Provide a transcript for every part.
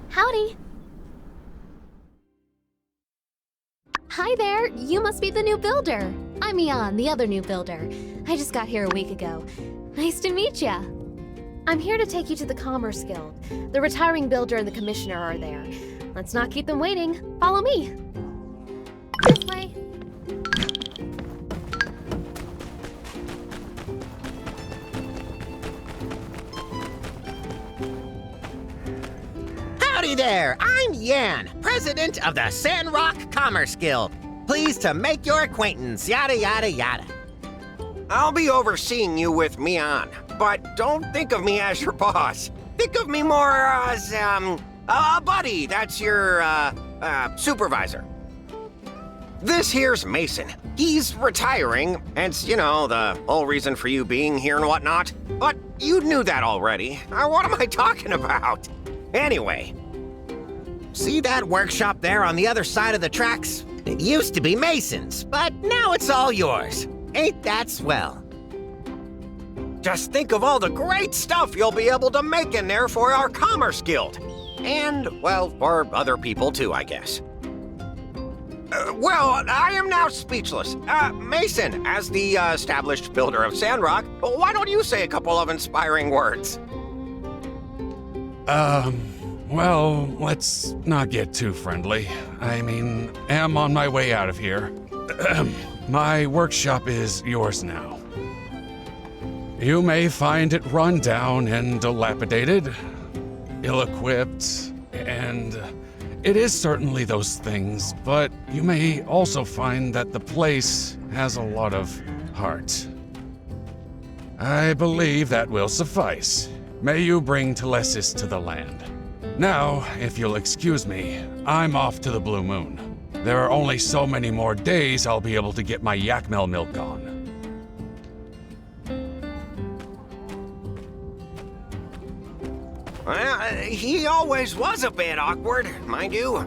Howdy! Hi there, you must be the new builder. I'm Ian, the other new builder. I just got here a week ago. Nice to meet ya. I'm here to take you to the Commerce Guild. The retiring builder and the commissioner are there. Let's not keep them waiting. Follow me. This way. Howdy there, I'm Yan, president of the Sandrock Commerce Guild. Pleased to make your acquaintance, yada yada yada. I'll be overseeing you with Mian, but don't think of me as your boss. Think of me more as, a buddy. That's your, supervisor. This here's Mason. He's retiring, hence, you know, the whole reason for you being here and whatnot. But you knew that already. What am I talking about? Anyway. See that workshop there on the other side of the tracks? It used to be Mason's, but now it's all yours. Ain't that swell? Just think of all the great stuff you'll be able to make in there for our Commerce Guild. And, well, for other people too, I guess. Well, I am now speechless. Mason, as the established builder of Sandrock, why don't you say a couple of inspiring words? Well, let's not get too friendly. I mean, am on my way out of here. My workshop is yours now. You may find it run down and dilapidated, ill-equipped, and it is certainly those things, but you may also find that the place has a lot of heart. I believe that will suffice. May you bring Telesis to the land. Now, if you'll excuse me, I'm off to the Blue Moon. There are only so many more days I'll be able to get my Yakmel milk on. Well, he always was a bit awkward, mind you.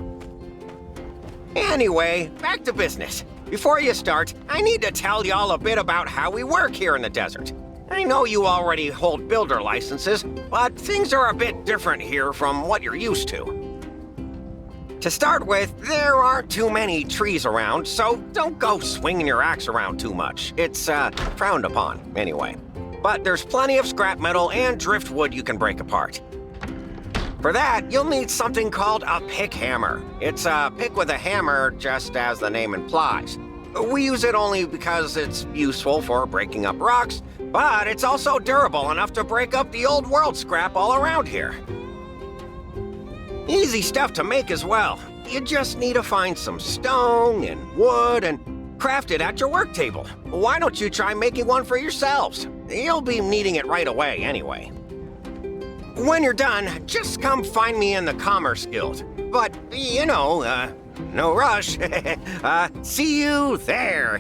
Anyway, back to business. Before you start, I need to tell y'all a bit about how we work here in the desert. I know you already hold builder licenses, but things are a bit different here from what you're used to. To start with, there aren't too many trees around, so don't go swinging your axe around too much. It's, frowned upon, anyway. But there's plenty of scrap metal and driftwood you can break apart. For that, you'll need something called a pick hammer. It's a pick with a hammer, just as the name implies. We use it only because it's useful for breaking up rocks, but it's also durable enough to break up the old world scrap all around here. Easy stuff to make as well. You just need to find some stone and wood and craft it at your work table. Why don't you try making one for yourselves? You'll be needing it right away anyway. When you're done, just come find me in the Commerce Guild. But, you know, no rush. See you there.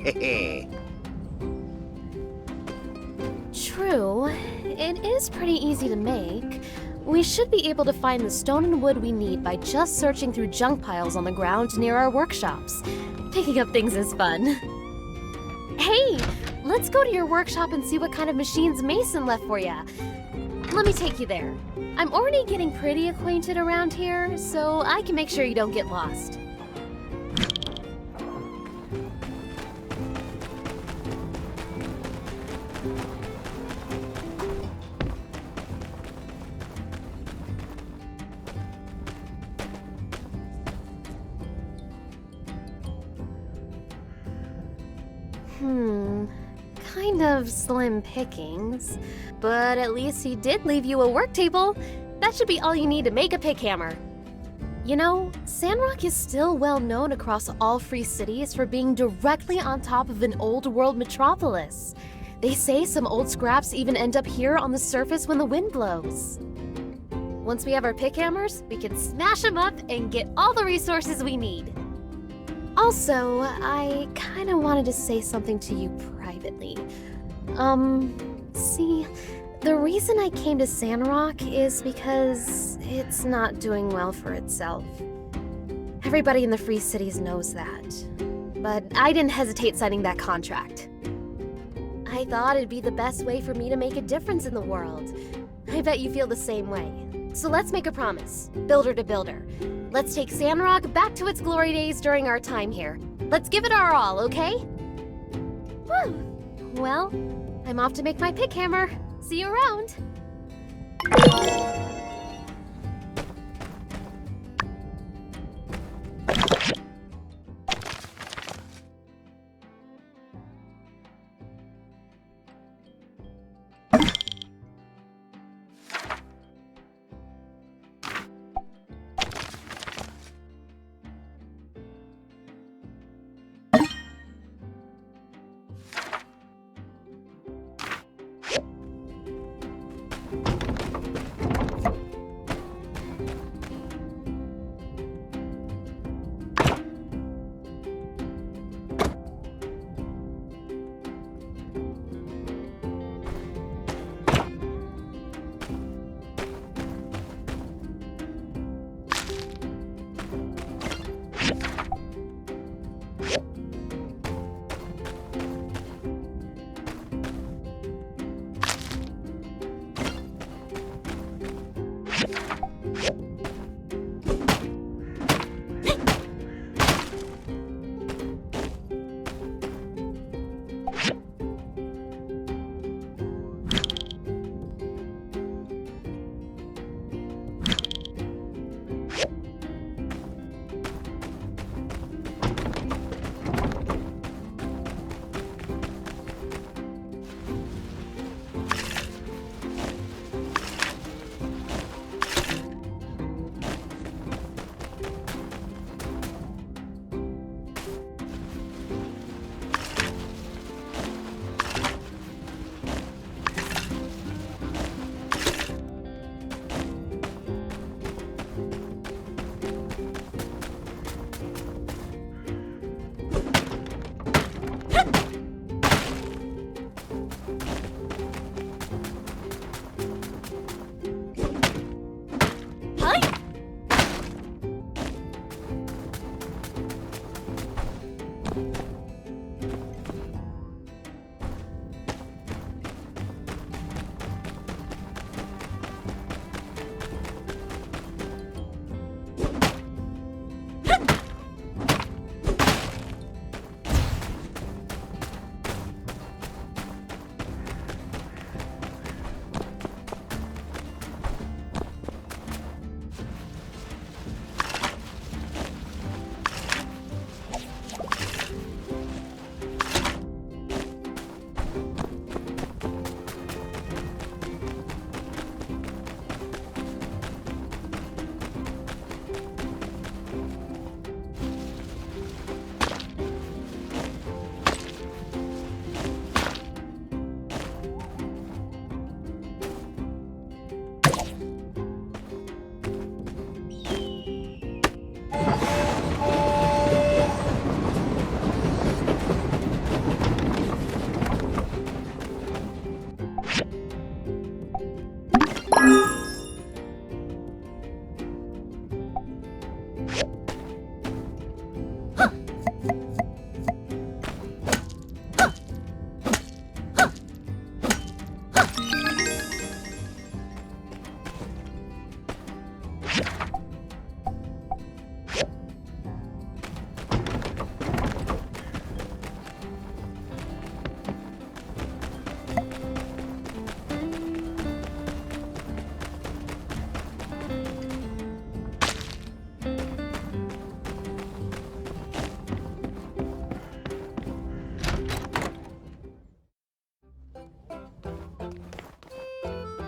True, it is pretty easy to make, we should be able to find the stone and wood we need by just searching through junk piles on the ground near our workshops. Picking up things is fun. Hey, let's go to your workshop and see what kind of machines Mason left for you. Let me take you there. I'm already getting pretty acquainted around here, so I can make sure you don't get lost. Kind of slim pickings, but at least he did leave you a work table. That should be all you need to make a pick hammer. You know, Sandrock is still well known across all free cities for being directly on top of an old world metropolis. They say some old scraps even end up here on the surface when the wind blows. Once we have our pick hammers, we can smash them up and get all the resources we need. Also, I kinda wanted to say something to you privately. See, the reason I came to Sandrock is because it's not doing well for itself. Everybody in the Free Cities knows that. But I didn't hesitate signing that contract. I thought it'd be the best way for me to make a difference in the world. I bet you feel the same way. So let's make a promise, builder to builder. Let's take Sandrock back to its glory days during our time here. Let's give it our all, okay? Whew. Well, I'm off to make my pick hammer. See you around.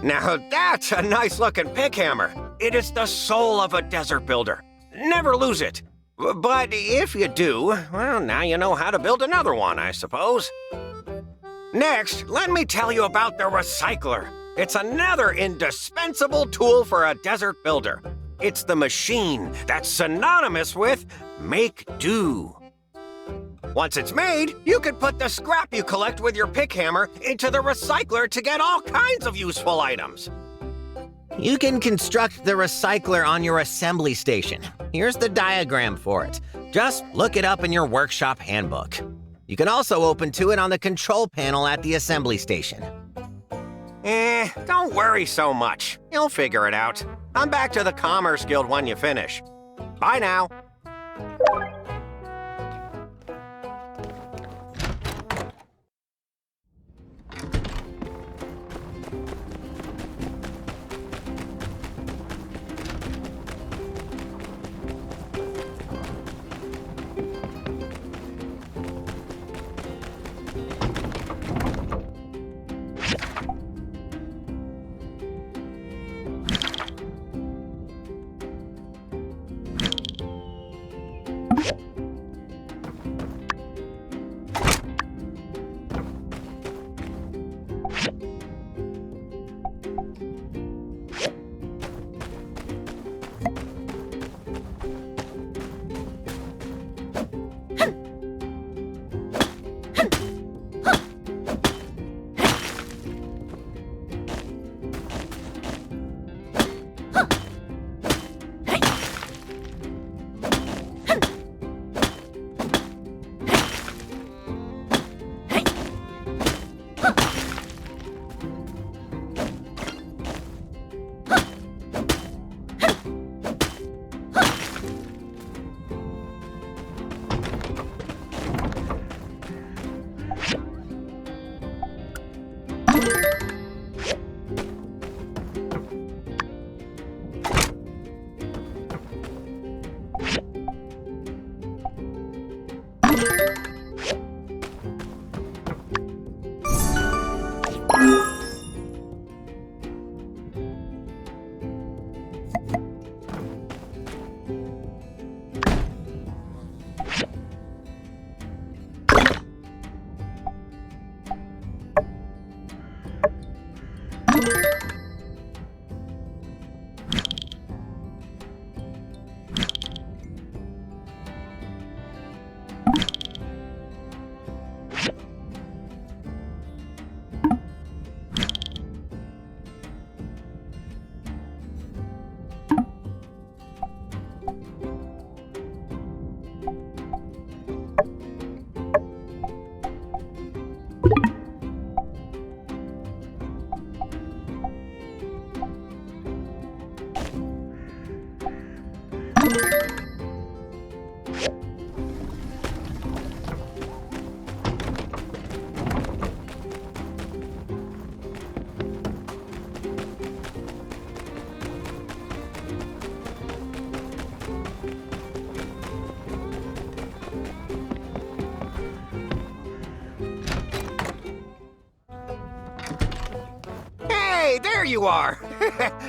Now that's a nice-looking pick hammer. It is the soul of a desert builder. Never lose it. But if you do, well, now you know how to build another one, I suppose. Next, let me tell you about the recycler. It's another indispensable tool for a desert builder. It's the machine that's synonymous with make do. Once it's made, you can put the scrap you collect with your pick hammer into the recycler to get all kinds of useful items. You can construct the recycler on your assembly station. Here's the diagram for it. Just look it up in your workshop handbook. You can also open to it on the control panel at the assembly station. Don't worry so much. You'll figure it out. I'm back to the Commerce Guild when you finish. Bye now. Hey, there you are!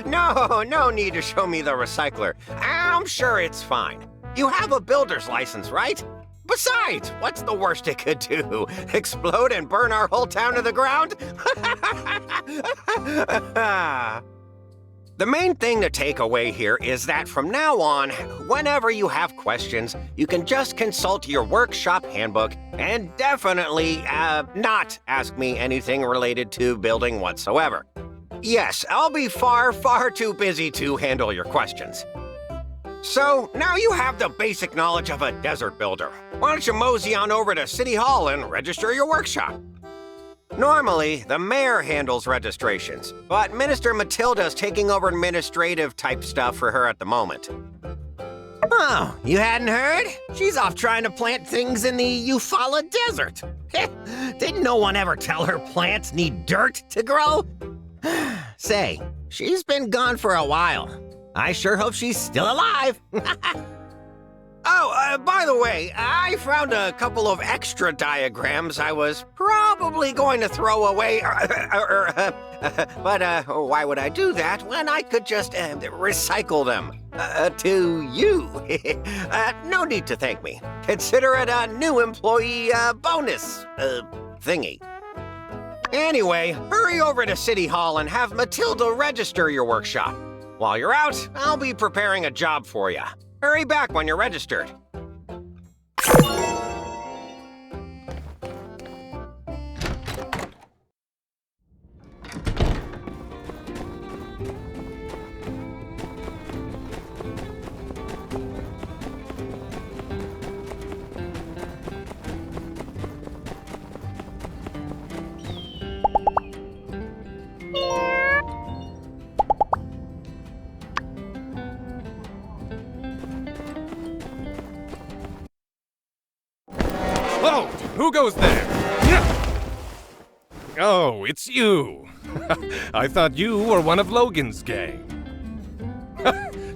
No need to show me the recycler. I'm sure it's fine. You have a builder's license, right? Besides, what's the worst it could do? Explode and burn our whole town to the ground? The main thing to take away here is that from now on, whenever you have questions, you can just consult your workshop handbook and definitely not ask me anything related to building whatsoever. Yes, I'll be far too busy to handle your questions. So, now you have the basic knowledge of a desert builder. Why don't you mosey on over to City Hall and register your workshop? Normally, the mayor handles registrations, but Minister Matilda's taking over administrative-type stuff for her at the moment. Oh, you hadn't heard? She's off trying to plant things in the Eufaula Desert. Didn't no one ever tell her plants need dirt to grow? Say, she's been gone for a while. I sure hope she's still alive. By the way, I found a couple of extra diagrams I was probably going to throw away. But why would I do that when I could just recycle them to you? No need to thank me. Consider it a new employee bonus thingy. Anyway, hurry over to City Hall and have Matilda register your workshop. While you're out, I'll be preparing a job for you. Hurry back when you're registered. Whoa! Who goes there? Oh, it's you. I thought you were one of Logan's gang.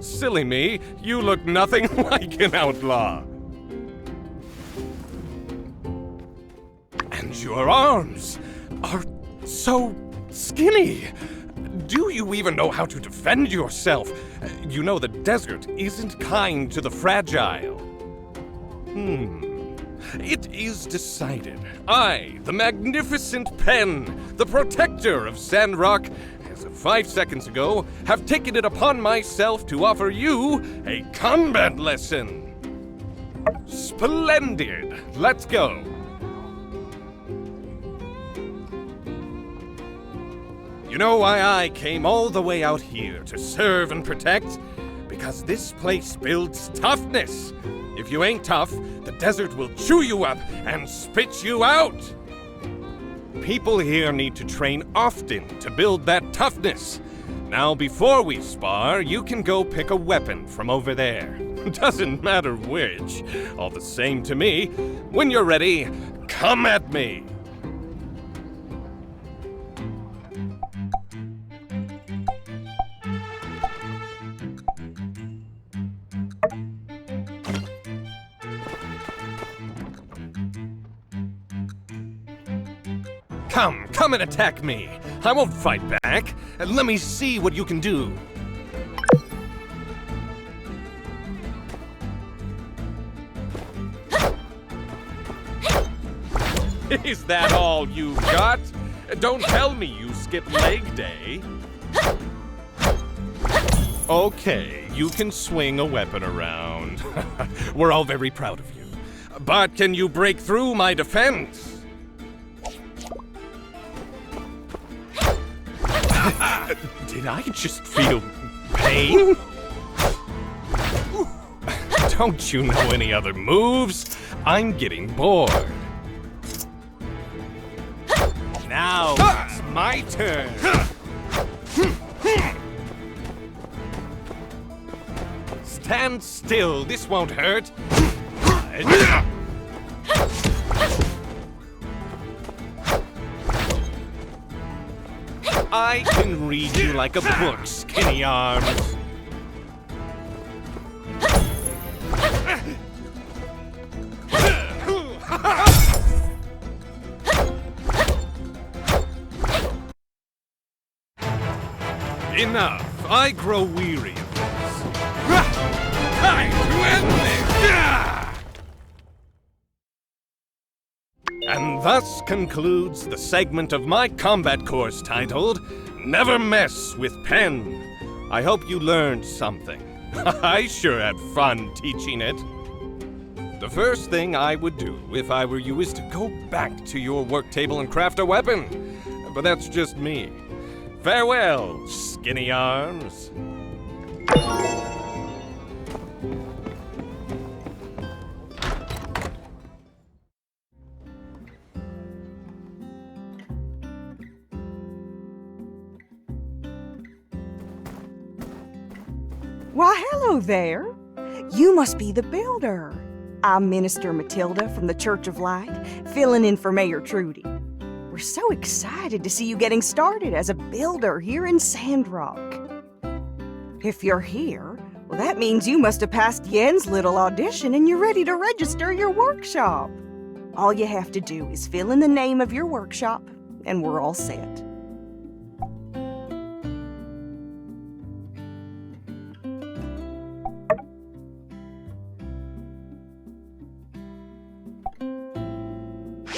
Silly me, you look nothing like an outlaw. And your arms are so skinny. Do you even know how to defend yourself? You know the desert isn't kind to the fragile. It is decided. I, the magnificent Pen, the protector of Sandrock, as of 5 seconds ago, have taken it upon myself to offer you a combat lesson. Splendid. Let's go. You know why I came all the way out here to serve and protect? Because this place builds toughness. If you ain't tough, the desert will chew you up and spit you out. People here need to train often to build that toughness. Now, before we spar, you can go pick a weapon from over there. Doesn't matter which. All the same to me. When you're ready, come at me. Come and attack me. I won't fight back. Let me see what you can do. Is that all you got? Don't tell me you skipped leg day. Okay, you can swing a weapon around. We're all very proud of you. But can you break through my defense? Did I just feel pain? Don't you know any other moves? I'm getting bored. Now it's my turn. Stand still, this won't hurt. I can read you like a book, skinny arms. Enough. I grow weary of this. Time to end this. And thus concludes the segment of my combat course titled, Never Mess with Pen. I hope you learned something. I sure had fun teaching it. The first thing I would do if I were you is to go back to your work table and craft a weapon. But that's just me. Farewell, skinny arms. Why, hello there. You must be the builder. I'm Minister Matilda from the Church of Light, filling in for Mayor Trudy. We're so excited to see you getting started as a builder here in Sandrock. If you're here, Well, that means you must have passed Yen's little audition and you're ready to register your workshop. All you have to do is fill in the name of your workshop, and we're all set.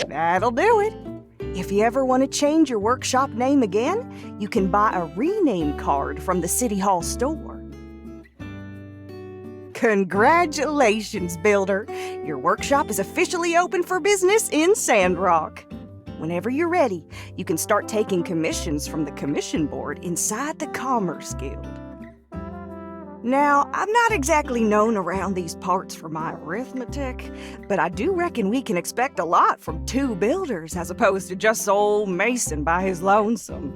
That'll do it. If you ever want to change your workshop name again, you can buy a rename card from the City Hall store. Congratulations, Builder! Your workshop is officially open for business in Sandrock. Whenever you're ready, you can start taking commissions from the commission board inside the Commerce Guild. Now, I'm not exactly known around these parts for my arithmetic, but I do reckon we can expect a lot from 2 builders as opposed to just old Mason by his lonesome.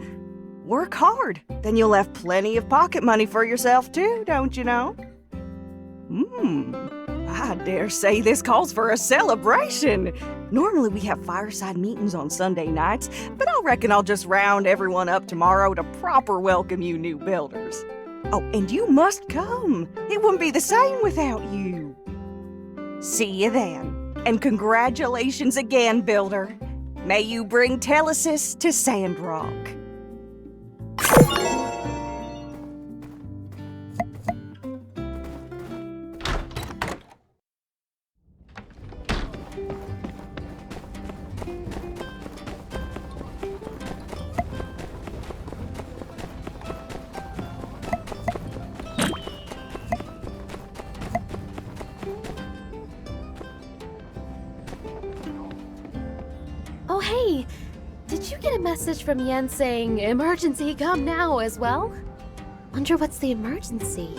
Work hard, then you'll have plenty of pocket money for yourself too, don't you know? I dare say this calls for a celebration. Normally we have fireside meetings on Sunday nights, but I reckon I'll just round everyone up tomorrow to proper welcome you new builders. Oh, and you must come. It wouldn't be the same without you. See you then. And congratulations again, Builder. May you bring Telesis to Sandrock. Oh, hey! Did you get a message from Yen saying, "Emergency, come now," as well? Wonder what's the emergency?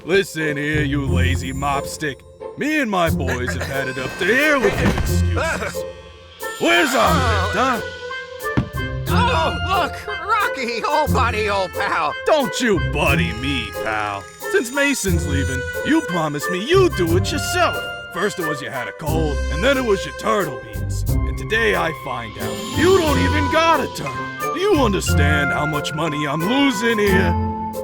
Listen here, you lazy mopstick. Me and my boys have had it up to here with your excuses. Where's our lift, huh? Oh, look! Rocky, old buddy, old pal. Don't you buddy me, pal. Since Mason's leaving, you promised me you'd do it yourself. First it was you had a cold, and then it was your turtle beans. And today I find out you don't even got a turtle. Do you understand how much money I'm losing here?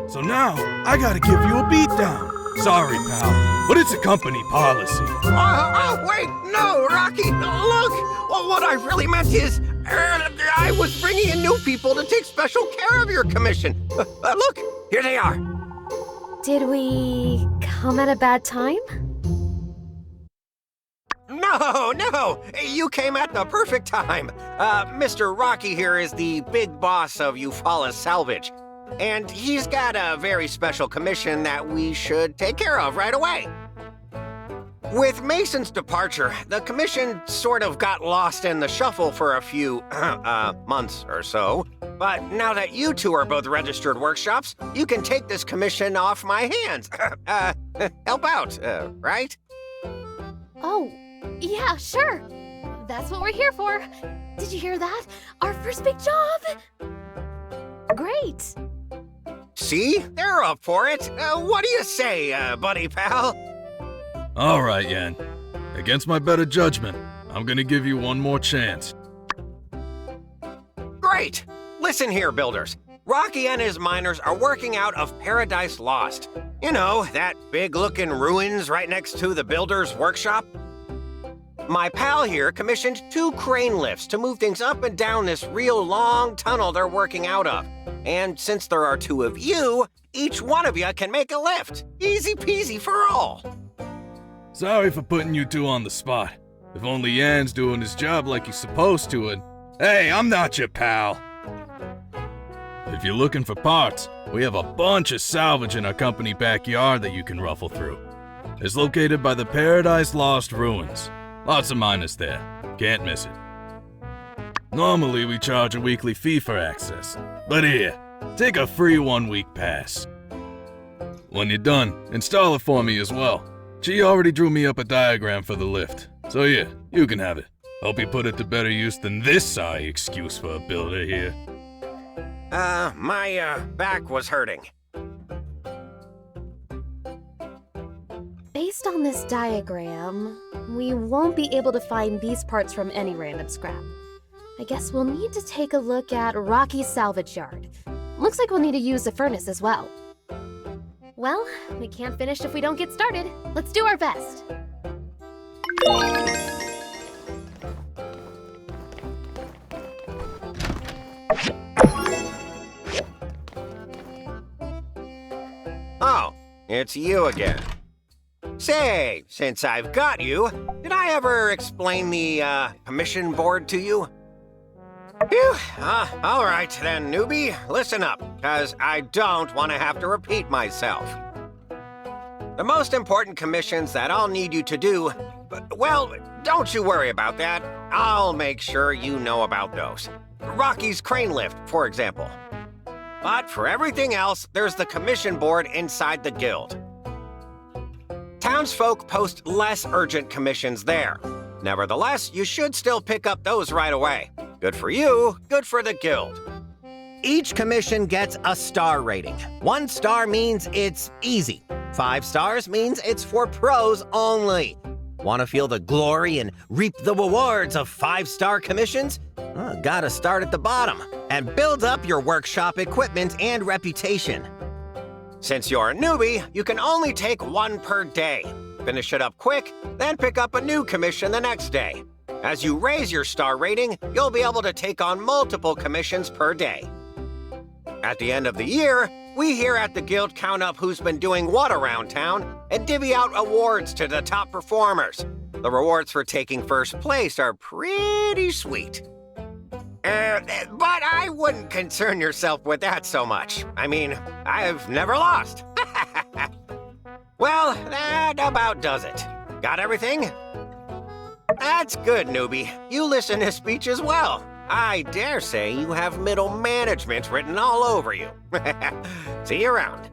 So now, I gotta give you a beatdown. Sorry, pal, but it's a company policy. Wait, no, Rocky, look! Well, what I really meant is, I was bringing in new people to take special care of your commission. Look, here they are. Did we come at a bad time? No, you came at the perfect time. Mr. Rocky here is the big boss of Eufaula Salvage. And he's got a very special commission that we should take care of right away. With Mason's departure, the commission sort of got lost in the shuffle for a few months or so. But now that you two are both registered workshops, you can take this commission off my hands. Help out, right? Oh, yeah, sure. That's what we're here for. Did you hear that? Our first big job! Great. See? They're up for it. What do you say, buddy pal? All right, Yen. Against my better judgment, I'm gonna give you one more chance. Great! Listen here, builders. Rocky and his miners are working out of Paradise Lost. You know, that big-looking ruins right next to the builder's workshop? My pal here commissioned 2 crane lifts to move things up and down this real long tunnel they're working out of. And since there are 2 of you, each one of you can make a lift. Easy peasy for all. Sorry for putting you 2 on the spot. If only Yan's doing his job like he's supposed to, and hey, I'm not your pal. If you're looking for parts, we have a bunch of salvage in our company backyard that you can ruffle through. It's located by the Paradise Lost ruins. Lots of miners there. Can't miss it. Normally, we charge a weekly fee for access. But here, take a free 1-week pass. When you're done, install it for me as well. She already drew me up a diagram for the lift. So yeah, you can have it. Hope you put it to better use than this sorry excuse for a builder here. My back was hurting. Based on this diagram, we won't be able to find these parts from any random scrap. I guess we'll need to take a look at Rocky's salvage yard. Looks like we'll need to use the furnace as well. Well, we can't finish if we don't get started. Let's do our best. Oh, it's you again. Say, since I've got you, did I ever explain the commission board to you? Phew, all right then, newbie, listen up, because I don't want to have to repeat myself. The most important commissions that I'll need you to do, well, don't you worry about that. I'll make sure you know about those. Rocky's crane lift, for example. But for everything else, there's the commission board inside the guild. Townsfolk post less urgent commissions there. Nevertheless, you should still pick up those right away. Good for you, good for the guild. Each commission gets a star rating. 1 star means it's easy. 5 stars means it's for pros only. Want to feel the glory and reap the rewards of 5-star commissions? Gotta start at the bottom and build up your workshop equipment and reputation. Since you're a newbie, you can only take 1 per day. Finish it up quick, then pick up a new commission the next day. As you raise your star rating, you'll be able to take on multiple commissions per day. At the end of the year, we here at the Guild count up who's been doing what around town and divvy out awards to the top performers. The rewards for taking first place are pretty sweet. But I wouldn't concern yourself with that so much. I mean, I've never lost. Well, that about does it. Got everything? That's good, newbie. You listen to speech as well. I dare say you have middle management written all over you. See you around.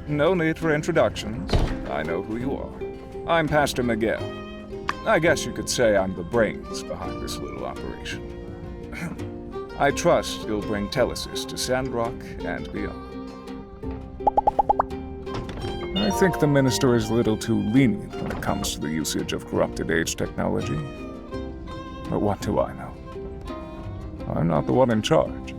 No need for introductions. I know who you are. I'm Pastor Miguel. I guess you could say I'm the brains behind this little operation. I trust you'll bring Telesis to Sandrock and beyond. I think the Minister is a little too lenient when it comes to the usage of corrupted age technology. But what do I know? I'm not the one in charge.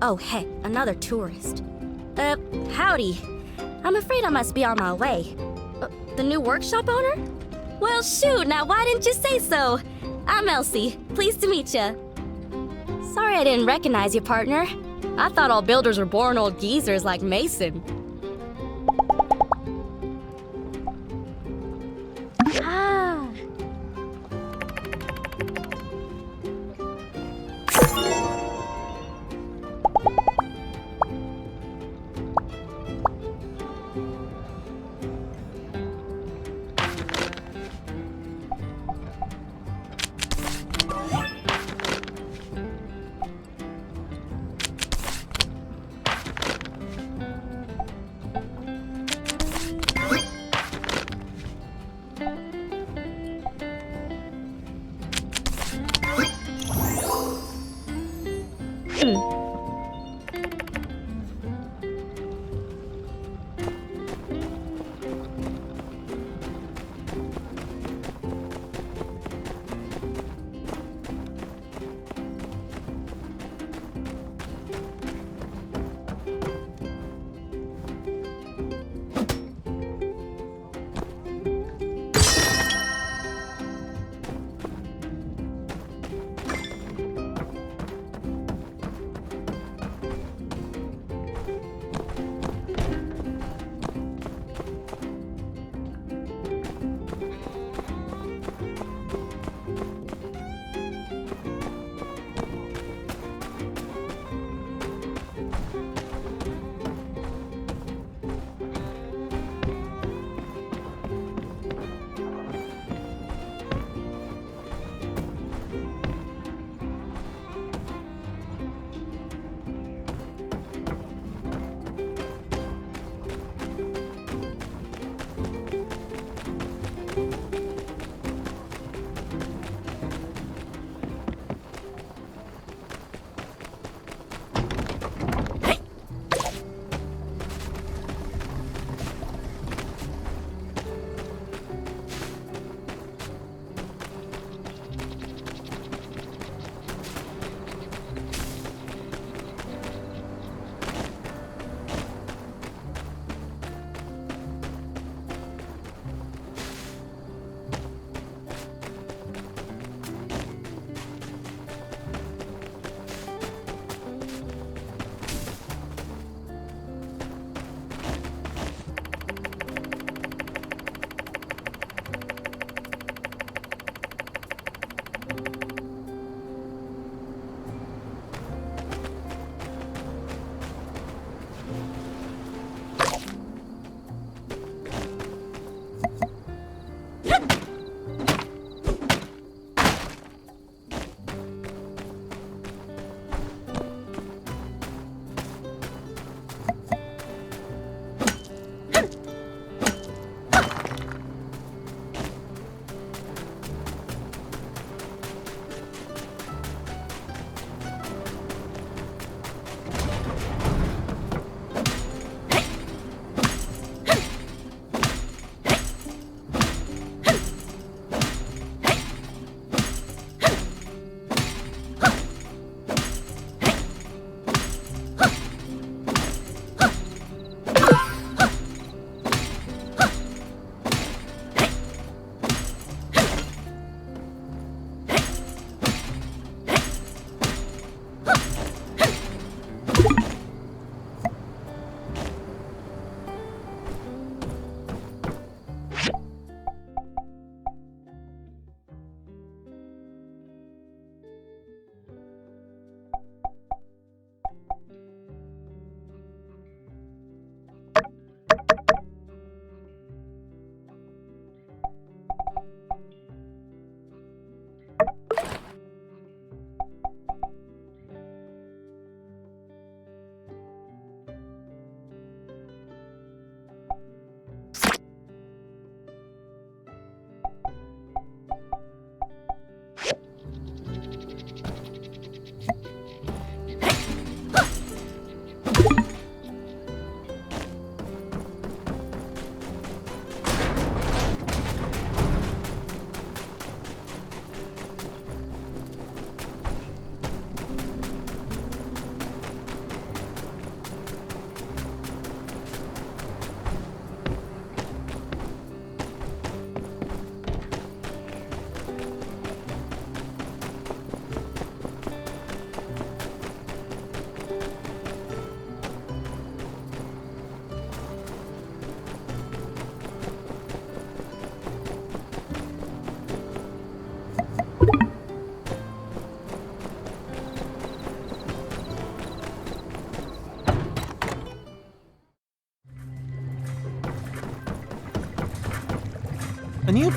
Oh, heck, another tourist. Howdy. I'm afraid I must be on my way. The new workshop owner? Well, shoot, now why didn't you say so? I'm Elsie. Pleased to meet ya. Sorry I didn't recognize you, partner. I thought all builders were born old geezers like Mason. Ah.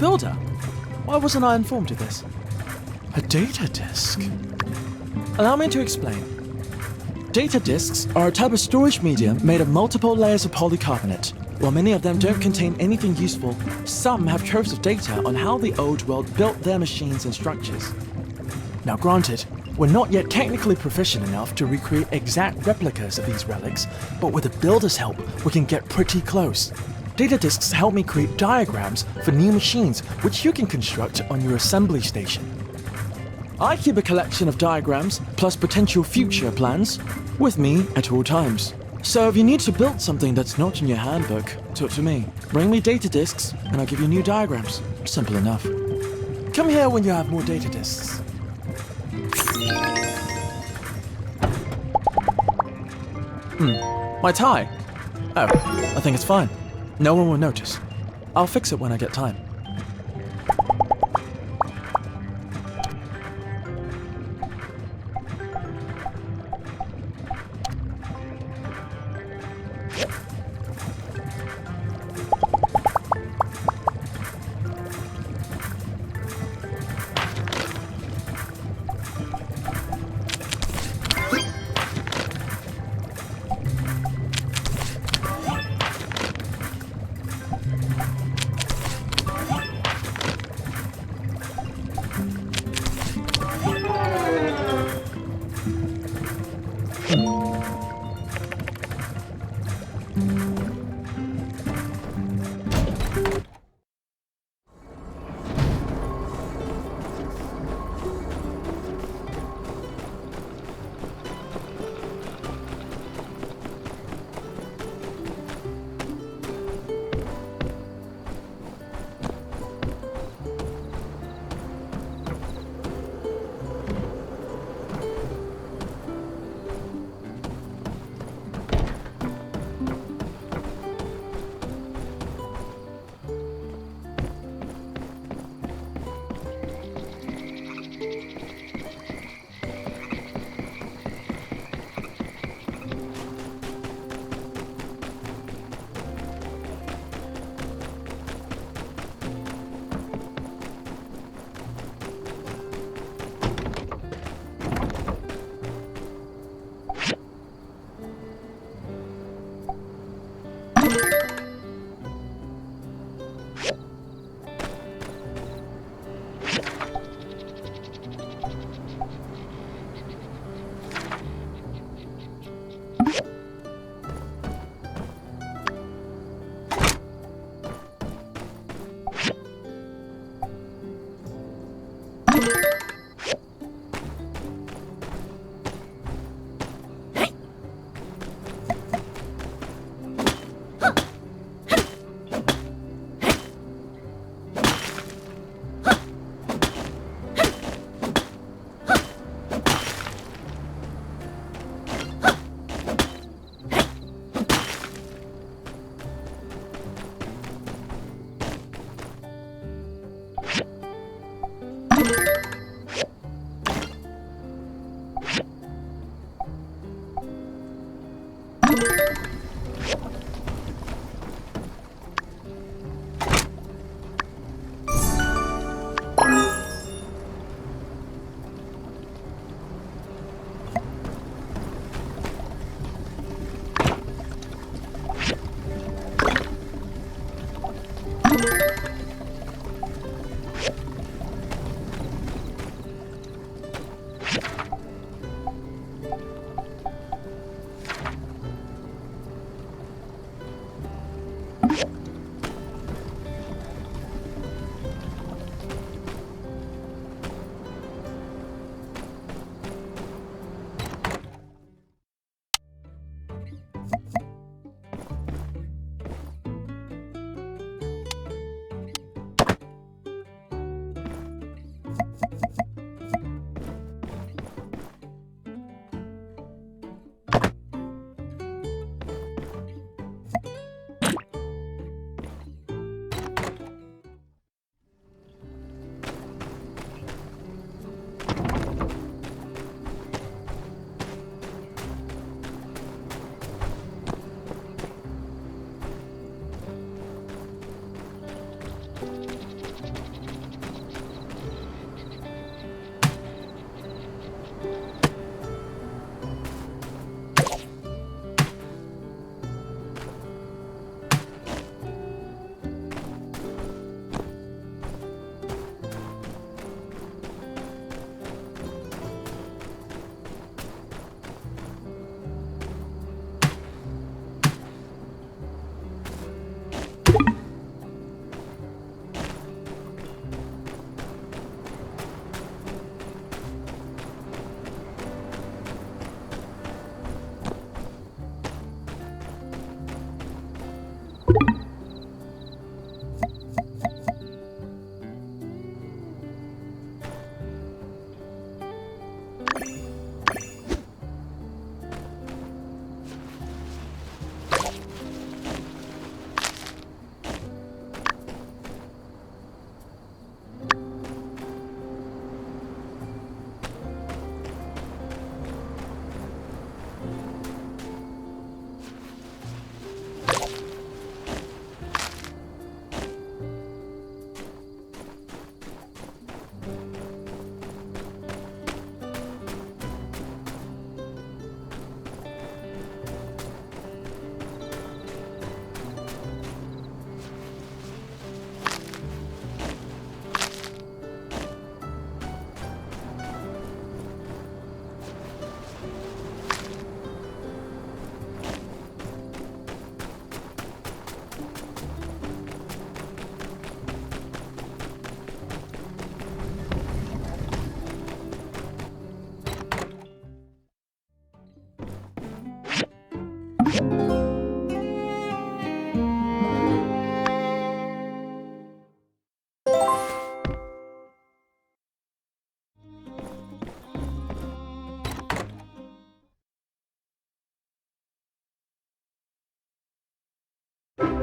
builder? Why wasn't I informed of this? A data disk? Allow me to explain. Data disks are a type of storage medium made of multiple layers of polycarbonate. While many of them don't contain anything useful, some have troves of data on how the old world built their machines and structures. Now granted, we're not yet technically proficient enough to recreate exact replicas of these relics, but with the builder's help, we can get pretty close. Data disks help me create diagrams for new machines which you can construct on your assembly station. I keep a collection of diagrams plus potential future plans with me at all times. So if you need to build something that's not in your handbook, talk to me. Bring me data disks and I'll give you new diagrams. Simple enough. Come here when you have more data disks. My tie? Oh, I think it's fine. No one will notice. I'll fix it when I get time.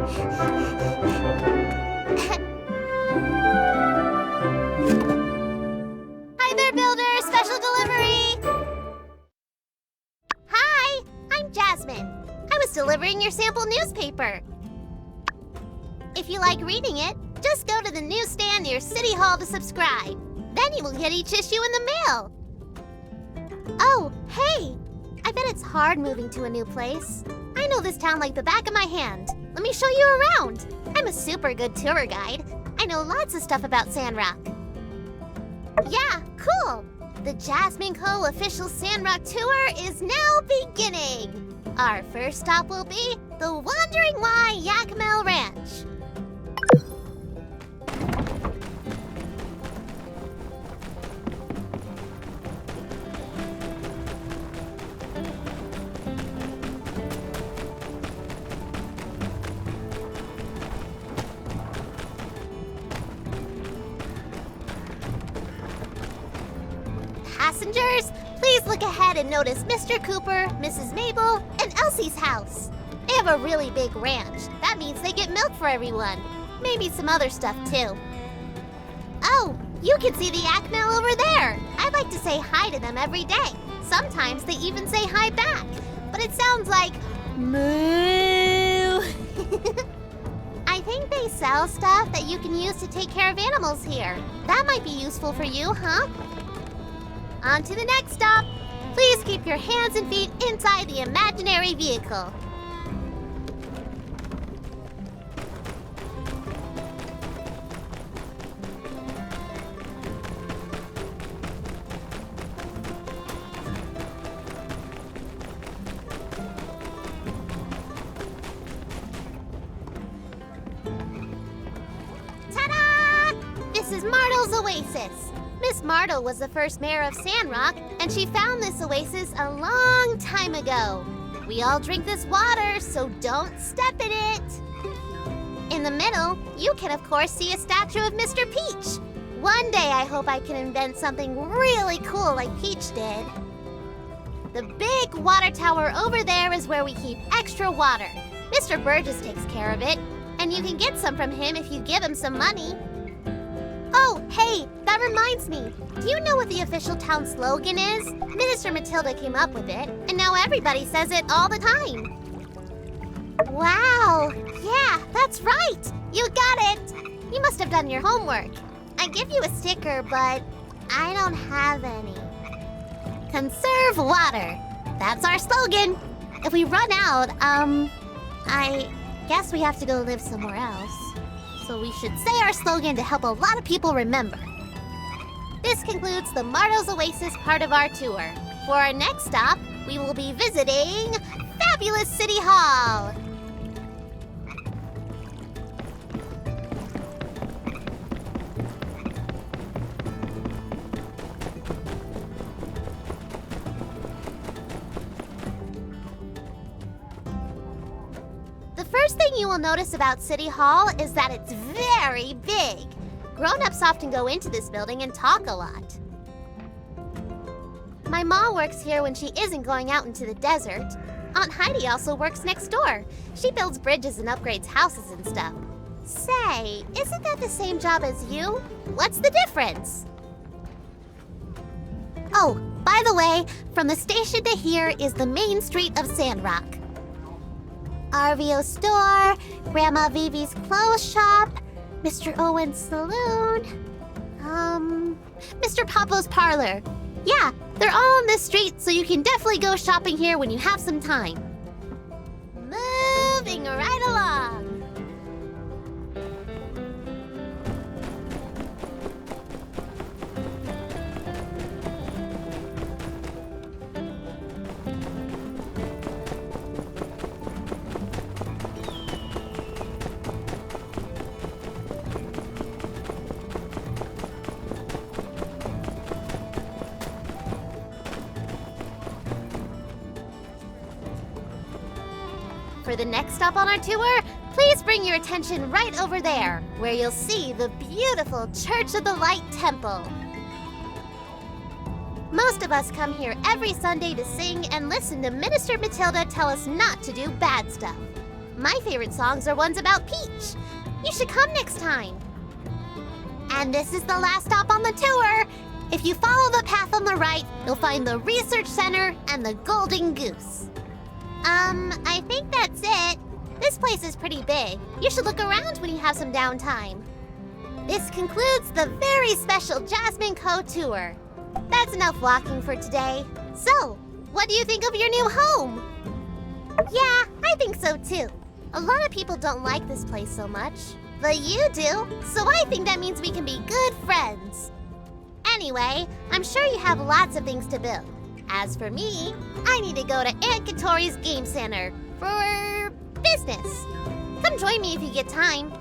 Hi there, Builder! Special delivery! Hi, I'm Jasmine. I was delivering your sample newspaper. If you like reading it, just go to the newsstand near City Hall to subscribe. Then you will get each issue in the mail. Oh, hey! I bet it's hard moving to a new place. I know this town like the back of my hand. Let me show you around. I'm a super good tour guide. I know lots of stuff about Sandrock. Yeah, cool! The Jasmine Co. official Sandrock tour is now beginning. Our first stop will be the Wandering Y Yakmel Ranch. Passengers, please look ahead and notice Mr. Cooper, Mrs. Mabel, and Elsie's house. They have a really big ranch. That means they get milk for everyone. Maybe some other stuff too. Oh, you can see the Yakmel over there. I like to say hi to them every day. Sometimes they even say hi back. But it sounds like moo. I think they sell stuff that you can use to take care of animals here. That might be useful for you, huh? On to the next stop. Please keep your hands and feet inside the imaginary vehicle. Ta-da! This is Martle's Oasis. Miss Martle was the first mayor of Sandrock, and she found this oasis a long time ago. We all drink this water, so don't step in it. In the middle, you can of course see a statue of Mr. Peach. One day I hope I can invent something really cool like Peach did. The big water tower over there is where we keep extra water. Mr. Burgess takes care of it, and you can get some from him if you give him some money. Oh, hey, that reminds me. Do you know what the official town slogan is? Minister Matilda came up with it, and now everybody says it all the time. Wow, yeah, that's right. You got it. You must have done your homework. I give you a sticker, but I don't have any. Conserve water. That's our slogan. If we run out, I guess we have to go live somewhere else. So we should say our slogan to help a lot of people remember. This concludes the Martle's Oasis part of our tour. For our next stop, we will be visiting Fabulous City Hall. The first thing you will notice about City Hall is that it's very big. Grown-ups often go into this building and talk a lot. My mom works here when she isn't going out into the desert. Aunt Heidi also works next door. She builds bridges and upgrades houses and stuff. Say, isn't that the same job as you? What's the difference? Oh, by the way, from the station to here is the main street of Sandrock. RVO store, Grandma Vivi's clothes shop, Mr. Owen's saloon, Mr. Papo's parlor. Yeah, they're all on this street, so you can definitely go shopping here when you have some time. Moving right along. For the next stop on our tour, please bring your attention right over there, where you'll see the beautiful Church of the Light Temple. Most of us come here every Sunday to sing and listen to Minister Matilda tell us not to do bad stuff. My favorite songs are ones about Peach. You should come next time. And this is the last stop on the tour. If you follow the path on the right, you'll find the Research Center and the Golden Goose. I think that's it. This place is pretty big. You should look around when you have some downtime. This concludes the very special Jasmine Co. tour. That's enough walking for today. So, what do you think of your new home? Yeah, I think so too. A lot of people don't like this place so much, but you do, so I think that means we can be good friends. Anyway, I'm sure you have lots of things to build. As for me, I need to go to Aunt Katori's Game Center for business. Come join me if you get time.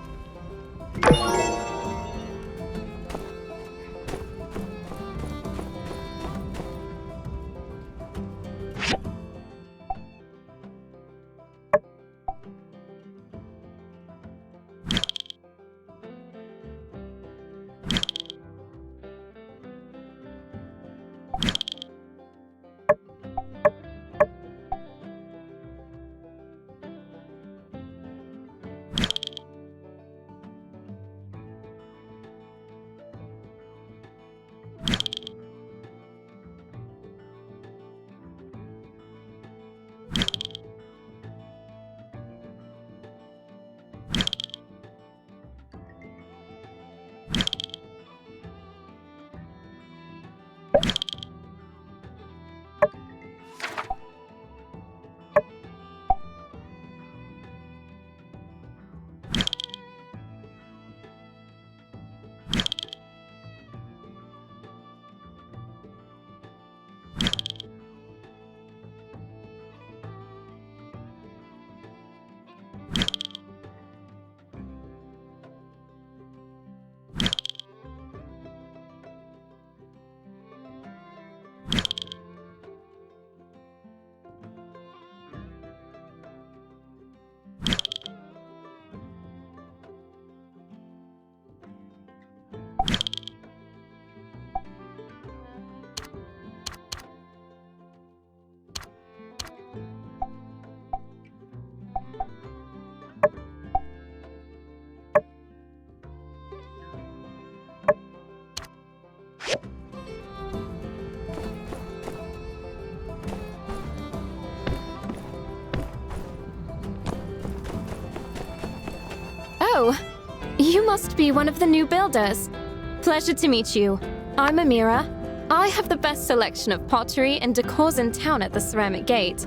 Oh, you must be one of the new builders. Pleasure to meet you. I'm Amira. I have the best selection of pottery and decors in town at the Ceramic Gate.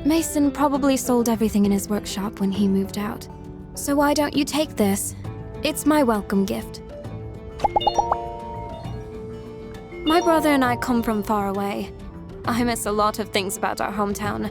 Mason probably sold everything in his workshop when he moved out. So why don't you take this? It's my welcome gift. My brother and I come from far away. I miss a lot of things about our hometown.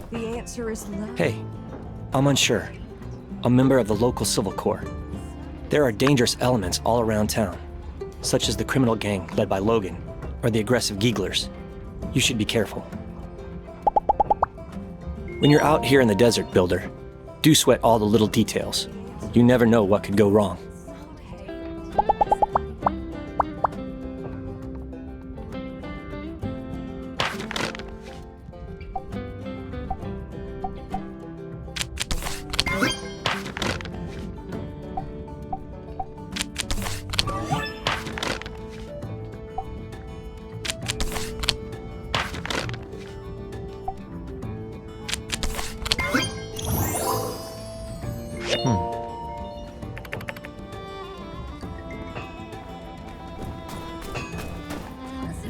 The answer is no. Hey, I'm unsure. A member of the local civil corps. There are dangerous elements all around town, such as the criminal gang led by Logan, or the aggressive Gigglers. You should be careful. When you're out here in the desert, Builder, do sweat all the little details. You never know what could go wrong.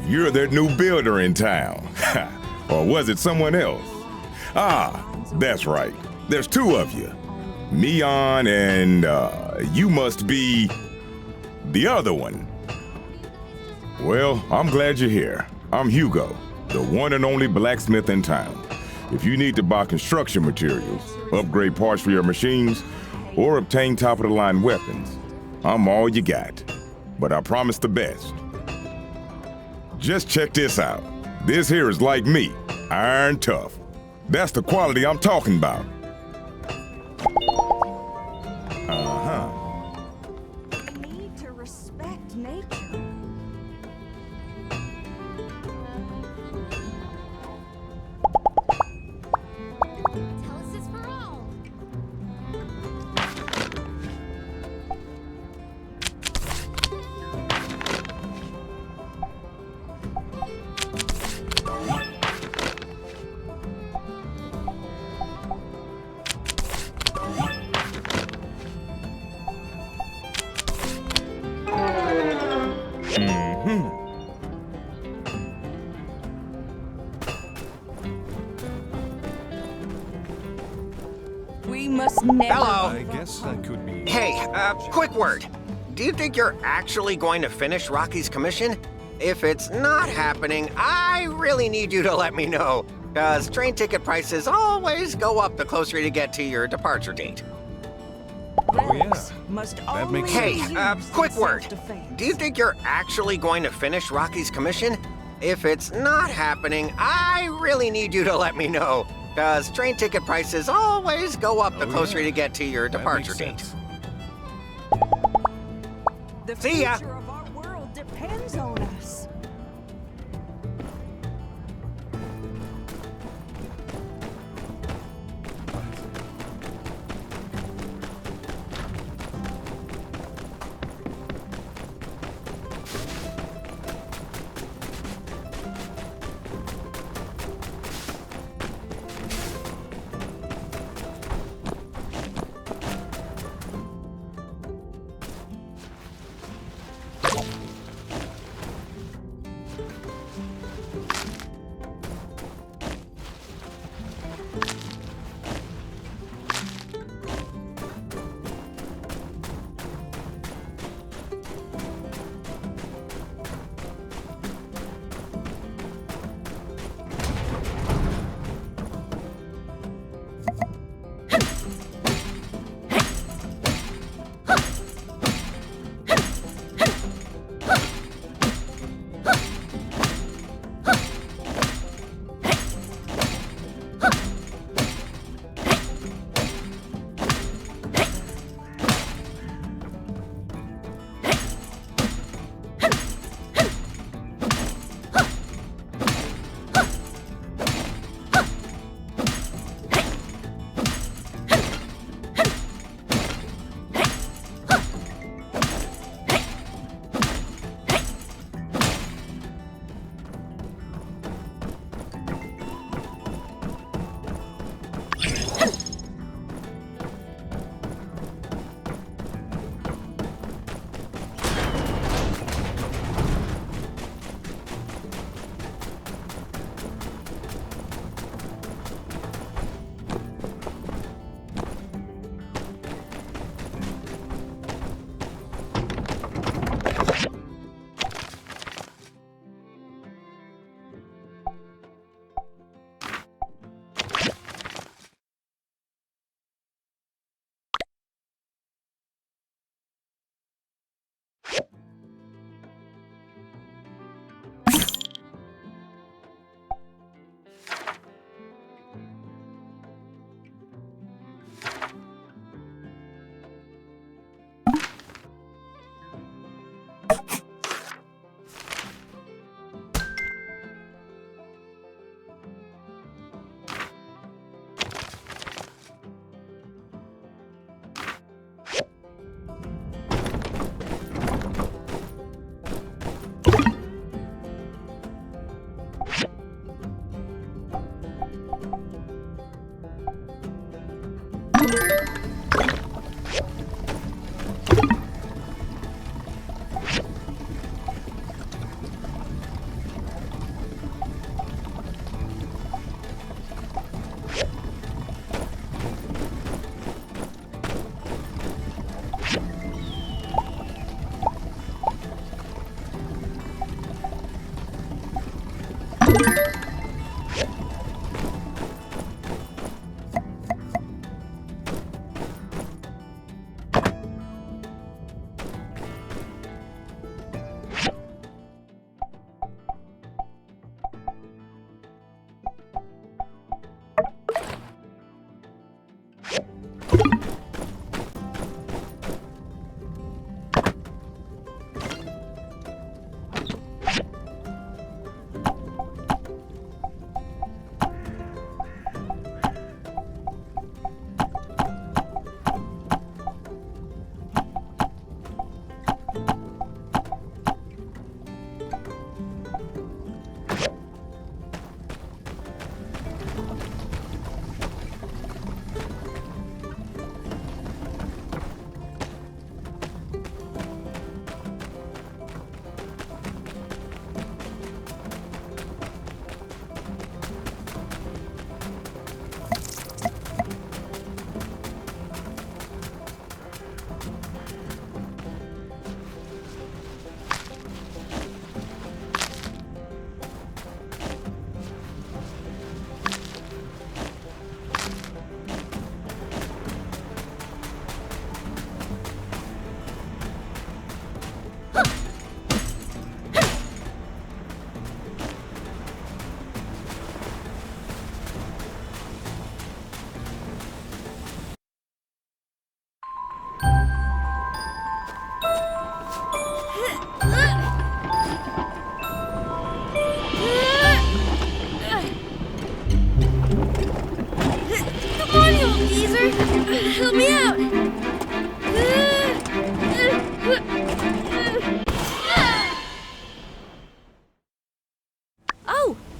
you're that new builder in town. Or was it someone else? Ah, that's right. There's two of you. Mion and, you must be the other one. Well, I'm glad you're here. I'm Hugo, the one and only blacksmith in town. If you need to buy construction materials, upgrade parts for your machines, or obtain top-of-the-line weapons, I'm all you got. But I promise the best. Just check this out. This here is like me, iron tough. That's the quality I'm talking about. Uh-huh. We need to respect nature. Tell us this for all. We must never. Hello. I guess that could be. Hey, quick word. Do you think you're actually going to finish Rocky's commission? If it's not happening, I really need you to let me know, because train ticket prices always go up the closer you get to your departure date. Oh, yeah. Must That makes Hey, sense. quick word. Do you think you're actually going to finish Rocky's commission? If it's not happening, I really need you to let me know, because train ticket prices always go up the Oh, closer yeah. you get to your That departure makes date. sense. The See ya. future of our world depends on us.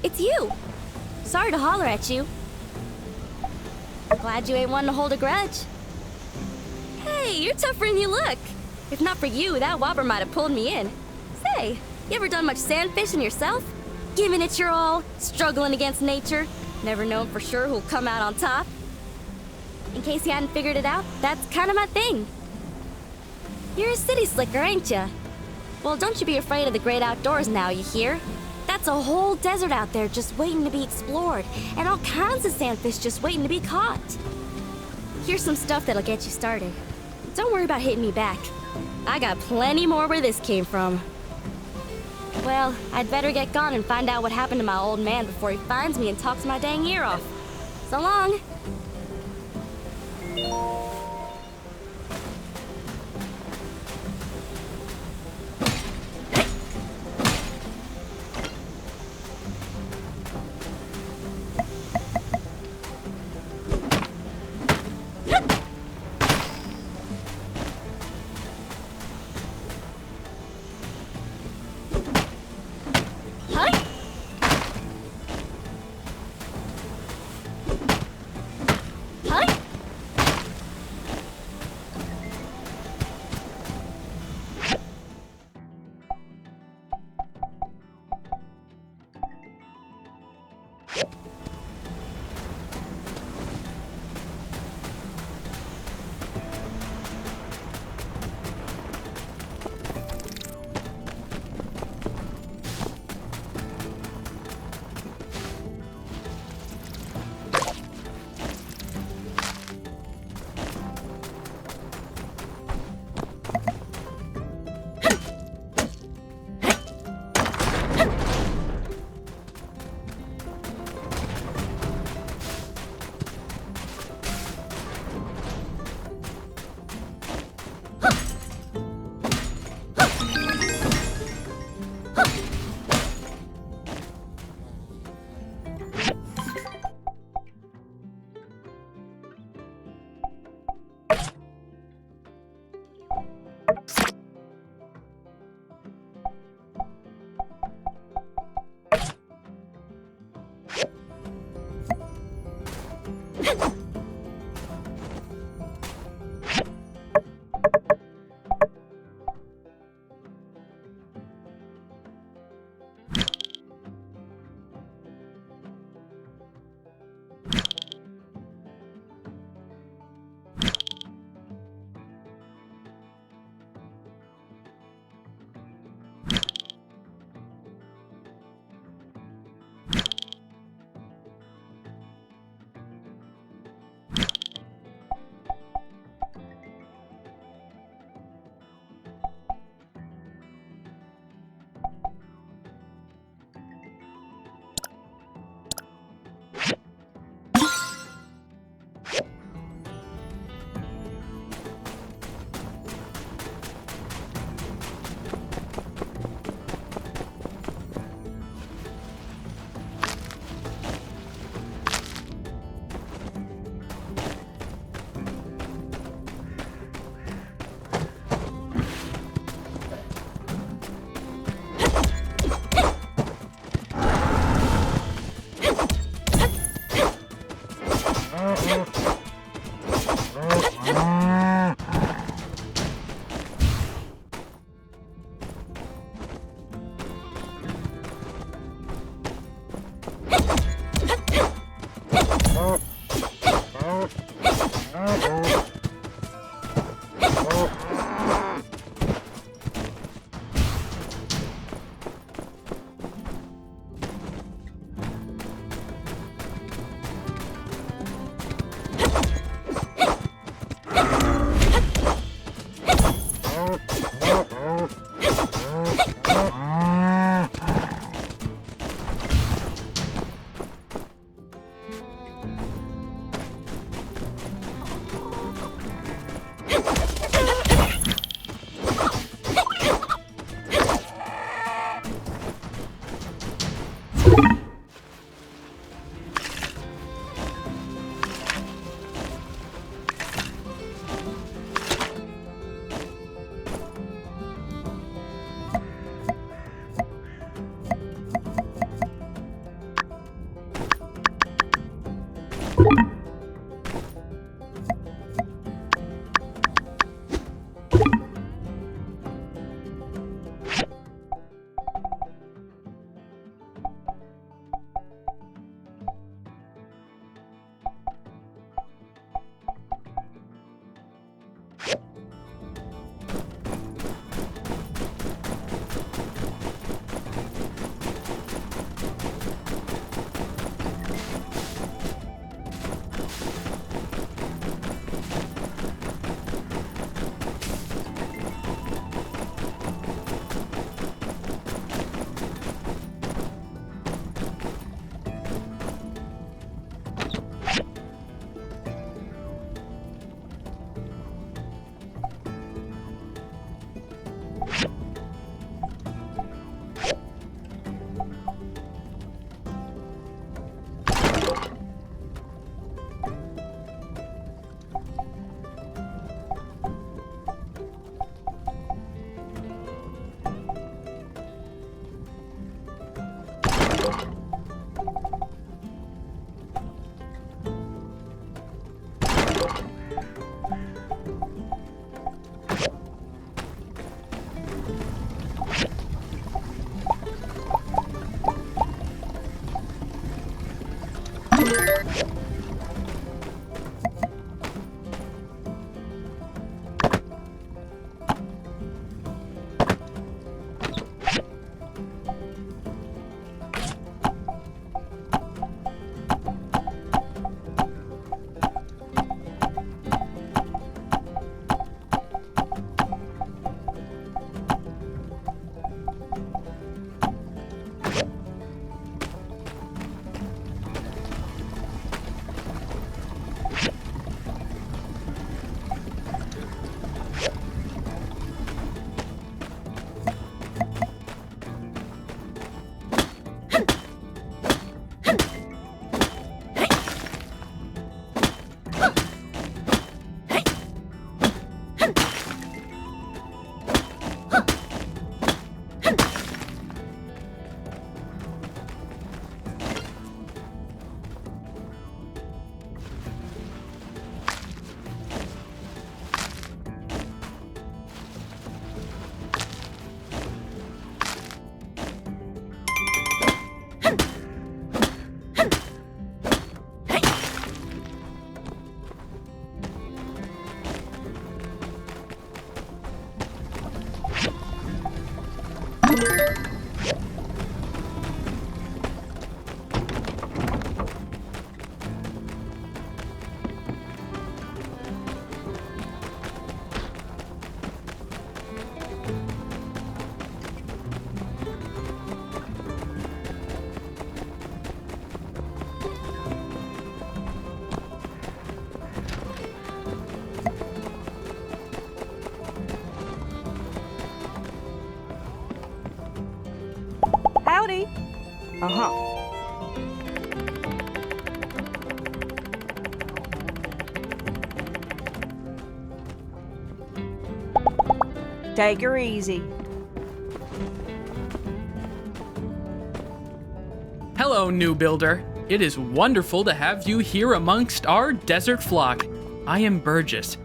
it's you. Sorry to holler at you. Glad you ain't one to hold a grudge. Hey, you're tougher than you look. If not for you, that whopper might have pulled me in. Say, you ever done much sand fishing yourself? Giving it your all, struggling against nature, never known for sure who'll come out on top? In case you hadn't figured it out, that's kind of my thing. You're a city slicker, ain't ya? Well, don't you be afraid of the great outdoors now, you hear? That's a whole desert out there just waiting to be explored, and all kinds of sandfish just waiting to be caught. Here's some stuff that'll get you started. Don't worry about hitting me back. I got plenty more where this came from. Well, I'd better get gone and find out what happened to my old man before he finds me and talks my dang ear off. So long. Howdy. Uh-huh. Take her easy. Hello, new builder. It is wonderful to have you here amongst our desert flock. I am Burgess,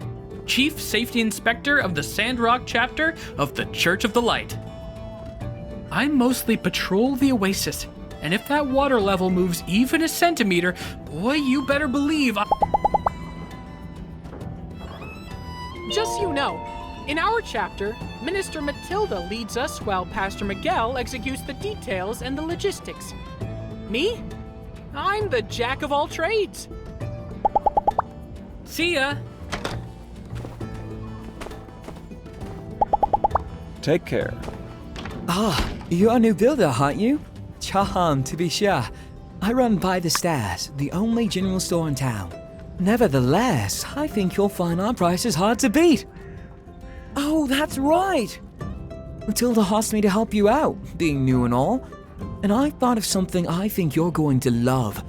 Chief Safety Inspector of the Sandrock chapter of the Church of the Light. I mostly patrol the oasis, and if that water level moves even a centimeter, boy, you better believe Just so you know, in our chapter, Minister Matilda leads us while Pastor Miguel executes the details and the logistics. Me? I'm the jack of all trades. See ya! Take care. Ah, you're a new builder, aren't you? Charmed, to be sure. I run by the stairs, the only general store in town. Nevertheless, I think you'll find our prices hard to beat. Oh, that's right! Matilda asked me to help you out, being new and all, and I thought of something I think you're going to love.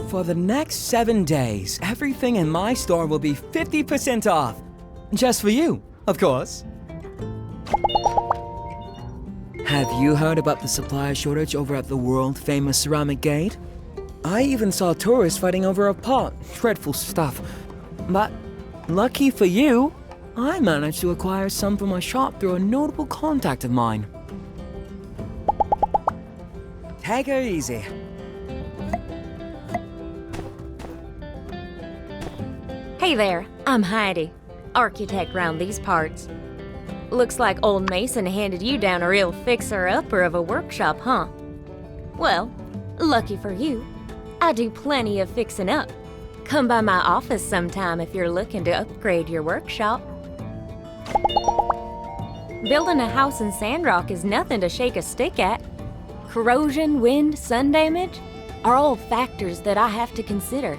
For the next 7 days, everything in my store will be 50% off. Just for you, of course. Have you heard about the supply shortage over at the world-famous Ceramic Gate? I even saw tourists fighting over a pot. Dreadful stuff. But, lucky for you, I managed to acquire some for my shop through a notable contact of mine. Take her easy. Hey there, I'm Heidi, architect round these parts. Looks like old Mason handed you down a real fixer-upper of a workshop, huh? Well, lucky for you, I do plenty of fixing up. Come by my office sometime if you're looking to upgrade your workshop. Building a house in Sandrock is nothing to shake a stick at. Corrosion, wind, sun damage are all factors that I have to consider.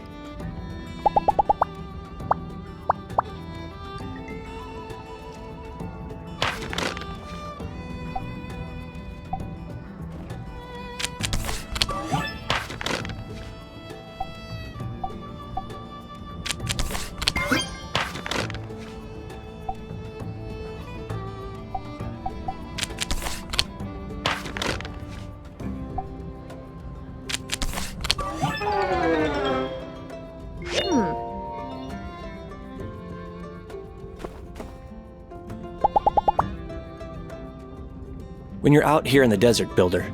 When you're out here in the desert, Builder,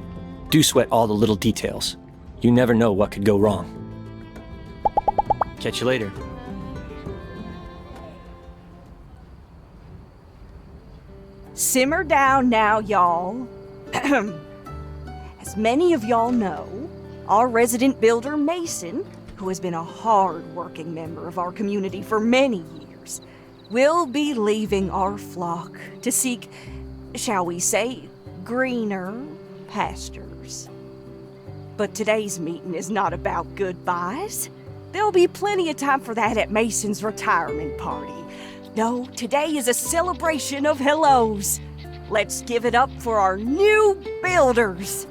do sweat all the little details. You never know what could go wrong. Catch you later. Simmer down now, y'all. As many of y'all know, our resident builder, Mason, who has been a hard-working member of our community for many years, will be leaving our flock to seek, shall we say, greener pastures. But today's meeting is not about goodbyes. There'll be plenty of time for that at Mason's retirement party. No, today is a celebration of hellos. Let's give it up for our new builders.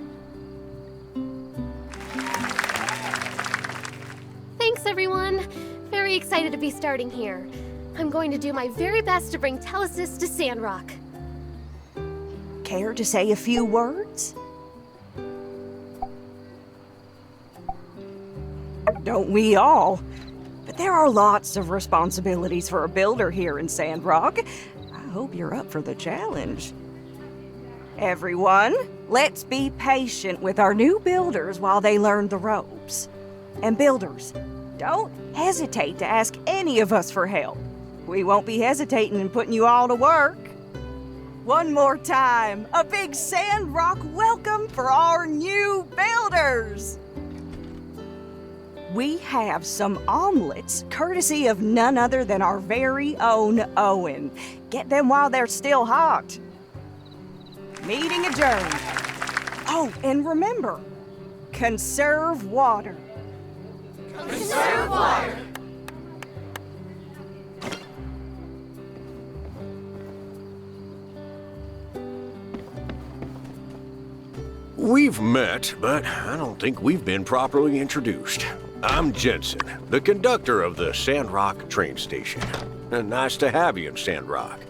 Thanks, everyone. Very excited to be starting here. I'm going to do my very best to bring Telesis to Sandrock. Care to say a few words? Don't we all? But there are lots of responsibilities for a builder here in Sandrock. I hope you're up for the challenge. Everyone, let's be patient with our new builders while they learn the ropes. And builders, don't hesitate to ask any of us for help. We won't be hesitating in putting you all to work. One more time, a big Sandrock welcome for our new builders! We have some omelets, courtesy of none other than our very own Owen. Get them while they're still hot. Meeting adjourned. Oh, and remember, conserve water. Conserve water. We've met, but I don't think we've been properly introduced. I'm Jensen, the conductor of the Sandrock train station. And nice to have you in Sandrock.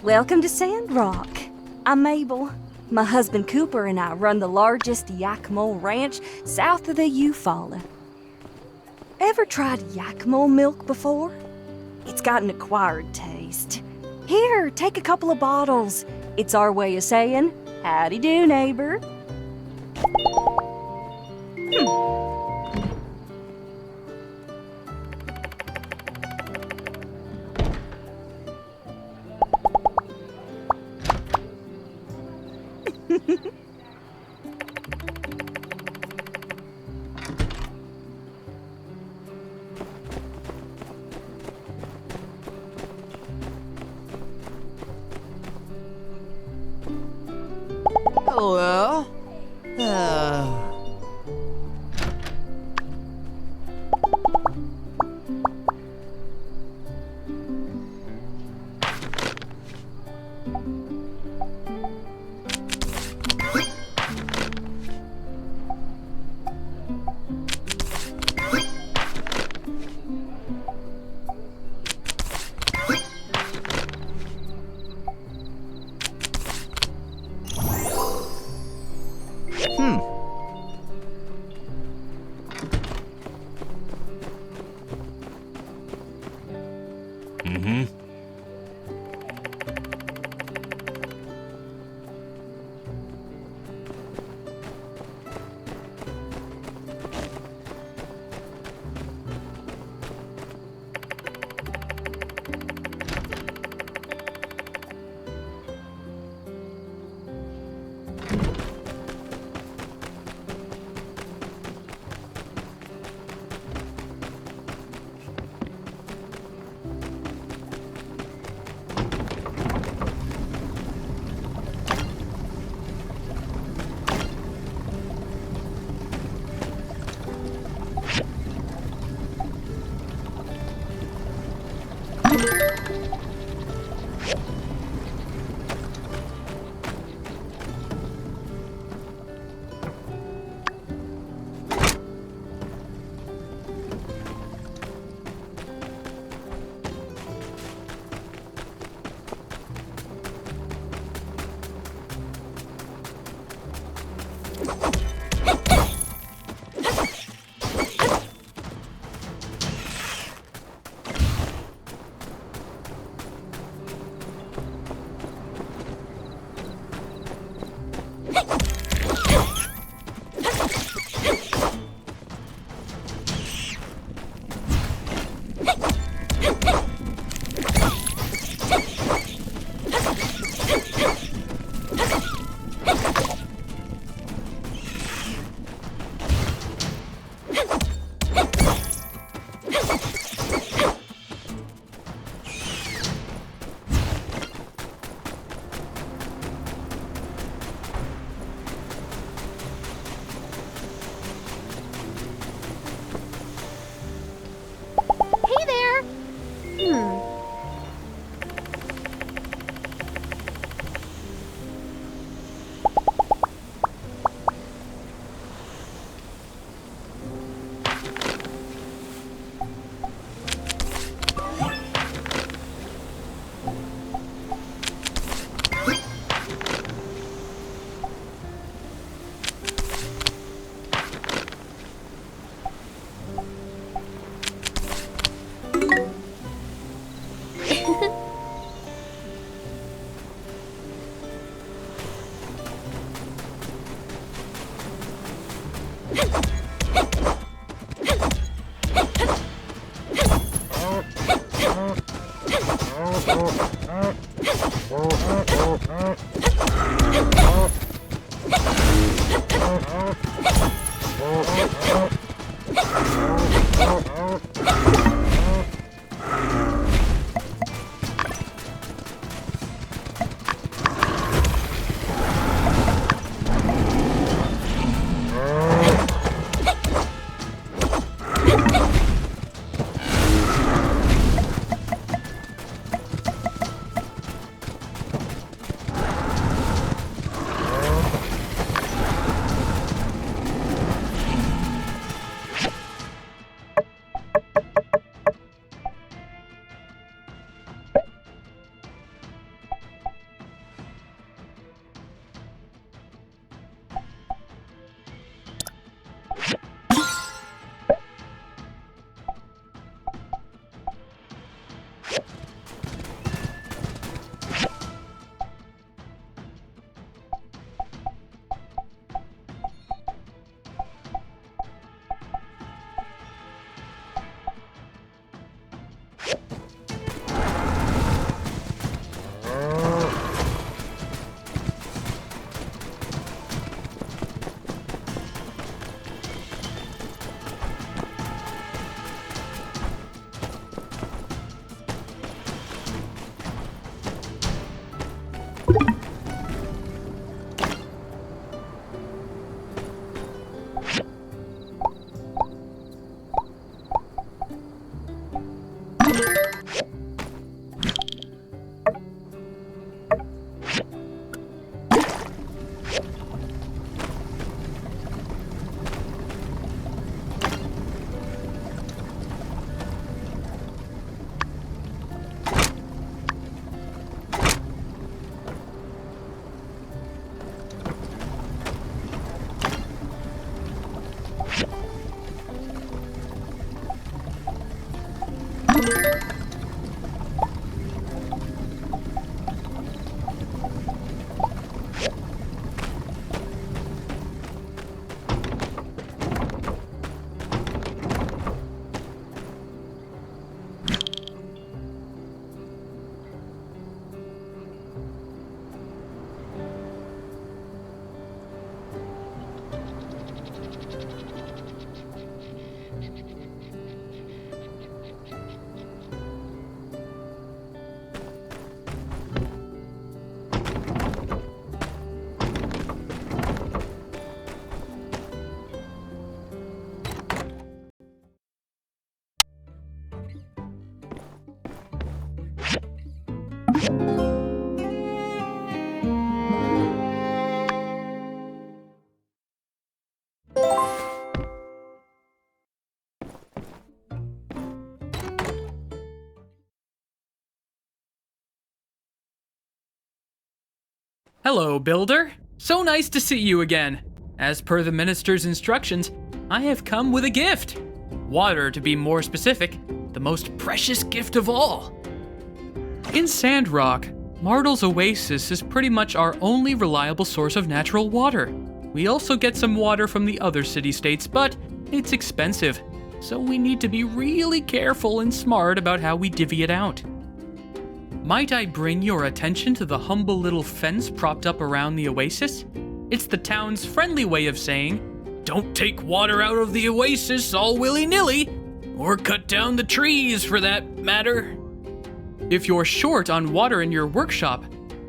Welcome to Sandrock. I'm Mabel. My husband Cooper and I run the largest Yakima ranch south of the Eufaula. Ever tried Yakima milk before? It's got an acquired taste. Here, take a couple of bottles. It's our way of saying, howdy do, neighbor. Hello? Hey there! Hello, Builder. So nice to see you again. As per the minister's instructions, I have come with a gift. Water, to be more specific, the most precious gift of all. In Sandrock, Mardle's Oasis is pretty much our only reliable source of natural water. We also get some water from the other city-states, but it's expensive, so we need to be really careful and smart about how we divvy it out. Might I bring your attention to the humble little fence propped up around the oasis? It's the town's friendly way of saying, don't take water out of the oasis all willy-nilly, or cut down the trees for that matter. If you're short on water in your workshop,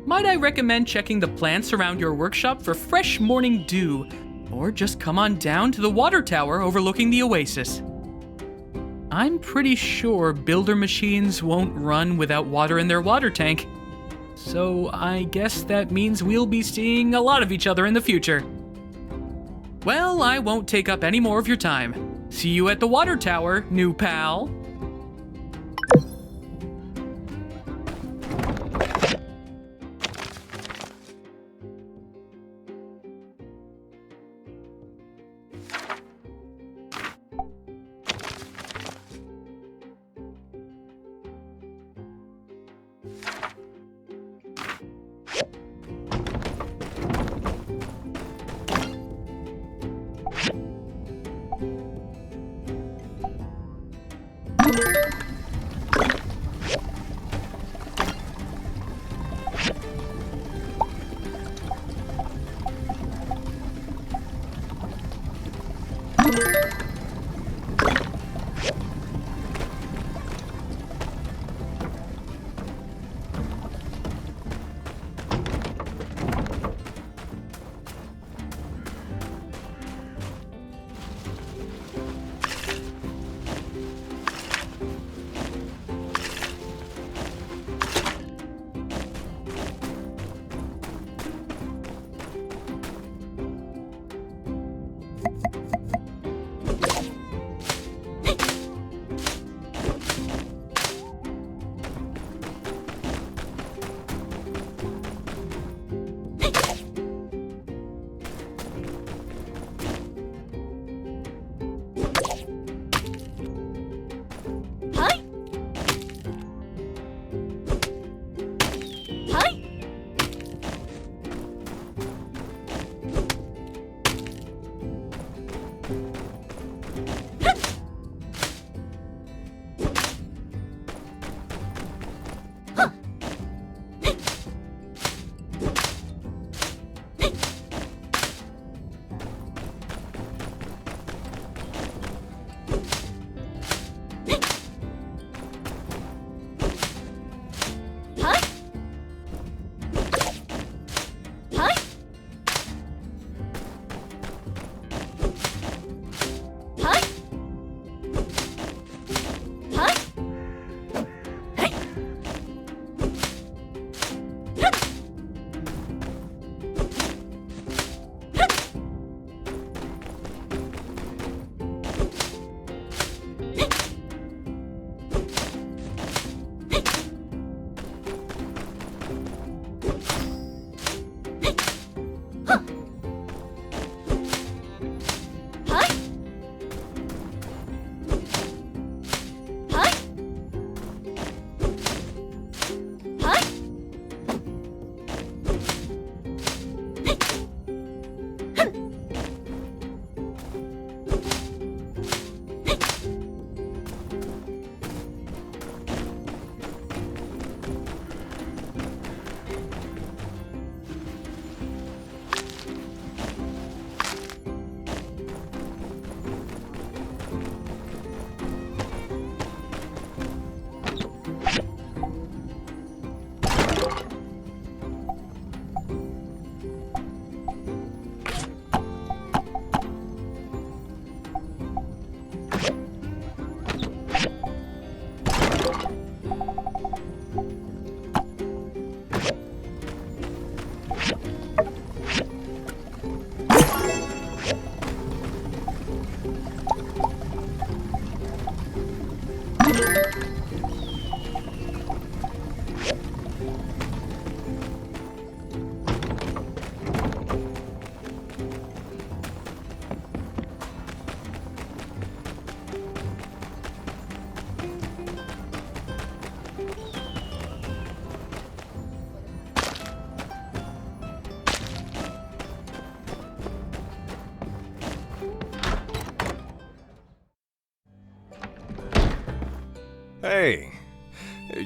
might I recommend checking the plants around your workshop for fresh morning dew, or just come on down to the water tower overlooking the oasis. I'm pretty sure builder machines won't run without water in their water tank, so I guess that means we'll be seeing a lot of each other in the future. Well, I won't take up any more of your time. See you at the water tower, new pal.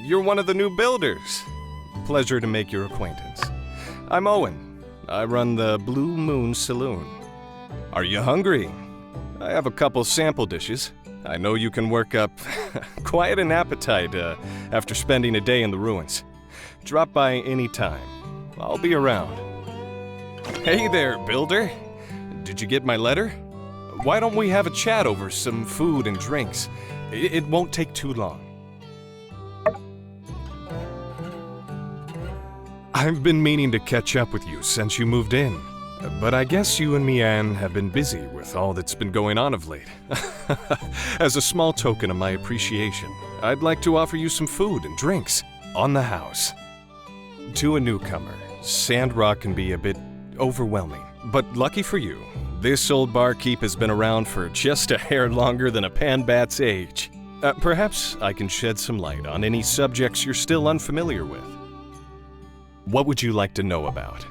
you're one of the new builders. Pleasure to make your acquaintance. I'm Owen. I run the Blue Moon Saloon. Are you hungry? I have a couple sample dishes. I know you can work up quite an appetite after spending a day in the ruins. Drop by any time. I'll be around. Hey there, builder. Did you get my letter? Why don't we have a chat over some food and drinks? It won't take too long. I've been meaning to catch up with you since you moved in, but I guess you and Mian have been busy with all that's been going on of late. As a small token of my appreciation, I'd like to offer you some food and drinks on the house. To a newcomer, Sandrock can be a bit overwhelming, but lucky for you, this old barkeep has been around for just a hair longer than a panbat's age. Perhaps I can shed some light on any subjects you're still unfamiliar with. What would you like to know about?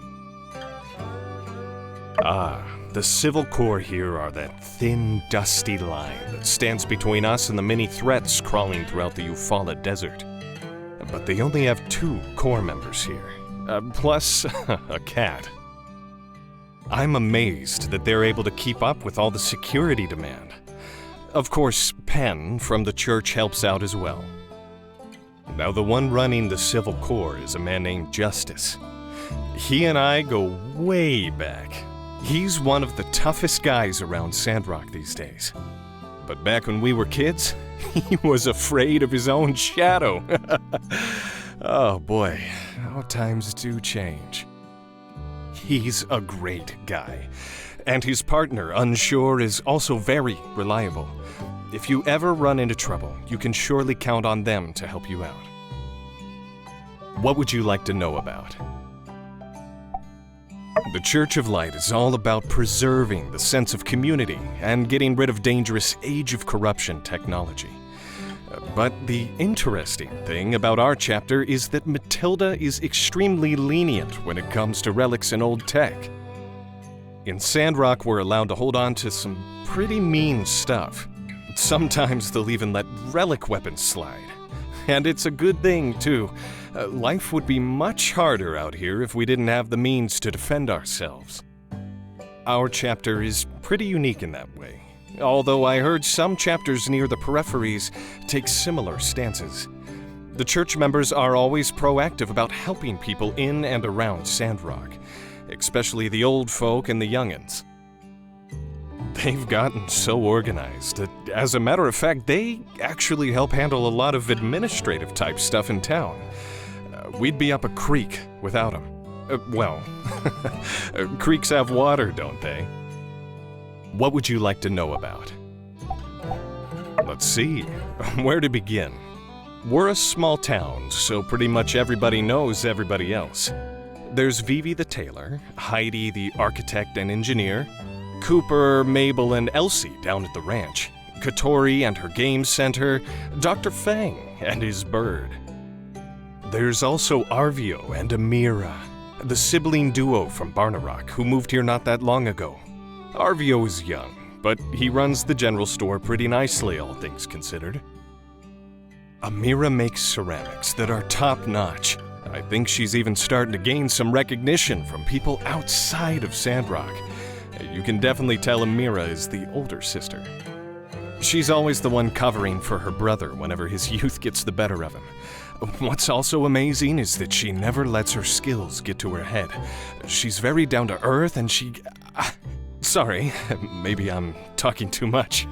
The civil core here are that thin, dusty line that stands between us and the many threats crawling throughout the Eufaula Desert. But they only have 2 core members here, plus a cat. I'm amazed that they're able to keep up with all the security demand. Of course, Penn from the church helps out as well. Now, the one running the civil core is a man named Justice. He and I go way back. He's one of the toughest guys around Sandrock these days. But back when we were kids, he was afraid of his own shadow. Oh boy, how times do change. He's a great guy. And his partner, Unsure, is also very reliable. If you ever run into trouble, you can surely count on them to help you out. What would you like to know about? The Church of Light is all about preserving the sense of community and getting rid of dangerous Age of Corruption technology. But the interesting thing about our chapter is that Matilda is extremely lenient when it comes to relics and old tech. In Sandrock, we're allowed to hold on to some pretty mean stuff. Sometimes they'll even let relic weapons slide. And it's a good thing, too. Life would be much harder out here if we didn't have the means to defend ourselves. Our chapter is pretty unique in that way, although I heard some chapters near the peripheries take similar stances. The church members are always proactive about helping people in and around Sandrock, especially the old folk and the youngins. They've gotten so organized that, as a matter of fact, they actually help handle a lot of administrative type stuff in town. We'd be up a creek without them. Creeks have water, don't they? What would you like to know about? Let's see, where to begin? We're a small town, so pretty much everybody knows everybody else. There's Vivi the tailor, Heidi the architect and engineer, Cooper, Mabel, and Elsie down at the ranch, Katori and her game center, Dr. Fang and his bird. There's also Arvio and Amira, the sibling duo from Barnarock who moved here not that long ago. Arvio is young, but he runs the general store pretty nicely, all things considered. Amira makes ceramics that are top-notch. I think she's even starting to gain some recognition from people outside of Sandrock. You can definitely tell Amira is the older sister. She's always the one covering for her brother whenever his youth gets the better of him. What's also amazing is that she never lets her skills get to her head. She's very down to earth and she... Sorry, maybe I'm talking too much.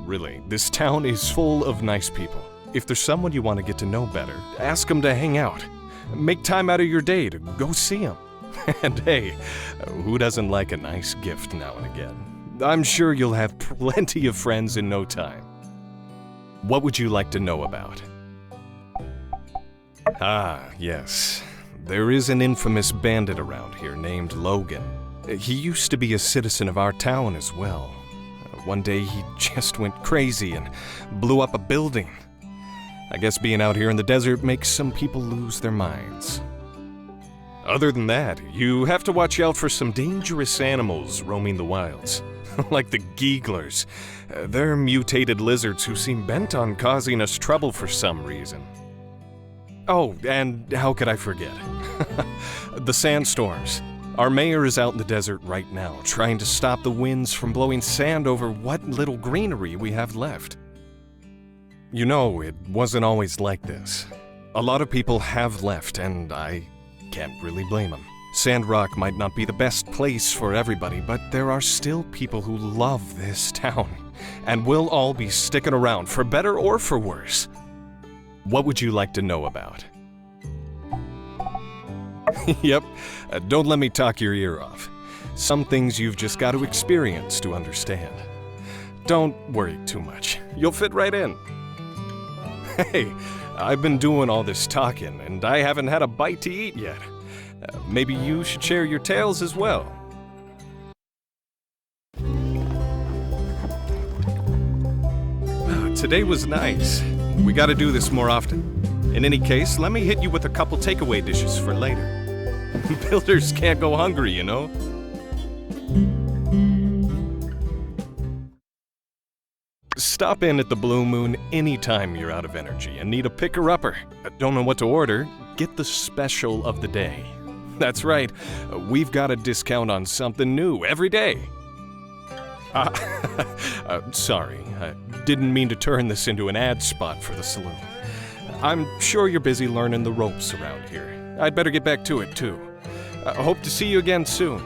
Really, this town is full of nice people. If there's someone you want to get to know better, ask them to hang out. Make time out of your day to go see them. And hey, who doesn't like a nice gift now and again? I'm sure you'll have plenty of friends in no time. What would you like to know about? Yes. There is an infamous bandit around here named Logan. He used to be a citizen of our town as well. One day he just went crazy and blew up a building. I guess being out here in the desert makes some people lose their minds. Other than that, you have to watch out for some dangerous animals roaming the wilds. Like the Gigglers. They're mutated lizards who seem bent on causing us trouble for some reason. Oh, and how could I forget? The sandstorms. Our mayor is out in the desert right now, trying to stop the winds from blowing sand over what little greenery we have left. You know, it wasn't always like this. A lot of people have left, and I can't really blame them. Sandrock might not be the best place for everybody, but there are still people who love this town, and we'll all be sticking around, for better or for worse. What would you like to know about? Yep, don't let me talk your ear off. Some things you've just got to experience to understand. Don't worry too much. You'll fit right in. Hey, I've been doing all this talking, and I haven't had a bite to eat yet. Maybe you should share your tales as well. Today was nice. We gotta do this more often. In any case, let me hit you with a couple takeaway dishes for later. Builders can't go hungry, you know? Stop in at the Blue Moon anytime you're out of energy and need a picker-upper. Don't know what to order? Get the special of the day. That's right, we've got a discount on something new every day. Sorry, I didn't mean to turn this into an ad spot for the saloon. I'm sure you're busy learning the ropes around here. I'd better get back to it, too. Hope to see you again soon.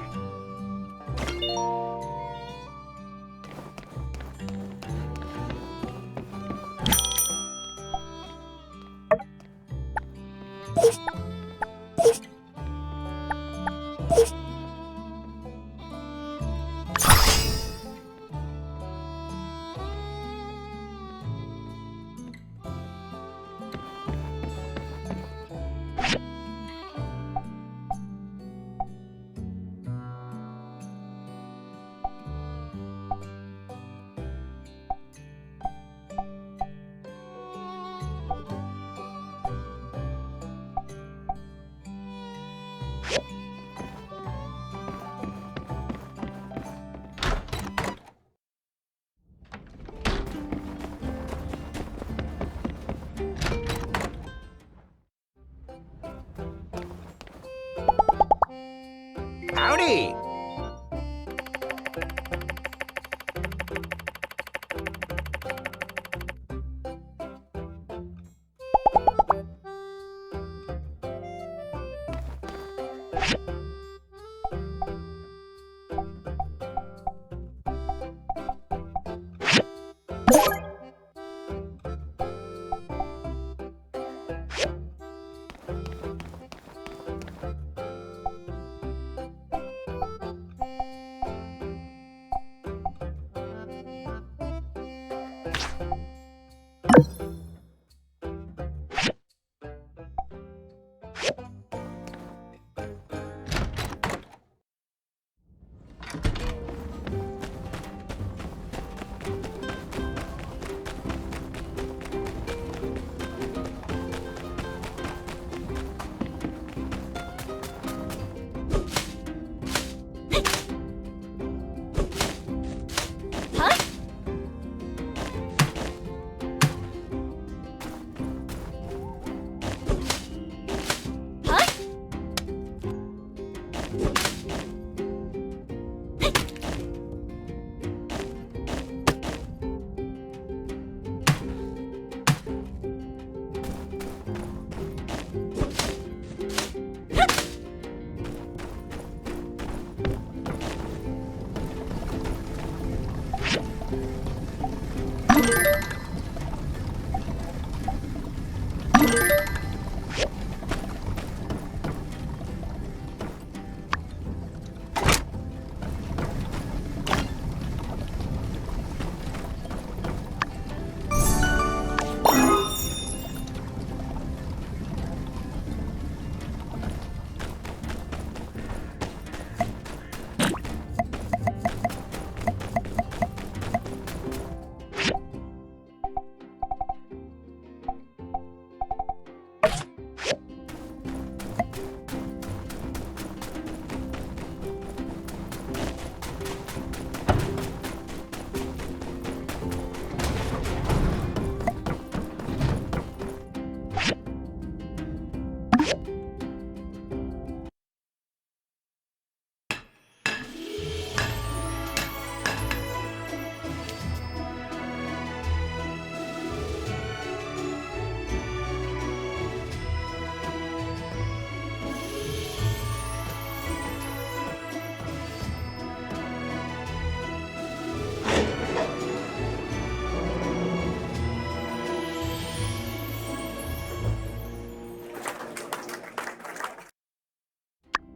Howdy!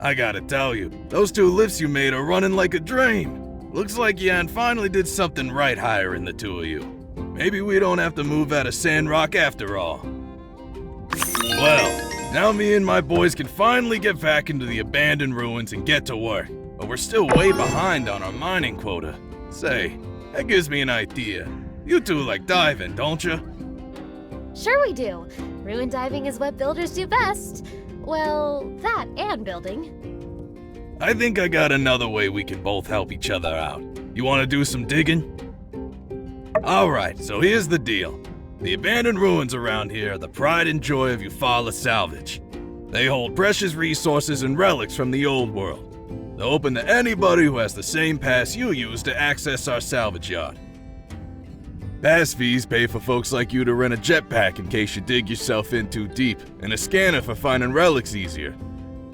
I gotta tell you, those 2 lifts you made are running like a dream. Looks like Yan finally did something right hiring the 2 of you. Maybe we don't have to move out of Sandrock after all. Well, now me and my boys can finally get back into the abandoned ruins and get to work. But we're still way behind on our mining quota. Say, that gives me an idea. You 2 like diving, don't you? Sure we do. Ruin diving is what builders do best. Well, that and building. I think I got another way we can both help each other out. You want to do some digging? Alright, so here's the deal. The abandoned ruins around here are the pride and joy of Eufaula salvage. They hold precious resources and relics from the old world. They're open to anybody who has the same pass you use to access our salvage yard. Pass fees pay for folks like you to rent a jetpack in case you dig yourself in too deep, and a scanner for finding relics easier.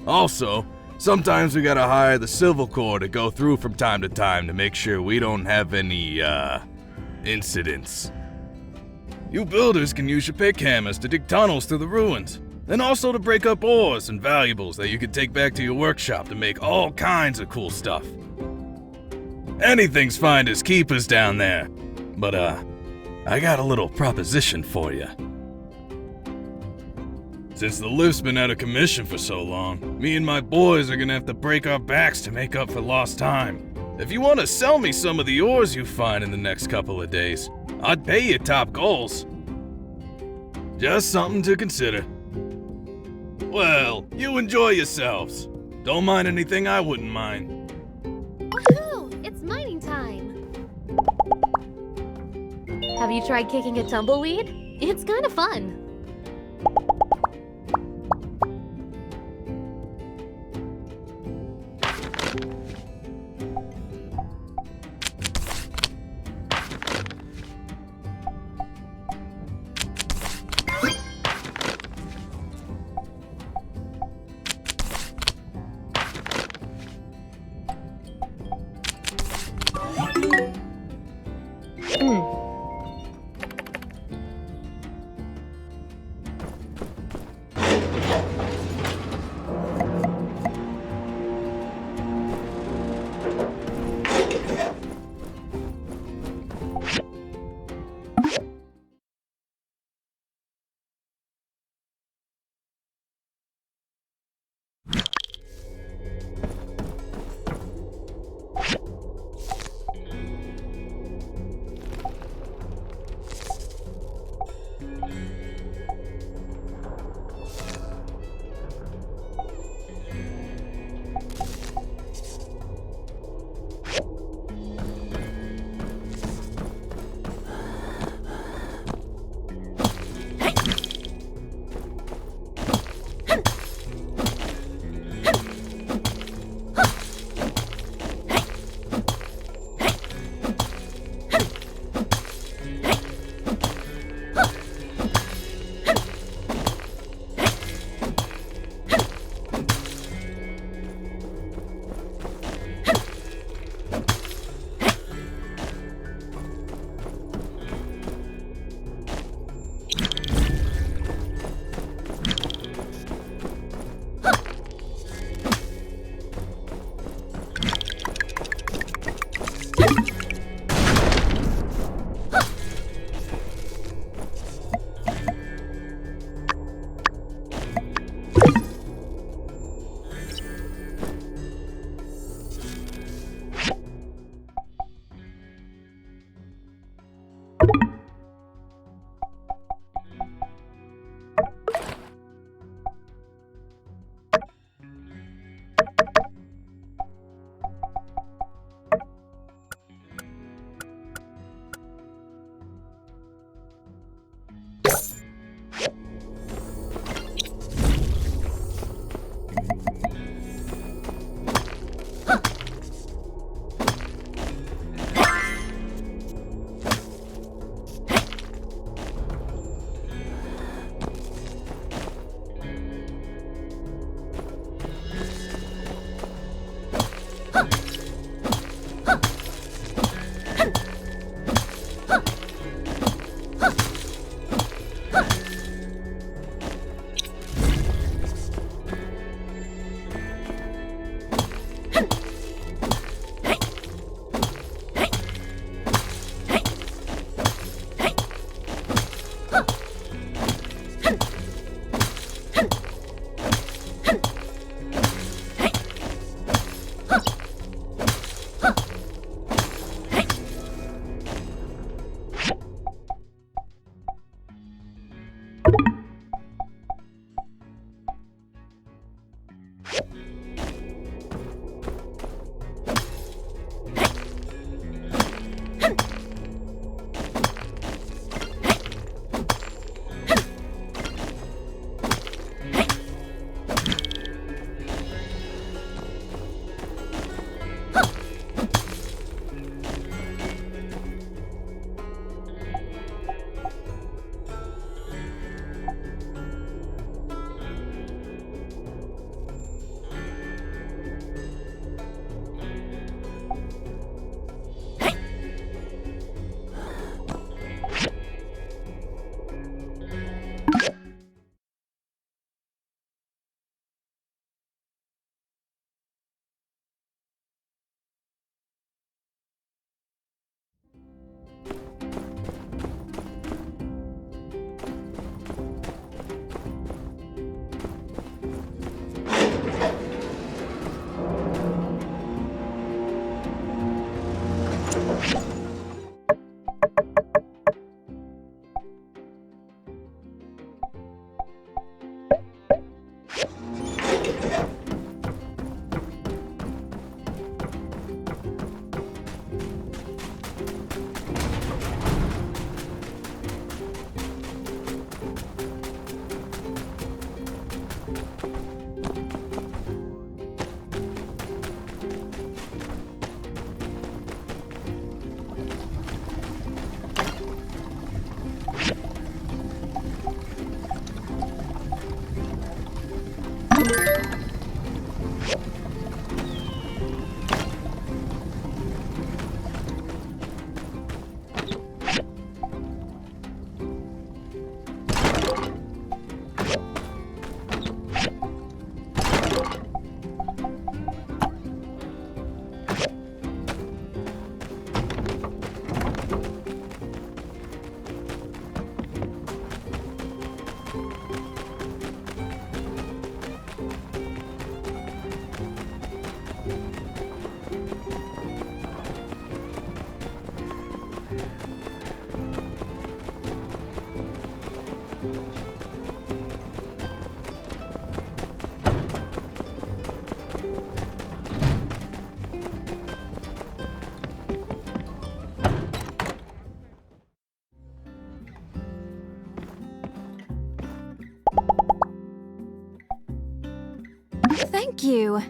Also, sometimes we gotta hire the Civil Corps to go through from time to time to make sure we don't have any, incidents. You builders can use your pick hammers to dig tunnels through the ruins, and also to break up ores and valuables that you can take back to your workshop to make all kinds of cool stuff. Anything's finders keepers down there, but I got a little proposition for you. Since the lift's been out of commission for so long, me and my boys are gonna have to break our backs to make up for lost time. If you want to sell me some of the ores you find in the next couple of days, I'd pay you top goals. Just something to consider. Well, you enjoy yourselves. Don't mind anything I wouldn't mind. Woohoo! It's mining time! Have you tried kicking a tumbleweed? It's kind of fun. Thank you.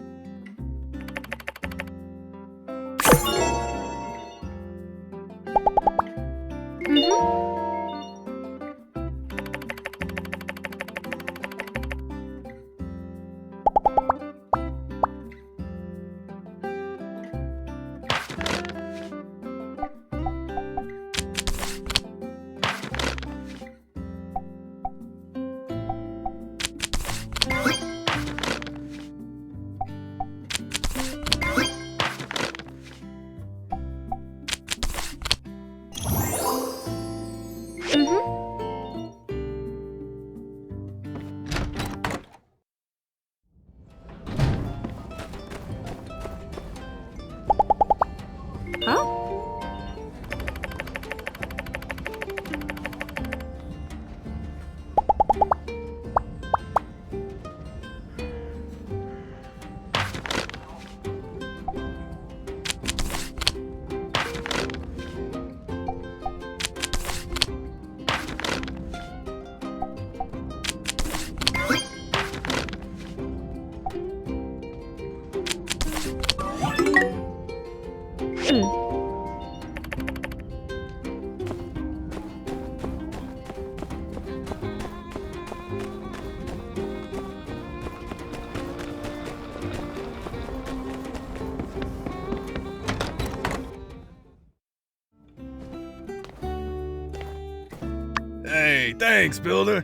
Hey, thanks, Builder.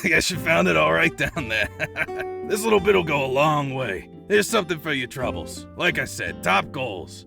Guess you found it all right down there. This little bit'll go a long way. Here's something for your troubles. Like I said, top goals.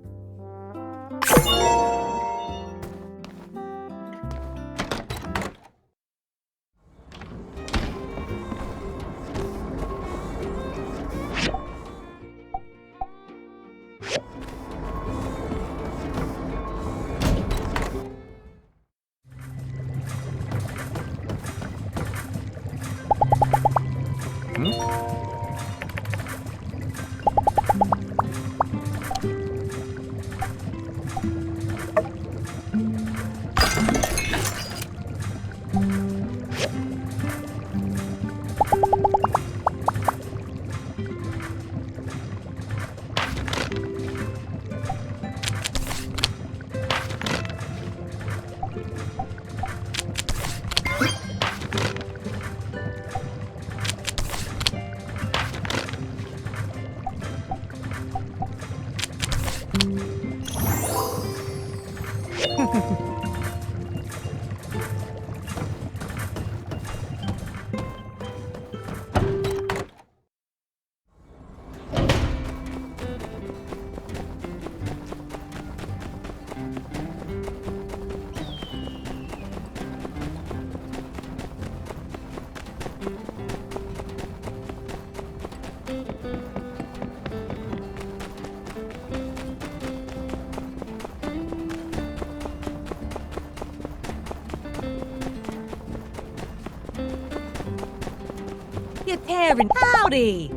You're tearing. Howdy!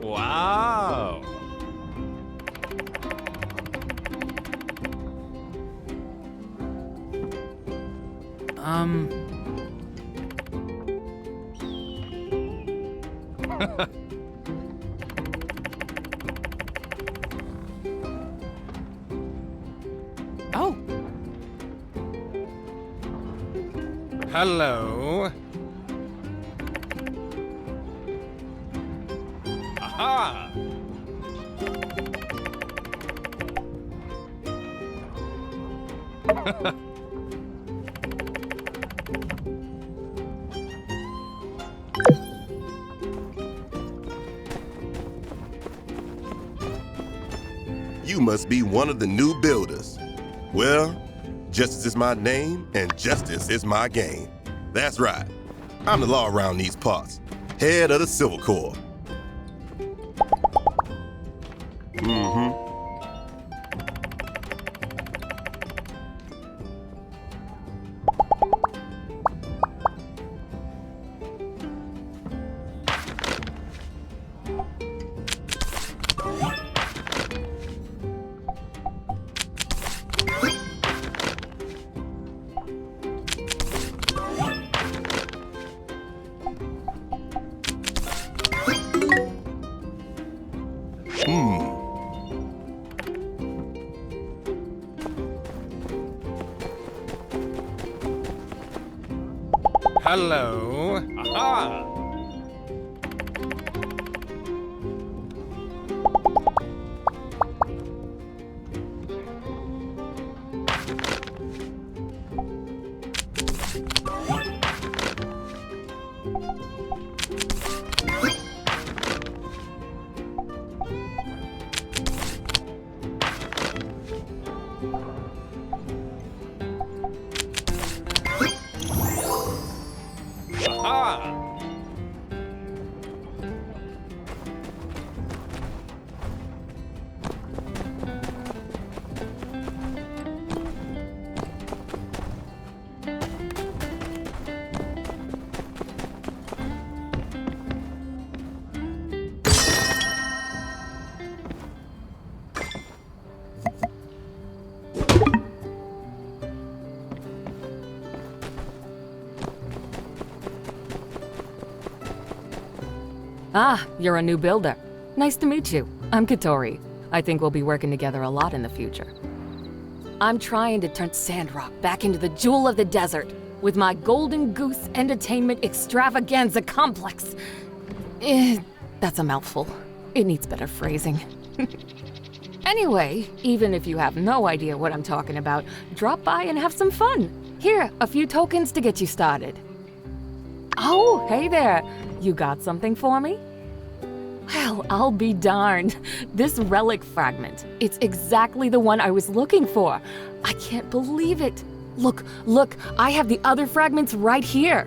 Wow. Oh. Hello. Aha! You must be one of the new builders. Well, justice is my name, and justice is my game. That's right. I'm the law around these parts, head of the Civil Corps. Hello. Aha! Ah, you're a new builder. Nice to meet you. I'm Katori. I think we'll be working together a lot in the future. I'm trying to turn Sandrock back into the jewel of the desert with my Golden Goose Entertainment Extravaganza Complex. That's a mouthful. It needs better phrasing. Anyway, even if you have no idea what I'm talking about, drop by and have some fun. Here, a few tokens to get you started. Oh, hey there. You got something for me? Well, I'll be darned. This relic fragment, it's exactly the one I was looking for. I can't believe it. Look, I have the other fragments right here.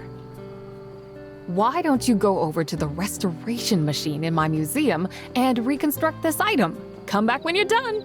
Why don't you go over to the restoration machine in my museum and reconstruct this item? Come back when you're done.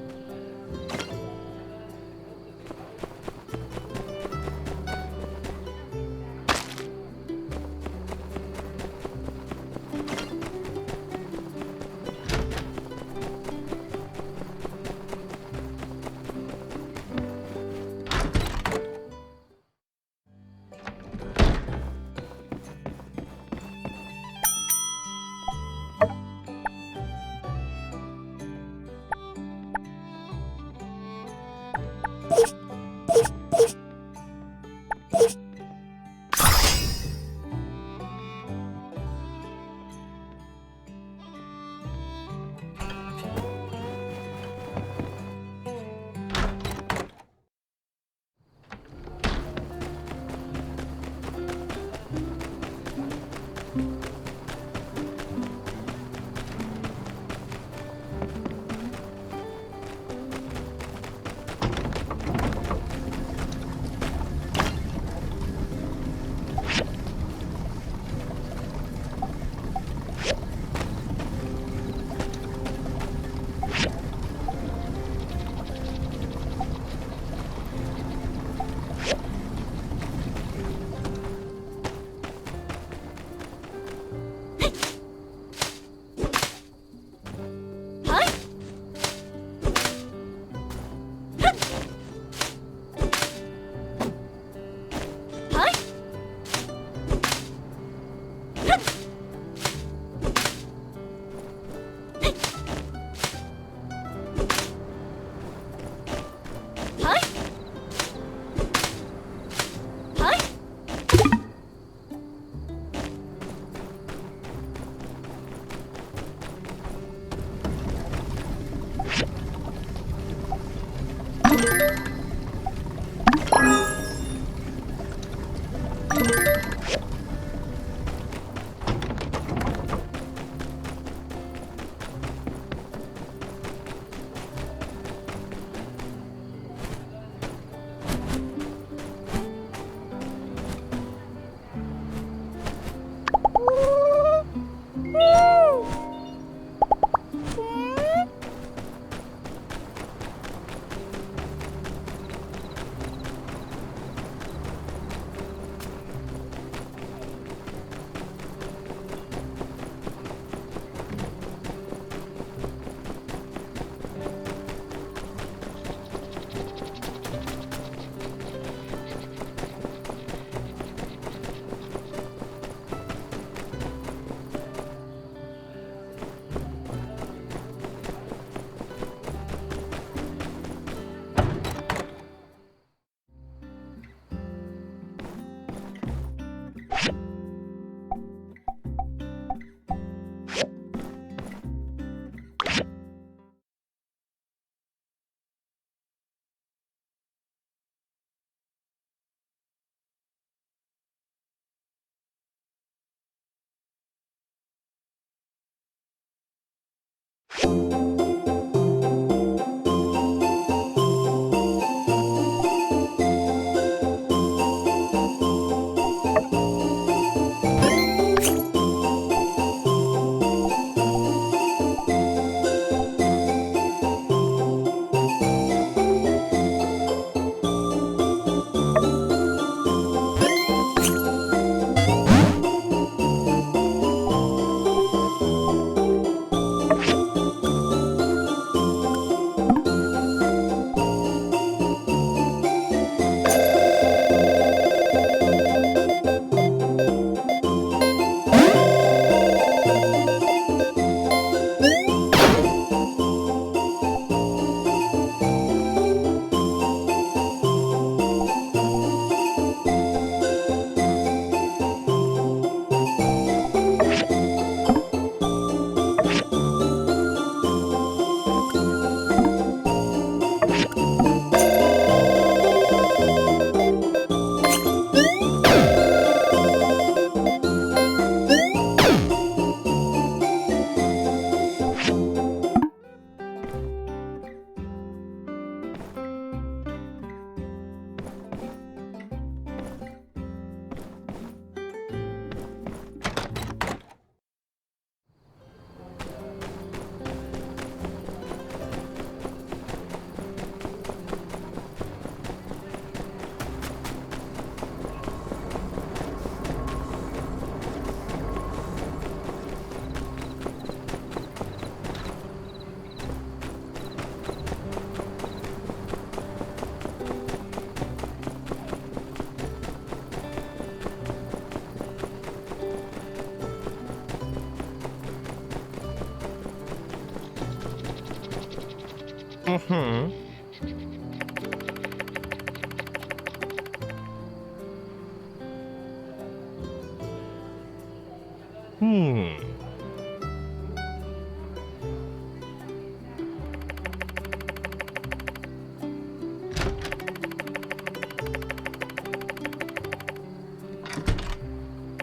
Mm-hmm.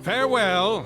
Farewell.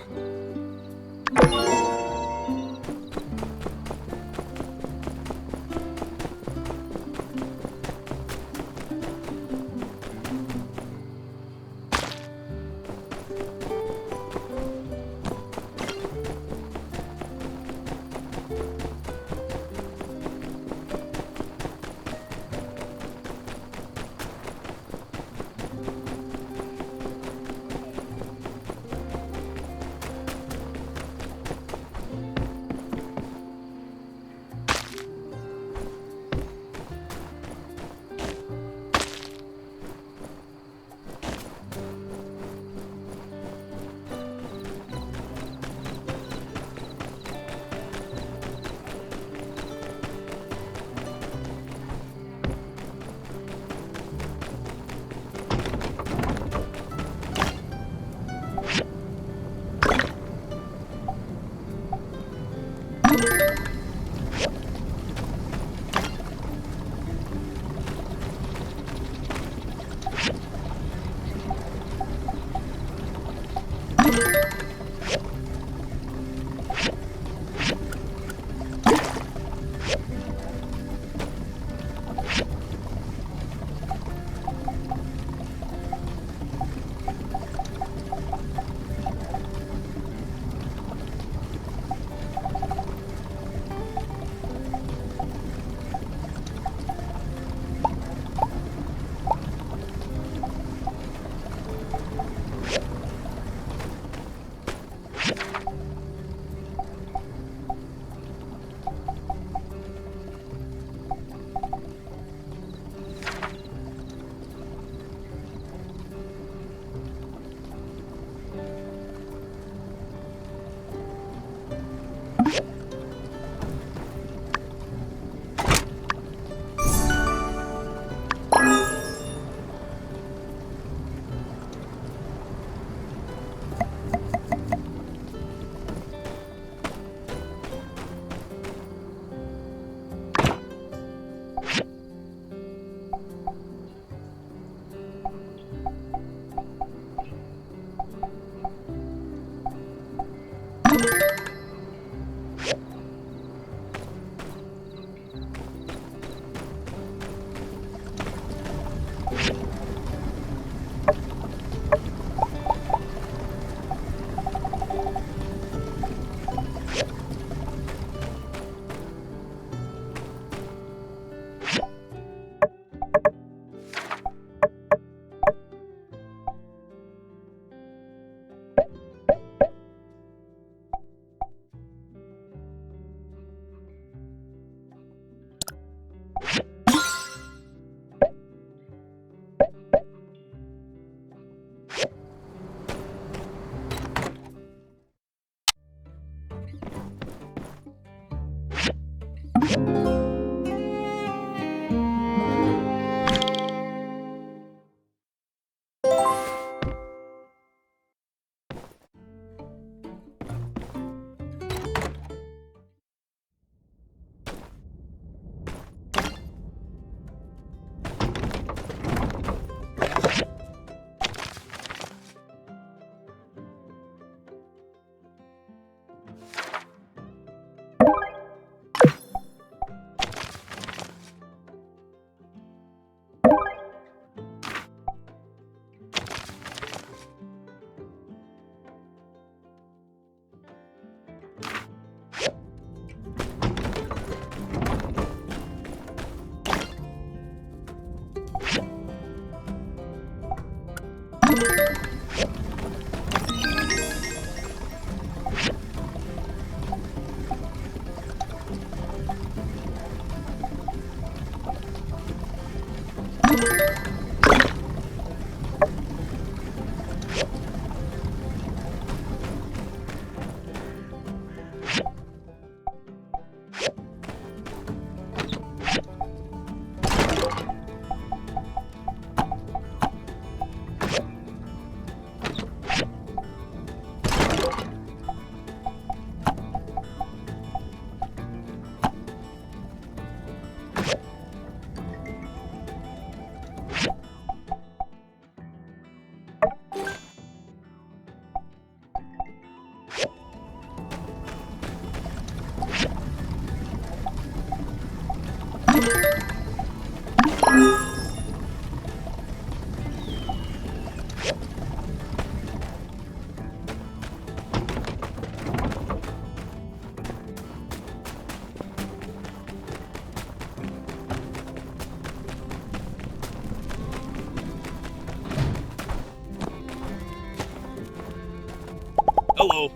Hello.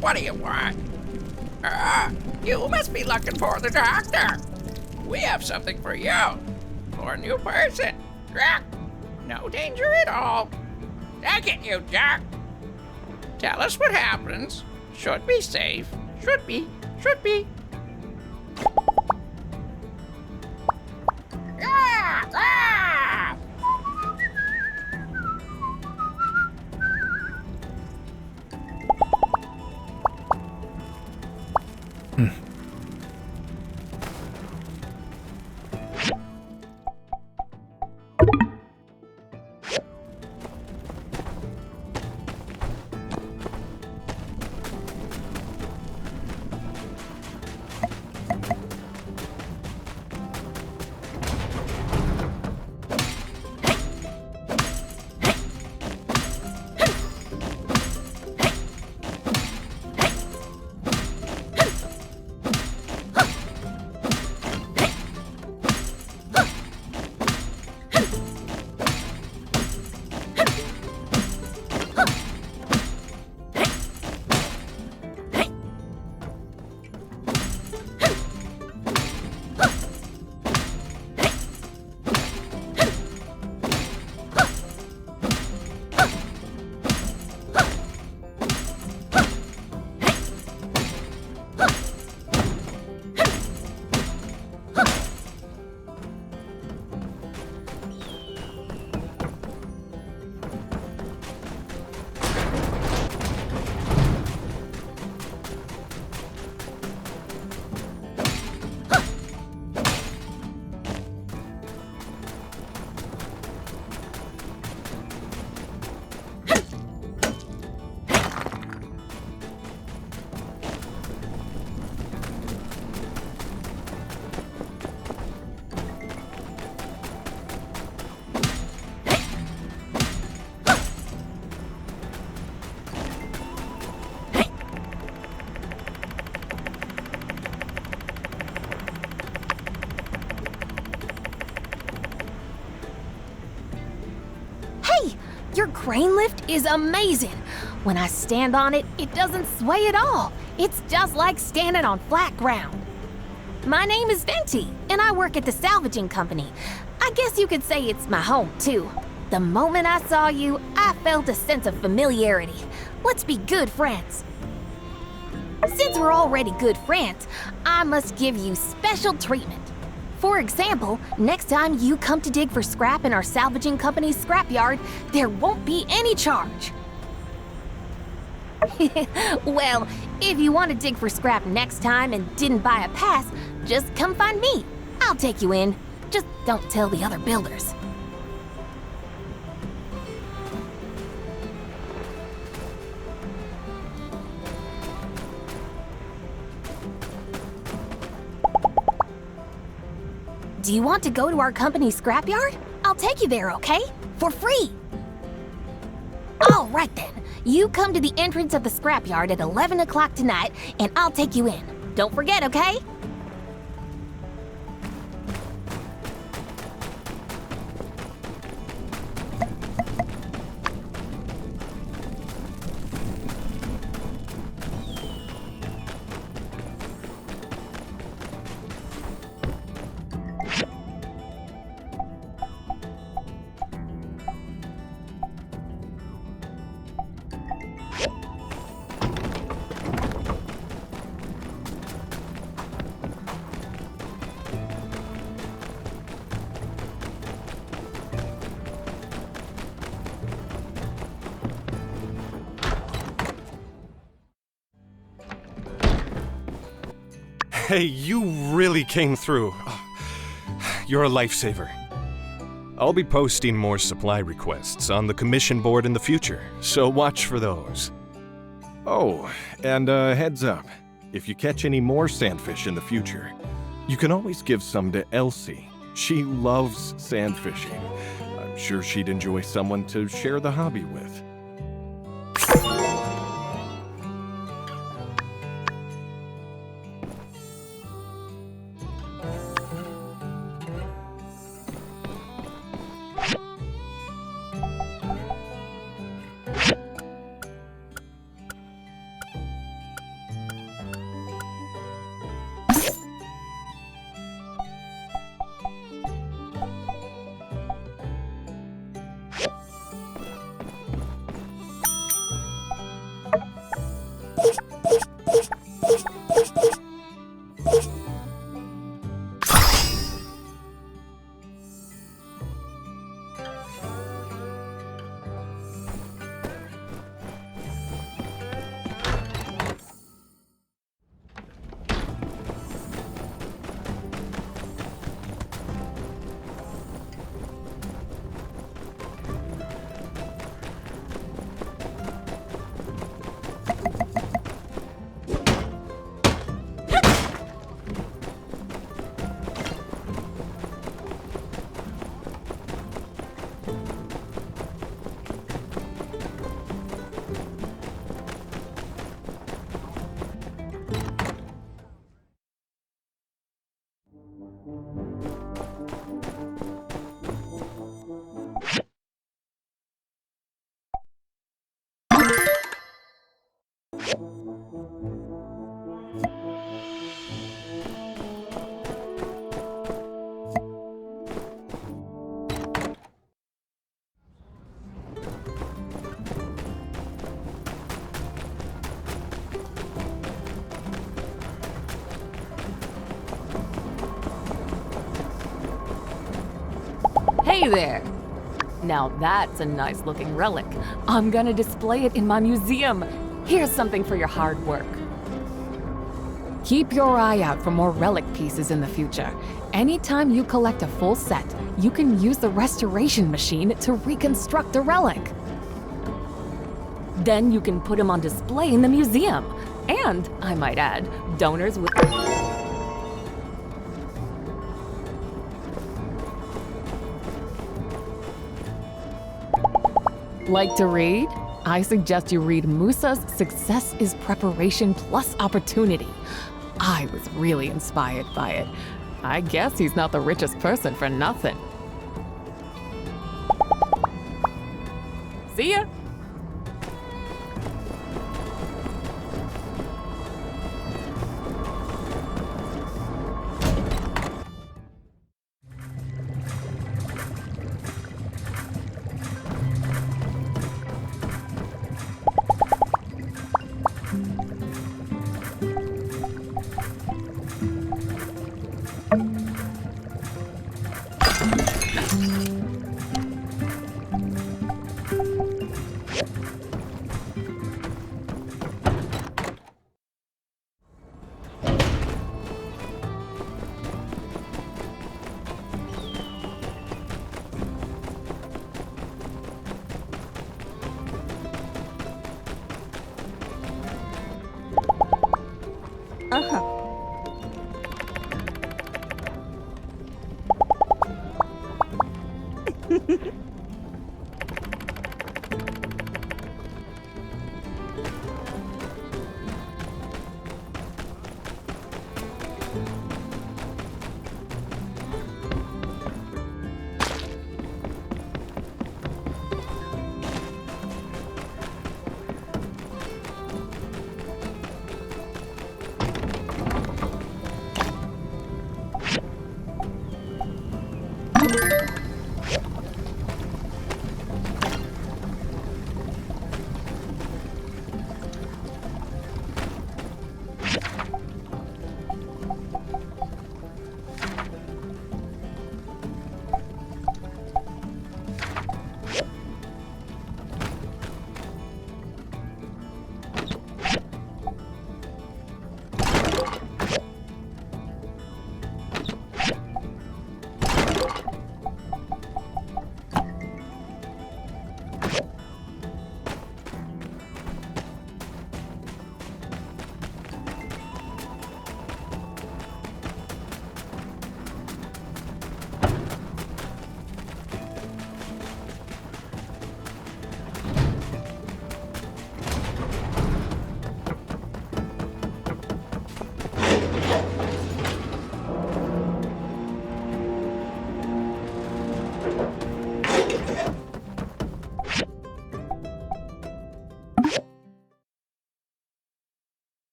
What do you want? You must be looking for the doctor. We have something for you. For a new person. No danger at all. Take it, you Jack. Tell us what happens. Should be safe. Should be. Your crane lift is amazing. When I stand on it, it doesn't sway at all. It's just like standing on flat ground. My name is Venti, and I work at the salvaging company. I guess you could say it's my home, too. The moment I saw you, I felt a sense of familiarity. Let's be good friends. Since we're already good friends, I must give you special treatment. For example, next time you come to dig for scrap in our salvaging company's scrapyard, there won't be any charge. Well, if you want to dig for scrap next time and didn't buy a pass, just come find me. I'll take you in. Just don't tell the other builders. Do you want to go to our company's scrapyard? I'll take you there, okay? For free. All right then. You come to the entrance of the scrapyard at 11 o'clock tonight, and I'll take you in. Don't forget, okay? Hey, you really came through. You're a lifesaver. I'll be posting more supply requests on the commission board in the future, so watch for those. Oh, and heads up. If you catch any more sandfish in the future, you can always give some to Elsie. She loves sandfishing. I'm sure she'd enjoy someone to share the hobby with. Hey there! Now that's a nice looking relic. I'm gonna display it in my museum. Here's something for your hard work. Keep your eye out for more relic pieces in the future. Anytime you collect a full set, you can use the restoration machine to reconstruct a relic. Then you can put them on display in the museum. And, I might add, donors will... Like to read? I suggest you read Musa's Success is Preparation Plus Opportunity. I was really inspired by it. I guess he's not the richest person for nothing. See ya.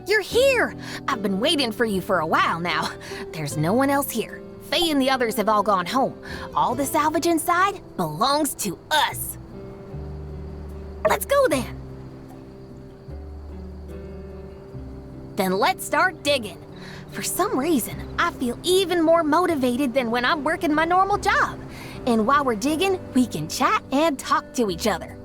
You're here! I've been waiting for you for a while now. There's no one else here. Faye and the others have all gone home. All the salvage inside belongs to us. Let's go then. Then let's start digging. For some reason, I feel even more motivated than when I'm working my normal job. And while we're digging, we can chat and talk to each other.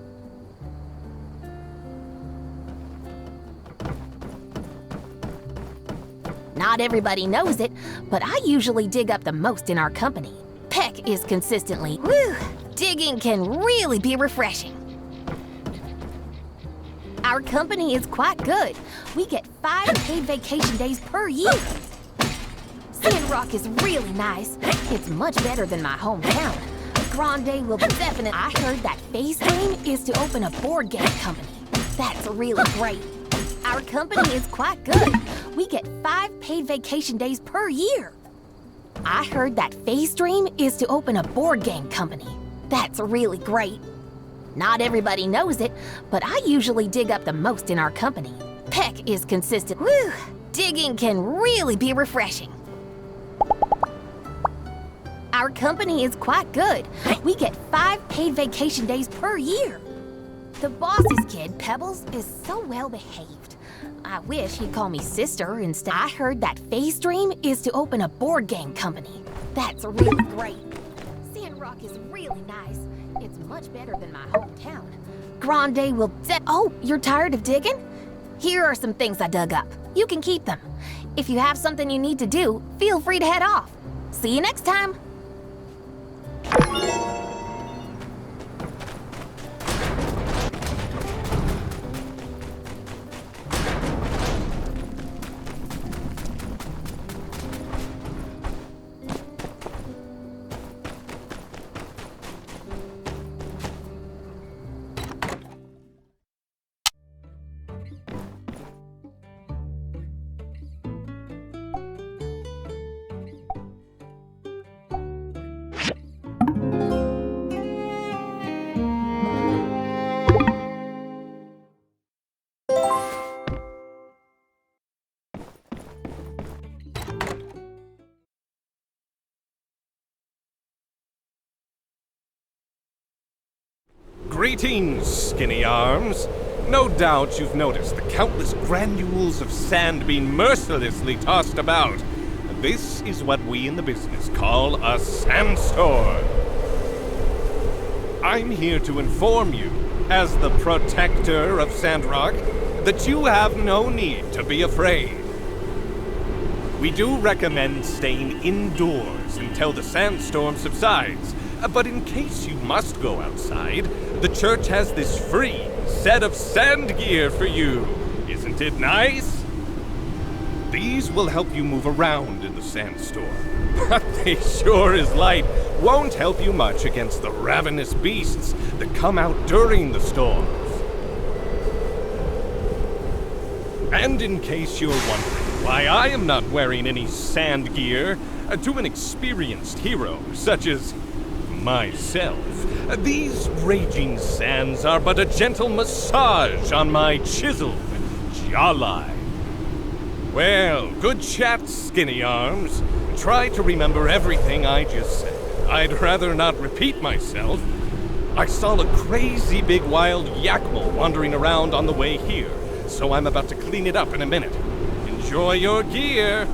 Not everybody knows it, but I usually dig up the most in our company. Peck is consistently, whew, digging can really be refreshing. Our company is quite good. We get 5 paid vacation days per year. Sandrock is really nice. It's much better than my hometown. Grande will definitely. I heard that Face Dream is to open a board game company. That's really great. Our company is quite good. We get 5 paid vacation days per year. I heard that Face Dream is to open a board game company. That's really great. Not everybody knows it, but I usually dig up the most in our company. Peck is consistent. Whew, digging can really be refreshing. Our company is quite good. We get 5 paid vacation days per year. The boss's kid, Pebbles, is so well behaved. I wish he'd call me sister instead. I heard that Face Dream is to open a board game company. That's really great. Sandrock is really nice. It's much better than my hometown. Grande will Oh, you're tired of digging? Here are some things I dug up. You can keep them. If you have something you need to do, feel free to head off. See you next time. Greetings, skinny arms. No doubt you've noticed the countless granules of sand being mercilessly tossed about. This is what we in the business call a sandstorm. I'm here to inform you, as the protector of Sandrock, that you have no need to be afraid. We do recommend staying indoors until the sandstorm subsides, but in case you must go outside, the church has this free set of sand gear for you. Isn't it nice? These will help you move around in the sandstorm, but they sure as light won't help you much against the ravenous beasts that come out during the storms. And in case you're wondering why I am not wearing any sand gear, to an experienced hero such as myself, these raging sands are but a gentle massage on my chiseled jawline. Well, good chat, skinny arms. Try to remember everything I just said. I'd rather not repeat myself. I saw a crazy big wild yakmal wandering around on the way here, so I'm about to clean it up in a minute. Enjoy your gear!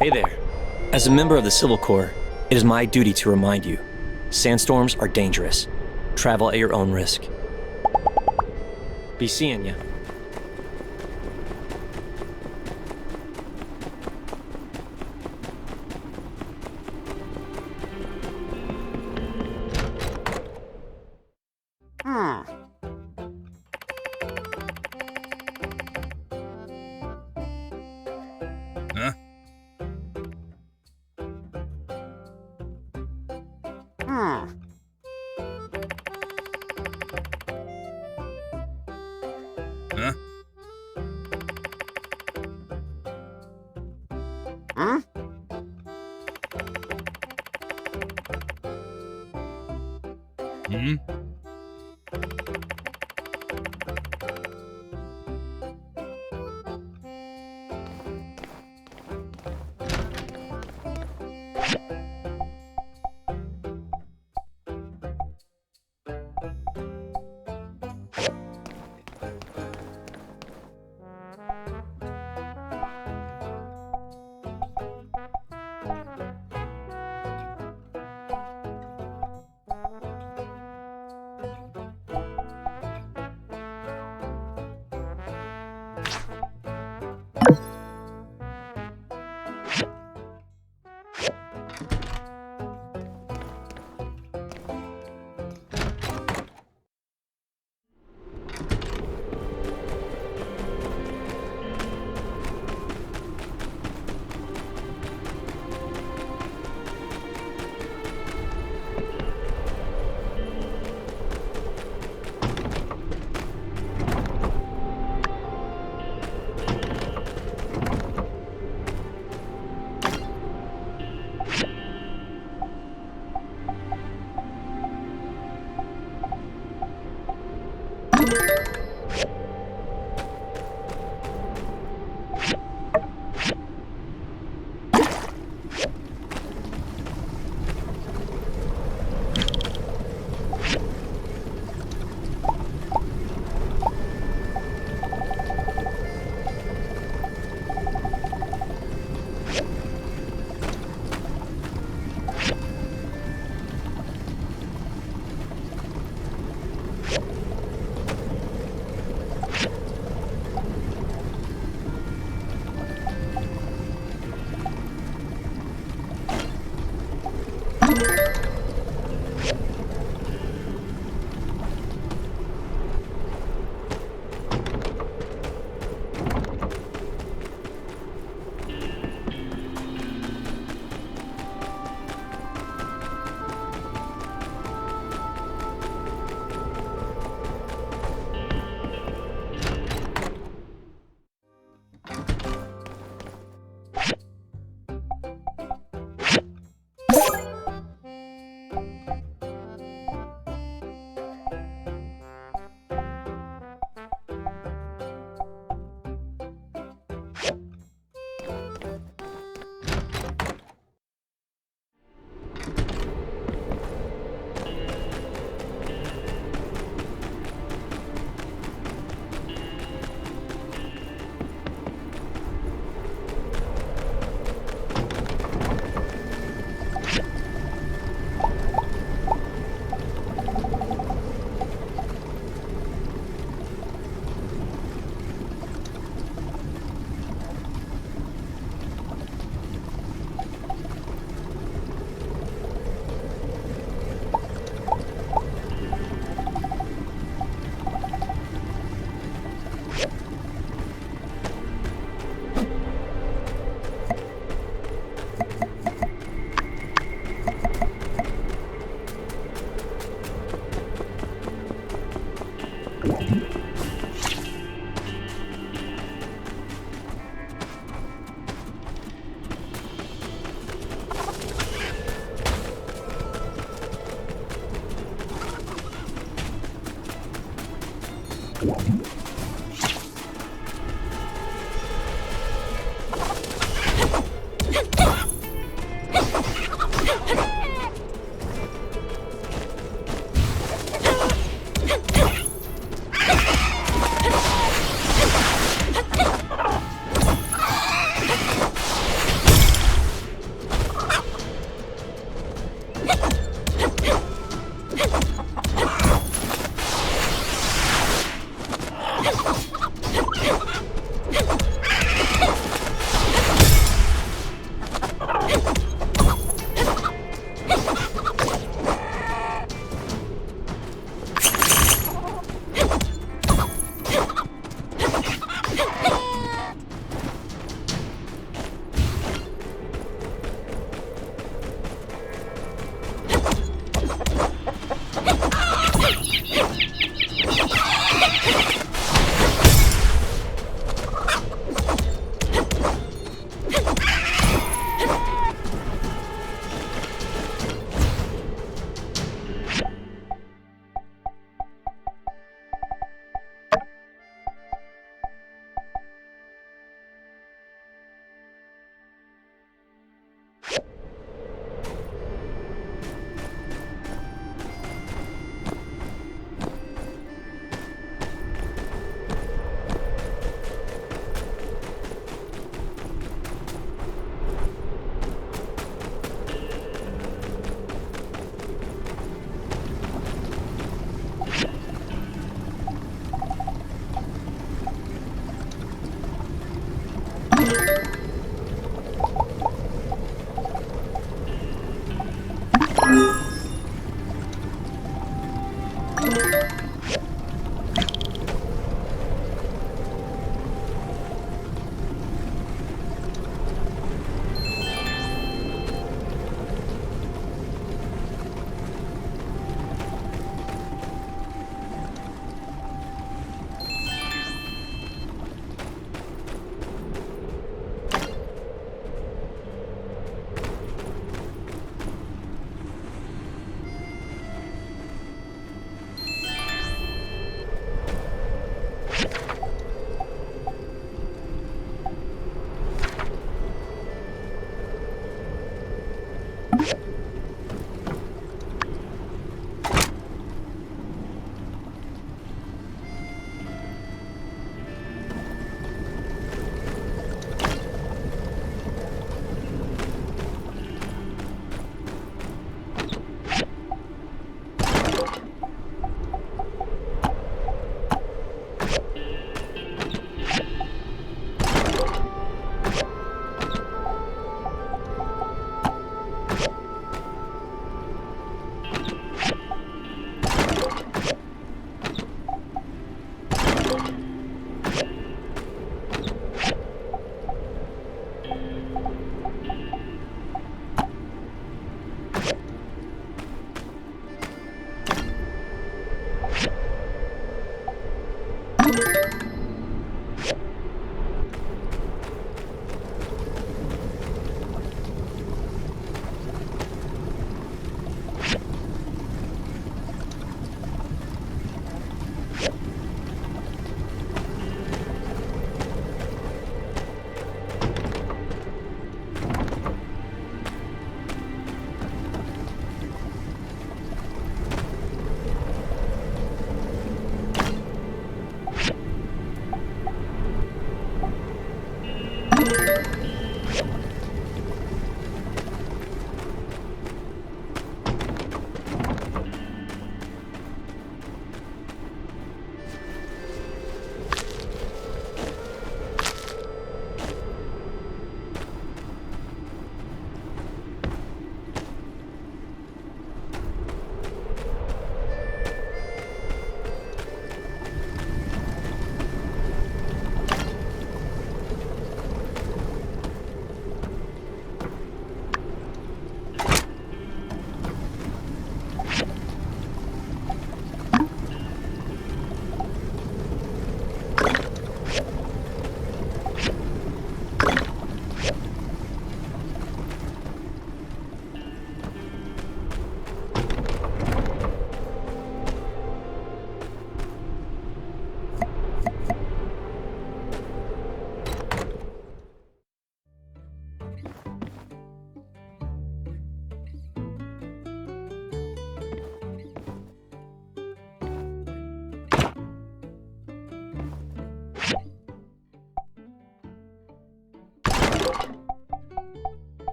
Hey there. As a member of the Civil Corps, it is my duty to remind you, sandstorms are dangerous. Travel at your own risk. Be seeing ya. Huh? Huh? Hmm?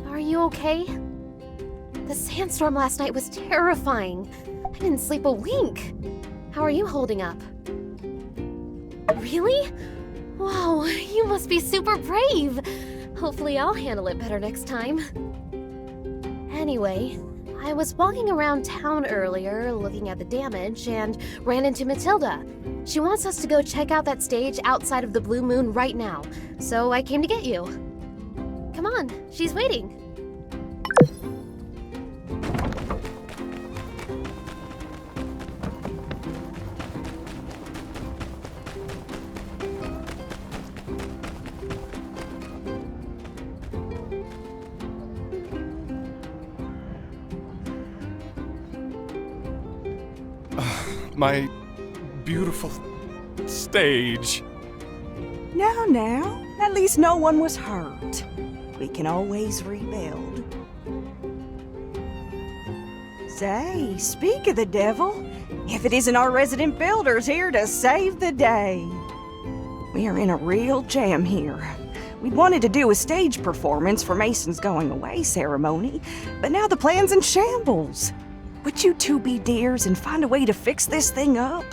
are you okay? The sandstorm last night was terrifying. I didn't sleep a wink. How are you holding up? Really? Wow, you must be super brave. Hopefully I'll handle it better next time. Anyway, I was walking around town earlier looking at the damage and ran into Matilda. She wants us to go check out that stage outside of the Blue Moon right now, so I came to get you. Come on, she's waiting. My beautiful stage. Now, at least no one was hurt. We can always rebuild. Say, speak of the devil, if it isn't our resident builders here to save the day. We are in a real jam here. We'd wanted to do a stage performance for Mason's going away ceremony, but now the plan's in shambles. Would you two be dears and find a way to fix this thing up?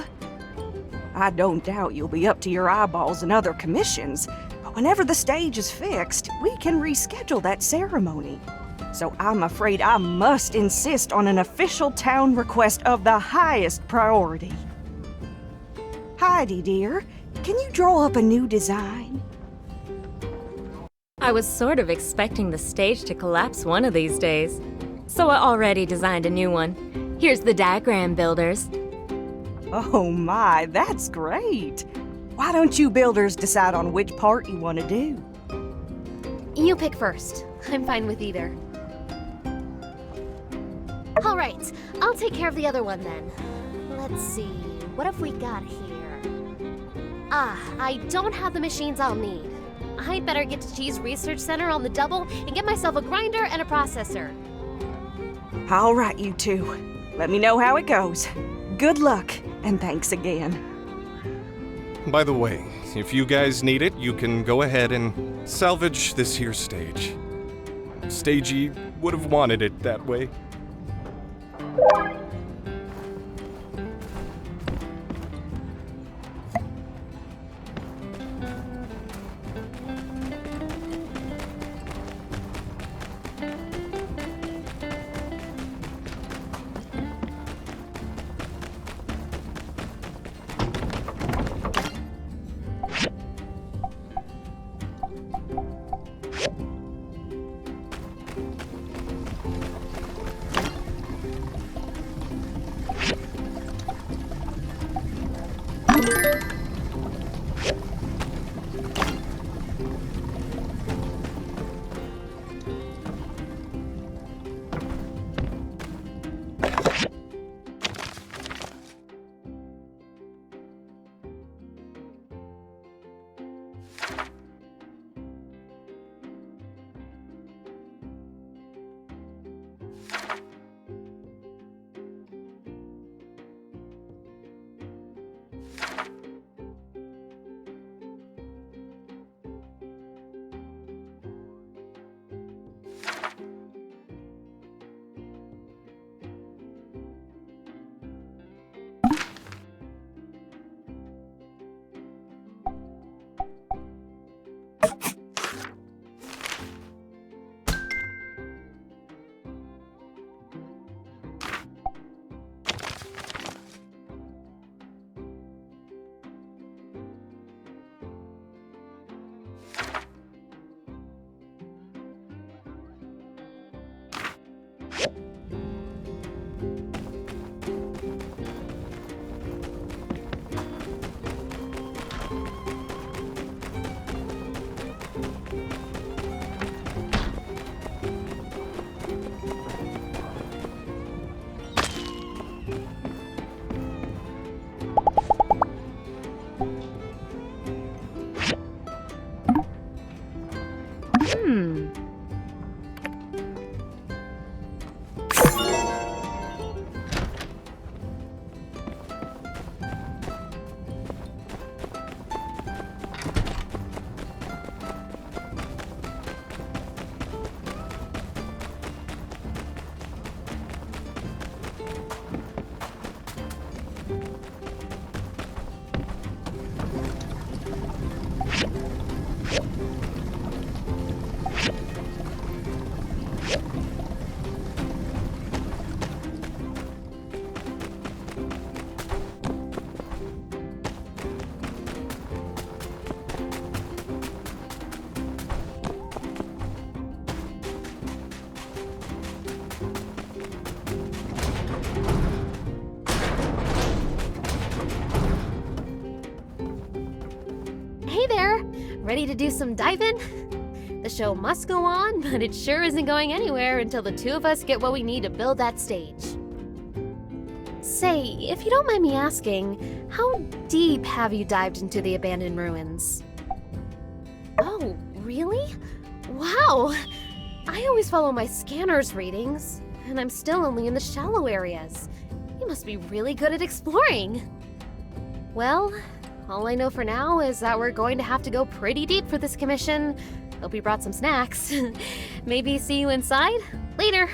I don't doubt you'll be up to your eyeballs in other commissions, but whenever the stage is fixed, we can reschedule that ceremony. So I'm afraid I must insist on an official town request of the highest priority. Heidi, dear, can you draw up a new design? I was sort of expecting the stage to collapse one of these days, so I already designed a new one. Here's the diagram, builders. Oh my, that's great. Why don't you builders decide on which part you want to do? You pick first. I'm fine with either. All right, I'll take care of the other one then. Let's see, what have we got here? I don't have the machines I'll need. I'd better get to Cheese Research Center on the double and get myself a grinder and a processor. All right, you two. Let me know how it goes. Good luck, and thanks again. By the way, if you guys need it, you can go ahead and salvage this here stage. Stagey would have wanted it that way. ready to do some diving? The show must go on, but it sure isn't going anywhere until the two of us get what we need to build that stage. Say, if you don't mind me asking, how deep have you dived into the abandoned ruins? Oh, really? Wow! I always follow my scanner's readings, and I'm still only in the shallow areas. You must be really good at exploring. Well, all I know for now is that we're going to have to go pretty deep for this commission. Hope you brought some snacks. Maybe see you inside later.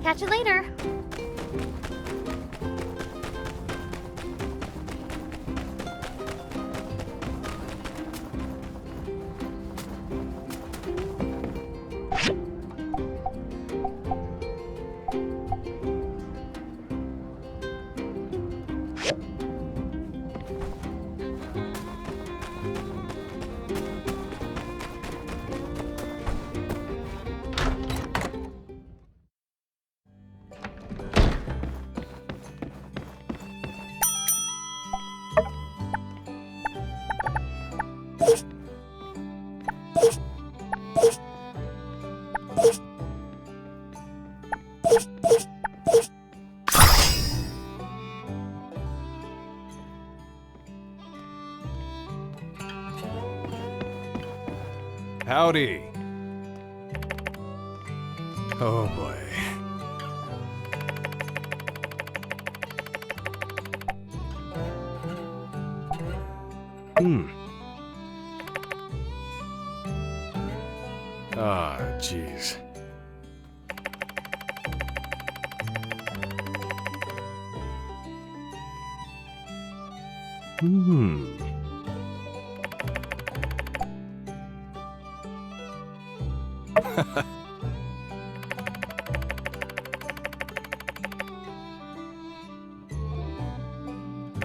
Catch you later. Howdy. Oh boy. Ah, jeez.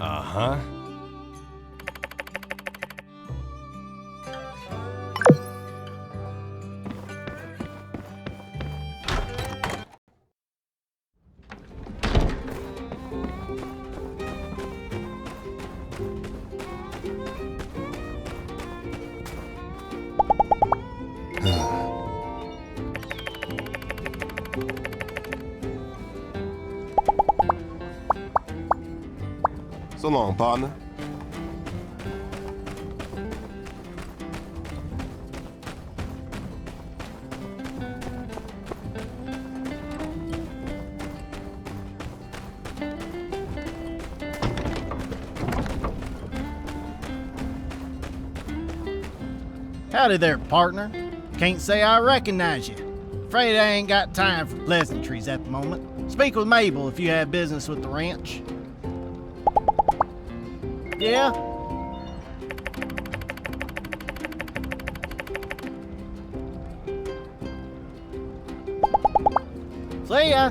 Uh-huh. So long, partner. Howdy there, partner. Can't say I recognize you. Afraid I ain't got time for pleasantries at the moment. Speak with Mabel if you have business with the ranch. Yeah? See ya!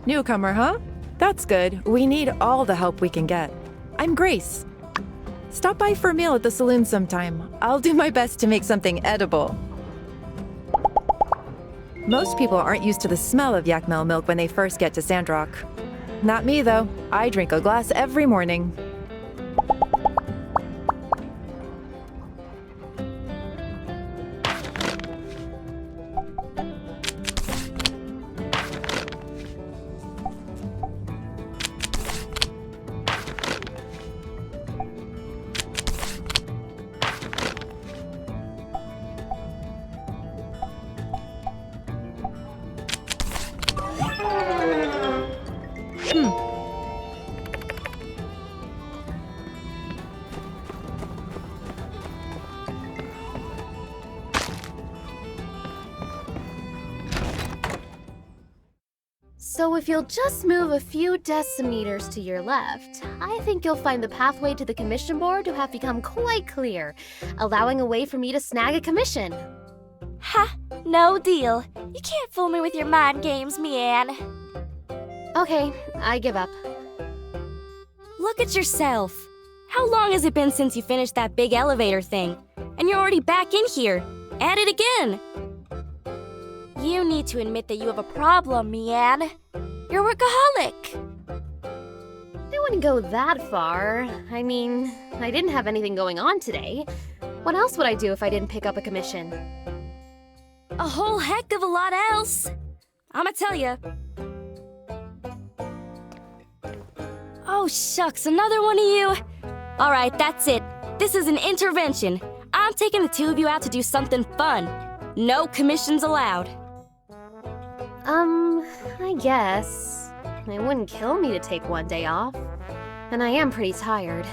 Newcomer, huh? That's good. We need all the help we can get. I'm Grace. Stop by for a meal at the saloon sometime. I'll do my best to make something edible. Most people aren't used to the smell of Yakmel milk when they first get to Sandrock. Not me, though. I drink a glass every morning. if you'll just move a few decimeters to your left, I think you'll find the pathway to the commission board to have become quite clear, allowing a way for me to snag a commission. Ha! No deal. You can't fool me with your mind games, Mianne. Okay, I give up. Look at yourself. How long has it been since you finished that big elevator thing? And you're already back in here. At it again. You need to admit that you have a problem, Mianne. You're a workaholic. I wouldn't go that far. I mean, I didn't have anything going on today. What else would I do if I didn't pick up a commission? A whole heck of a lot else. I'ma tell ya. Oh, shucks, another one of you? All right, that's it. This is an intervention. I'm taking the two of you out to do something fun. No commissions allowed. I guess. It wouldn't kill me to take one day off. And I am pretty tired.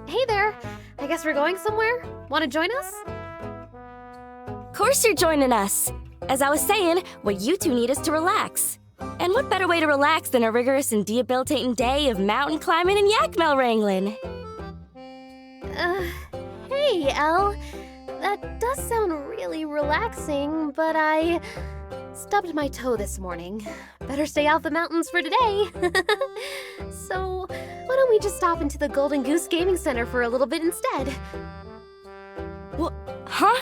Hey there! I guess we're going somewhere? Want to join us? Of course you're joining us. As I was saying, what you two need is to relax. And what better way to relax than a rigorous and debilitating day of mountain climbing and yakmel wrangling? Hey, Elle. That does sound really relaxing, but I stubbed my toe this morning. Better stay off the mountains for today. So, why don't we just stop into the Golden Goose Gaming Center for a little bit instead? What? Huh?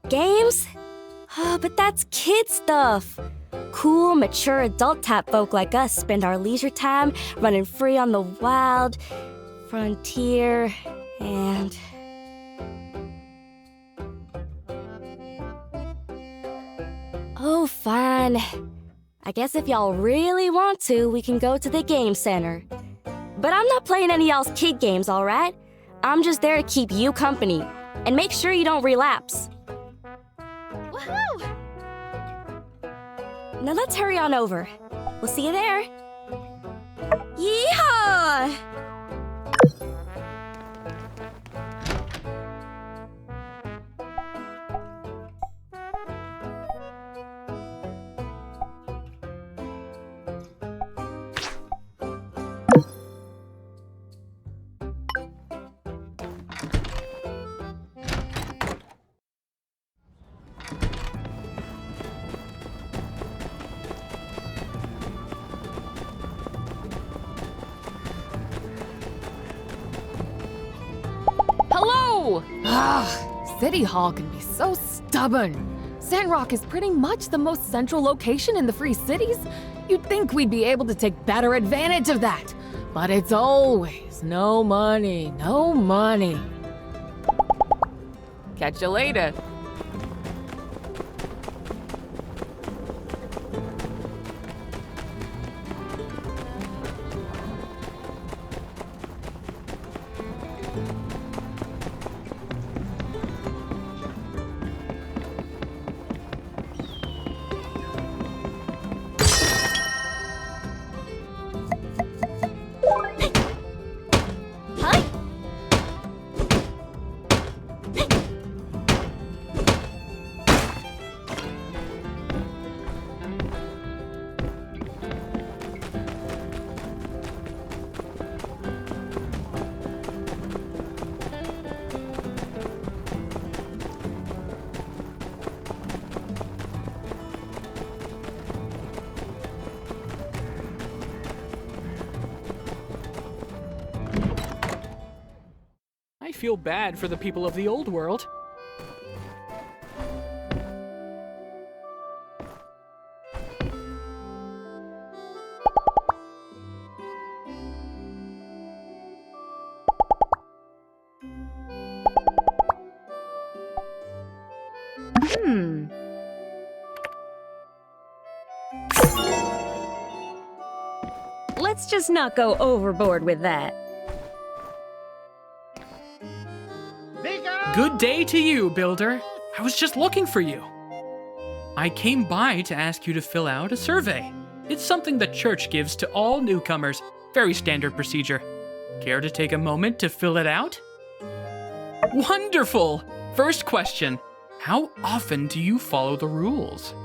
Games? Oh, but that's kid stuff. Cool, mature adult type folk like us spend our leisure time running free on the wild frontier and... Oh, fine. I guess if y'all really want to, we can go to the game center. But I'm not playing any of y'all's kid games, alright? I'm just there to keep you company and make sure you don't relapse. Woohoo! Now let's hurry on over. We'll see you there. Yeehaw! City Hall can be so stubborn. Sandrock is pretty much the most central location in the Free Cities. You'd think we'd be able to take better advantage of that. But it's always no money, no money. Catch you later. I feel bad for the people of the old world. Let's just not go overboard with that. Good day to you, Builder. I was just looking for you. I came by to ask you to fill out a survey. It's something the church gives to all newcomers. Very standard procedure. Care to take a moment to fill it out? Wonderful! First question. How often do you follow the rules?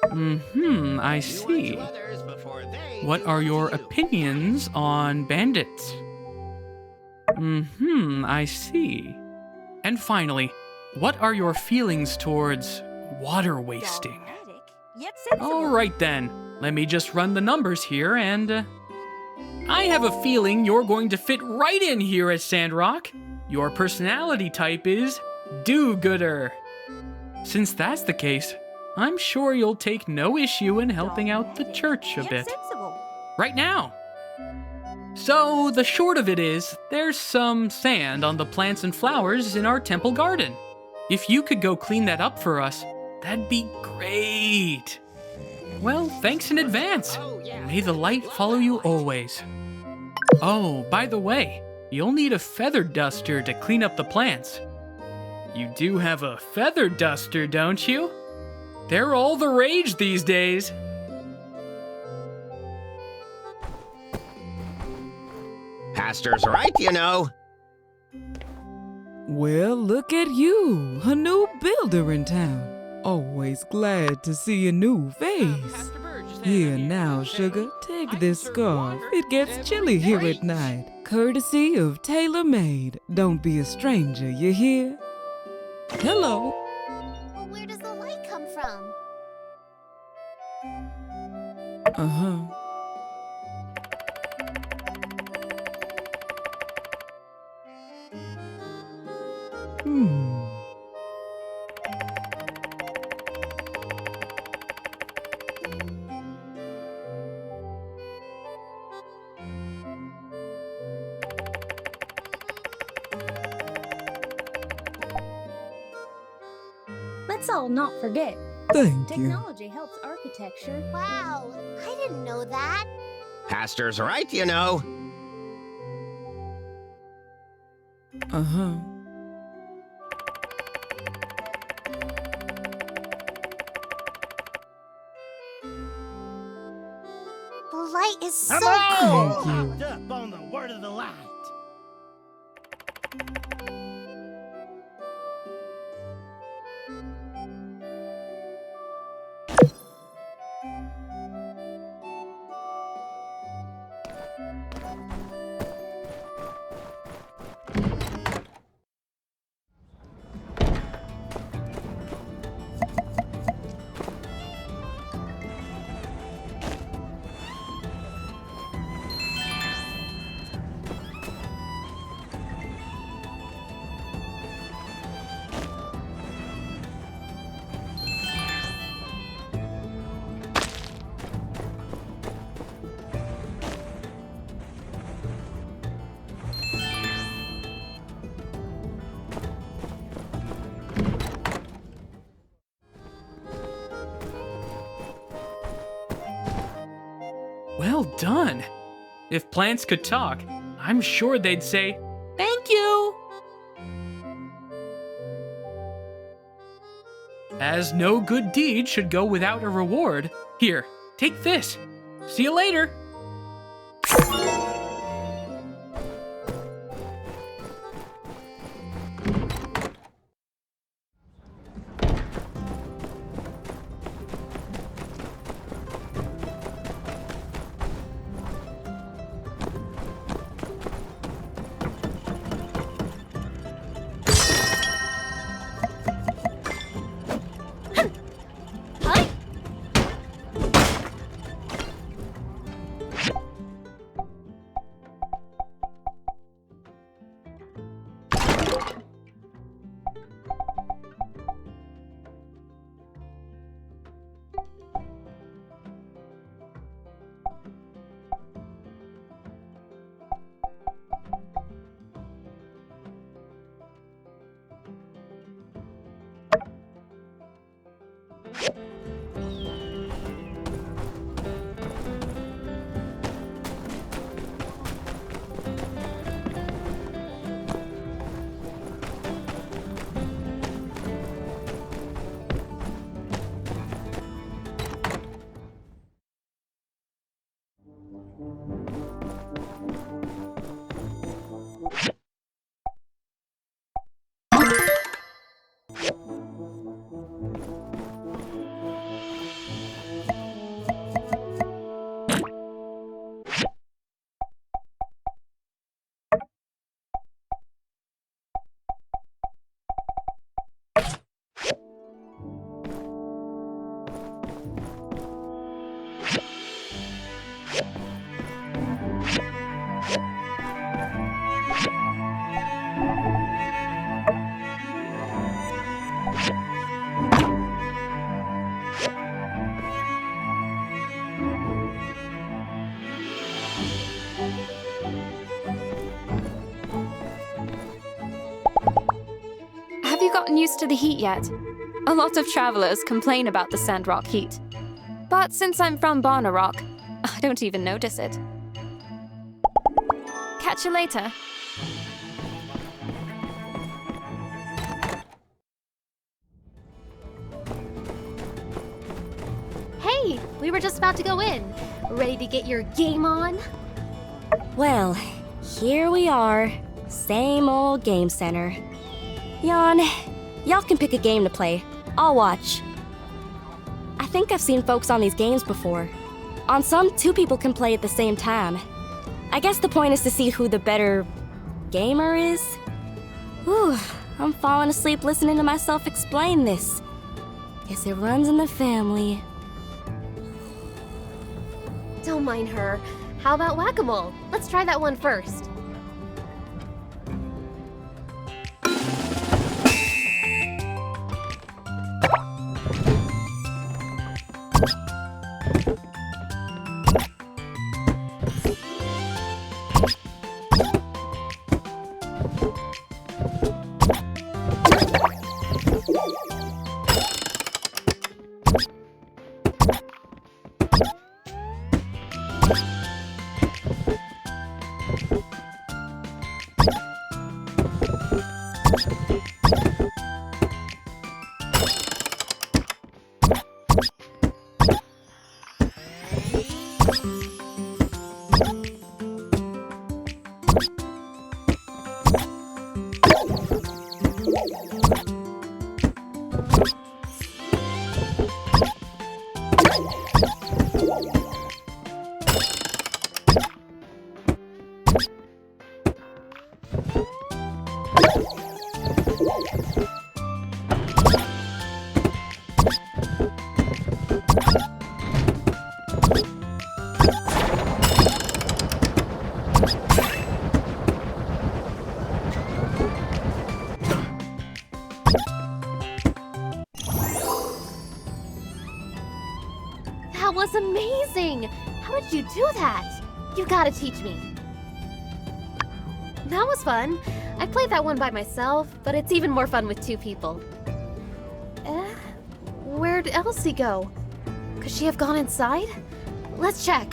I see. What are your opinions on bandits? I see. And finally, what are your feelings towards water wasting? All right then, let me just run the numbers here and... I have a feeling you're going to fit right in here at Sandrock. Your personality type is do-gooder. Since that's the case, I'm sure you'll take no issue in helping out the church a bit. Right now. So, the short of it is, there's some sand on the plants and flowers in our temple garden. If you could go clean that up for us, that'd be great. Well, thanks in advance. May the light follow you always. Oh, by the way, you'll need a feather duster to clean up the plants. You do have a feather duster, don't you? They're all the rage these days. Pastor's right, you know. Well, look at you, a new builder in town. Always glad to see a new face. Here now, sugar, take this scarf. It gets chilly here at night. Courtesy of Tailor Made. Don't be a stranger, you hear? Hello. Well, where does the light come from? Uh-huh. Let's all not forget. Thank you. Technology helps architecture. Wow, I didn't know that. Pastor's right, you know. Uh-huh. The light is so Thank cool. you. Up on the word of the light. Well done. If plants could talk, I'm sure they'd say, "Thank you." As no good deed should go without a reward, here, take this. See you later. used to the heat yet. A lot of travelers complain about the Sandrock heat. But since I'm from Barnarock, I don't even notice it. Catch you later. Hey, we were just about to go in. Ready to get your game on? Well, here we are. Same old game center. Y'all can pick a game to play. I'll watch. I think I've seen folks on these games before. On some, 2 people can play at the same time. I guess the point is to see who the better gamer is. Whew, I'm falling asleep listening to myself explain this. Guess it runs in the family. Don't mind her. How about whack-a-mole? Let's try that one first. That was amazing! How did you do that? You gotta teach me. That was fun. I played that one by myself, but it's even more fun with 2 people. Where'd Elsie go? Could she have gone inside? Let's check.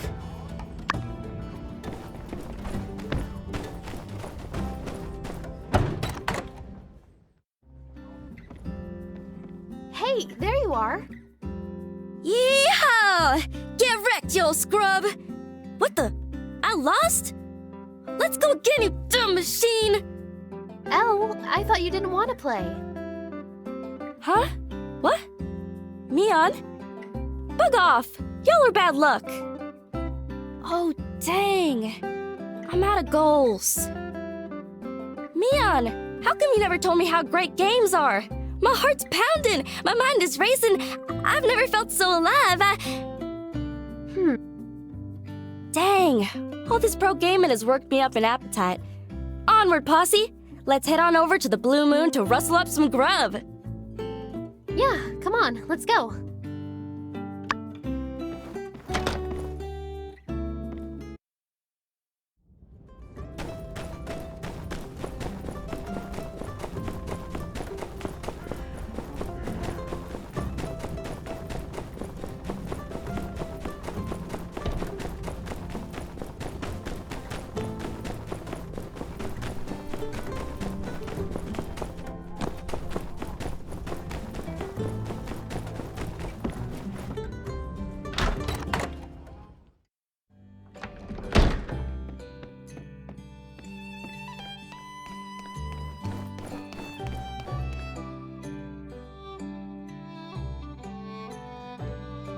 Hey, there you are. Yeehaw! Get wrecked, you old scrub! What the? I lost? Let's go get you, dumb machine! Elle, I thought you didn't want to play. Huh? What? Mion? Bug off! Y'all are bad luck. Oh, dang. I'm out of goals. Mion, how come you never told me how great games are? My heart's pounding. My mind is racing. I've never felt so alive. Dang. All this pro gaming has worked me up an appetite. Onward, posse. Let's head on over to the Blue Moon to rustle up some grub. Yeah, come on, let's go.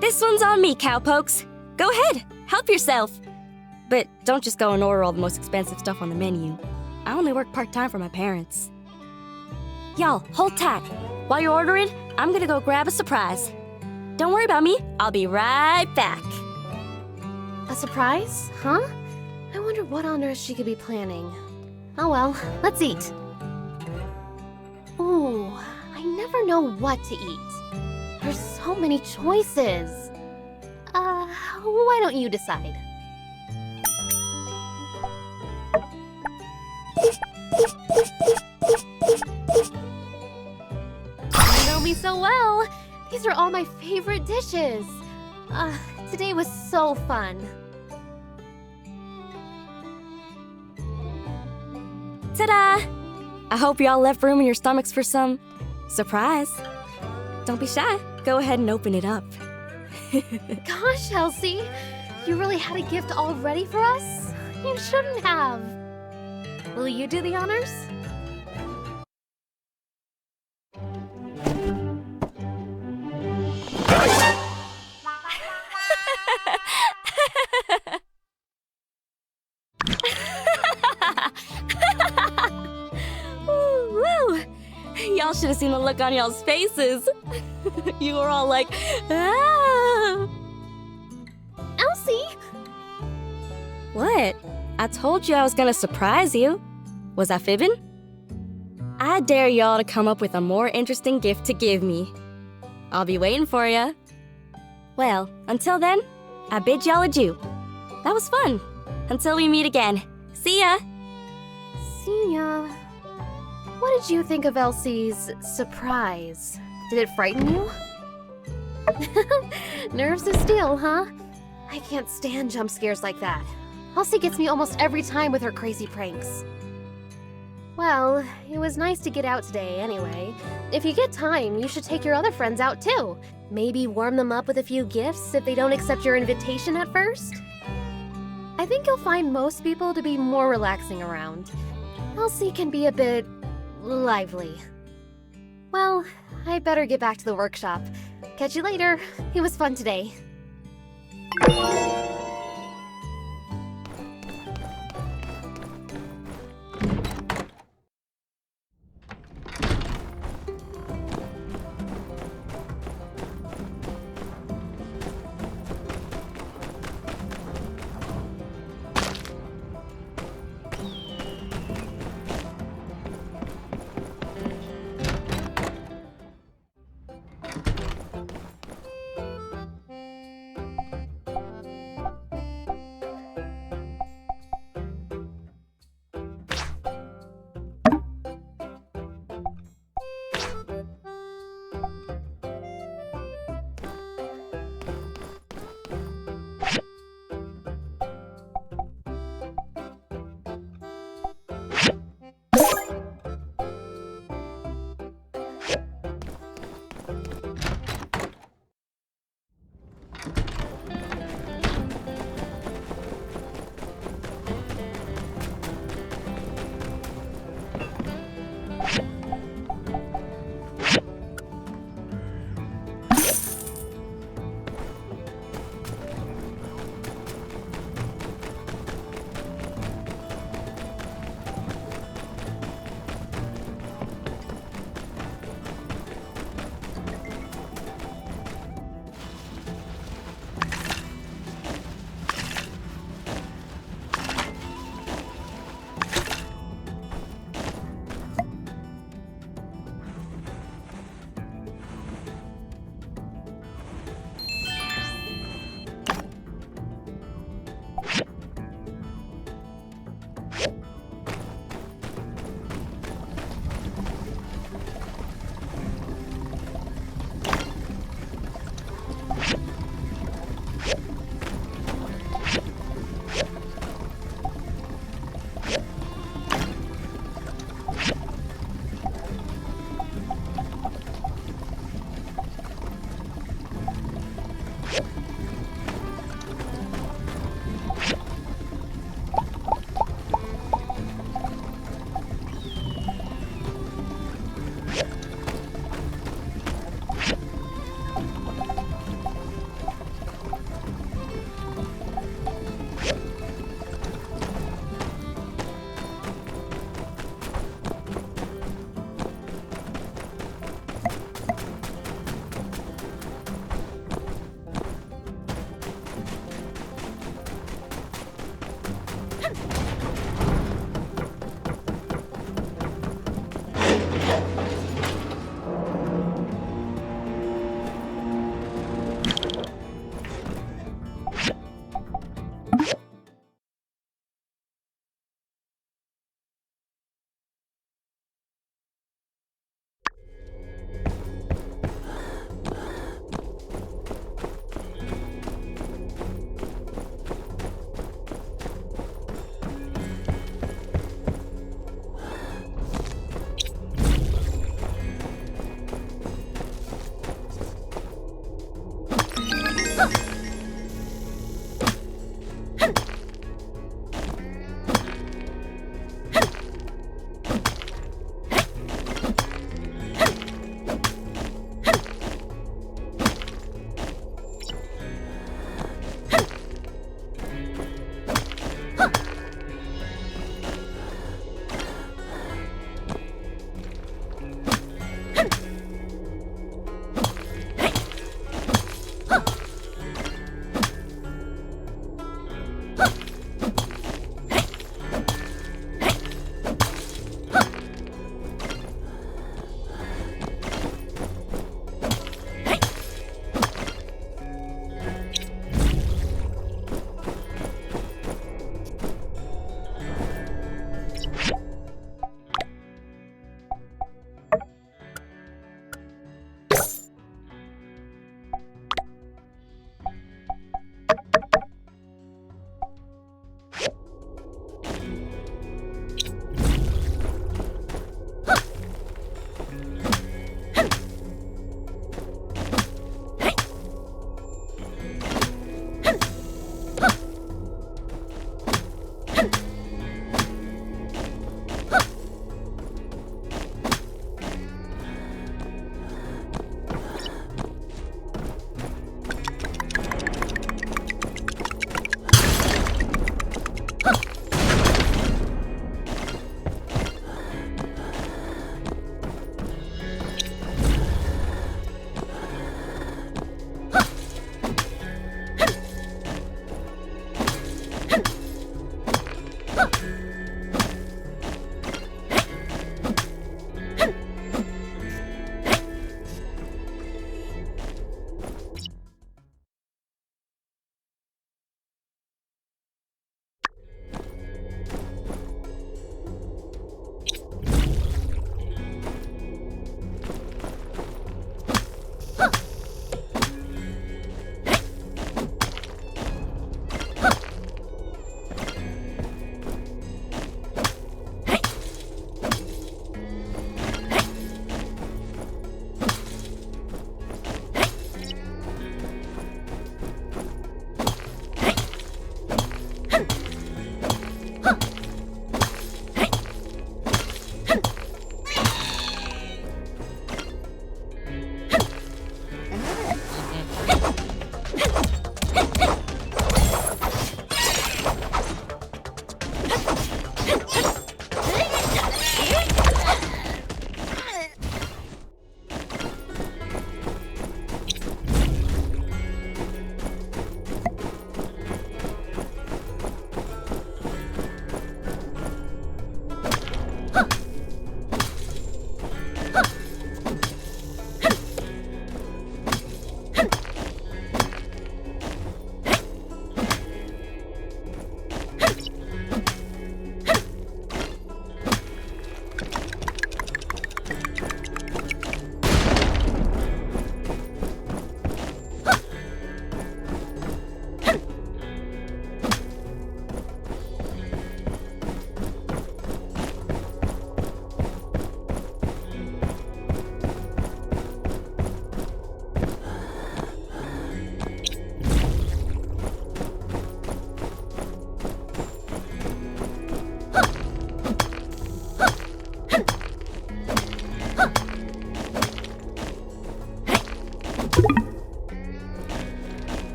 This one's on me, cowpokes. Go ahead, help yourself. But don't just go and order all the most expensive stuff on the menu. I only work part-time for my parents. Y'all, hold tight. While you're ordering, I'm gonna go grab a surprise. Don't worry about me, I'll be right back. A surprise? Huh? I wonder what on earth she could be planning. Oh well, let's eat. Ooh, I never know what to eat. There's so many choices. Why don't you decide? so well. These are all my favorite dishes. Today was so fun. Ta-da! I hope y'all left room in your stomachs for some surprise. Don't be shy. Go ahead and open it up. Gosh, Elsie, you really had a gift all ready for us? You shouldn't have. Will you do the honors? Woo! Y'all should have seen the look on y'all's faces. You were all like, ah! Elsie! What? I told you I was gonna surprise you. Was I fibbing? I dare y'all to come up with a more interesting gift to give me. I'll be waiting for ya. Well, until then, I bid y'all adieu. That was fun. Until we meet again. See ya! See ya. What did you think of Elsie's surprise? Did it frighten you? Nerves of steel, huh? I can't stand jump scares like that. Elsie gets me almost every time with her crazy pranks. Well, it was nice to get out today anyway. If you get time, you should take your other friends out too. Maybe warm them up with a few gifts if they don't accept your invitation at first. I think you'll find most people to be more relaxing around. Elsie can be a bit lively. Well, I'd better get back to the workshop. Catch you later. It was fun today.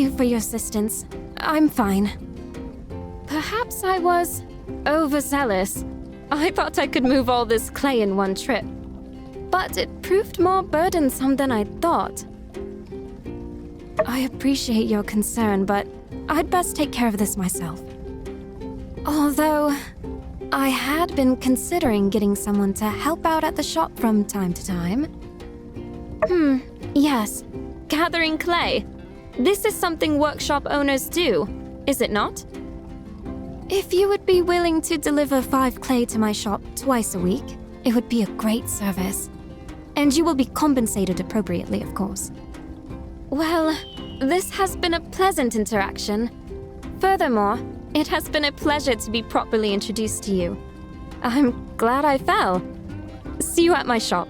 you for your assistance. I'm fine. Perhaps I was overzealous. I thought I could move all this clay in one trip. But it proved more burdensome than I thought. I appreciate your concern, but I'd best take care of this myself. Although, I had been considering getting someone to help out at the shop from time to time. Yes. Gathering clay. This is something workshop owners do, is it not? If you would be willing to deliver 5 clay to my shop twice a week, it would be a great service. And you will be compensated appropriately, of course. Well, this has been a pleasant interaction. Furthermore, it has been a pleasure to be properly introduced to you. I'm glad I fell. See you at my shop.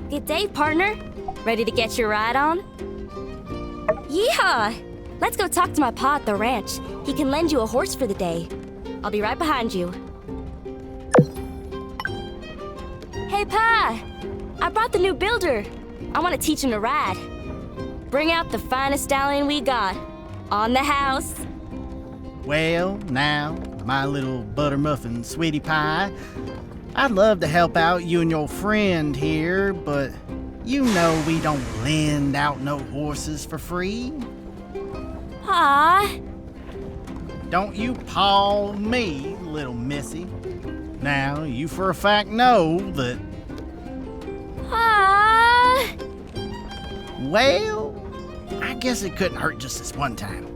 Good day, partner. Ready to get your ride on? Yeehaw! Let's go talk to my pa at the ranch. He can lend you a horse for the day. I'll be right behind you. Hey, Pa! I brought the new builder. I want to teach him to ride. Bring out the finest stallion we got. On the house. Well, now, my little buttermuffin sweetie pie, I'd love to help out you and your friend here, but you know we don't lend out no horses for free. Aw. Don't you paw me, little missy. Now, you for a fact know that... Aw. Well, I guess it couldn't hurt just this one time.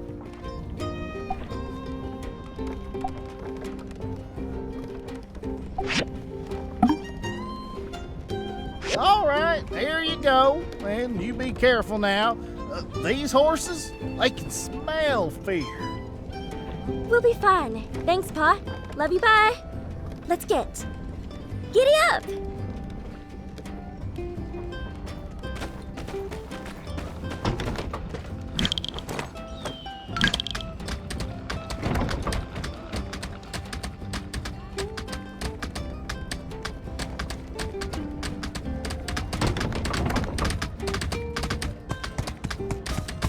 All right, there you go. And you be careful now. These horses, they can smell fear. We'll be fine. Thanks, Pa. Love you, bye. Let's get. Giddy up!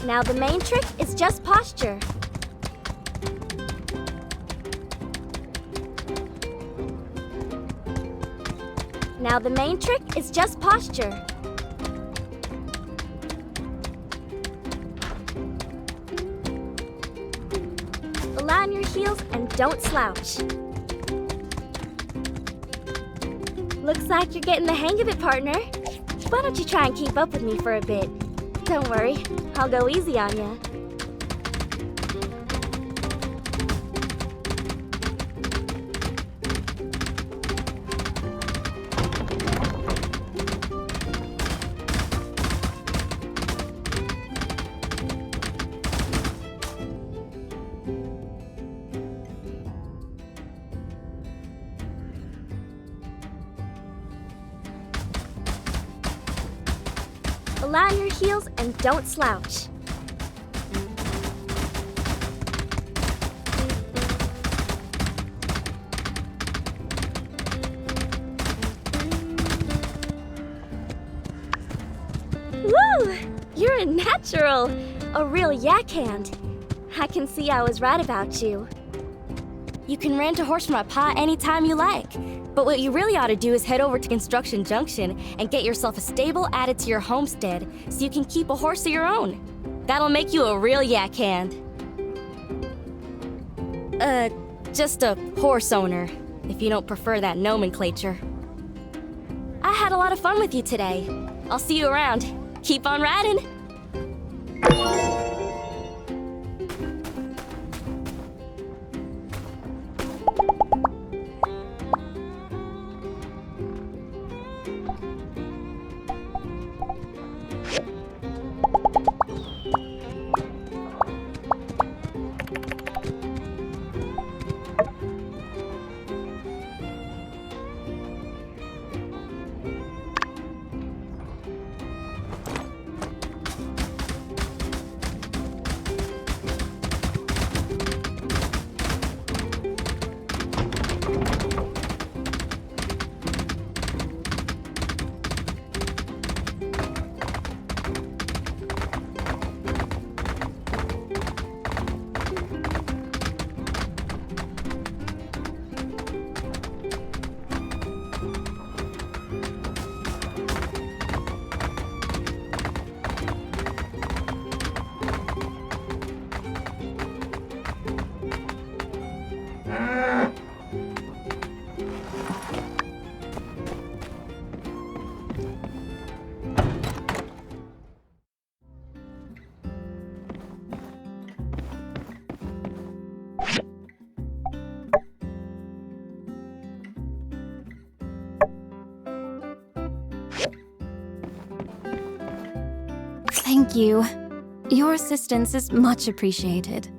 Now the main trick is just posture. Now the main trick is just posture. Align your heels and don't slouch. Looks like you're getting the hang of it, partner. Why don't you try and keep up with me for a bit? Don't worry, I'll go easy on ya. Align your heels and don't slouch. Woo! You're a natural! A real yak hand. I can see I was right about you. You can rent a horse from my pa anytime you like. But what you really ought to do is head over to Construction Junction and get yourself a stable added to your homestead so you can keep a horse of your own. That'll make you a real yak hand. Just a horse owner, if you don't prefer that nomenclature. I had a lot of fun with you today. I'll see you around. Keep on riding! Thank you. Your assistance is much appreciated.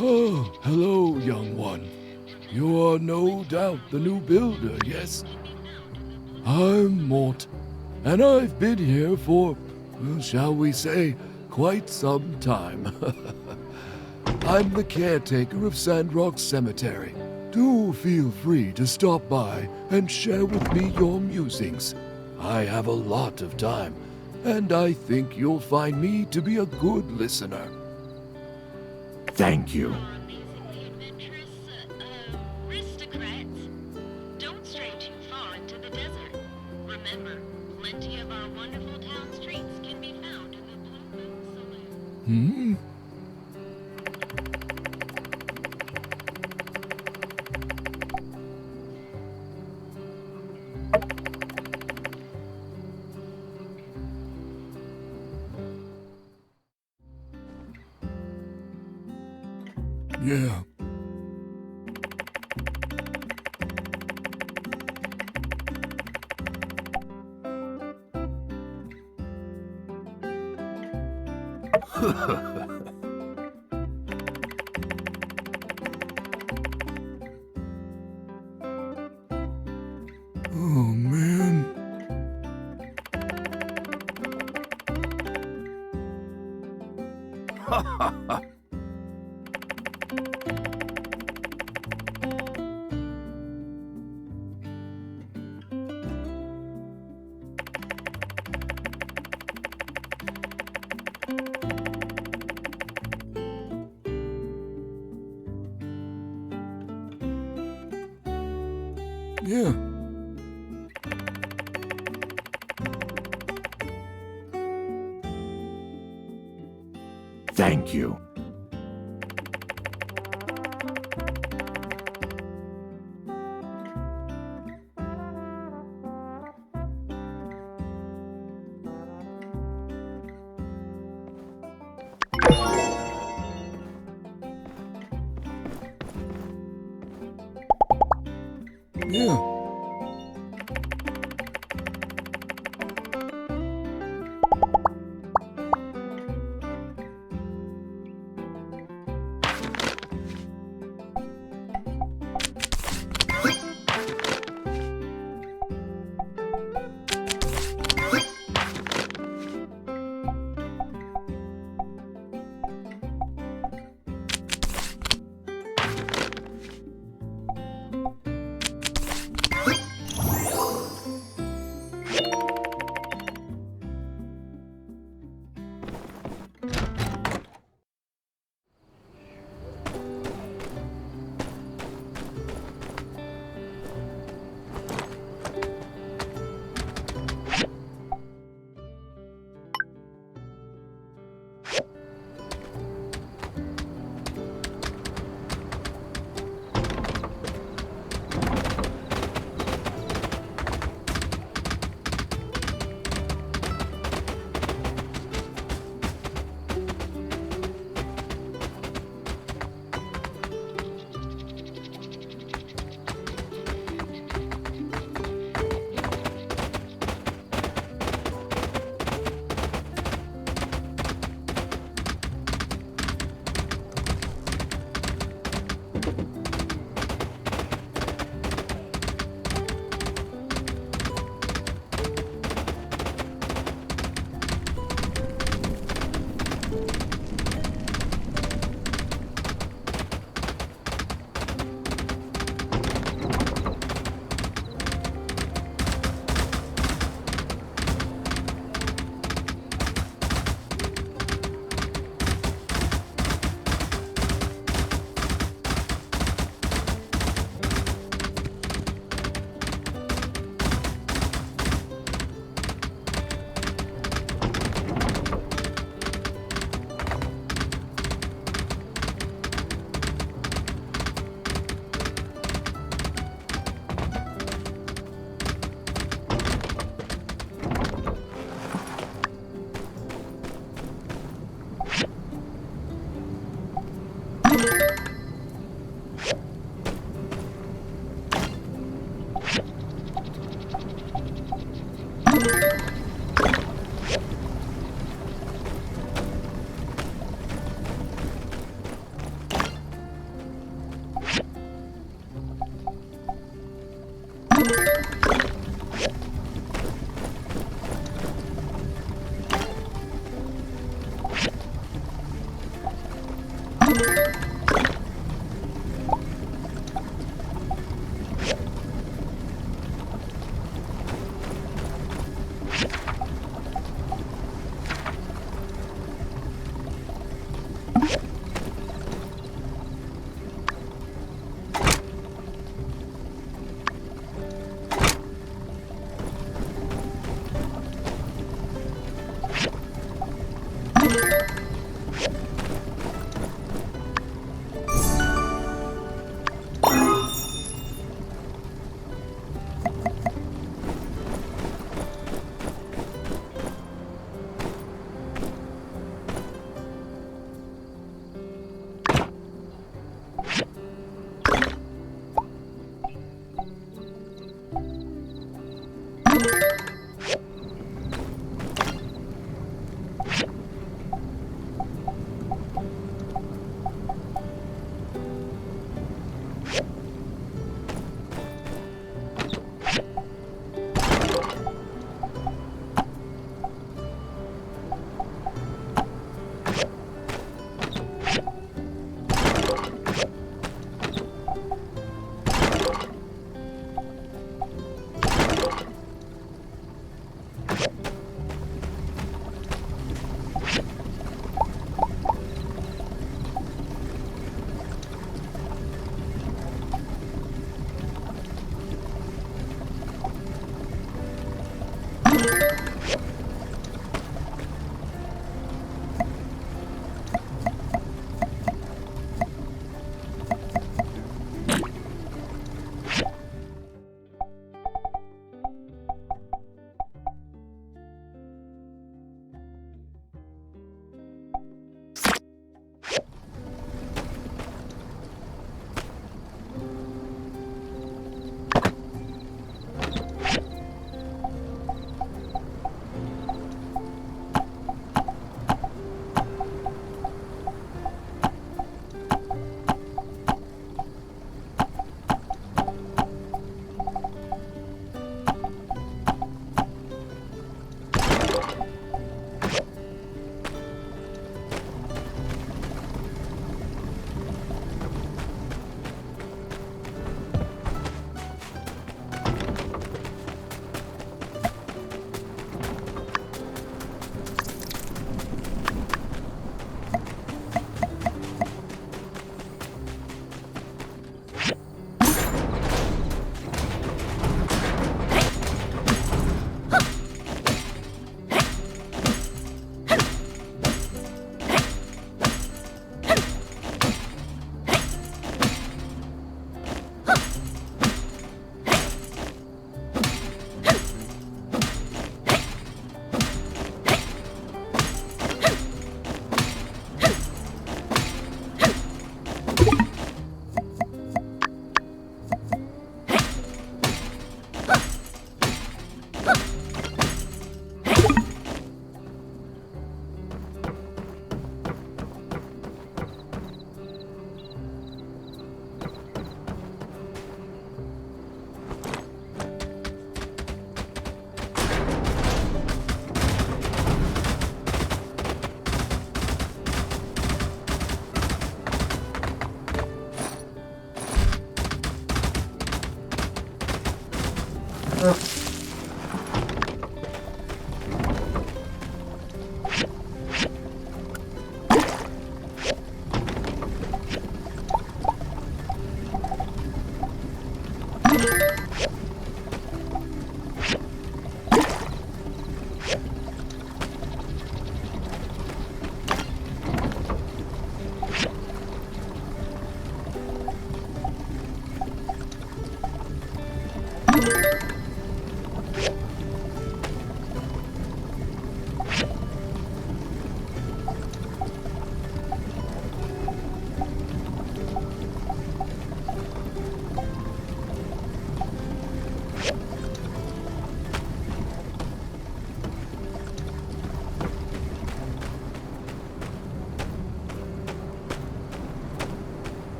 Oh, hello, young one. You are no doubt the new builder, yes? I'm Mort, and I've been here for, well, shall we say, quite some time. I'm the caretaker of Sandrock Cemetery. Do feel free to stop by and share with me your musings. I have a lot of time, and I think you'll find me to be a good listener. Thank you. Don't stray too far into the desert. Remember, plenty of our wonderful town streets can be found in the Blue Saloon. Yeah. Yeah. Thank you. Yeah.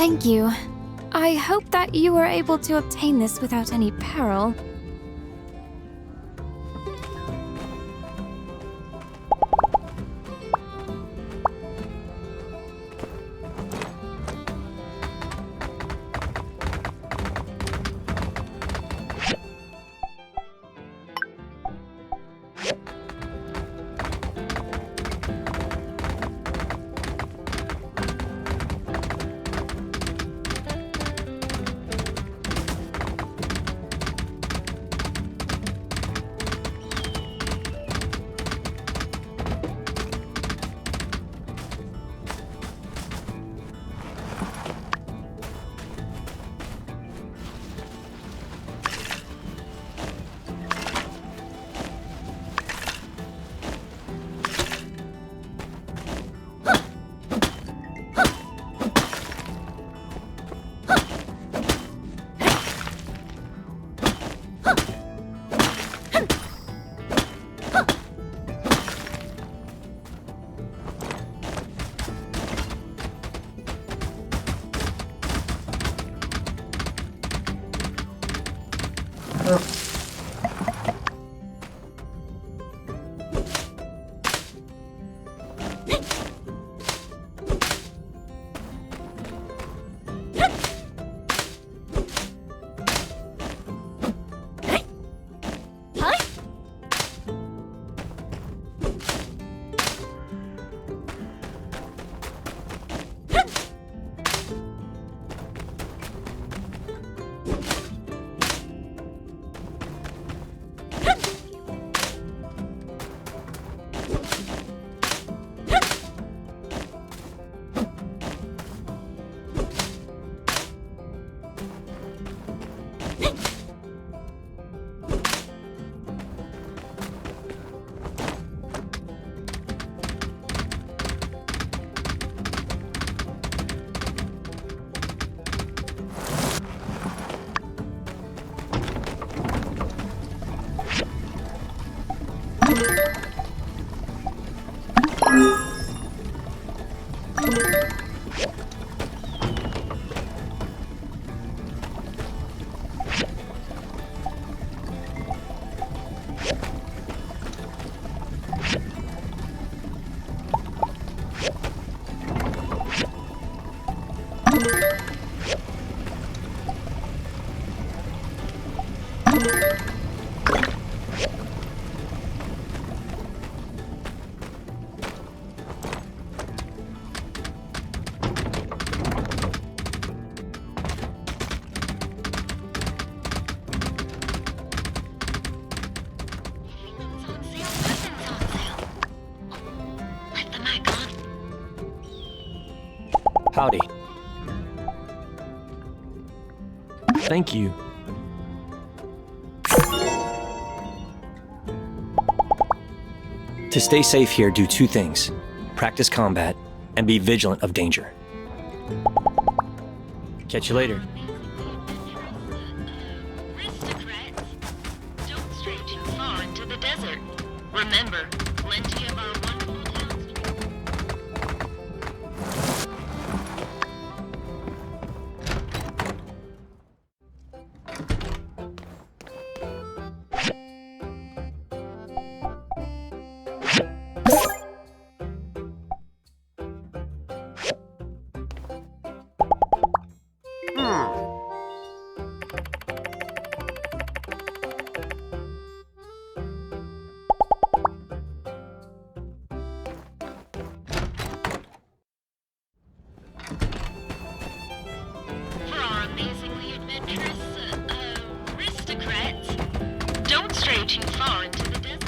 Thank you. I hope that you were able to obtain this without any peril. Howdy. Thank you. To stay safe here, do two things. Practice combat and be vigilant of danger. Catch you later. Aristocrats, don't stray too far into the desert. Remember, plenty of our wonderful townspeople. For our amazingly adventurous aristocrats, don't stray too far into the desert.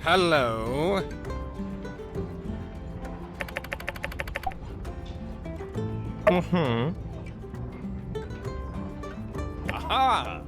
Hello. Mm-hmm. Aha!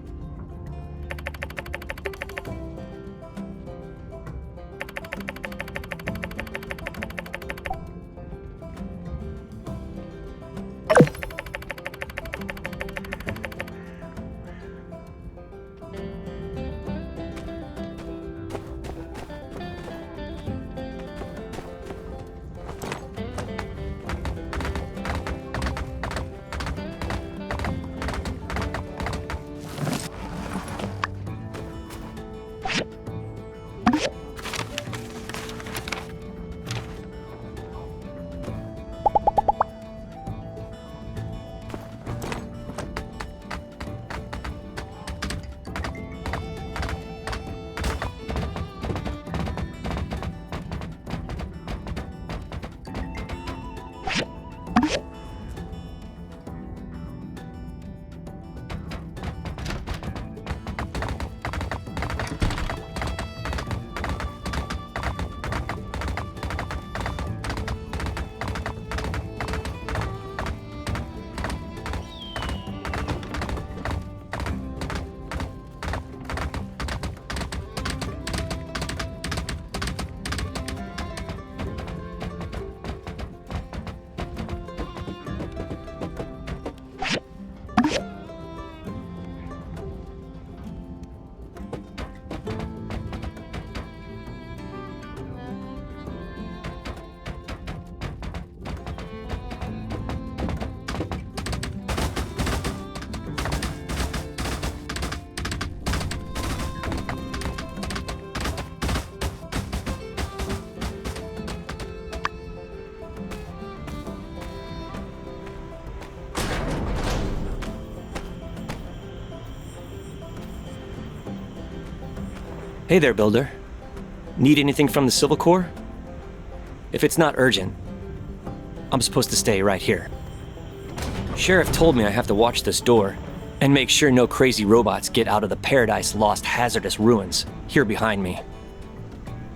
Hey there, Builder. Need anything from the Civil Corps? If it's not urgent, I'm supposed to stay right here. Sheriff told me I have to watch this door and make sure no crazy robots get out of the Paradise Lost hazardous ruins here behind me.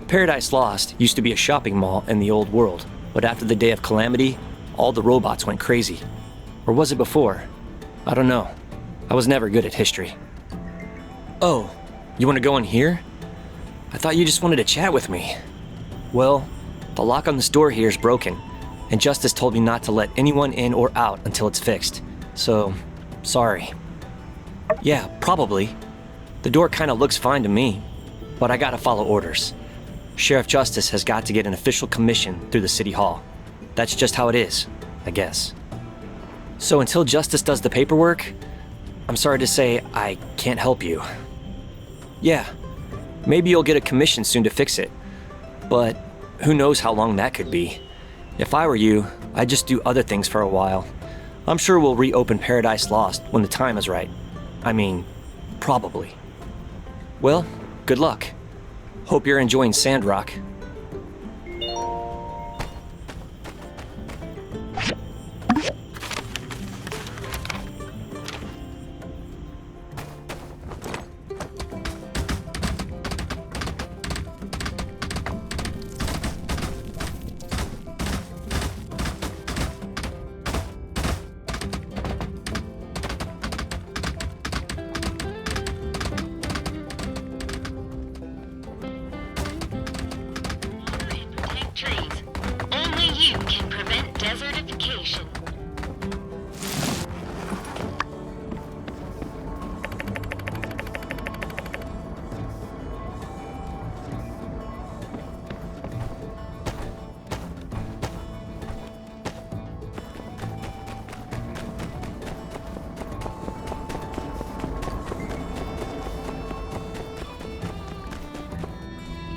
Paradise Lost used to be a shopping mall in the old world, but after the Day of Calamity, all the robots went crazy. Or was it before? I don't know. I was never good at history. Oh, you want to go in here? I thought you just wanted to chat with me. Well, the lock on this door here is broken, and Justice told me not to let anyone in or out until it's fixed. So, sorry. Yeah, probably. The door kinda looks fine to me, but I gotta follow orders. Sheriff Justice has got to get an official commission through the City Hall. That's just how it is, I guess. So until Justice does the paperwork, I'm sorry to say I can't help you. Yeah, maybe you'll get a commission soon to fix it, but who knows how long that could be. If I were you, I'd just do other things for a while. I'm sure we'll reopen Paradise Lost when the time is right. I mean, probably. Well, good luck. Hope you're enjoying Sandrock.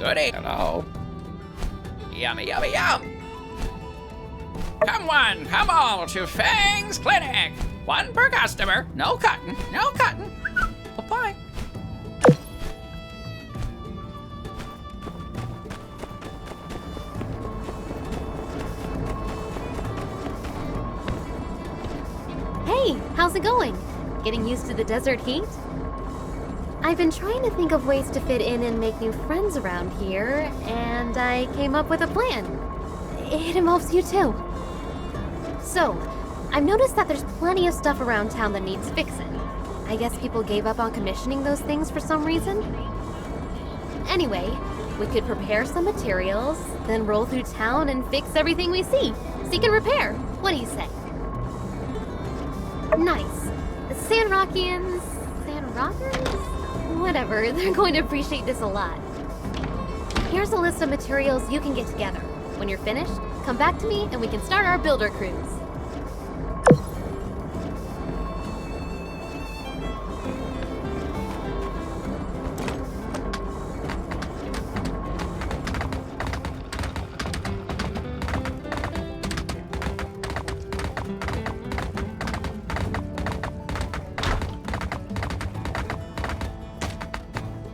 Goody. Hello. Yummy, yummy, yum. Come one, come all to Fang's Clinic. One per customer. No cutting, no cutting. Bye-bye. Hey, how's it going? Getting used to the desert heat? I've been trying to think of ways to fit in and make new friends around here, and I came up with a plan. It involves you too. So, I've noticed that there's plenty of stuff around town that needs fixing. I guess people gave up on commissioning those things for some reason. Anyway, we could prepare some materials, then roll through town and fix everything we see. Seek and repair. What do you say? Nice. The Sandrockians... Sandrockers? Whatever, they're going to appreciate this a lot. Here's a list of materials you can get together. When you're finished, come back to me and we can start our builder cruise.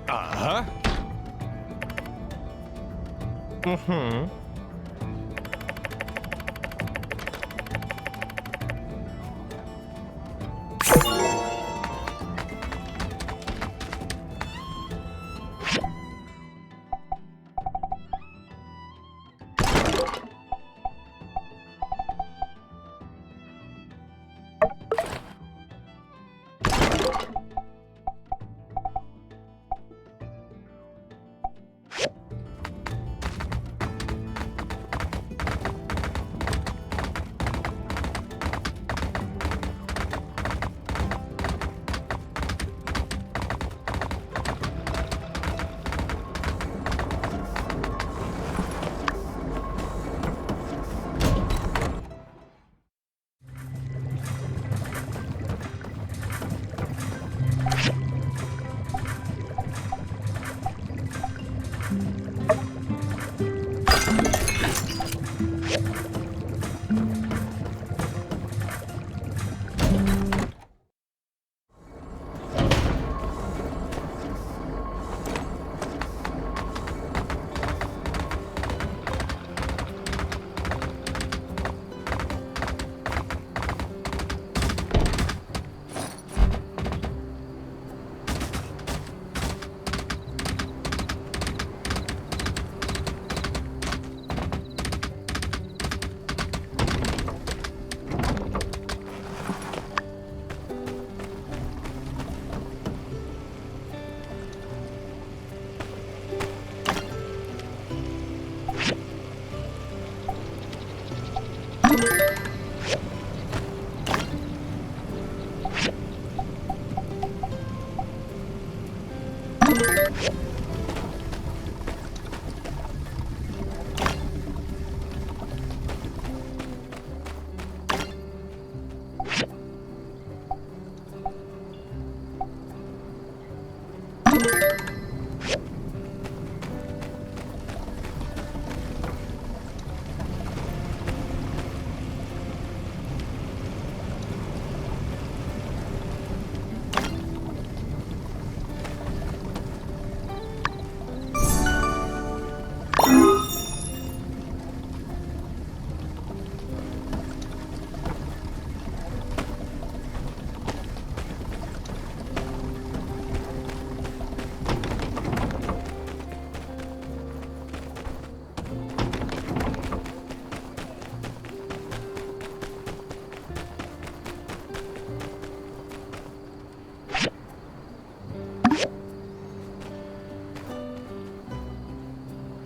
Uh-huh. Mm-hmm.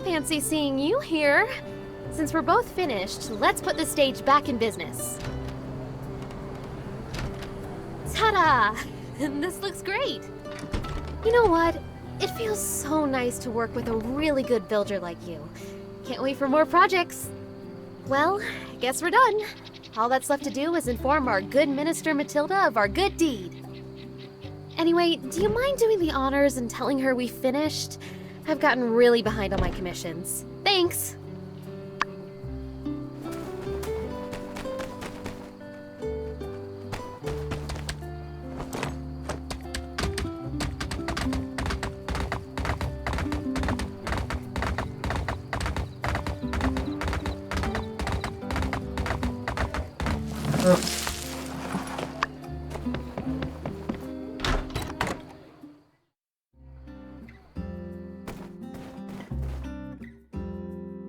Fancy seeing you here. Since we're both finished, let's put the stage back in business. Ta-da! This looks great. You know what? It feels so nice to work with a really good builder like you. Can't wait for more projects. Well, I guess we're done. All that's left to do is inform our good Minister Matilda of our good deed. Anyway, do you mind doing the honors and telling her we finished? I've gotten really behind on my commissions. Thanks!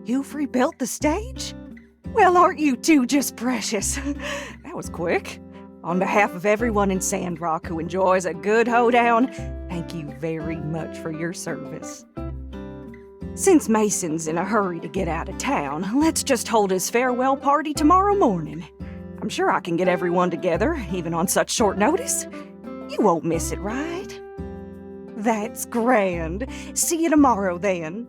You've rebuilt the stage? Well, aren't you two just precious? That was quick. On behalf of everyone in Sandrock who enjoys a good hoedown, thank you very much for your service. Since Mason's in a hurry to get out of town, let's just hold his farewell party tomorrow morning. I'm sure I can get everyone together, even on such short notice. You won't miss it, right? That's grand. See you tomorrow, then.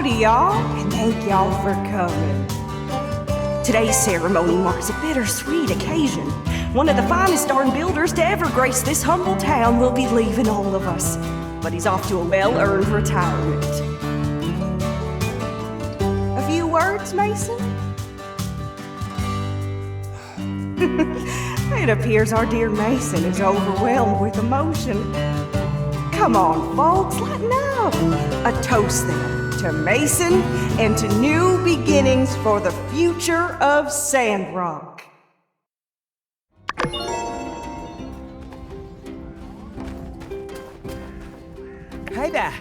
Howdy, y'all, and thank y'all for coming. Today's ceremony marks a bittersweet occasion. One of the finest darn builders to ever grace this humble town will be leaving all of us, but he's off to a well-earned retirement. A few words, Mason? It appears our dear Mason is overwhelmed with emotion. Come on, folks, lighten up. A toast then to Mason and to new beginnings for the future of Sandrock. Hey there.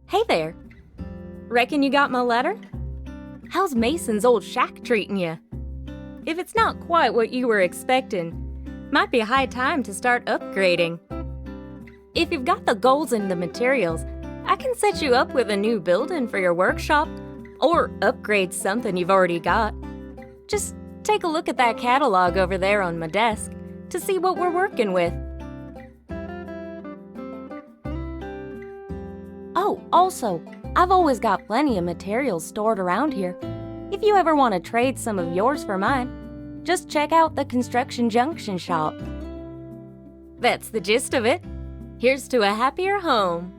Hey there. Reckon you got my letter? How's Mason's old shack treating you? If it's not quite what you were expecting, might be a high time to start upgrading. If you've got the golds and the materials, I can set you up with a new building for your workshop, or upgrade something you've already got. Just take a look at that catalog over there on my desk to see what we're working with. Oh, also, I've always got plenty of materials stored around here. If you ever want to trade some of yours for mine, just check out the Construction Junction shop. That's the gist of it. Here's to a happier home.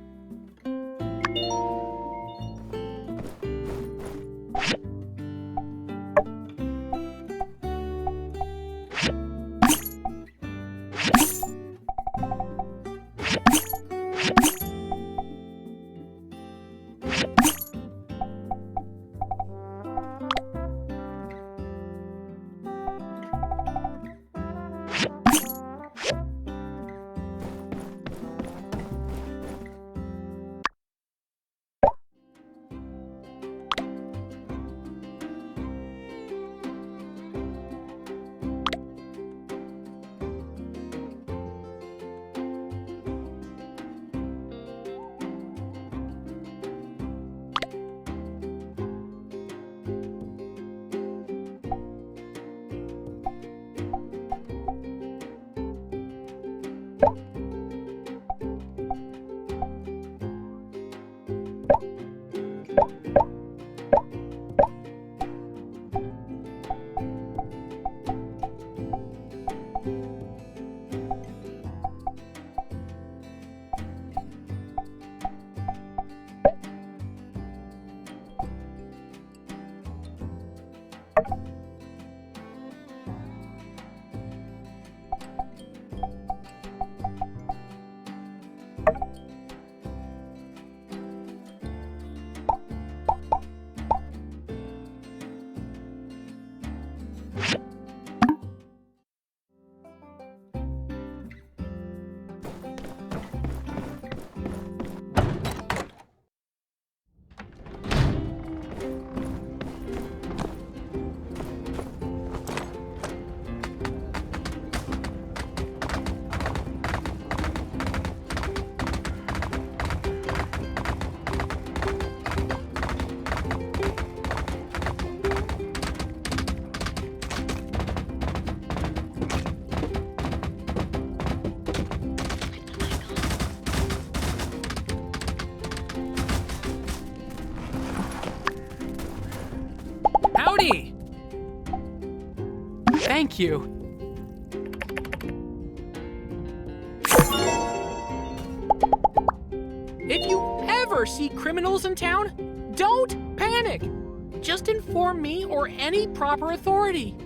Howdy! Thank you. If you ever see criminals in town, don't panic. Just inform me or any proper authority.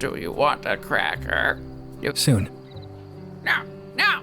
Do you want a cracker? Soon. No, no!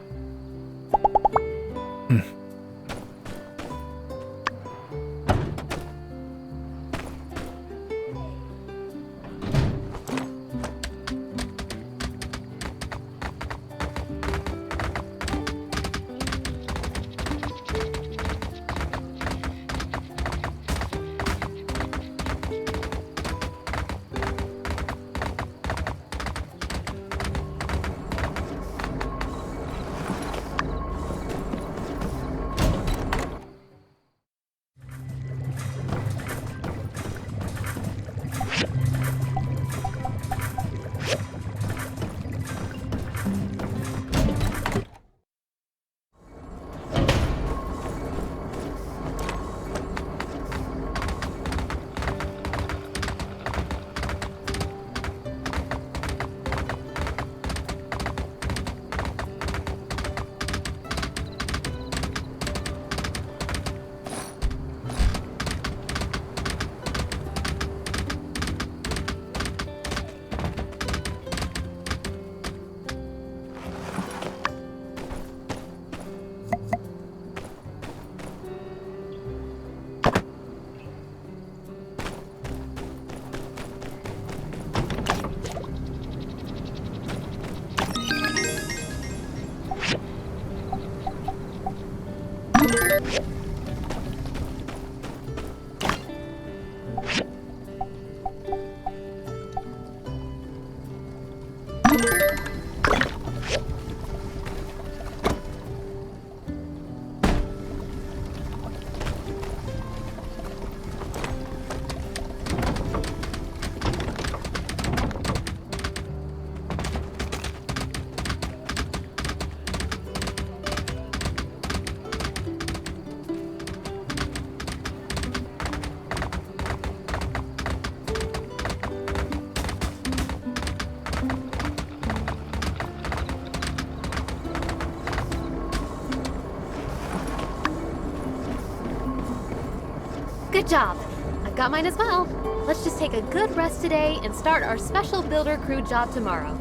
Good job. I've got mine as well. Let's just take a good rest today and start our special builder crew job tomorrow.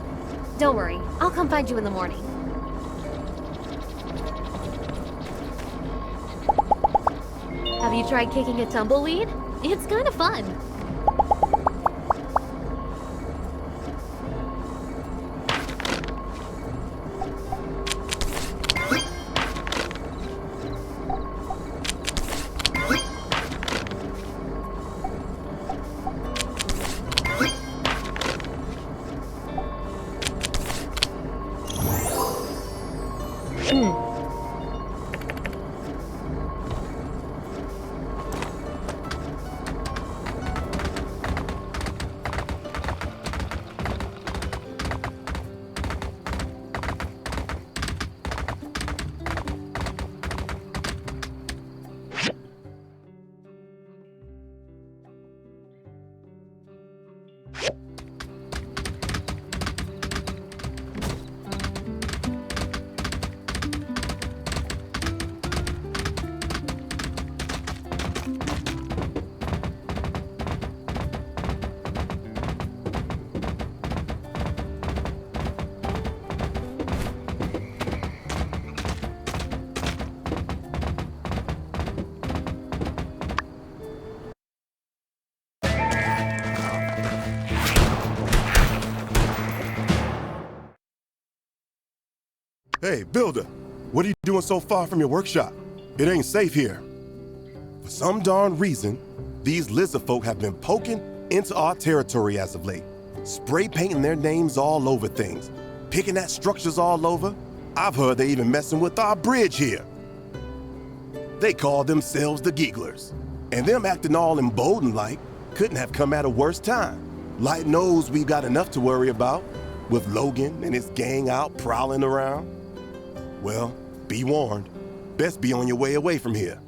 Don't worry, I'll come find you in the morning. Have you tried kicking a tumbleweed? It's kind of fun. Hey, builder, what are you doing so far from your workshop? It ain't safe here. For some darn reason, these lizard folk have been poking into our territory as of late, spray painting their names all over things, picking at structures all over. I've heard they even messing with our bridge here. They call themselves the Gigglers, and them acting all emboldened like couldn't have come at a worse time. Light knows we've got enough to worry about, with Logan and his gang out prowling around. Well, be warned. Best be on your way away from here.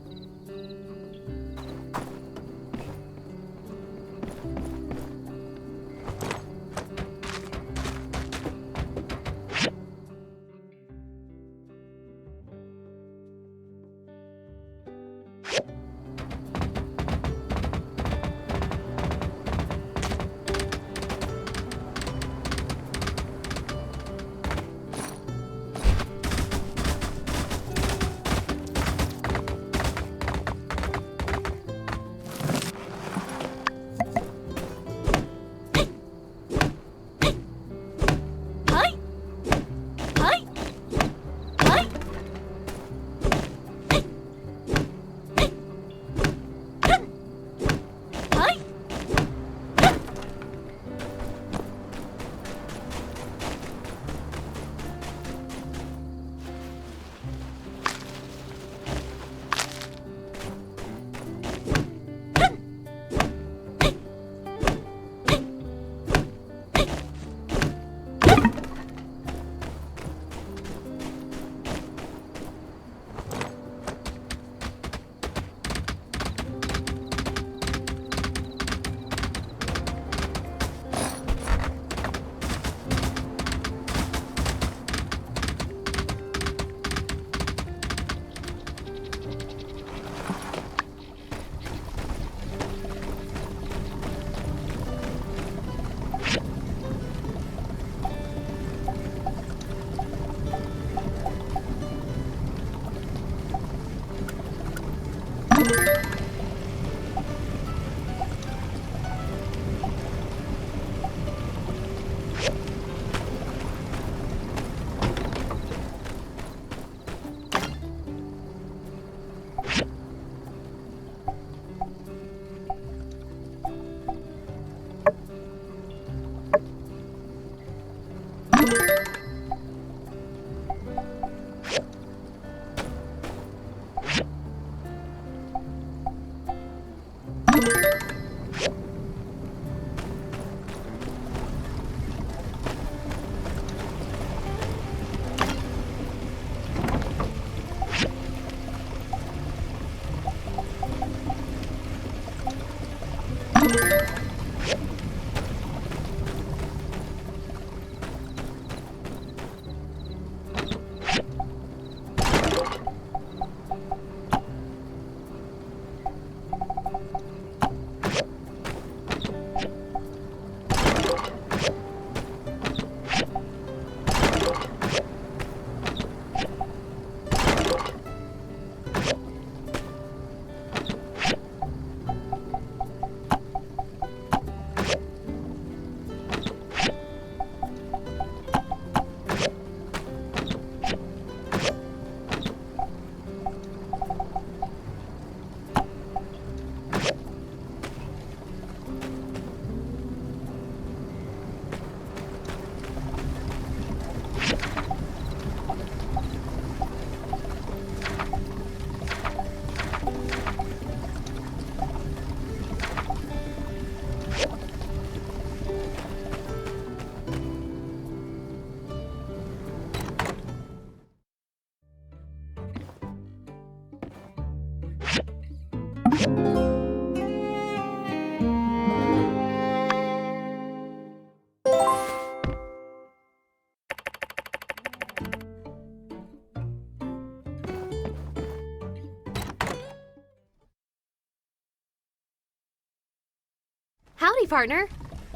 Howdy, partner.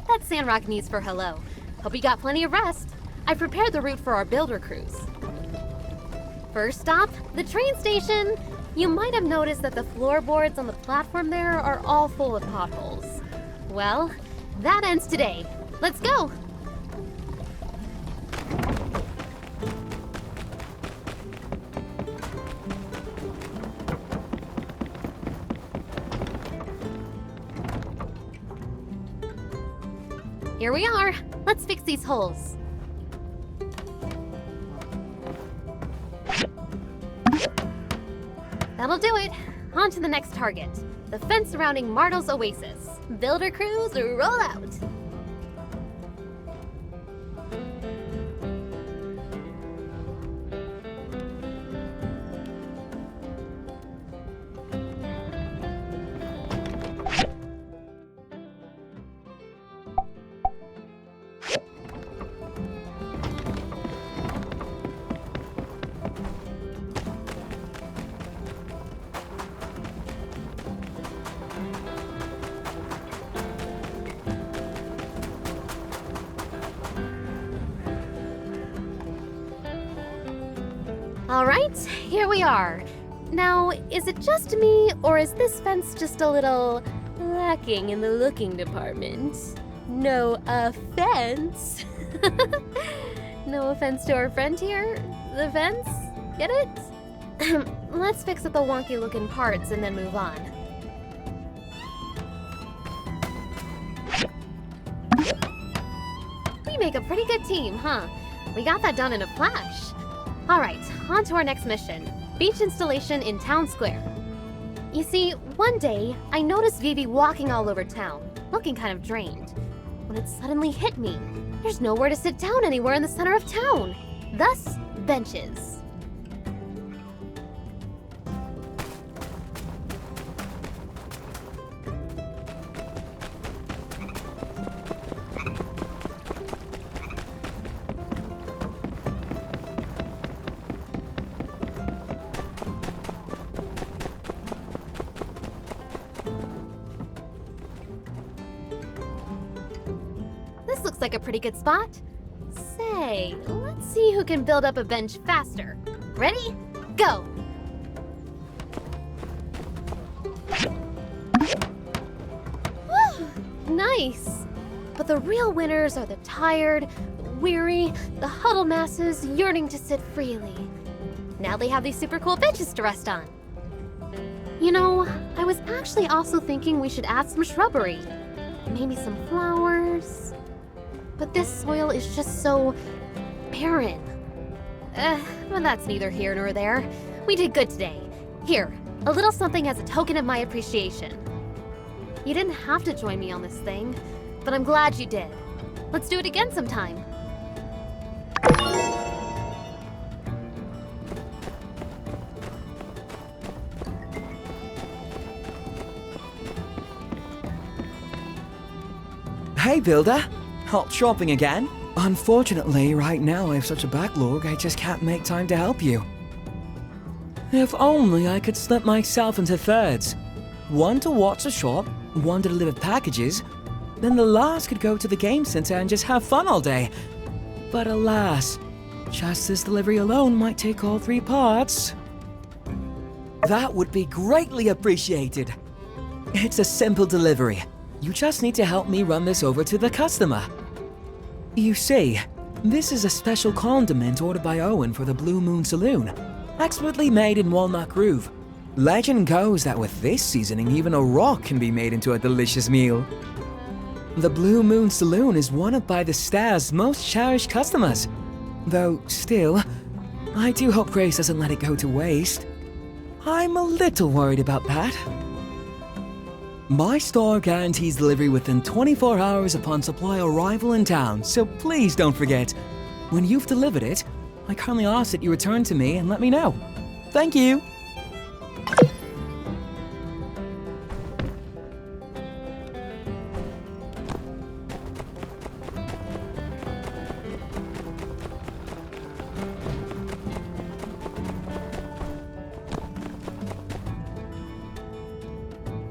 That's Sandrock needs for hello. Hope you got plenty of rest. I prepared the route for our builder cruise. First stop, the train station. You might have noticed that the floorboards on the platform there are all full of potholes. Well, that ends today. Let's go! Here we are. Let's fix these holes. That'll do it. On to the next target. The fence surrounding Martel's Oasis. Builder crews, roll out! All right, here we are. Now, is it just me, or is this fence just a little lacking in the looking department? No offense. No offense to our friend here. The fence? Get it? Let's fix up the wonky looking parts and then move on. We make a pretty good team, huh? We got that done in a flash. All right, on to our next mission. Beach installation in Town Square. You see, one day, I noticed Vivi walking all over town, looking kind of drained. When it suddenly hit me, there's nowhere to sit down anywhere in the center of town. Thus, benches. This looks like a pretty good spot. Say, let's see who can build up a bench faster. Ready? Go! Woo! Nice! But the real winners are the tired, the weary, the huddled masses yearning to sit freely. Now they have these super cool benches to rest on. You know, I was actually also thinking we should add some shrubbery. Maybe some flowers. But this soil is just so barren. Well, that's neither here nor there. We did good today. Here, a little something as a token of my appreciation. You didn't have to join me on this thing, but I'm glad you did. Let's do it again sometime. Hey, Builder. Out shopping again? Unfortunately, right now I have such a backlog, I just can't make time to help you. If only I could split myself into thirds. One to watch the shop, one to deliver packages, then the last could go to the game center and just have fun all day. But alas, just this delivery alone might take all 3 parts. That would be greatly appreciated. It's a simple delivery. You just need to help me run this over to the customer. You see, this is a special condiment ordered by Owen for the Blue Moon Saloon, expertly made in Walnut Groove. Legend goes that with this seasoning, even a rock can be made into a delicious meal. The Blue Moon Saloon is one of By the Star's most cherished customers. Though still, I do hope Grace doesn't let it go to waste. I'm a little worried about that. My store guarantees delivery within 24 hours upon supply arrival in town, so please don't forget. When you've delivered it, I kindly ask that you return to me and let me know. Thank you!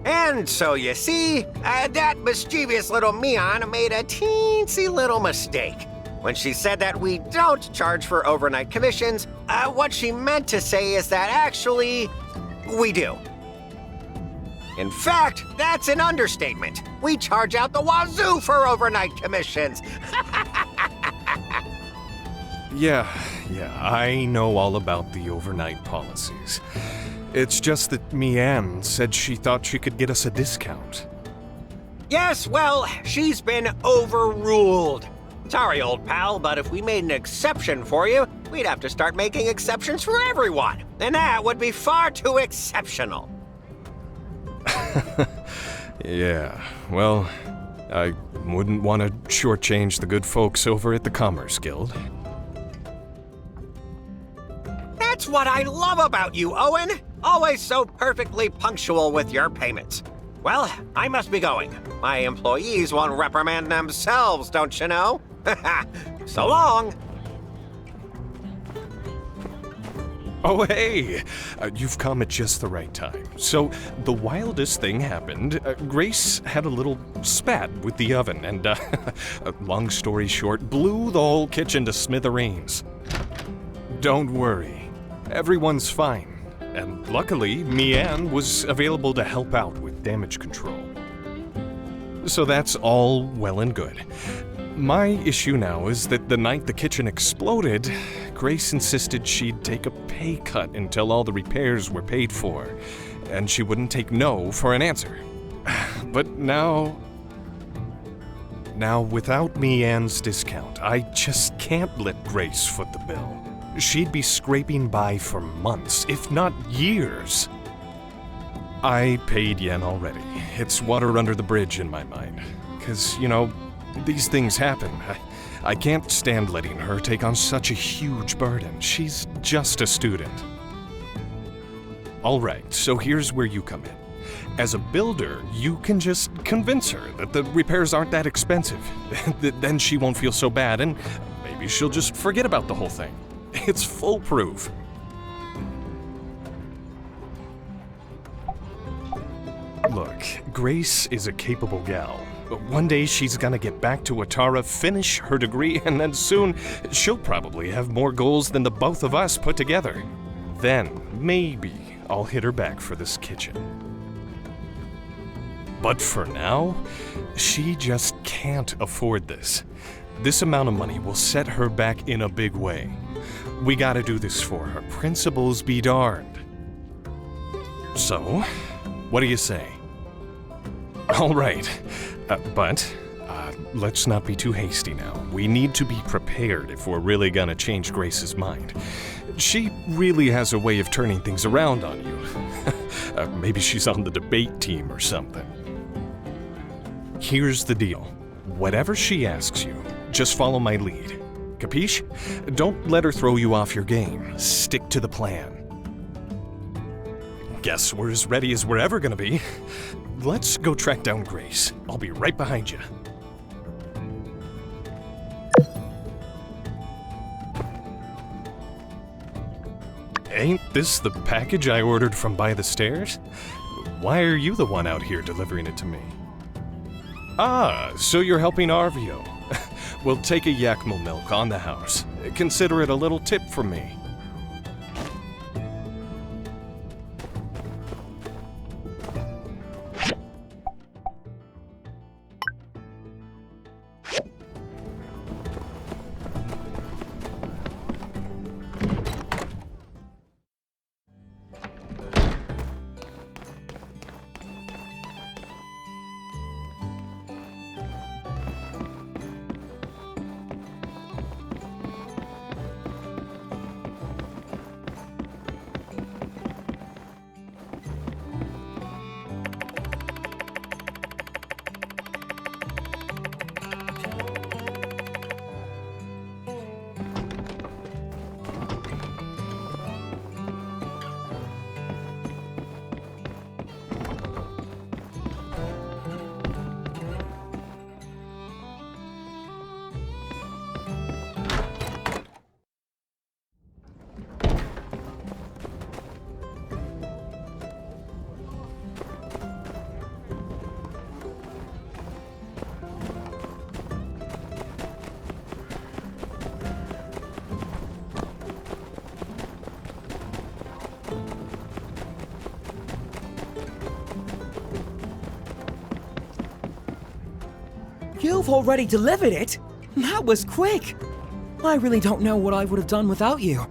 And so you see, that mischievous little Mian made a teensy little mistake. When she said that we don't charge for overnight commissions, what she meant to say is that actually, we do. In fact, that's an understatement. We charge out the wazoo for overnight commissions. Yeah, I know all about the overnight policies. It's just that Mian said she thought she could get us a discount. Yes, well, she's been overruled. Sorry, old pal, but if we made an exception for you, we'd have to start making exceptions for everyone. And that would be far too exceptional. Yeah, well, I wouldn't want to shortchange the good folks over at the Commerce Guild. That's what I love about you, Owen. Always so perfectly punctual with your payments. Well, I must be going. My employees won't reprimand themselves, don't you know? So long. Oh, hey! You've come at just the right time. So, the wildest thing happened. Grace had a little spat with the oven and, long story short, blew the whole kitchen to smithereens. Don't worry. Everyone's fine. And luckily, Mian was available to help out with damage control. So that's all well and good. My issue now is that the night the kitchen exploded, Grace insisted she'd take a pay cut until all the repairs were paid for, and she wouldn't take no for an answer. But now, without Mian's discount, I just can't let Grace foot the bill. She'd be scraping by for months, if not years. I paid Yen already. It's water under the bridge in my mind. 'Cause, you know, these things happen. I can't stand letting her take on such a huge burden. She's just a student. All right, so here's where you come in. As a builder, you can just convince her that the repairs aren't that expensive. Then she won't feel so bad, and maybe she'll just forget about the whole thing. It's foolproof. Look, Grace is a capable gal. But one day she's gonna get back to Atara, finish her degree, and then soon she'll probably have more goals than the both of us put together. Then, maybe I'll hit her back for this kitchen. But for now, she just can't afford this. This amount of money will set her back in a big way. We gotta do this for her. Principles be darned. So, what do you say? All right, but let's not be too hasty now. We need to be prepared if we're really gonna change Grace's mind. She really has a way of turning things around on you. Maybe she's on the debate team or something. Here's the deal. Whatever she asks you, just follow my lead. Capiche? Don't let her throw you off your game. Stick to the plan. Guess we're as ready as we're ever gonna be. Let's go track down Grace. I'll be right behind you. Ain't this the package I ordered from by the stairs? Why are you the one out here delivering it to me? Ah, so you're helping Arvio. We'll take a Yakmo milk on the house. Consider it a little tip from me. You've already delivered it? That was quick. I really don't know what I would have done without you.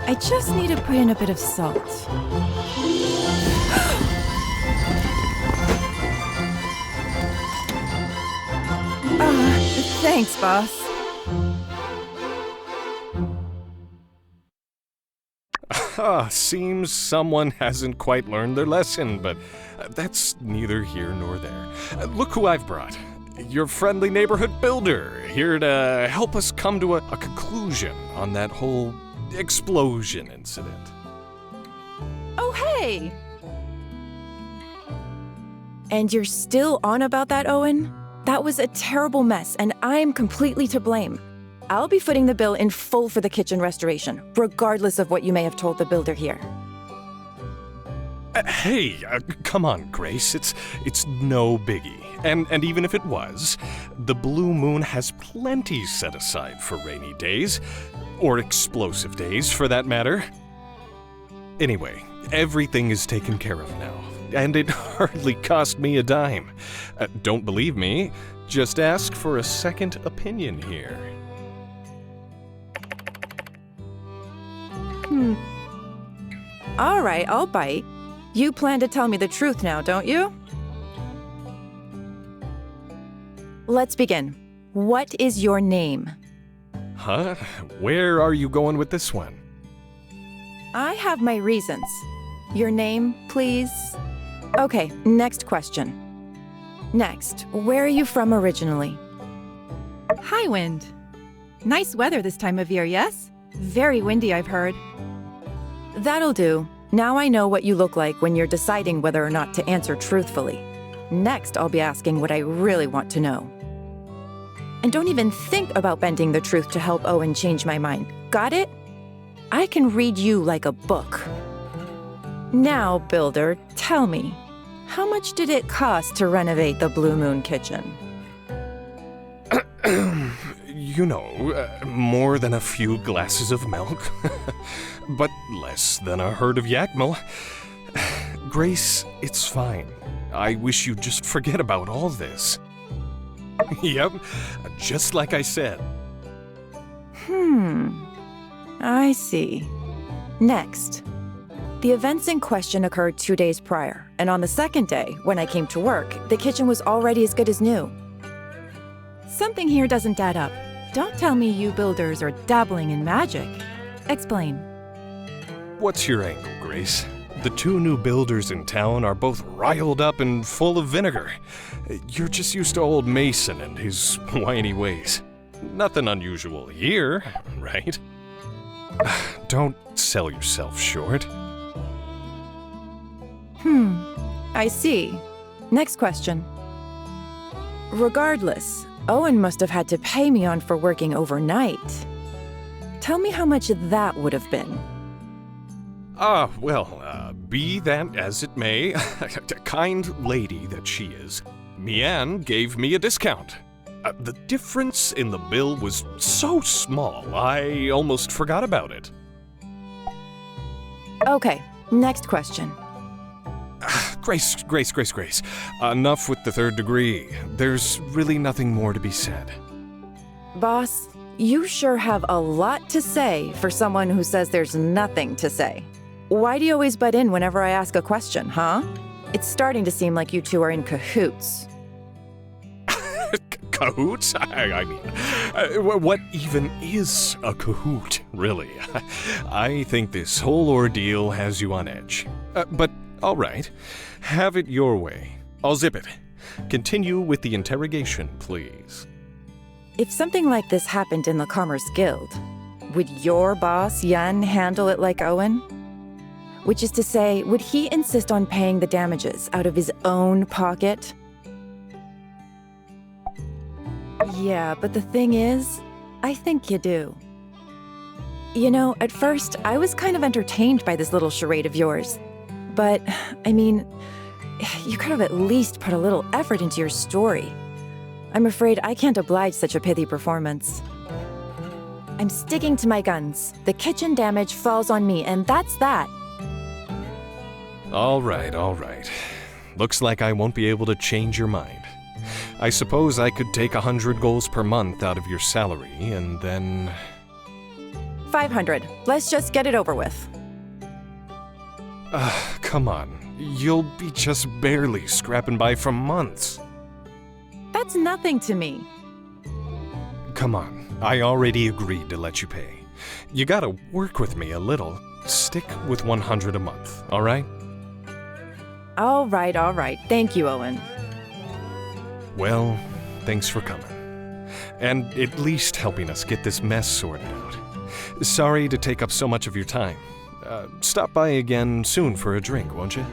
I just need to put in a bit of salt. Thanks, boss. Seems someone hasn't quite learned their lesson, but that's neither here nor there. Look who I've brought. Your friendly neighborhood builder, here to help us come to a conclusion on that whole explosion incident. Oh, hey! And you're still on about that, Owen? That was a terrible mess, and I'm completely to blame. I'll be footing the bill in full for the kitchen restoration, regardless of what you may have told the builder here. Hey, come on, Grace. It's no biggie. And even if it was, the Blue Moon has plenty set aside for rainy days, or explosive days, for that matter. Anyway, everything is taken care of now, and it hardly cost me a dime. Don't believe me? Just ask for a second opinion here. All right, I'll bite. You plan to tell me the truth now, don't you? Let's begin. What is your name? Huh? Where are you going with this one? I have my reasons. Your name, please? Okay, next question. Next, where are you from originally? Highwind. Nice weather this time of year, yes? Very windy, I've heard. That'll do. Now I know what you look like when you're deciding whether or not to answer truthfully. Next, I'll be asking what I really want to know. And don't even think about bending the truth to help Owen change my mind. Got it? I can read you like a book. Now, Builder, tell me, how much did it cost to renovate the Blue Moon kitchen? You know, more than a few glasses of milk, but less than a herd of yakmel. Grace, it's fine. I wish you'd just forget about all this. Yep, just like I said. I see. Next. The events in question occurred 2 days prior, and on the second day, when I came to work, the kitchen was already as good as new. Something here doesn't add up. Don't tell me you builders are dabbling in magic. Explain. What's your angle, Grace? The two new builders in town are both riled up and full of vinegar. You're just used to old Mason and his whiny ways. Nothing unusual here, right? Don't sell yourself short. I see. Next question. Regardless, Owen must have had to pay me on for working overnight. Tell me how much that would have been. Be that as it may, a kind lady that she is, Mian gave me a discount. The difference in the bill was so small, I almost forgot about it. Okay, next question. Grace. Enough with the third degree. There's really nothing more to be said. Boss, you sure have a lot to say for someone who says there's nothing to say. Why do you always butt in whenever I ask a question, huh? It's starting to seem like you two are in cahoots. Cahoots? I mean, what even is a cahoot, really? I think this whole ordeal has you on edge. But, all right. Have it your way. I'll zip it. Continue with the interrogation, please. If something like this happened in the Commerce Guild, would your boss, Yun, handle it like Owen? Which is to say, would he insist on paying the damages out of his own pocket? Yeah, but the thing is, I think you do. You know, at first, I was kind of entertained by this little charade of yours. But, I mean, you could have at least put a little effort into your story. I'm afraid I can't oblige such a pithy performance. I'm sticking to my guns. The kitchen damage falls on me, and that's that. All right, all right. Looks like I won't be able to change your mind. I suppose I could take 100 goals per month out of your salary, and then... 500. Let's just get it over with. Come on. You'll be just barely scrapping by for months. That's nothing to me. Come on. I already agreed to let you pay. You gotta work with me a little. Stick with 100 a month, all right? All right. Thank you, Owen. Well, thanks for coming. And at least helping us get this mess sorted out. Sorry to take up so much of your time. Stop by again soon for a drink, won't you?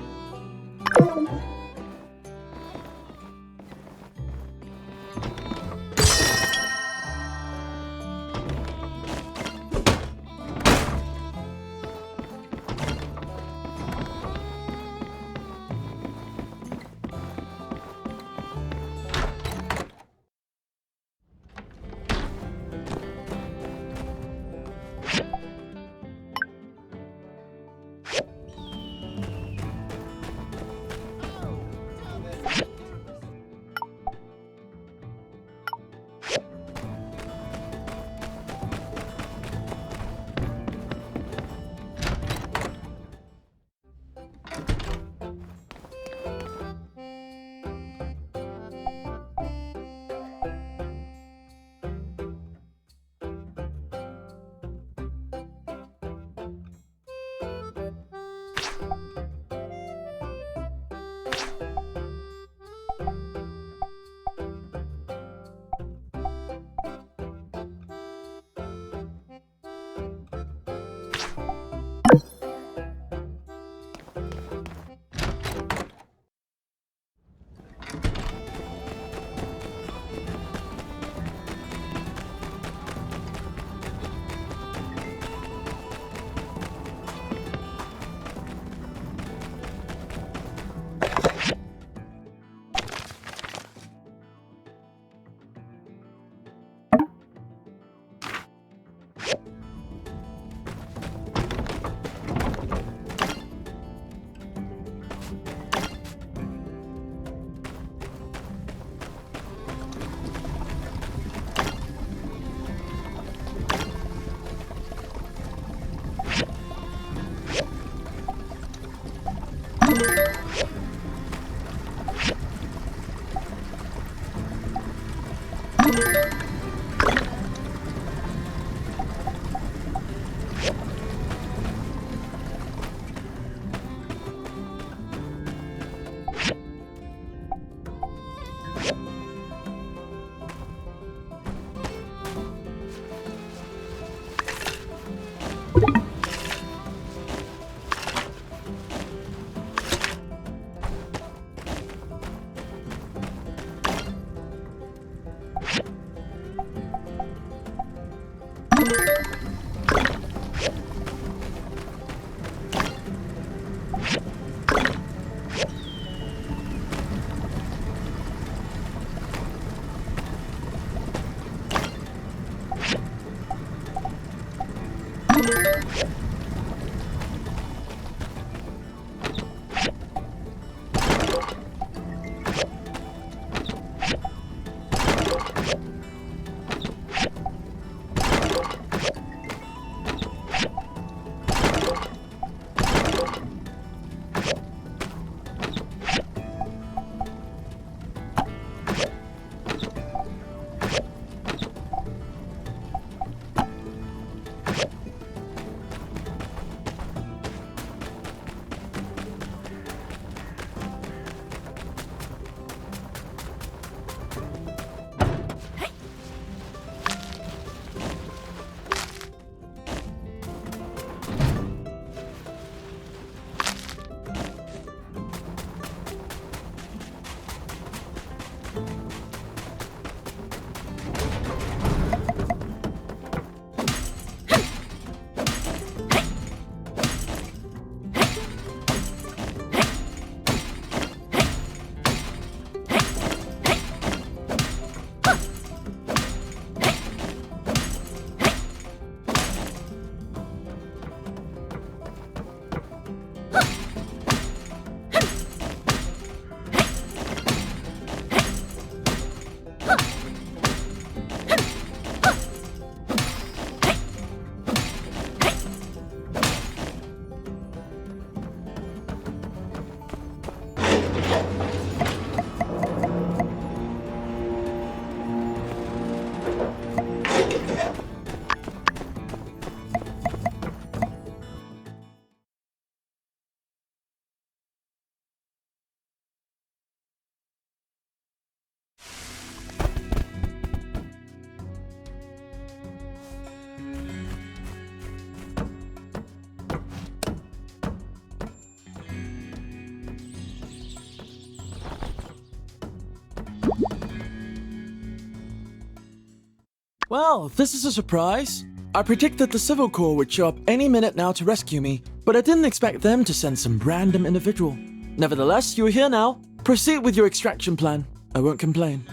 Well, this is a surprise. I predicted the Civil Corps would show up any minute now to rescue me, but I didn't expect them to send some random individual. Nevertheless, you're here now. Proceed with your extraction plan. I won't complain.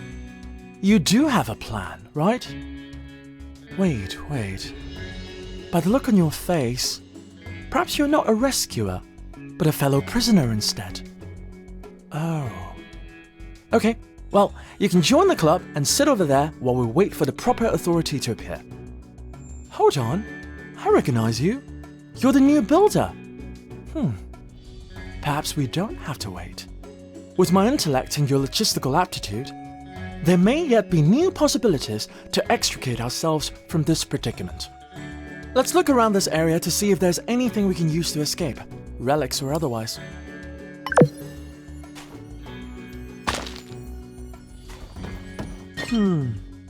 You do have a plan, right? Wait. By the look on your face, perhaps you're not a rescuer, but a fellow prisoner instead. Oh. Okay, well, you can join the club and sit over there while we wait for the proper authority to appear. Hold on, I recognize you. You're the new builder. Perhaps we don't have to wait. With my intellect and your logistical aptitude, there may yet be new possibilities to extricate ourselves from this predicament. Let's look around this area to see if there's anything we can use to escape, relics or otherwise.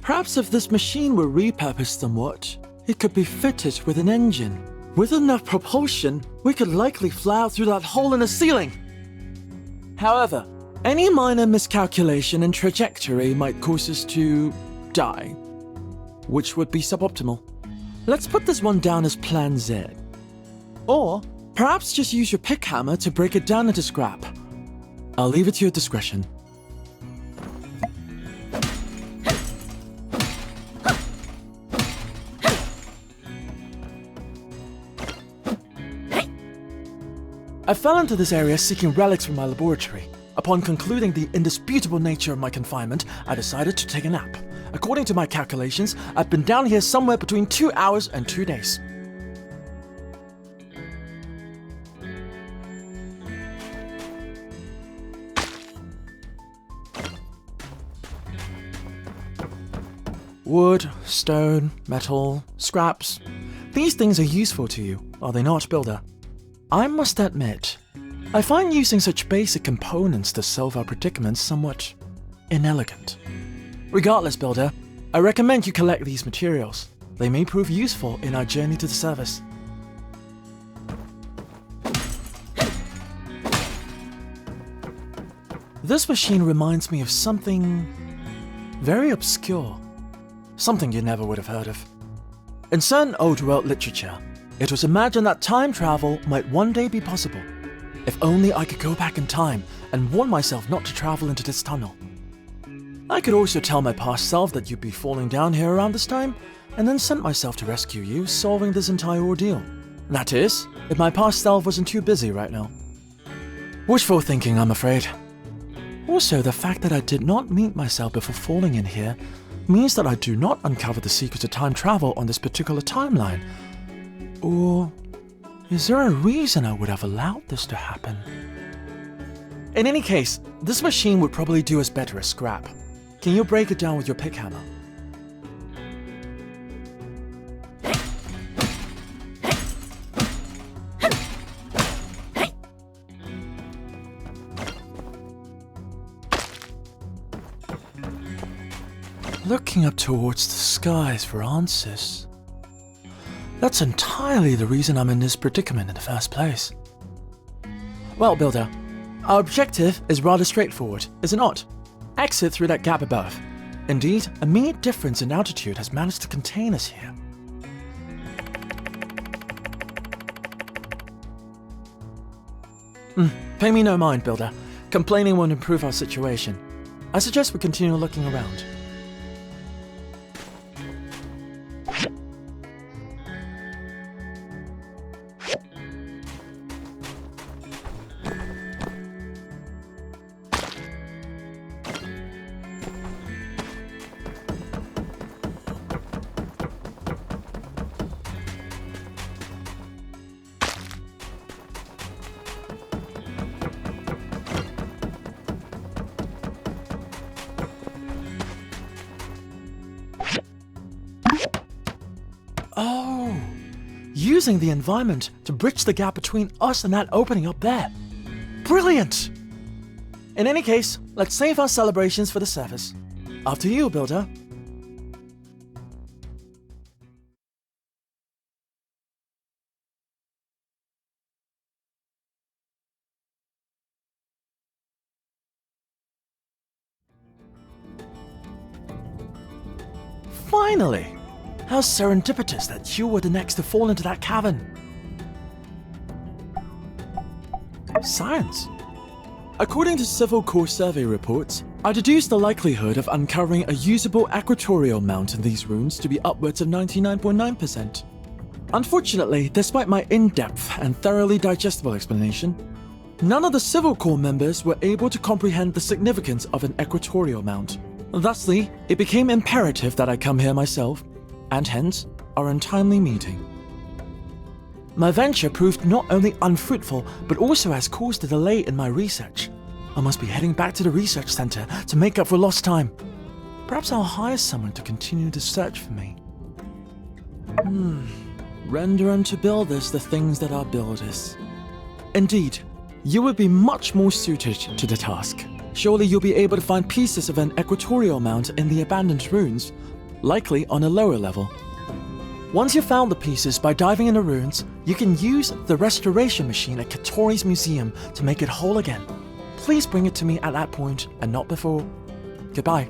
Perhaps if this machine were repurposed somewhat, it could be fitted with an engine. With enough propulsion, we could likely fly out through that hole in the ceiling. However, any minor miscalculation in trajectory might cause us to die, which would be suboptimal. Let's put this one down as Plan Z. Or perhaps just use your pick hammer to break it down into scrap. I'll leave it to your discretion. I fell into this area seeking relics from my laboratory. Upon concluding the indisputable nature of my confinement, I decided to take a nap. According to my calculations, I've been down here somewhere between 2 hours and 2 days. Wood, stone, metal, scraps. These things are useful to you, are they not, Builder? I must admit, I find using such basic components to solve our predicaments somewhat inelegant. Regardless, Builder, I recommend you collect these materials. They may prove useful in our journey to the surface. This machine reminds me of something very obscure. Something you never would have heard of. In certain old world literature, it was imagined that time travel might one day be possible. If only I could go back in time and warn myself not to travel into this tunnel. I could also tell my past self that you'd be falling down here around this time, and then sent myself to rescue you, solving this entire ordeal. That is, if my past self wasn't too busy right now. Wishful thinking, I'm afraid. Also, the fact that I did not meet myself before falling in here means that I do not uncover the secrets of time travel on this particular timeline. Or is there a reason I would have allowed this to happen? In any case, this machine would probably do us better as scrap. Can you break it down with your pick hammer? Looking up towards the skies for answers. That's entirely the reason I'm in this predicament in the first place. Well, Builder, our objective is rather straightforward, is it not? Exit through that gap above. Indeed, a mere difference in altitude has managed to contain us here. Pay me no mind, Builder. Complaining won't improve our situation. I suggest we continue looking around. Oh, using the environment to bridge the gap between us and that opening up there. Brilliant! In any case, let's save our celebrations for the surface. After you, Builder. Finally! How serendipitous that you were the next to fall into that cavern. Science. According to Civil Corps survey reports, I deduced the likelihood of uncovering a usable equatorial mount in these ruins to be upwards of 99.9%. Unfortunately, despite my in-depth and thoroughly digestible explanation, none of the Civil Corps members were able to comprehend the significance of an equatorial mount. Thusly, it became imperative that I come here myself, and hence, our untimely meeting. My venture proved not only unfruitful, but also has caused a delay in my research. I must be heading back to the research center to make up for lost time. Perhaps I'll hire someone to continue the search for me. Render unto builders the things that are builders. Indeed, you would be much more suited to the task. Surely you'll be able to find pieces of an equatorial mount in the abandoned ruins, likely on a lower level. Once you've found the pieces by diving in the ruins, you can use the restoration machine at Katori's museum to make it whole again. Please bring it to me at that point and not before. Goodbye.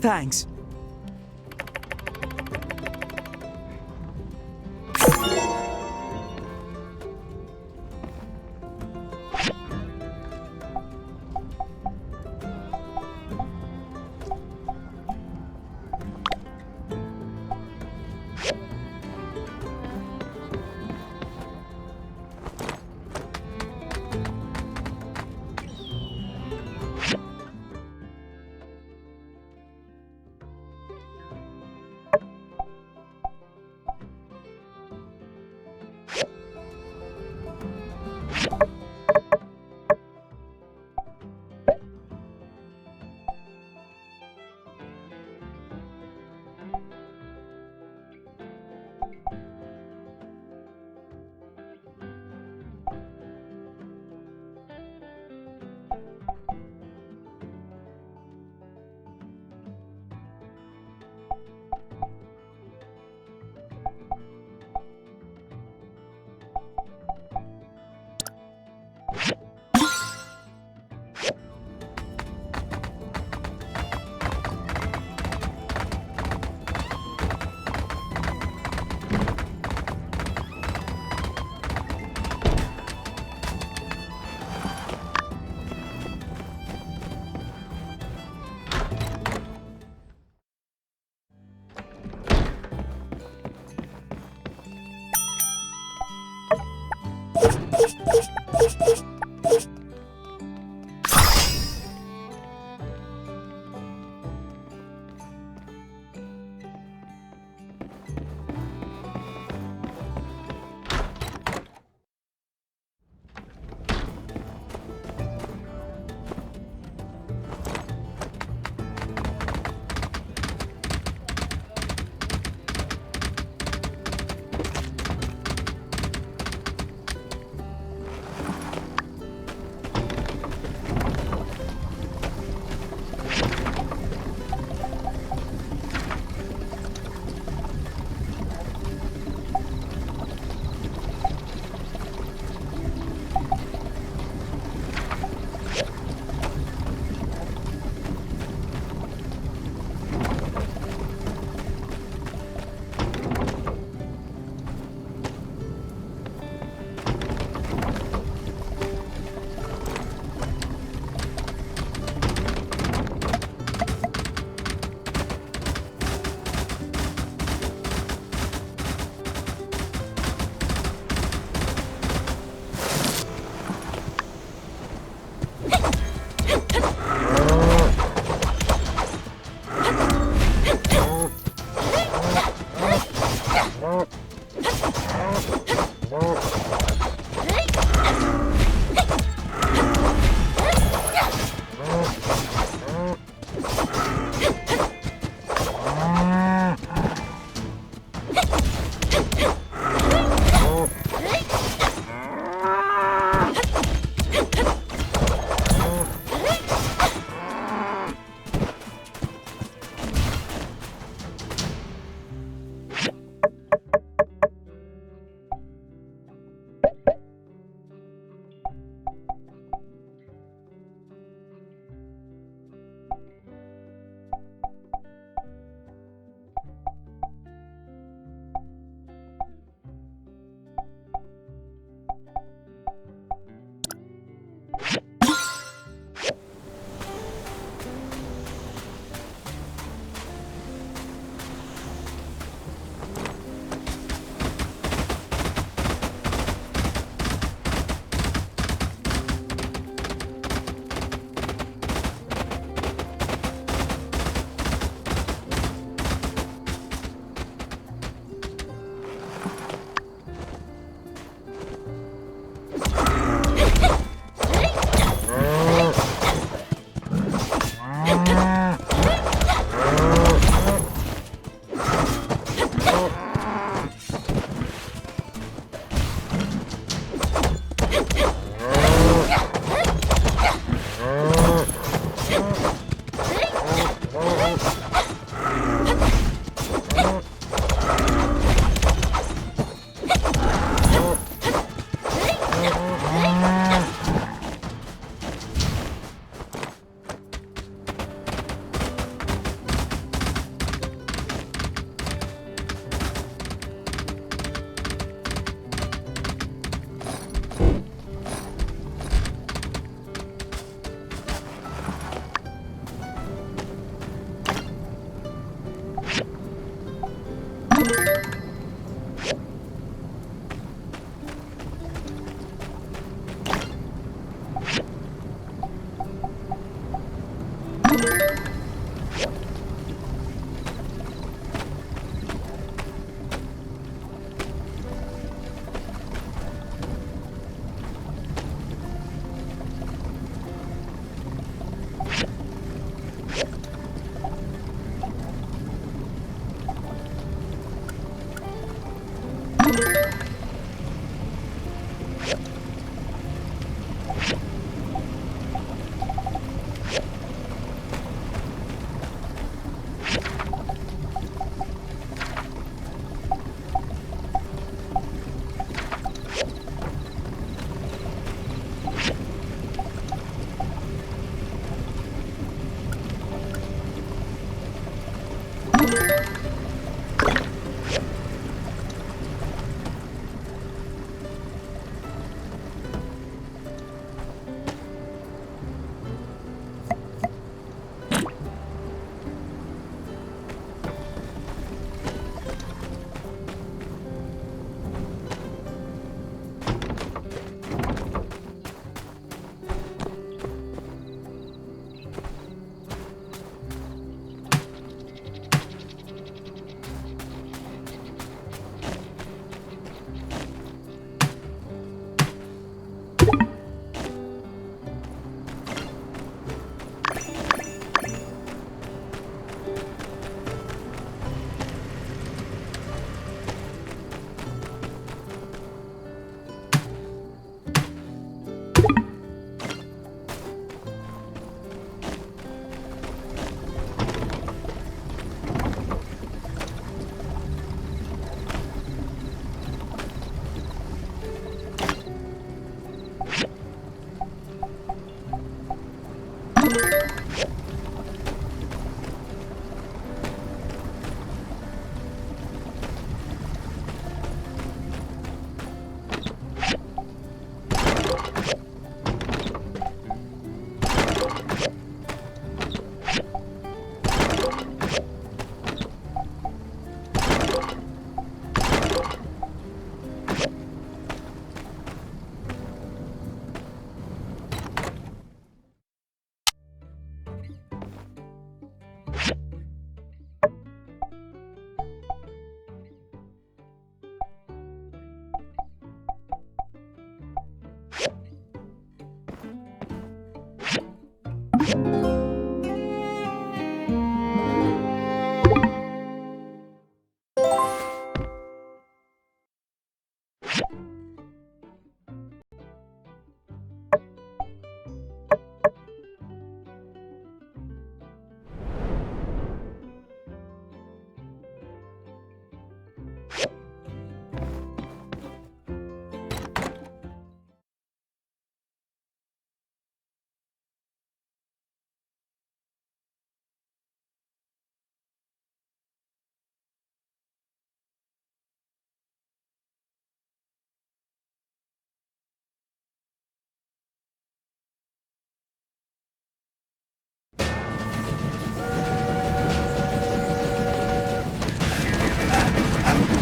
Thanks.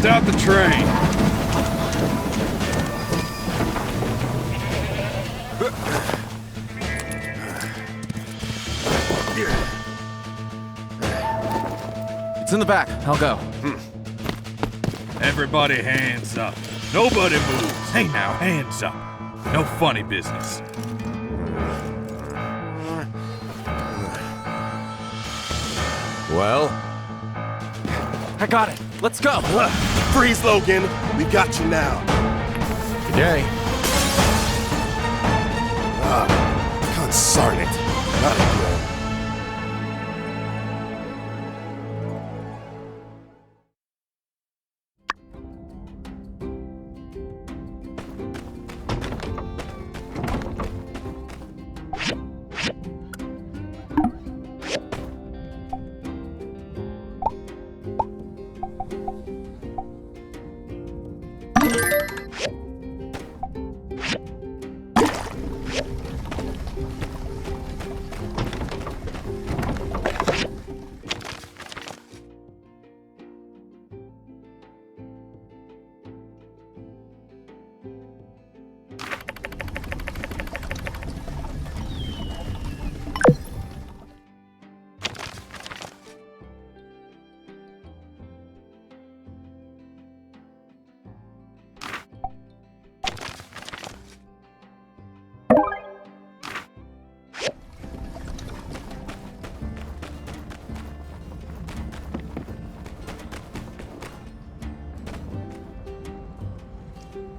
Stop the train! It's in the back. I'll go. Everybody hands up. Nobody moves. Hey now, hands up. No funny business. Well? I got it. Let's go. Freeze, Logan. We got you now. Good day. Consarn it. Not again.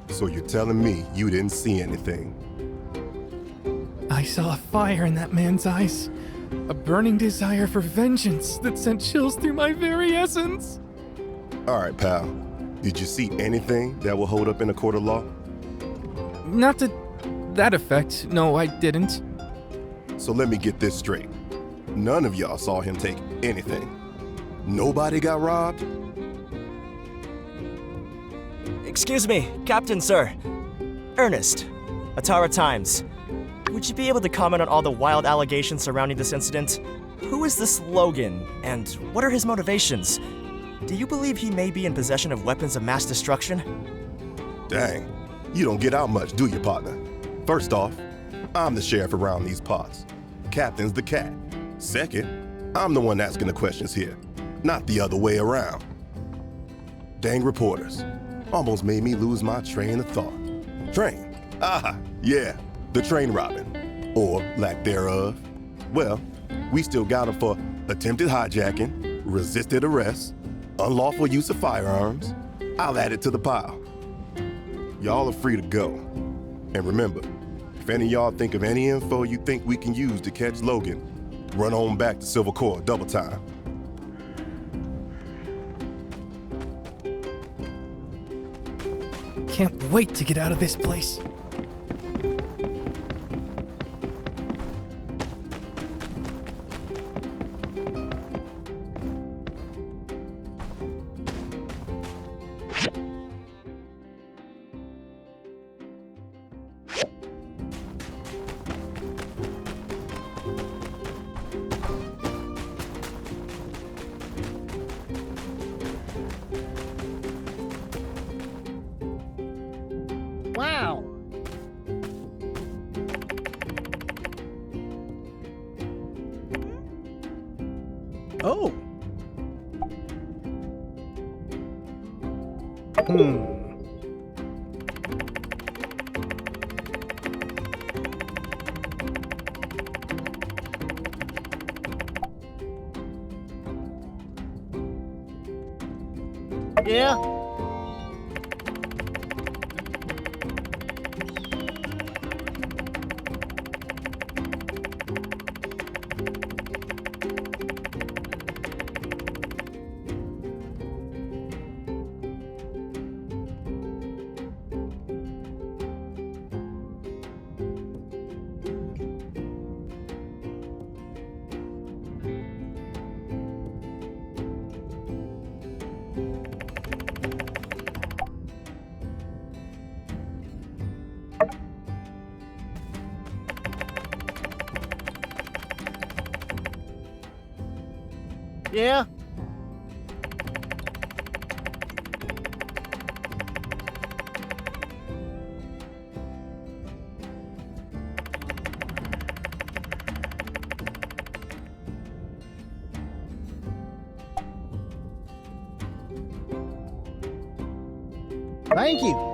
So you're telling me you didn't see anything? I saw a fire in that man's eyes. A burning desire for vengeance that sent chills through my very essence. All right, pal. Did you see anything that will hold up in a court of law? Not to that effect. No, I didn't. So let me get this straight. None of y'all saw him take anything. Nobody got robbed? Excuse me, Captain, sir. Ernest, Atara Times. Would you be able to comment on all the wild allegations surrounding this incident? Who is this Logan, and what are his motivations? Do you believe he may be in possession of weapons of mass destruction? Dang, you don't get out much, do you, partner? First off, I'm the sheriff around these parts. Captain's the cat. Second, I'm the one asking the questions here, not the other way around. Dang reporters. Almost made me lose my train of thought. Train? Ah, yeah, the train robbing. Or lack thereof. Well, we still got him for attempted hijacking, resisted arrest, unlawful use of firearms. I'll add it to the pile. Y'all are free to go. And remember, if any of y'all think of any info you think we can use to catch Logan, run on back to Silver Corps double time. Can't wait to get out of this place. Wow. Oh. Yeah? Yeah? Thank you.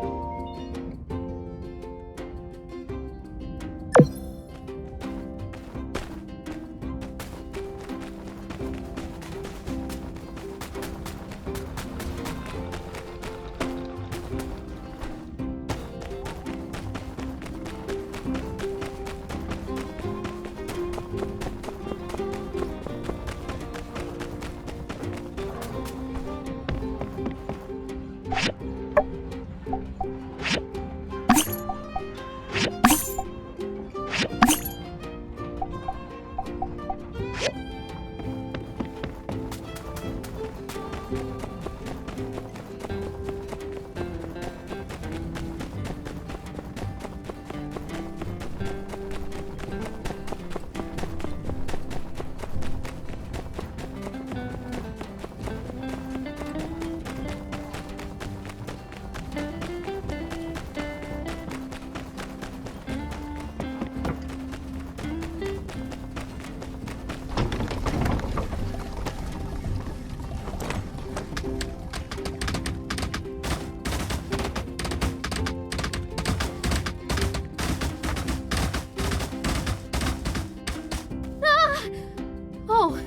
Oh,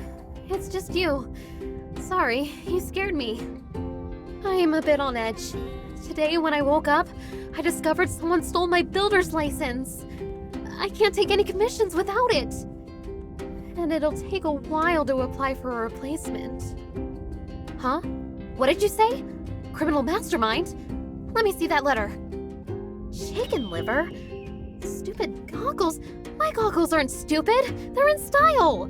it's just you. Sorry, you scared me. I am a bit on edge. Today, when I woke up, I discovered someone stole my builder's license. I can't take any commissions without it. And it'll take a while to apply for a replacement. Huh? What did you say? Criminal mastermind? Let me see that letter. Chicken liver? Stupid goggles? My goggles aren't stupid. They're in style.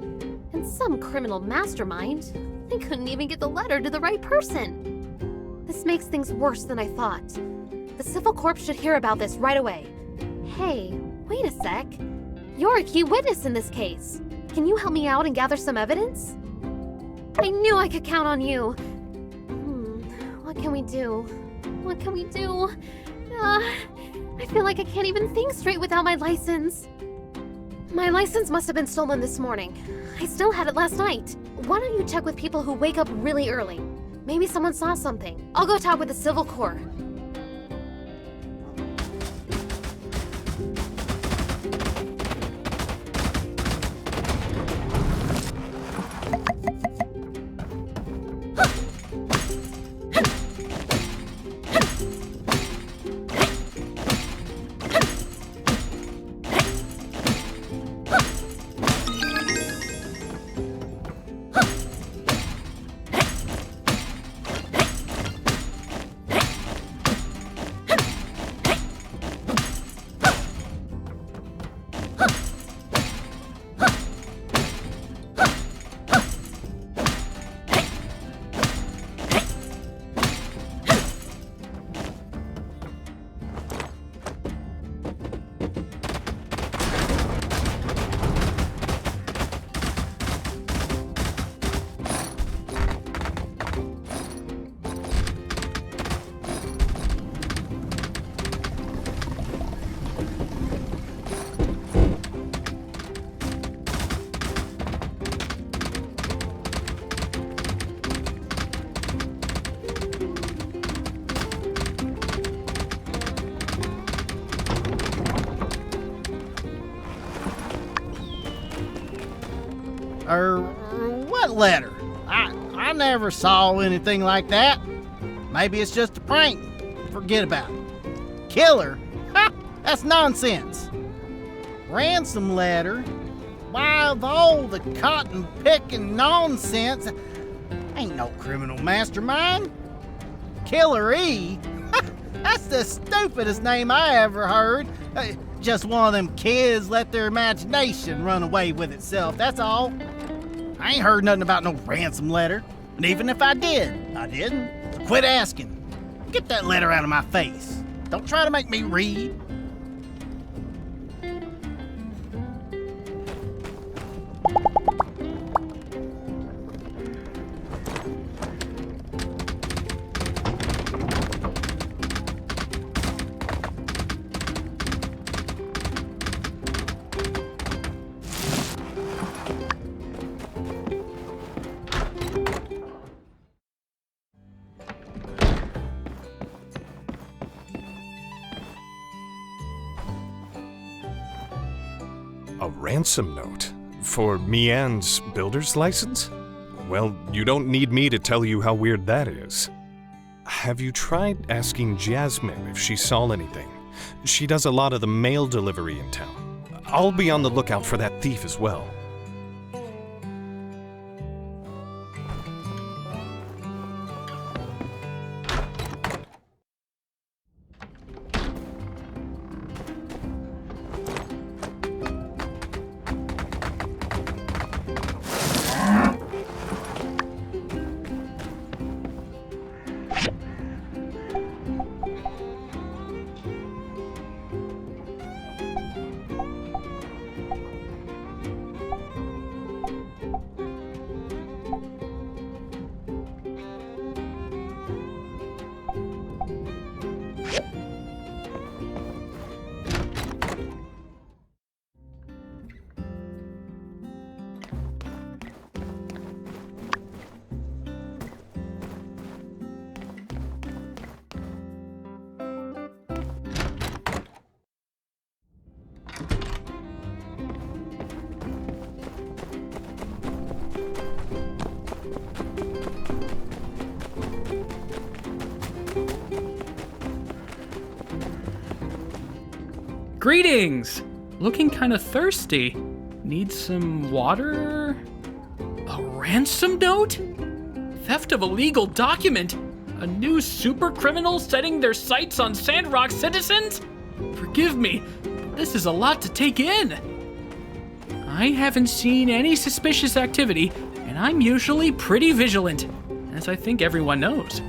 And some criminal mastermind. They couldn't even get the letter to the right person. This makes things worse than I thought. The Civil Corps should hear about this right away. Hey, wait a sec. You're a key witness in this case. Can you help me out and gather some evidence? I knew I could count on you. What can we do? What can we do? I feel like I can't even think straight without my license. My license must have been stolen this morning. I still had it last night. Why don't you check with people who wake up really early? Maybe someone saw something. I'll go talk with the Civil Corps. What letter? I never saw anything like that. Maybe it's just a prank. Forget about it. Killer? Ha! That's nonsense. Ransom letter? Why, of all the cotton-picking nonsense, ain't no criminal mastermind. Killer E? That's the stupidest name I ever heard. Just one of them kids let their imagination run away with itself, that's all. I ain't heard nothing about no ransom letter. And even if I did, I didn't. So quit asking. Get that letter out of my face. Don't try to make me read. A ransom note? For Mian's builder's license? Well, you don't need me to tell you how weird that is. Have you tried asking Jasmine if she saw anything? She does a lot of the mail delivery in town. I'll be on the lookout for that thief as well. Greetings! Looking kinda thirsty. Need some water? A ransom note? Theft of a legal document? A new super criminal setting their sights on Sandrock citizens? Forgive me, but this is a lot to take in. I haven't seen any suspicious activity, and I'm usually pretty vigilant, as I think everyone knows.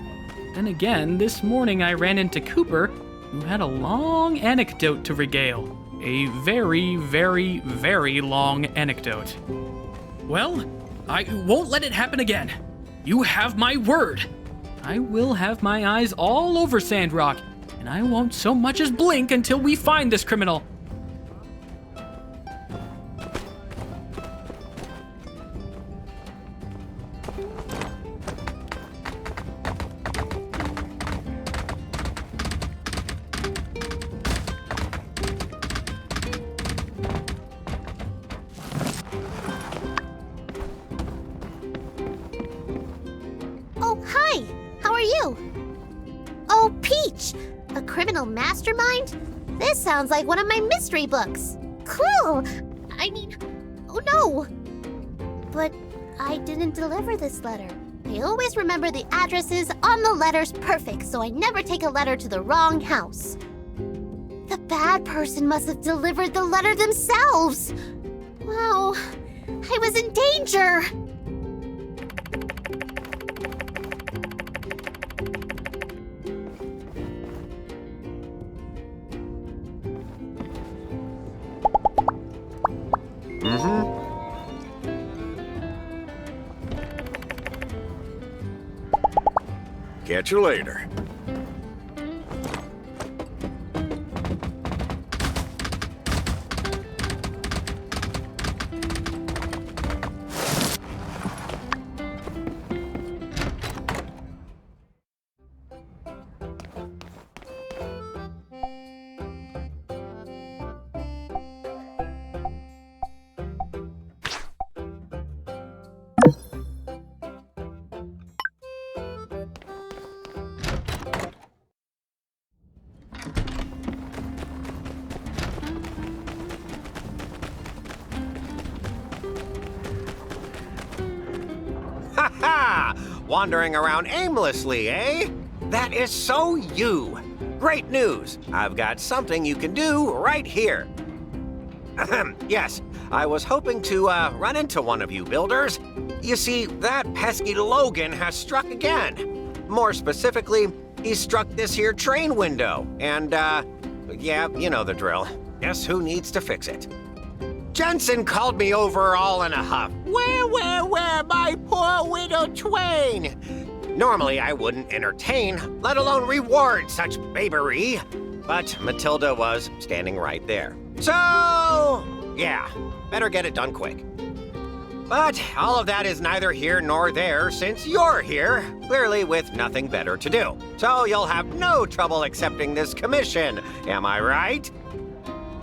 Then again, this morning I ran into Cooper, who had a long anecdote to regale. A very, very, very long anecdote. Well, I won't let it happen again. You have my word. I will have my eyes all over Sandrock, and I won't so much as blink until we find this criminal. Hi! How are you? Oh, Peach! A criminal mastermind? This sounds like one of my mystery books. Cool! I mean, oh no! But I didn't deliver this letter. I always remember the addresses on the letters perfect, so I never take a letter to the wrong house. The bad person must have delivered the letter themselves! Wow, I was in danger! Catch you later. wandering around aimlessly, eh? That is so you. Great news. I've got something you can do right here. Yes, I was hoping to run into one of you builders. You see, that pesky Logan has struck again. More specifically, he struck this here train window. And, yeah, you know the drill. Guess who needs to fix it? Jensen called me over all in a huff. Where, my poor widow twain? Normally, I wouldn't entertain, let alone reward such babery. But Matilda was standing right there. So, yeah, better get it done quick. But all of that is neither here nor there since you're here, clearly with nothing better to do. So you'll have no trouble accepting this commission, am I right?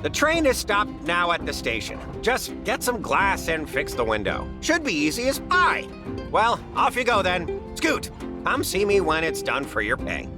The train is stopped now at the station. Just get some glass and fix the window. Should be easy as pie. Well, off you go then. Scoot, come see me when it's done for your pay.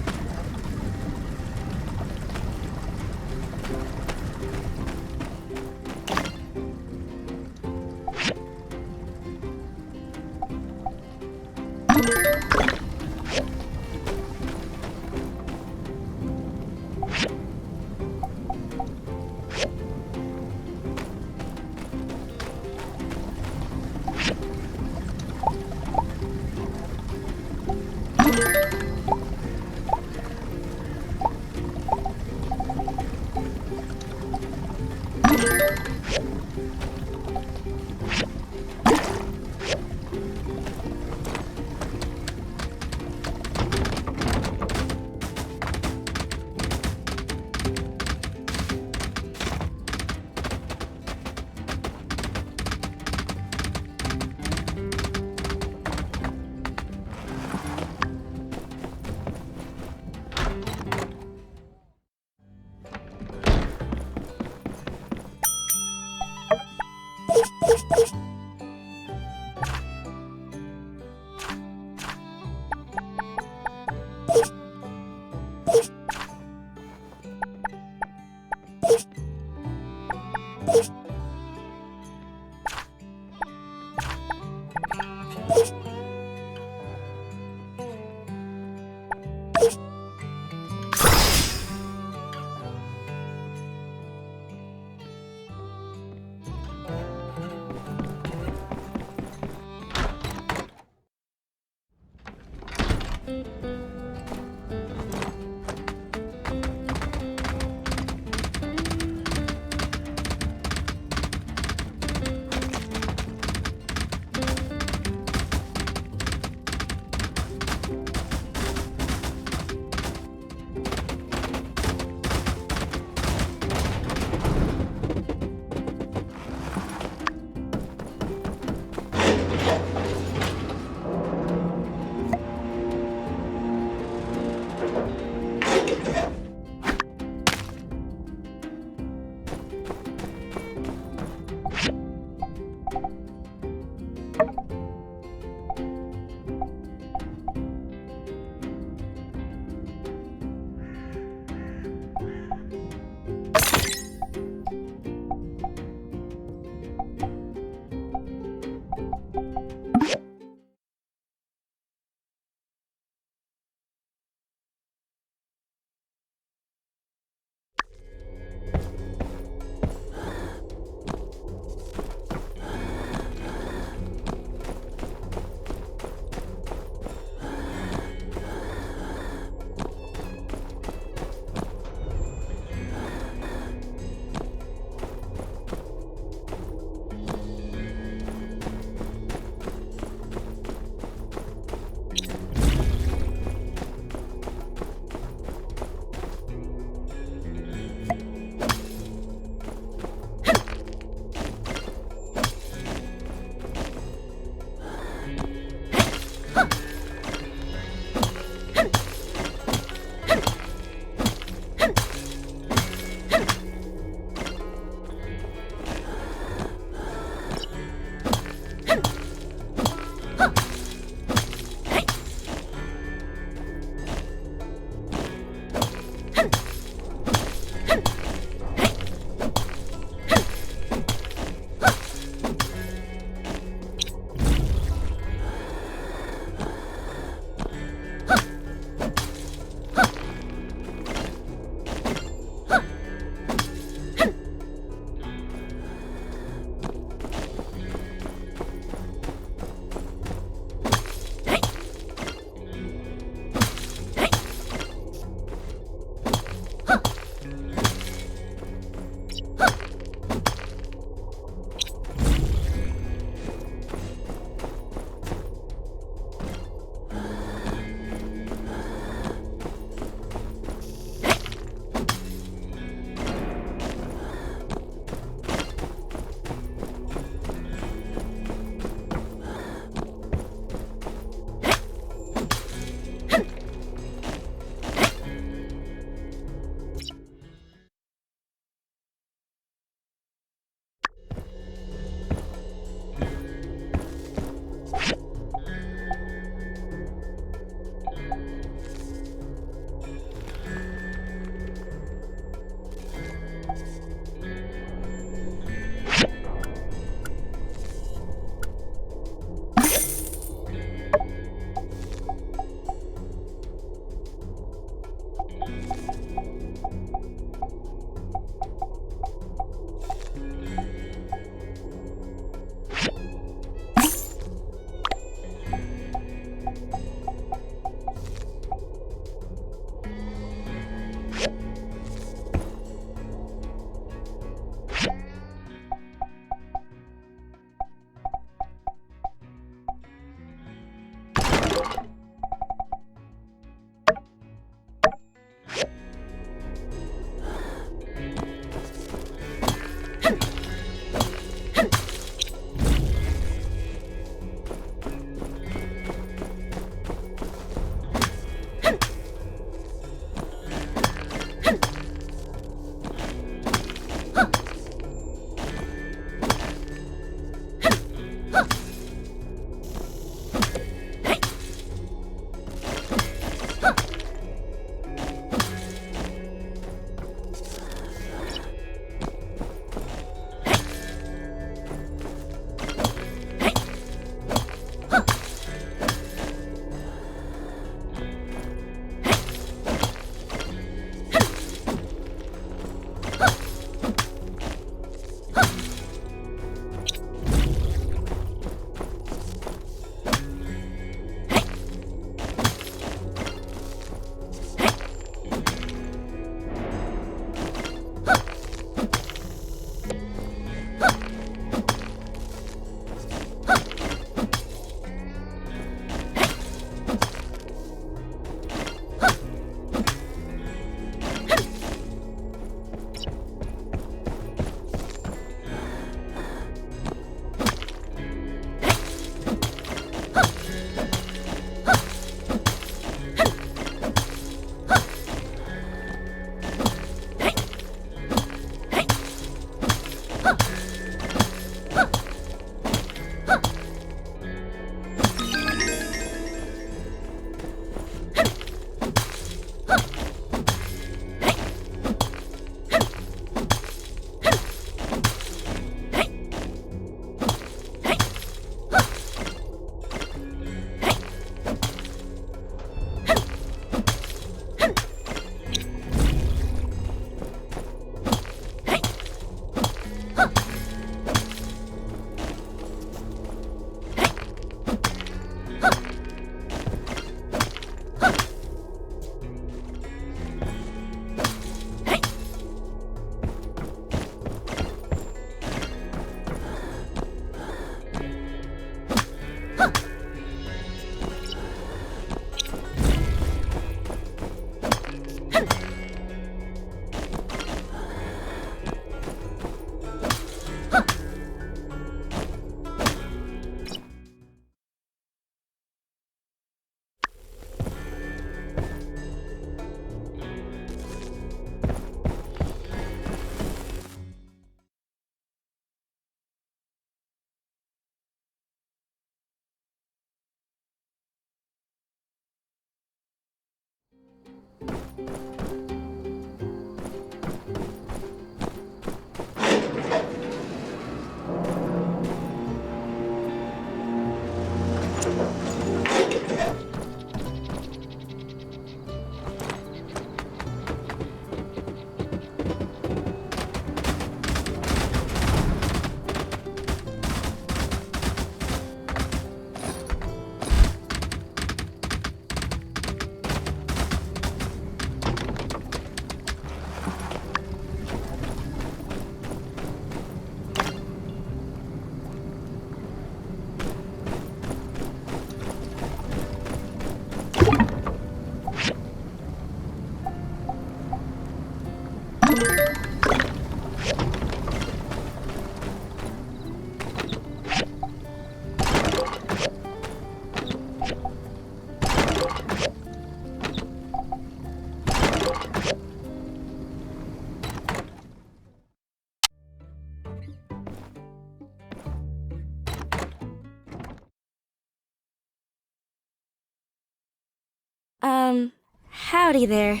Howdy there.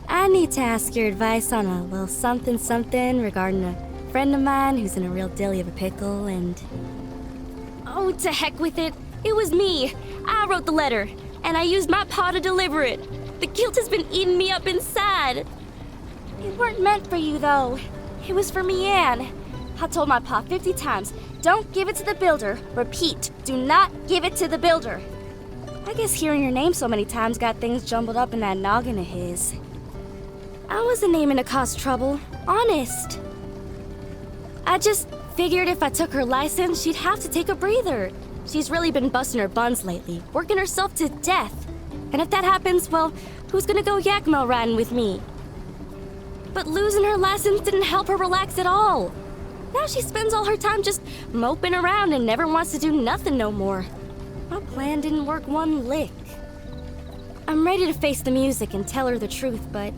I need to ask your advice on a little something regarding a friend of mine who's in a real dilly of a pickle and... Oh, to heck with it. It was me. I wrote the letter, and I used my paw to deliver it. The guilt has been eating me up inside. It weren't meant for you, though. It was for me, Anne. I told my pa 50 times, don't give it to the builder. Repeat, do not give it to the builder. I guess hearing your name so many times got things jumbled up in that noggin of his. I wasn't aiming to cause trouble, honest. I just figured if I took her license, she'd have to take a breather. She's really been busting her buns lately, working herself to death. And if that happens, well, who's gonna go Yakima riding with me? But losing her license didn't help her relax at all. Now she spends all her time just moping around and never wants to do nothing no more. My plan didn't work one lick. I'm ready to face the music and tell her the truth, but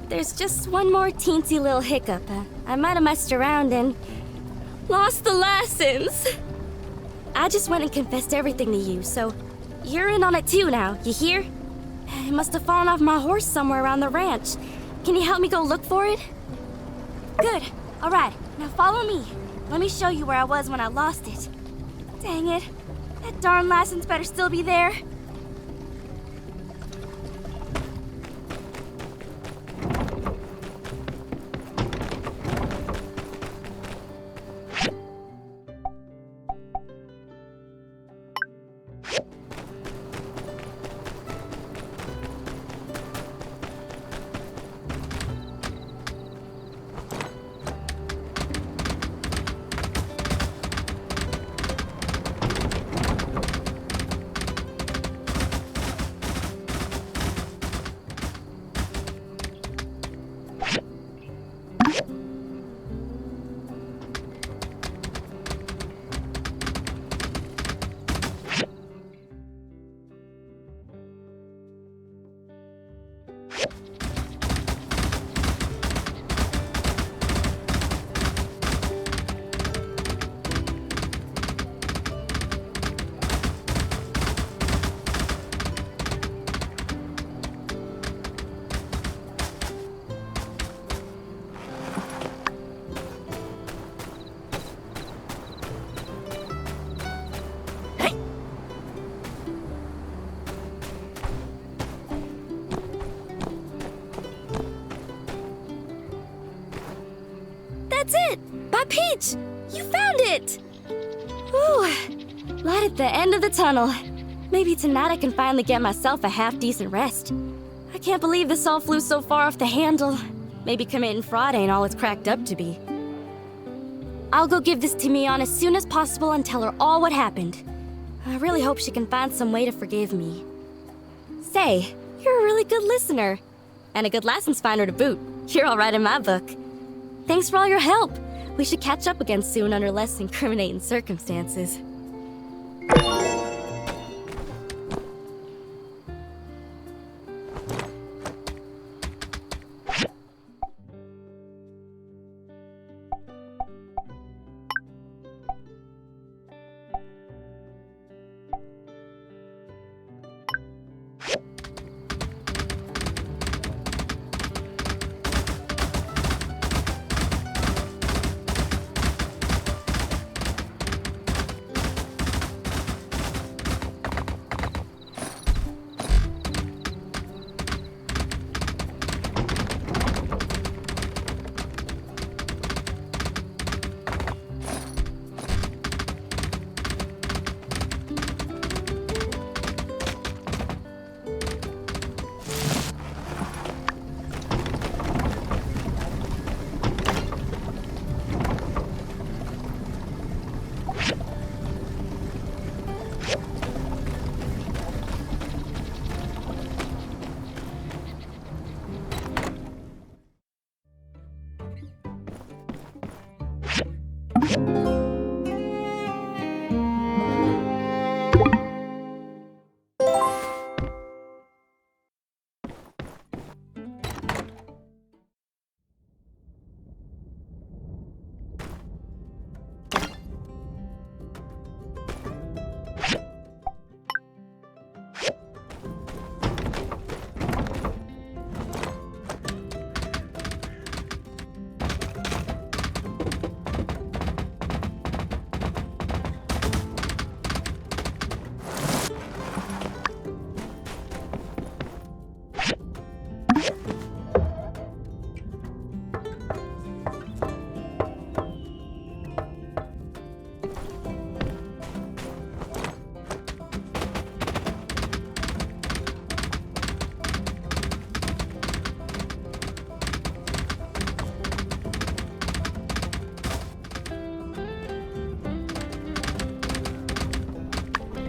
there's just one more teensy little hiccup. I might have messed around and lost the license. I just went and confessed everything to you, so you're in on it too now, you hear? It must have fallen off my horse somewhere around the ranch. Can you help me go look for it? Good. All right, now follow me. Let me show you where I was when I lost it. Dang it. That darn license better still be there. That's it! By Peach! You found it! Whew. Light at the end of the tunnel. Maybe tonight I can finally get myself a half-decent rest. I can't believe this all flew so far off the handle. Maybe committing fraud ain't all it's cracked up to be. I'll go give this to Mion as soon as possible and tell her all what happened. I really hope she can find some way to forgive me. Say, you're a really good listener. And a good license finder to boot. You're all right in my book. Thanks for all your help. We should catch up again soon under less incriminating circumstances.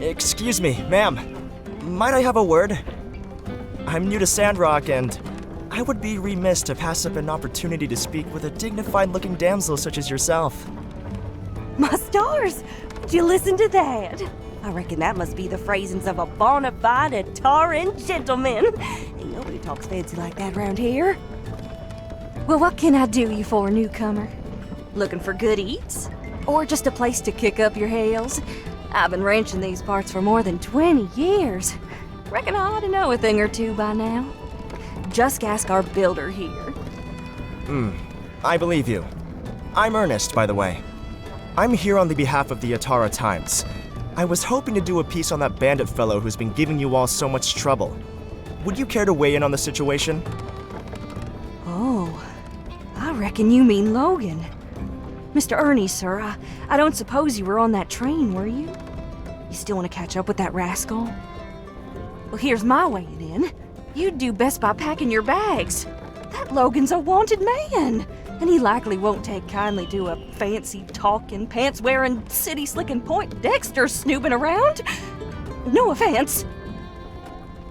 Excuse me, ma'am. Might I have a word? I'm new to Sandrock, and I would be remiss to pass up an opportunity to speak with a dignified-looking damsel such as yourself. My stars! Did you listen to that? I reckon that must be the phrasings of a bona fide Ataran gentleman. Ain't nobody talks fancy like that around here. Well, what can I do you for, newcomer? Looking for good eats? Or just a place to kick up your heels? I've been ranching these parts for more than 20 years. Reckon I ought to know a thing or two by now. Just ask our builder here. I believe you. I'm Ernest, by the way. I'm here on the behalf of the Atara Times. I was hoping to do a piece on that bandit fellow who's been giving you all so much trouble. Would you care to weigh in on the situation? Oh, I reckon you mean Logan. Mr. Ernie, sir, I don't suppose you were on that train, were you? You still want to catch up with that rascal? Well, here's my weighing in. You'd do best by packing your bags. That Logan's a wanted man, and he likely won't take kindly to a fancy-talking, pants-wearing, city-slicking Point Dexter snooping around. No offense.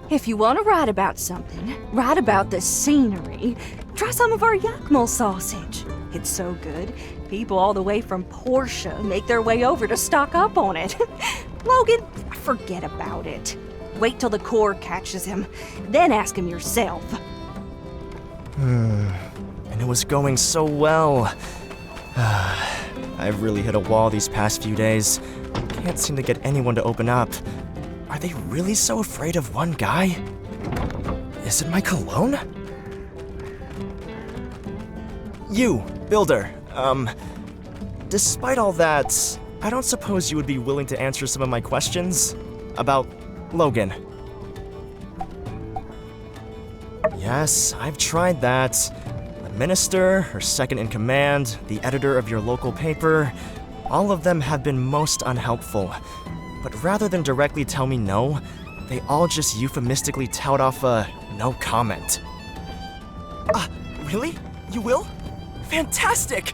If you want to write about something, write about the scenery. Try some of our Yakmul sausage. It's so good, people all the way from Portia make their way over to stock up on it. Logan, forget about it. Wait till the Corps catches him, then ask him yourself. And it was going so well. I've really hit a wall these past few days. Can't seem to get anyone to open up. Are they really so afraid of one guy? Is it my cologne? You, builder, despite all that, I don't suppose you would be willing to answer some of my questions? About Logan. Yes, I've tried that. The minister, her second in command, the editor of your local paper, all of them have been most unhelpful. But rather than directly tell me no, they all just euphemistically tout off a no comment. Really? You will? Fantastic!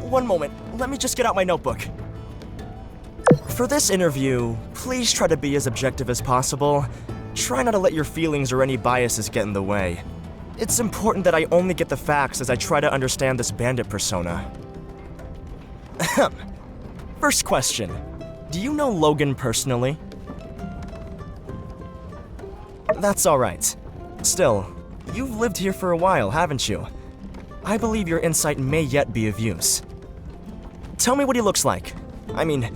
One moment, let me just get out my notebook. For this interview, please try to be as objective as possible. Try not to let your feelings or any biases get in the way. It's important that I only get the facts as I try to understand this bandit persona. First question. Do you know Logan personally? That's alright. Still, you've lived here for a while, haven't you? I believe your insight may yet be of use. Tell me what he looks like. I mean,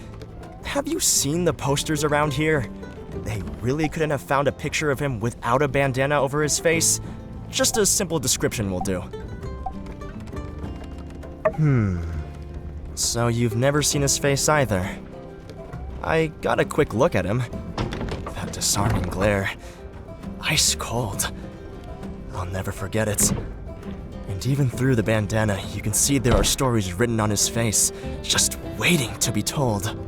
have you seen the posters around here? They really couldn't have found a picture of him without a bandana over his face? Just a simple description will do. So you've never seen his face either. I got a quick look at him. That disarming glare. Ice cold. I'll never forget it. And even through the bandana, you can see there are stories written on his face, just waiting to be told.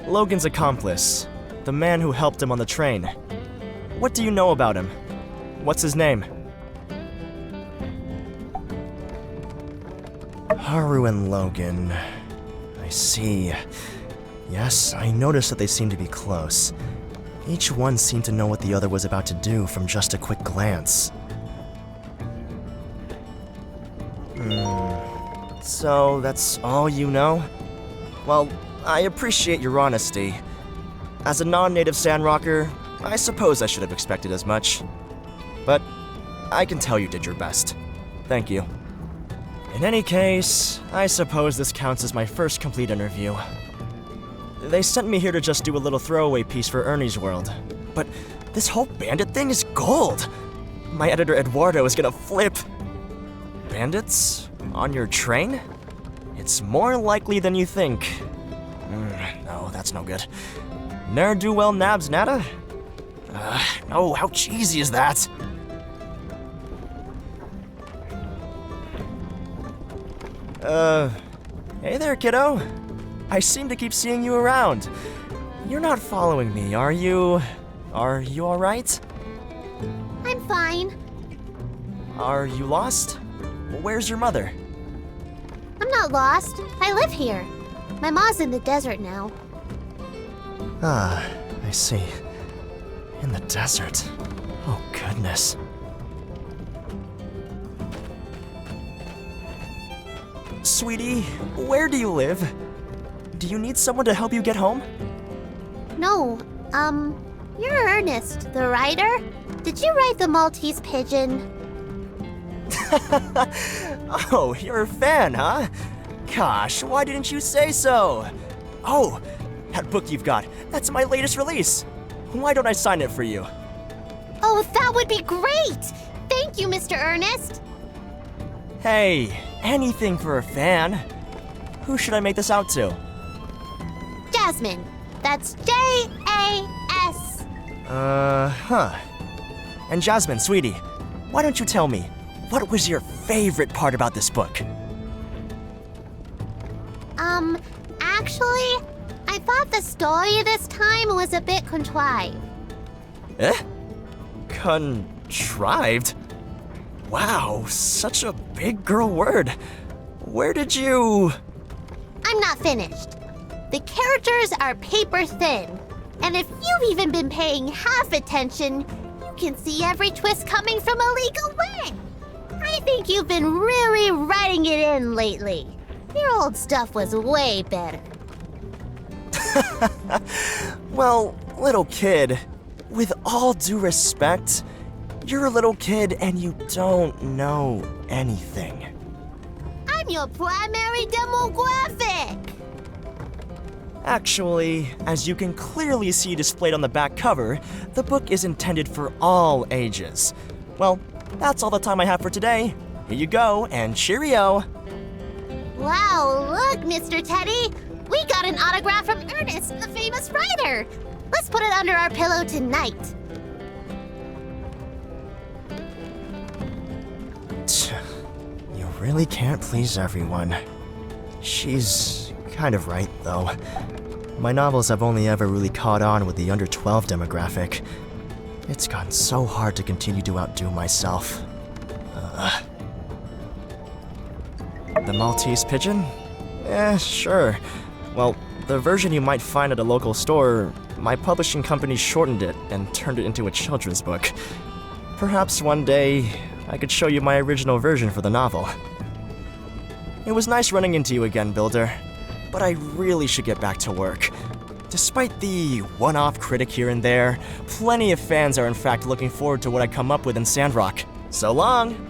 Logan's accomplice, the man who helped him on the train. What do you know about him? What's his name? Haru and Logan. I see. Yes, I noticed that they seemed to be close. Each one seemed to know what the other was about to do from just a quick glance. So that's all you know? Well, I appreciate your honesty. As a non-native Sandrocker, I suppose I should have expected as much. But I can tell you did your best. Thank you. In any case, I suppose this counts as my first complete interview. They sent me here to just do a little throwaway piece for Ernie's World. But this whole bandit thing is gold! My editor Eduardo is gonna flip. Bandits? On your train? It's more likely than you think. No, that's no good. Ne'er-do-well nabs nada? No, how cheesy is that? Hey there, kiddo. I seem to keep seeing you around. You're not following me, are you? Are you alright? I'm fine. Are you lost? Where's your mother? I'm not lost. I live here. My mom's in the desert now. Ah, I see. In the desert. Oh, goodness. Sweetie, where do you live? Do you need someone to help you get home? No, you're Ernest, the writer? Did you write the Maltese pigeon? Oh, you're a fan, huh? Gosh, why didn't you say so? Oh, that book you've got, that's my latest release. Why don't I sign it for you? Oh, that would be great! Thank you, Mr. Ernest! Hey, anything for a fan. Who should I make this out to? Jasmine. That's Jas. Huh. And Jasmine, sweetie, why don't you tell me, what was your favorite part about this book? Actually, I thought the story this time was a bit contrived. Eh? Contrived? Wow, such a big girl word. Where did you... I'm not finished. The characters are paper thin, and if you've even been paying half attention, you can see every twist coming from a league away. I think you've been really writing it in lately. Your old stuff was way better. Well, little kid, with all due respect, you're a little kid and you don't know anything. I'm your primary demographic. Actually, as you can clearly see displayed on the back cover, the book is intended for all ages. Well, that's all the time I have for today. Here you go, and cheerio! Wow, look, Mr. Teddy! We got an autograph from Ernest, the famous writer! Let's put it under our pillow tonight. You really can't please everyone. She's kind of right, though. My novels have only ever really caught on with the under 12 demographic. It's gotten so hard to continue to outdo myself. The Maltese pigeon? Sure. Well, the version you might find at a local store, my publishing company shortened it and turned it into a children's book. Perhaps one day, I could show you my original version for the novel. It was nice running into you again, Builder, but I really should get back to work. Despite the one-off critic here and there, plenty of fans are in fact looking forward to what I come up with in Sandrock. So long!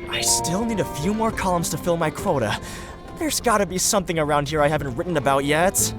I still need a few more columns to fill my quota. There's gotta be something around here I haven't written about yet.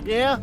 Yeah?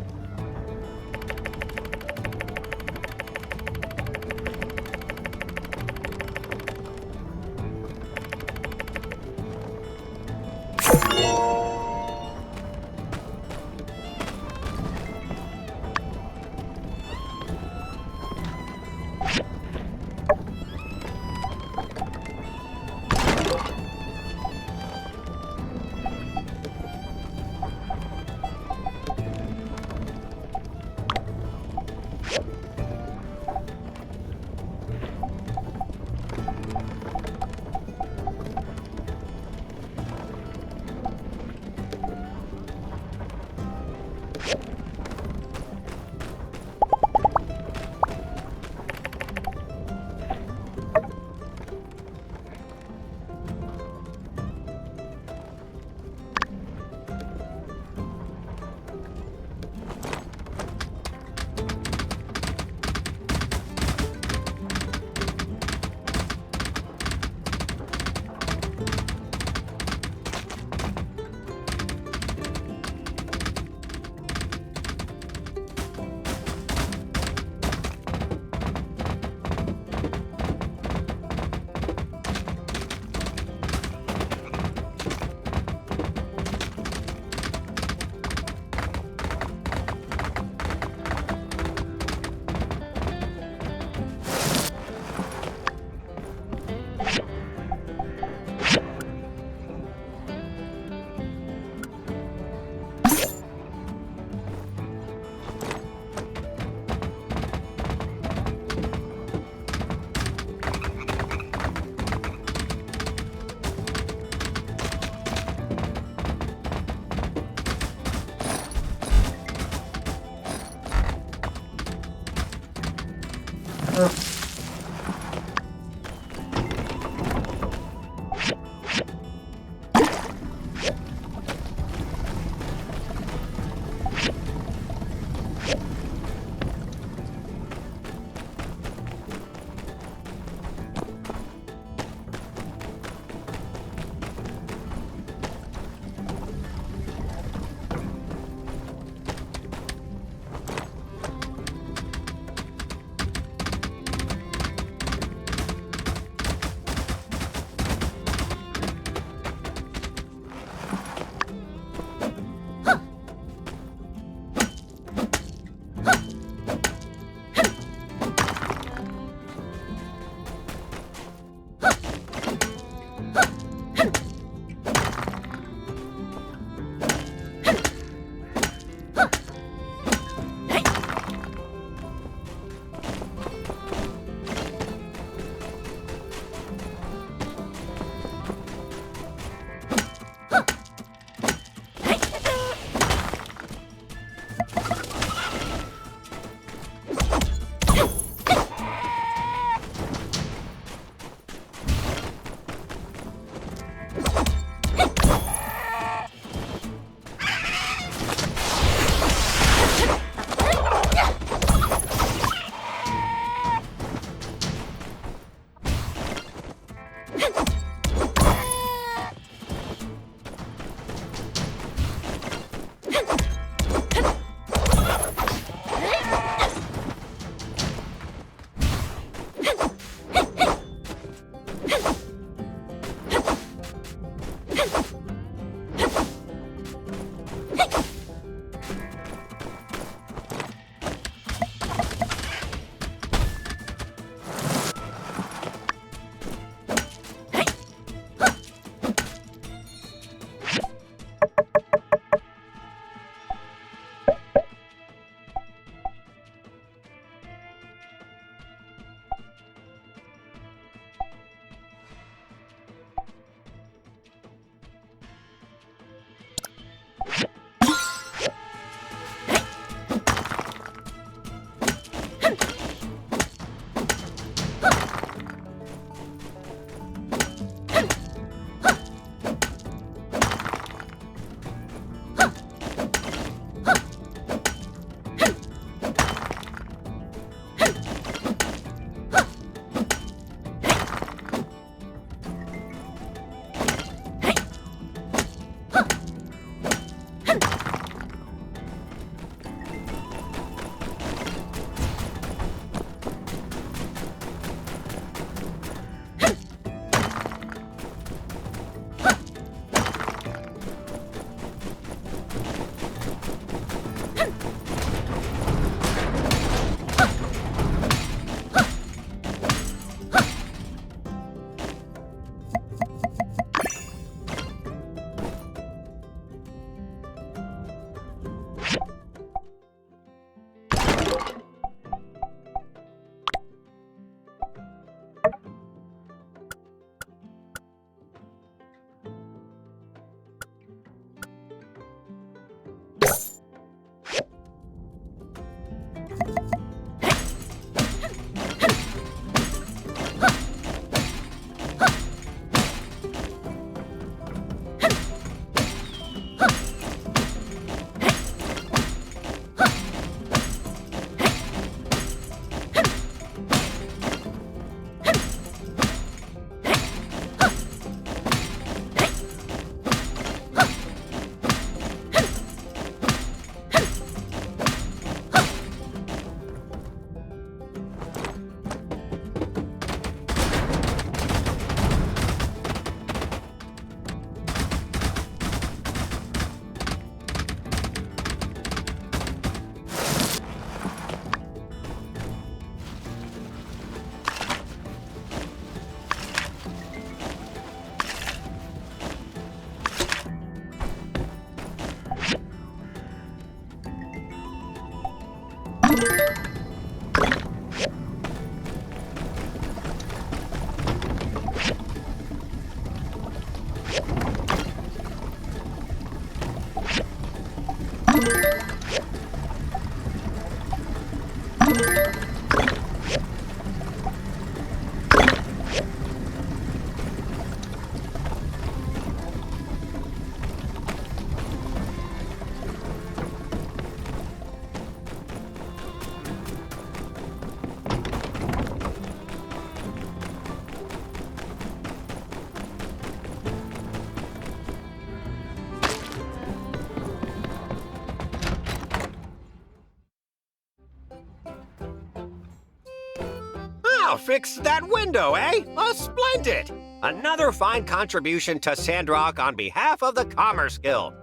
Wow, fixed that window, eh? Oh, splendid! Another fine contribution to Sandrock on behalf of the Commerce Guild.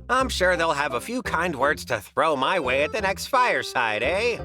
I'm sure they'll have a few kind words to throw my way at the next fireside, eh?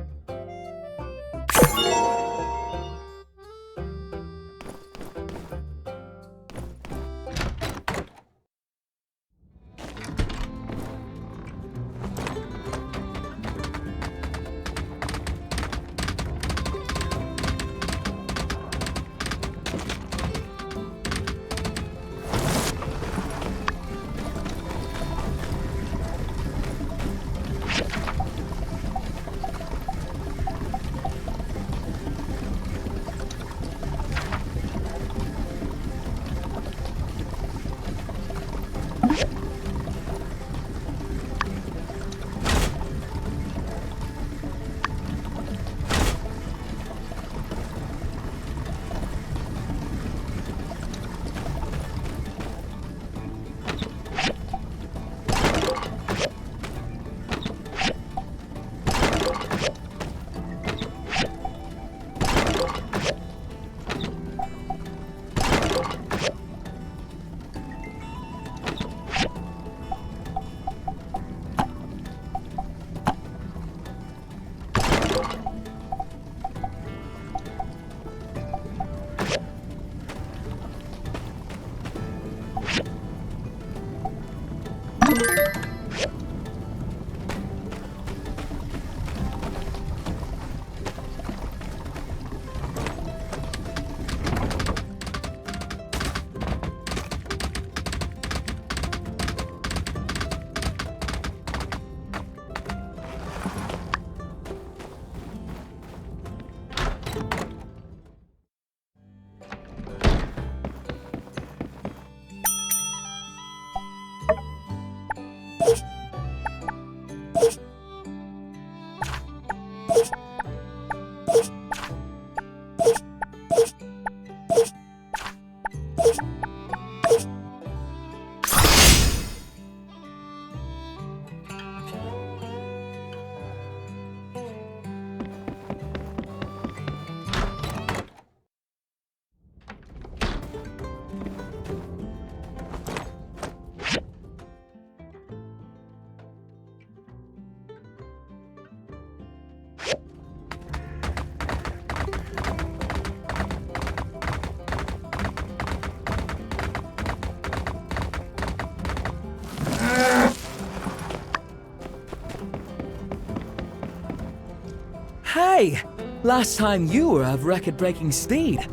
Hey! Last time you were of record-breaking speed.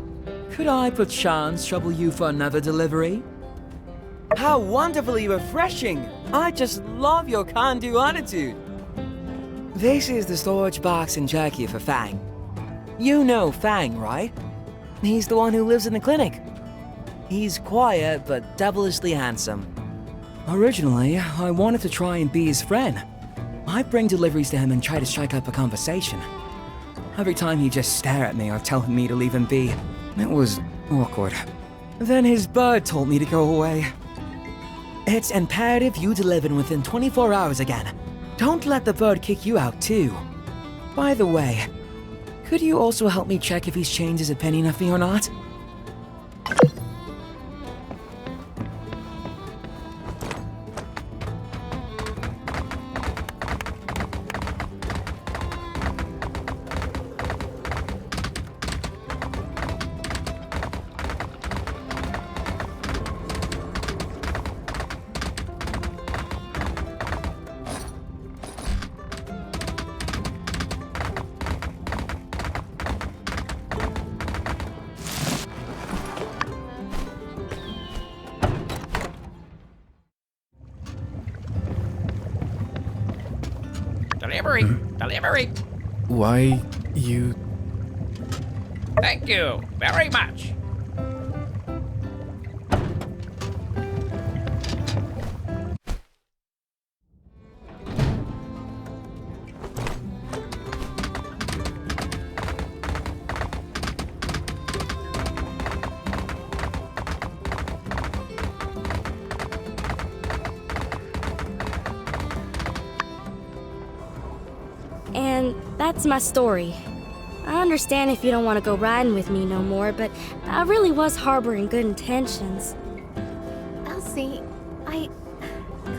Could I perchance trouble you for another delivery? How wonderfully refreshing! I just love your can-do attitude. This is the storage box and jerky for Fang. You know Fang, right? He's the one who lives in the clinic. He's quiet but devilishly handsome. Originally, I wanted to try and be his friend. I'd bring deliveries to him and try to strike up a conversation. Every time he'd just stare at me or tell me to leave him be. It was awkward. Then his bird told me to go away. It's imperative you deliver within 24 hours again. Don't let the bird kick you out too. By the way, could you also help me check if he's changed his opinion of me or not? Delivery! Why, you... Thank you very much. And that's my story. I understand if you don't want to go riding with me no more, but I really was harboring good intentions. Elsie,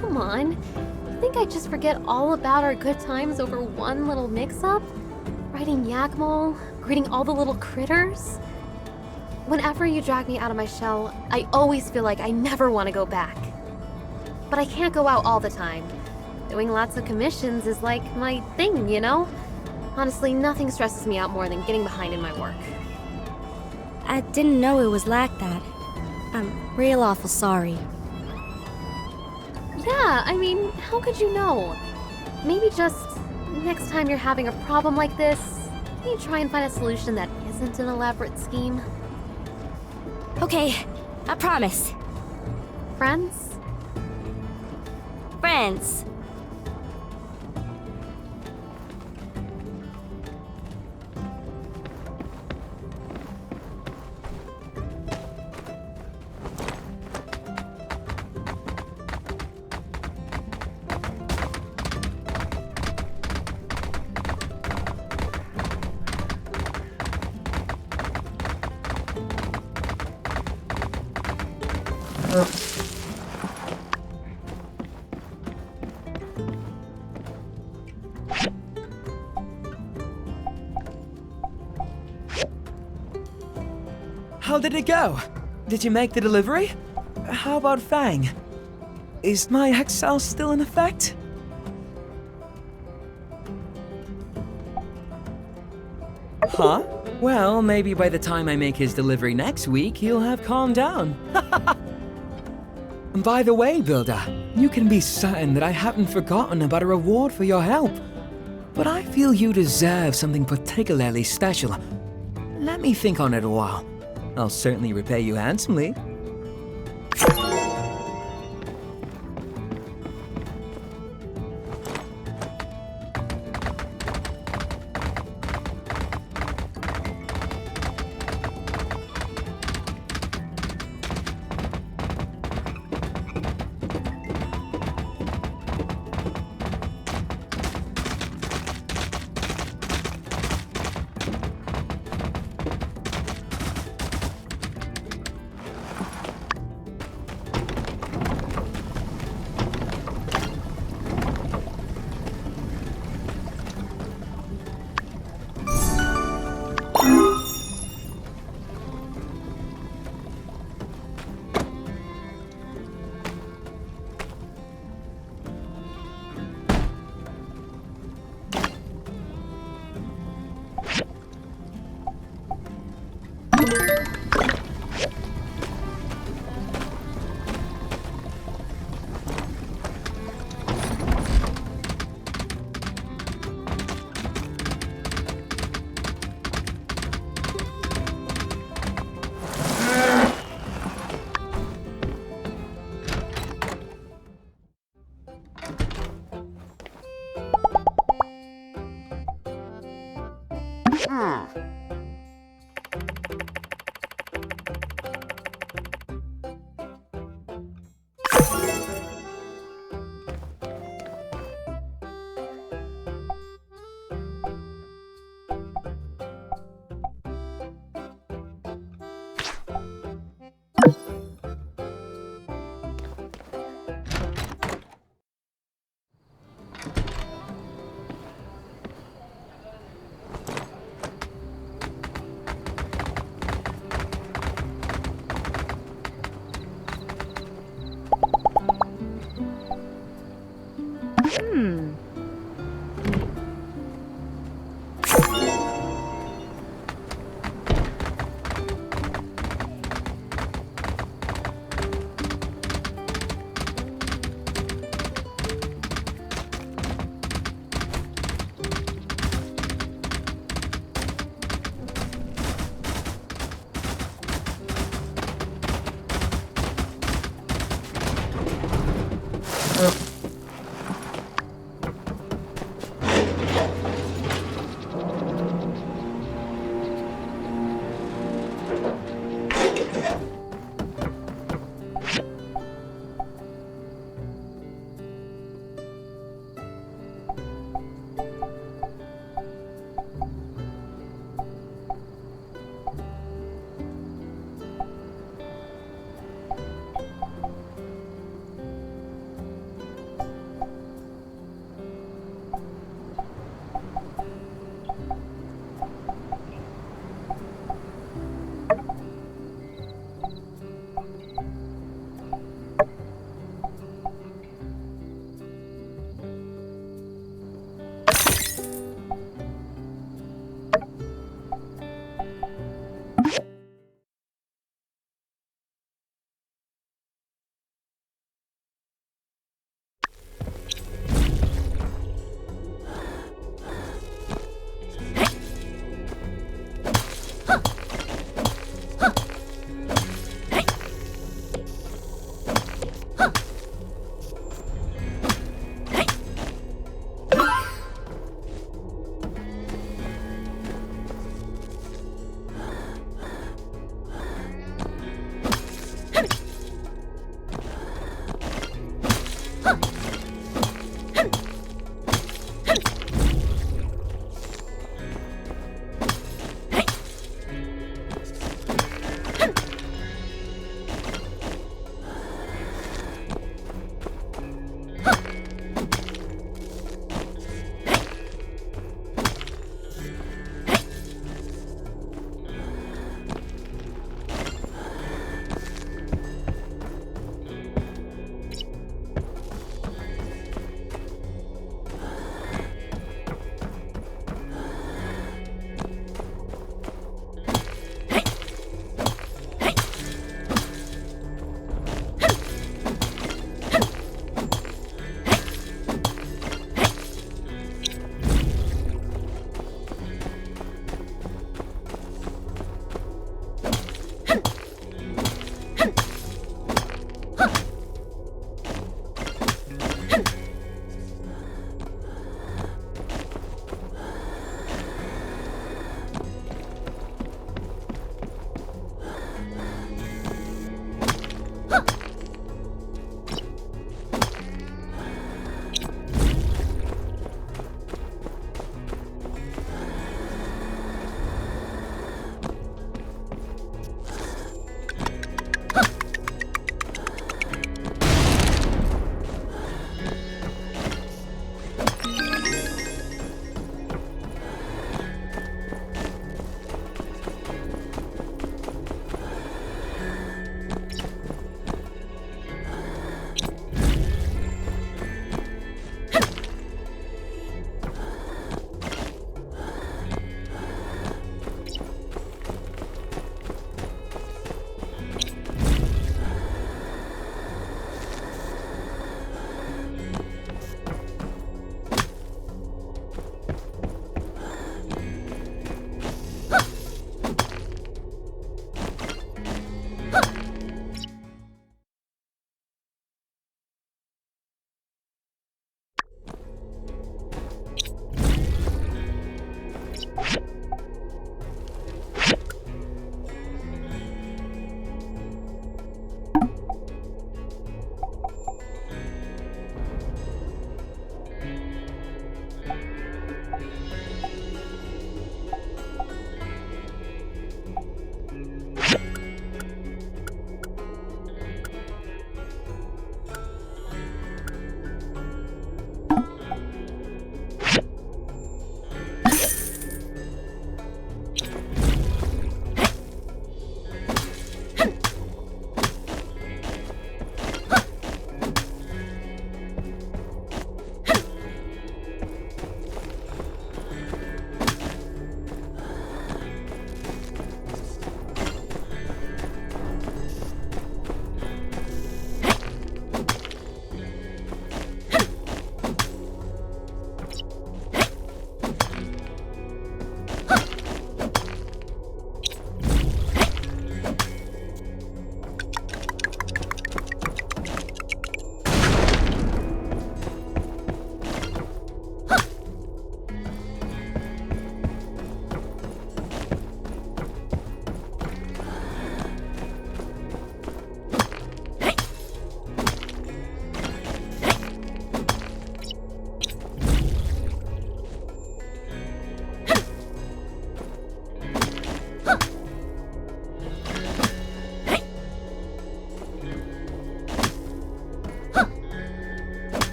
come on. You think I'd just forget all about our good times over one little mix-up? Riding Yakmol, greeting all the little critters? Whenever you drag me out of my shell, I always feel like I never want to go back. But I can't go out all the time. Doing lots of commissions is like my thing, you know? Honestly, nothing stresses me out more than getting behind in my work. I didn't know it was like that. I'm real awful sorry. Yeah, I mean, how could you know? Maybe just next time you're having a problem like this, can you try and find a solution that isn't an elaborate scheme? Okay, I promise. Friends? Friends. How did it go? Did you make the delivery? How about Fang? Is my Excel still in effect? Huh? Well, maybe by the time I make his delivery next week, he'll have calmed down. By the way, Builder, you can be certain that I haven't forgotten about a reward for your help. But I feel you deserve something particularly special. Let me think on it a while. I'll certainly repay you handsomely.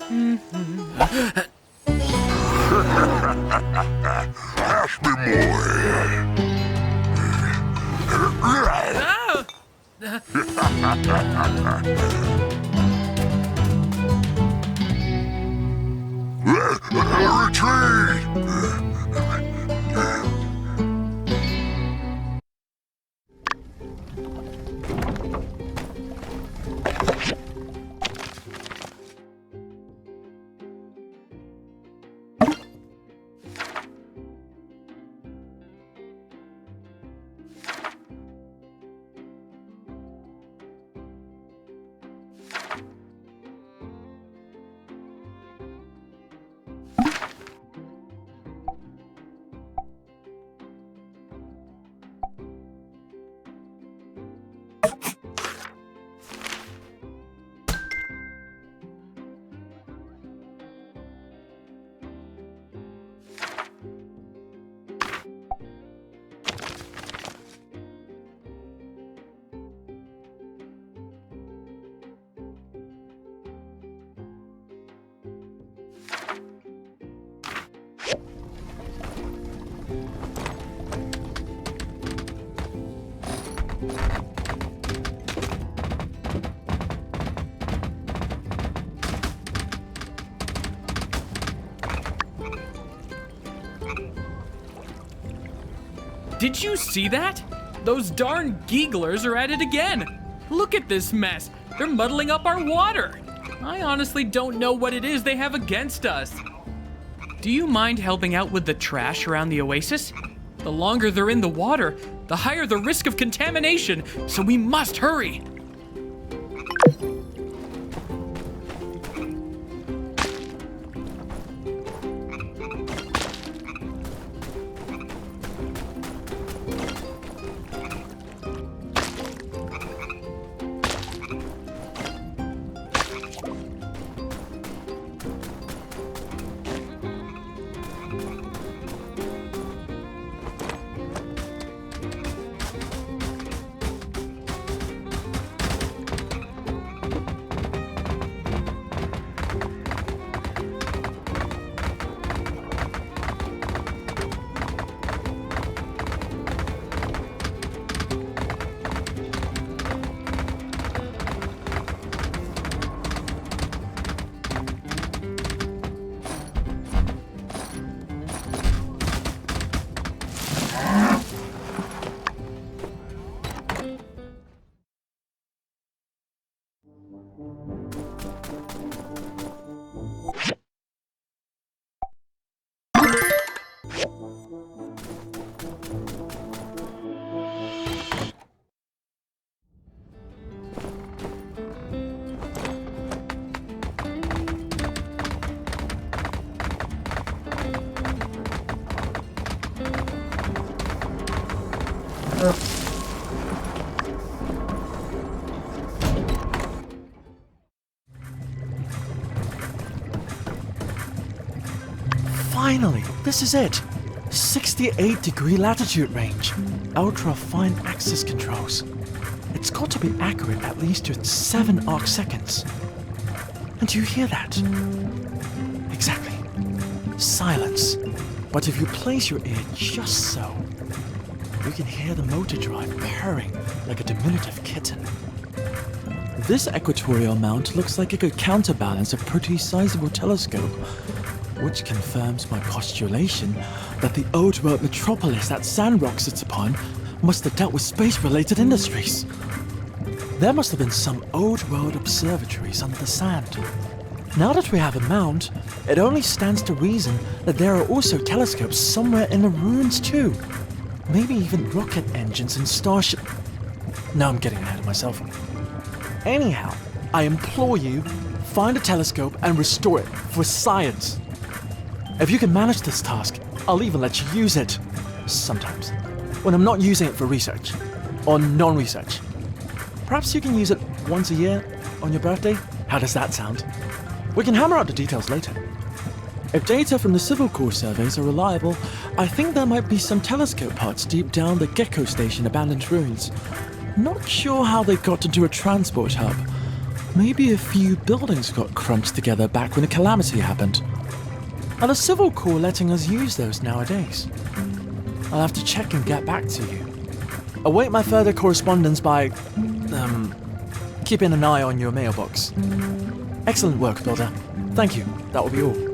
Ask me more. Did you see that? Those darn Gigglers are at it again. Look at this mess. They're muddling up our water. I honestly don't know what it is they have against us. Do you mind helping out with the trash around the oasis? The longer they're in the water, the higher the risk of contamination, so we must hurry. Finally, this is it. 68-degree latitude range. Ultra-fine axis controls. It's got to be accurate at least to 7 arc seconds. And do you hear that? Exactly. Silence. But if you place your ear just so, you can hear the motor drive purring like a diminutive kitten. This equatorial mount looks like it could counterbalance a pretty sizable telescope, which confirms my postulation that the old world metropolis that Sandrock sits upon must have dealt with space-related industries. There must have been some old world observatories under the sand. Now that we have a mount, it only stands to reason that there are also telescopes somewhere in the ruins too. Maybe even rocket engines and starship... No, I'm getting ahead of myself. Anyhow, I implore you, find a telescope and restore it for science. If you can manage this task, I'll even let you use it. Sometimes. When I'm not using it for research. Or non-research. Perhaps you can use it once a year on your birthday? How does that sound? We can hammer out the details later. If data from the Civil Corps surveys are reliable, I think there might be some telescope parts deep down the Gecko Station abandoned ruins. Not sure how they got into a transport hub, Maybe a few buildings got crunched together back when the calamity happened. Are the Civil Corps letting us use those nowadays? I'll have to check and get back to you. Await my further correspondence by, keeping an eye on your mailbox. Excellent work, Builder. Thank you. That will be all.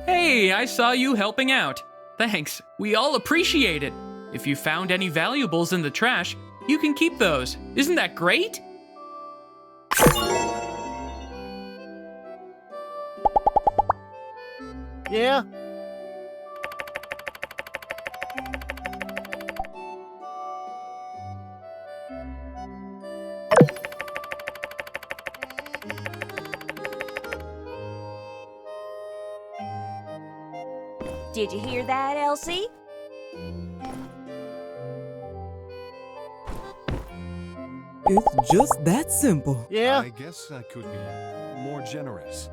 Hey, I saw you helping out. Thanks, we all appreciate it. If you found any valuables in the trash, you can keep those. Isn't that great? Yeah? Did you hear that, Elsie? It's just that simple. Yeah? I guess I could be more generous.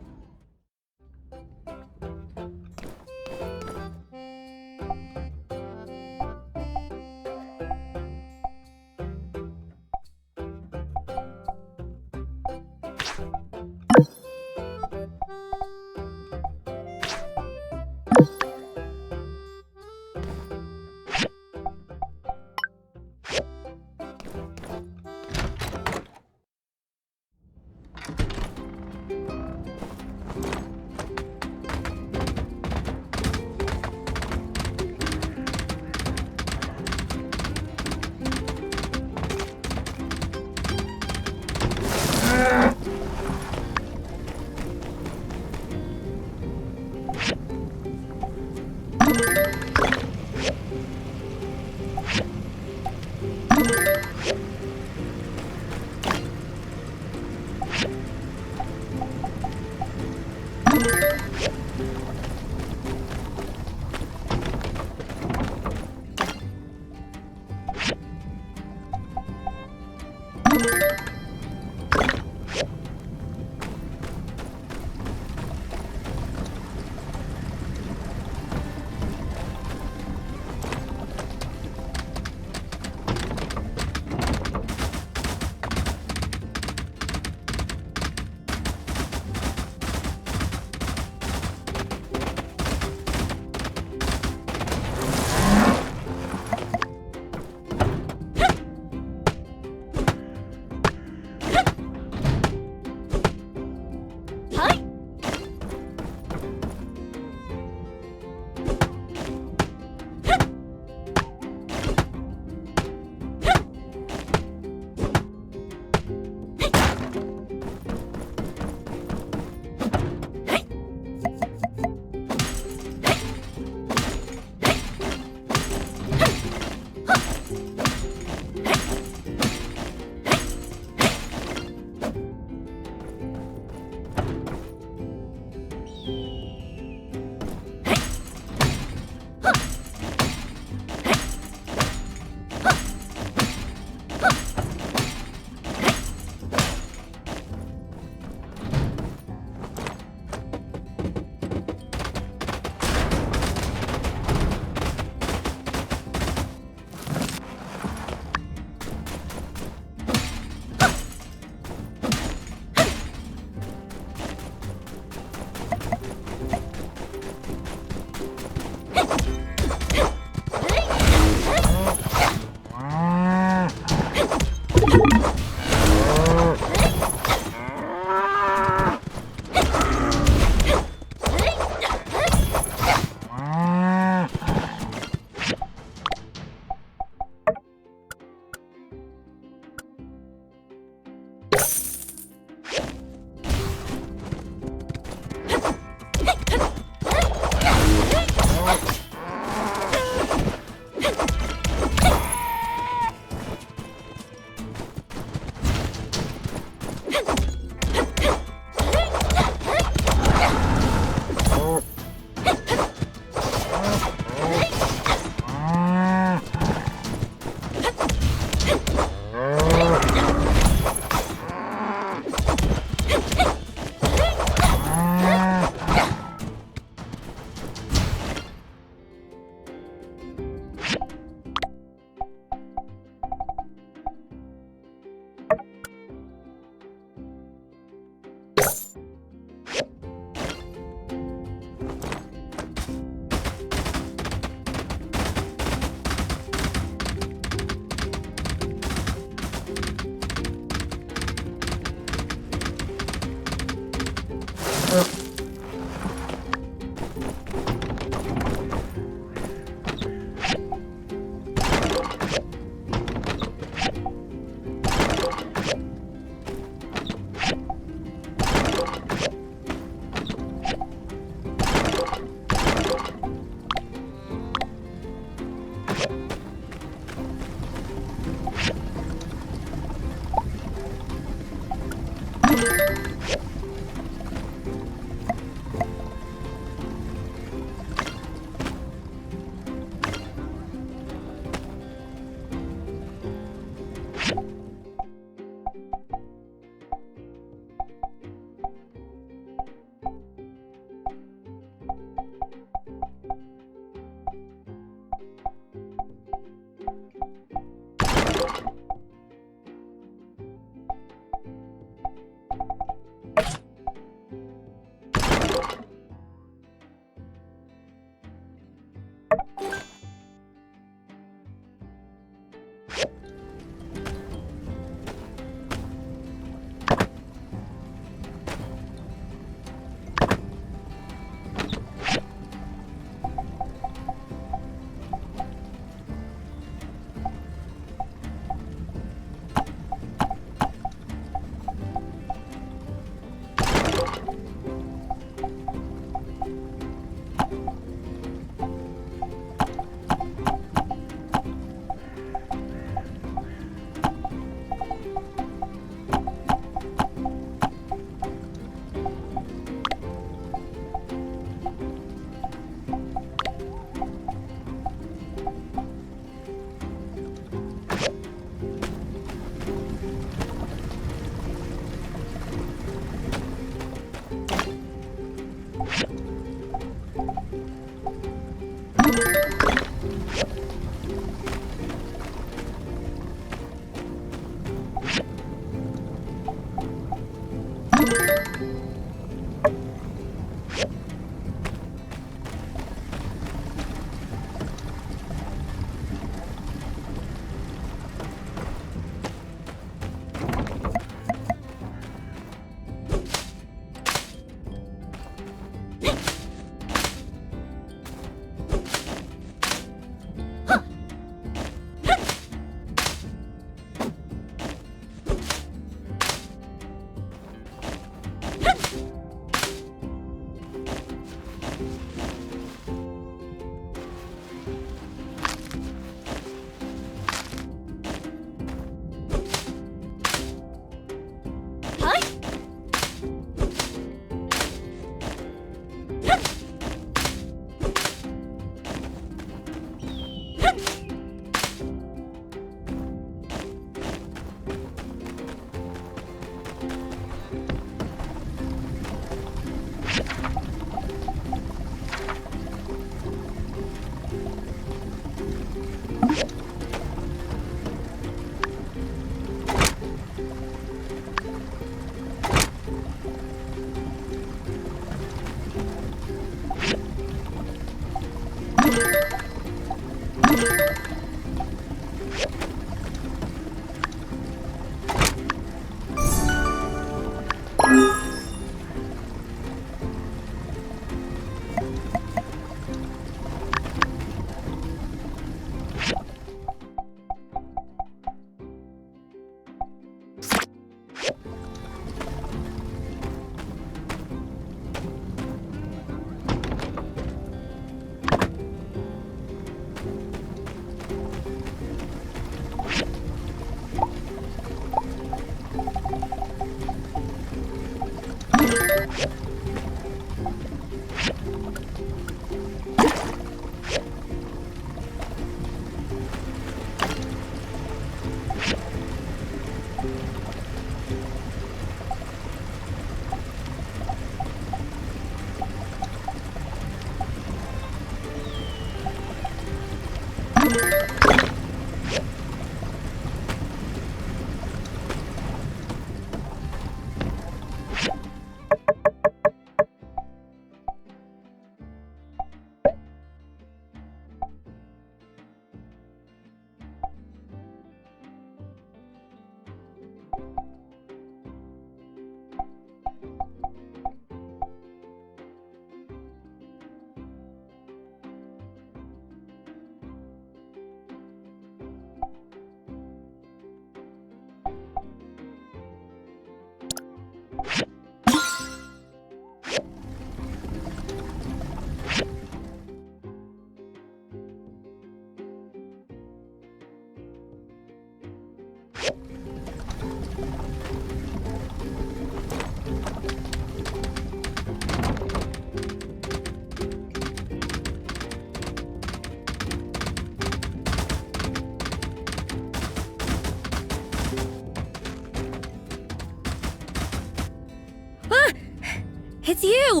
It's you!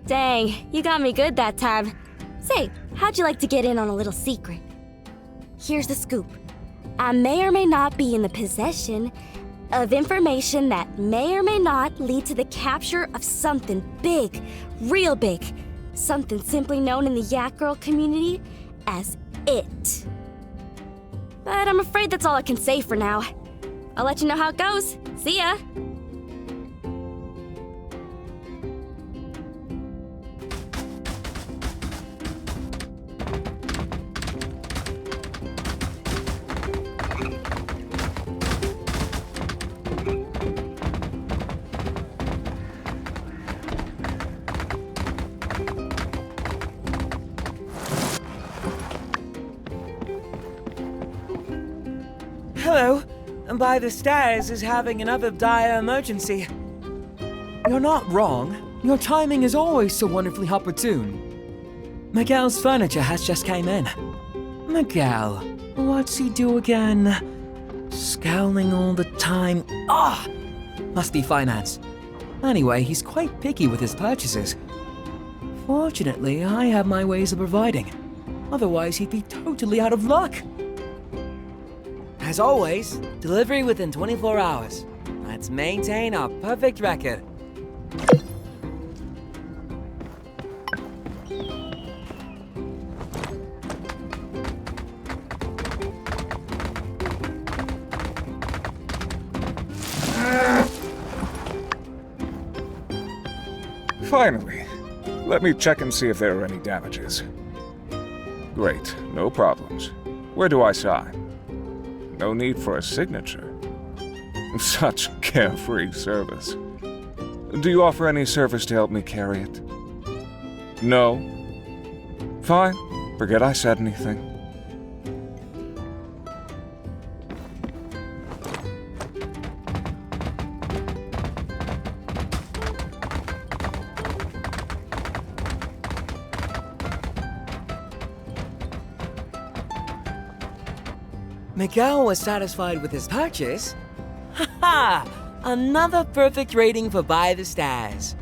Dang, you got me good that time. Say, how'd you like to get in on a little secret? Here's the scoop. I may or may not be in the possession of information that may or may not lead to the capture of something big, real big. Something simply known in the Yak Girl community as it. But I'm afraid that's all I can say for now. I'll let you know how it goes. See ya! Hello, By the Stairs is having another dire emergency. You're not wrong. Your timing is always so wonderfully opportune. Miguel's furniture has just came in. Miguel, what's he do again? Scowling all the time. Must be finance. Anyway, he's quite picky with his purchases. Fortunately, I have my ways of providing. Otherwise, he'd be totally out of luck. As always, delivery within 24 hours. Let's maintain our perfect record. Finally. Let me check and see if there are any damages. Great, no problems. Where do I sign? No need for a signature. Such carefree service. Do you offer any service to help me carry it? No? Fine. Forget I said anything. Miguel was satisfied with his purchase? Ha! Another perfect rating for By the Stairs.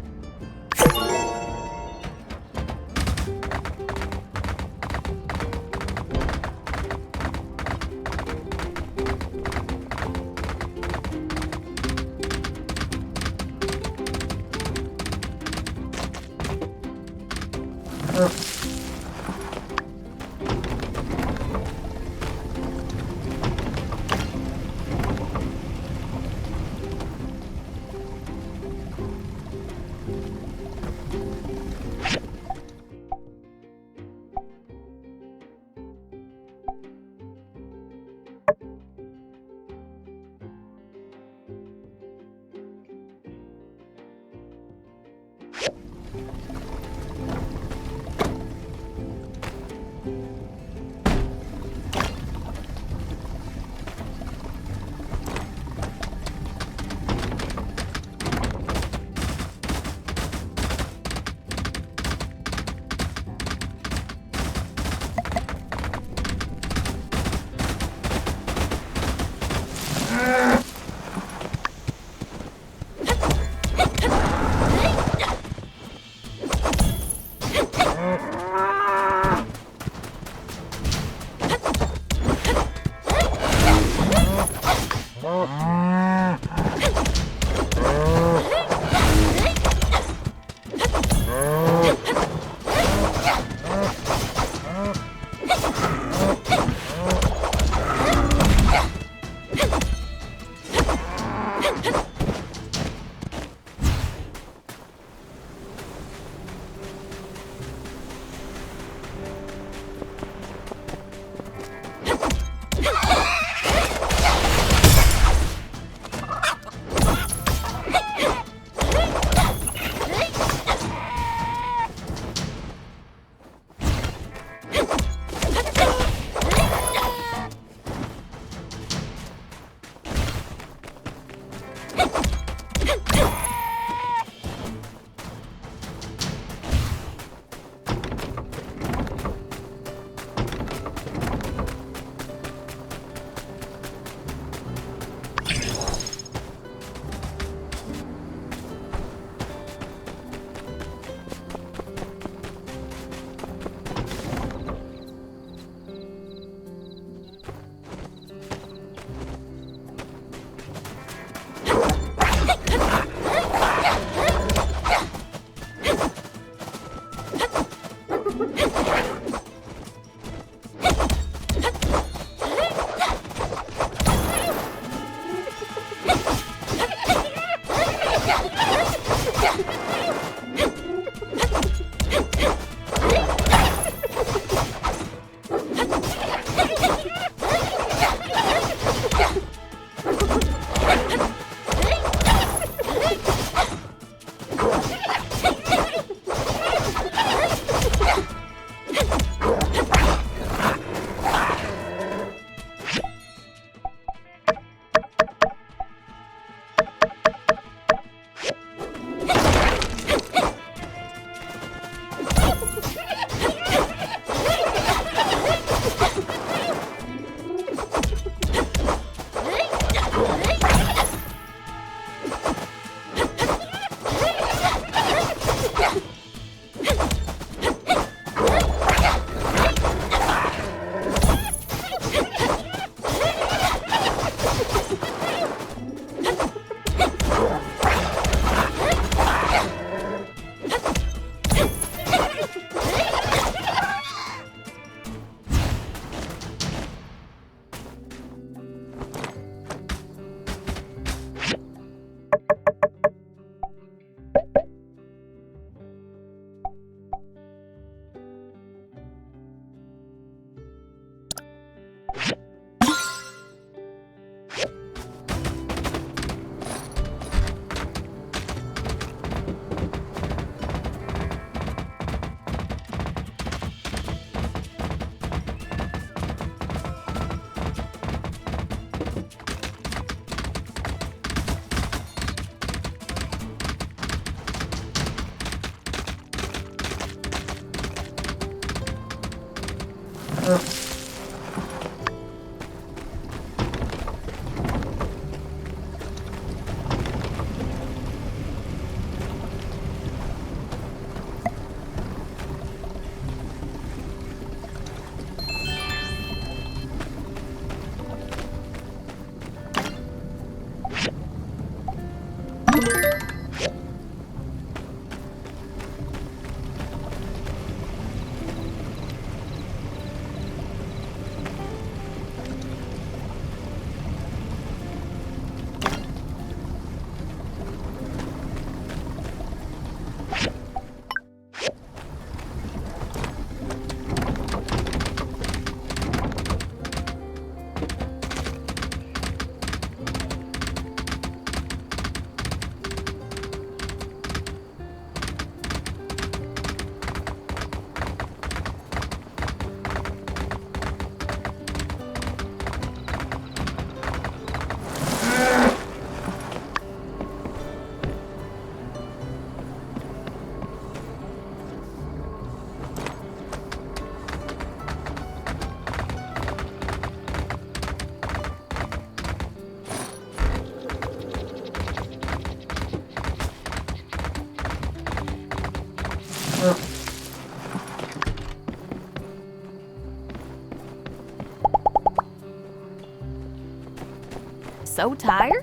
So tired?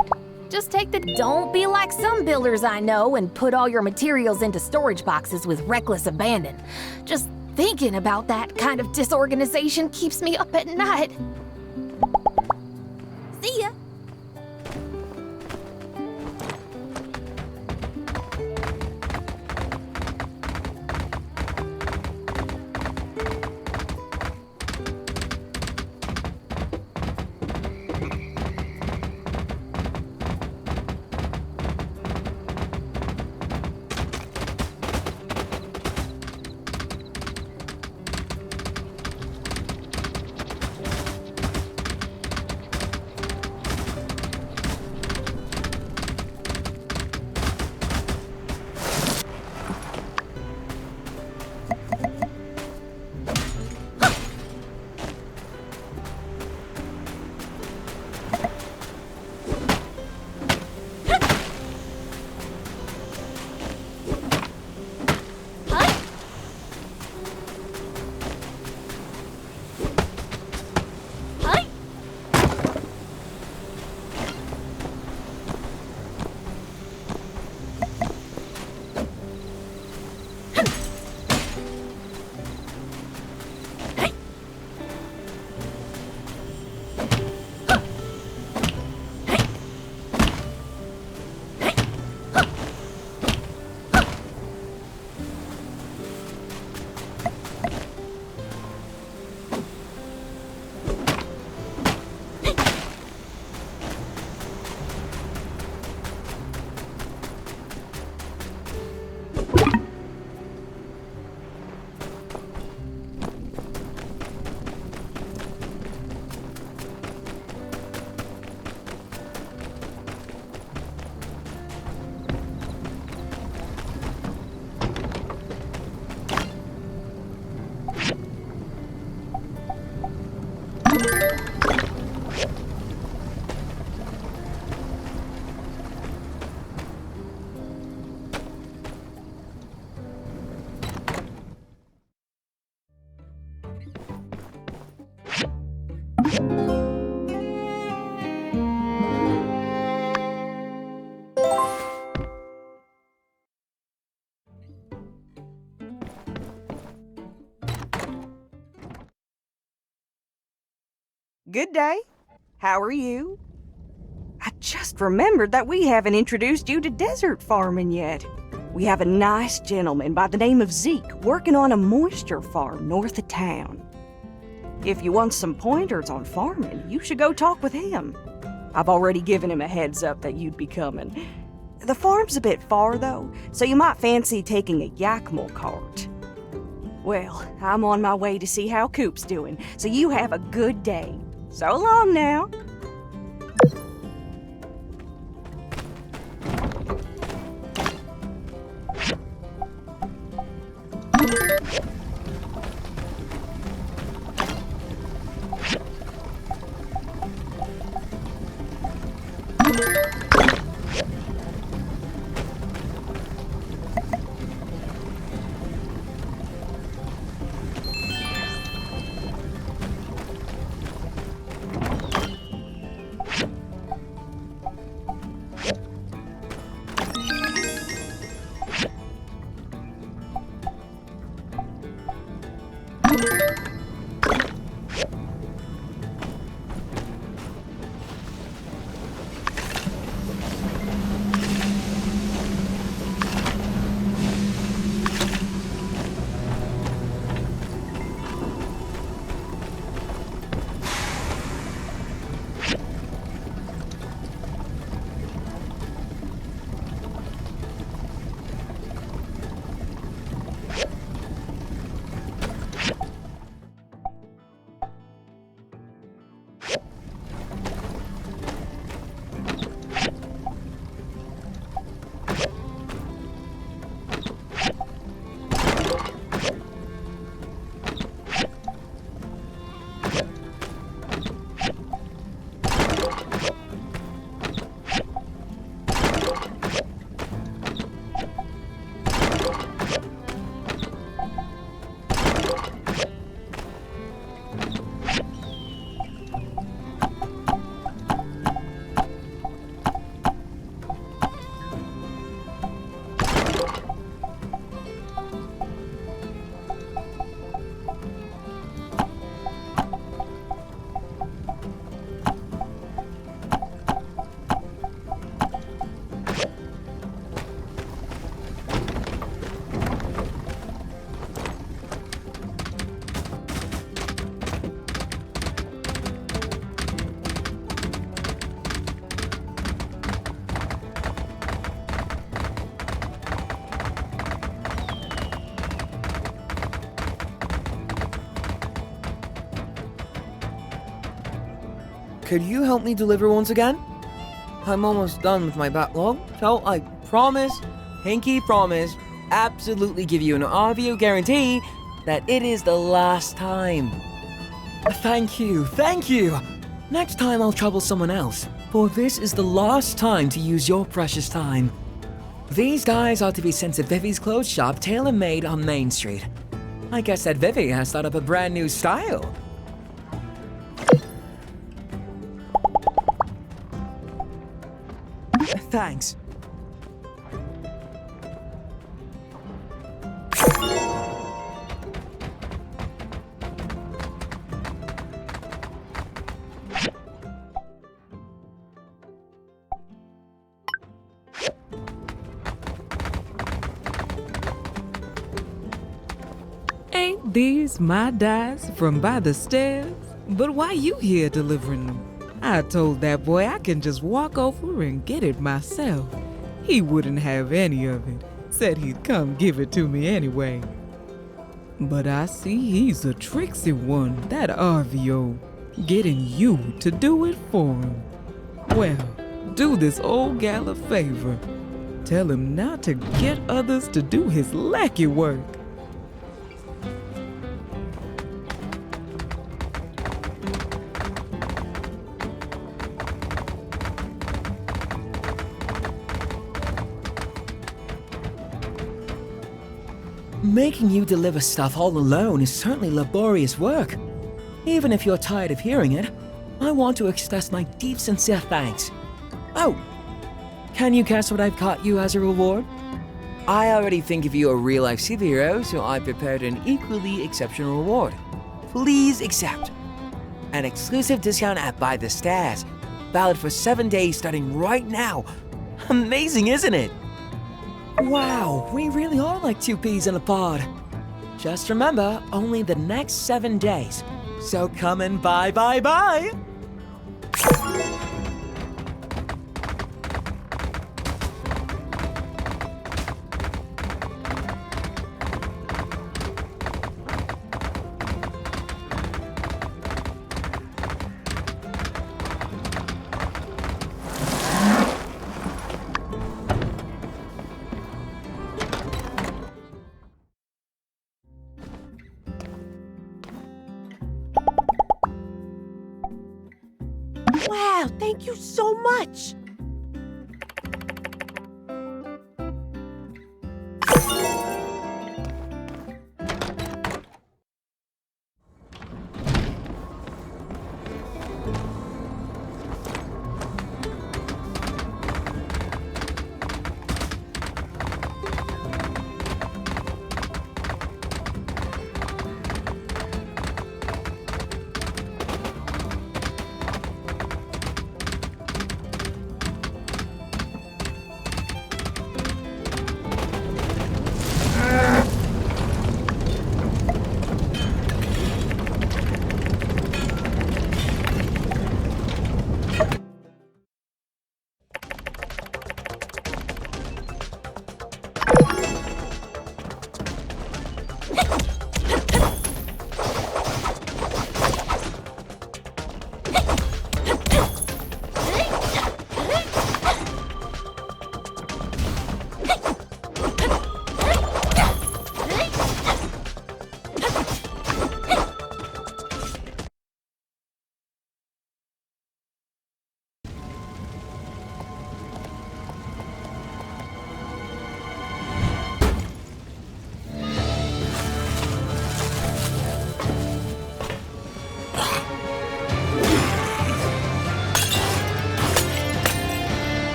Just take the don't be like some builders I know and put all your materials into storage boxes with reckless abandon. Just thinking about that kind of disorganization keeps me up at night. See ya. Good day. How are you? I just remembered that we haven't introduced you to desert farming yet. We have a nice gentleman by the name of Zeke working on a moisture farm north of town. If you want some pointers on farming, you should go talk with him. I've already given him a heads up that you'd be coming. The farm's a bit far, though, so you might fancy taking a Yakima cart. Well, I'm on my way to see how Coop's doing, so you have a good day. So long now. Could you help me deliver once again? I'm almost done with my backlog, so I promise, pinky promise, absolutely give you an RVO guarantee that it is the last time. Thank you, thank you! Next time I'll trouble someone else, for this is the last time to use your precious time. These guys are to be sent to Vivi's clothes shop, tailor-made on Main Street. I guess that Vivi has thought up a brand new style. Thanks. Ain't these my dyes from by the stairs? But why you here delivering them? I told that boy I can just walk over and get it myself. He wouldn't have any of it. Said he'd come give it to me anyway. But I see he's a tricksy one, that RVO, getting you to do it for him. Well, do this old gal a favor. Tell him not to get others to do his lackey work. Making you deliver stuff all alone is certainly laborious work. Even if you're tired of hearing it, I want to express my deep, sincere thanks. Oh, can you guess what I've caught you as a reward? I already think of you a real-life superhero, so I prepared an equally exceptional reward. Please accept. An exclusive discount at Buy the Stairs. Valid for 7 days starting right now. Amazing, isn't it? Wow, we really are like two peas in a pod. Just remember, only the next 7 days. So come and buy. Wow, thank you so much!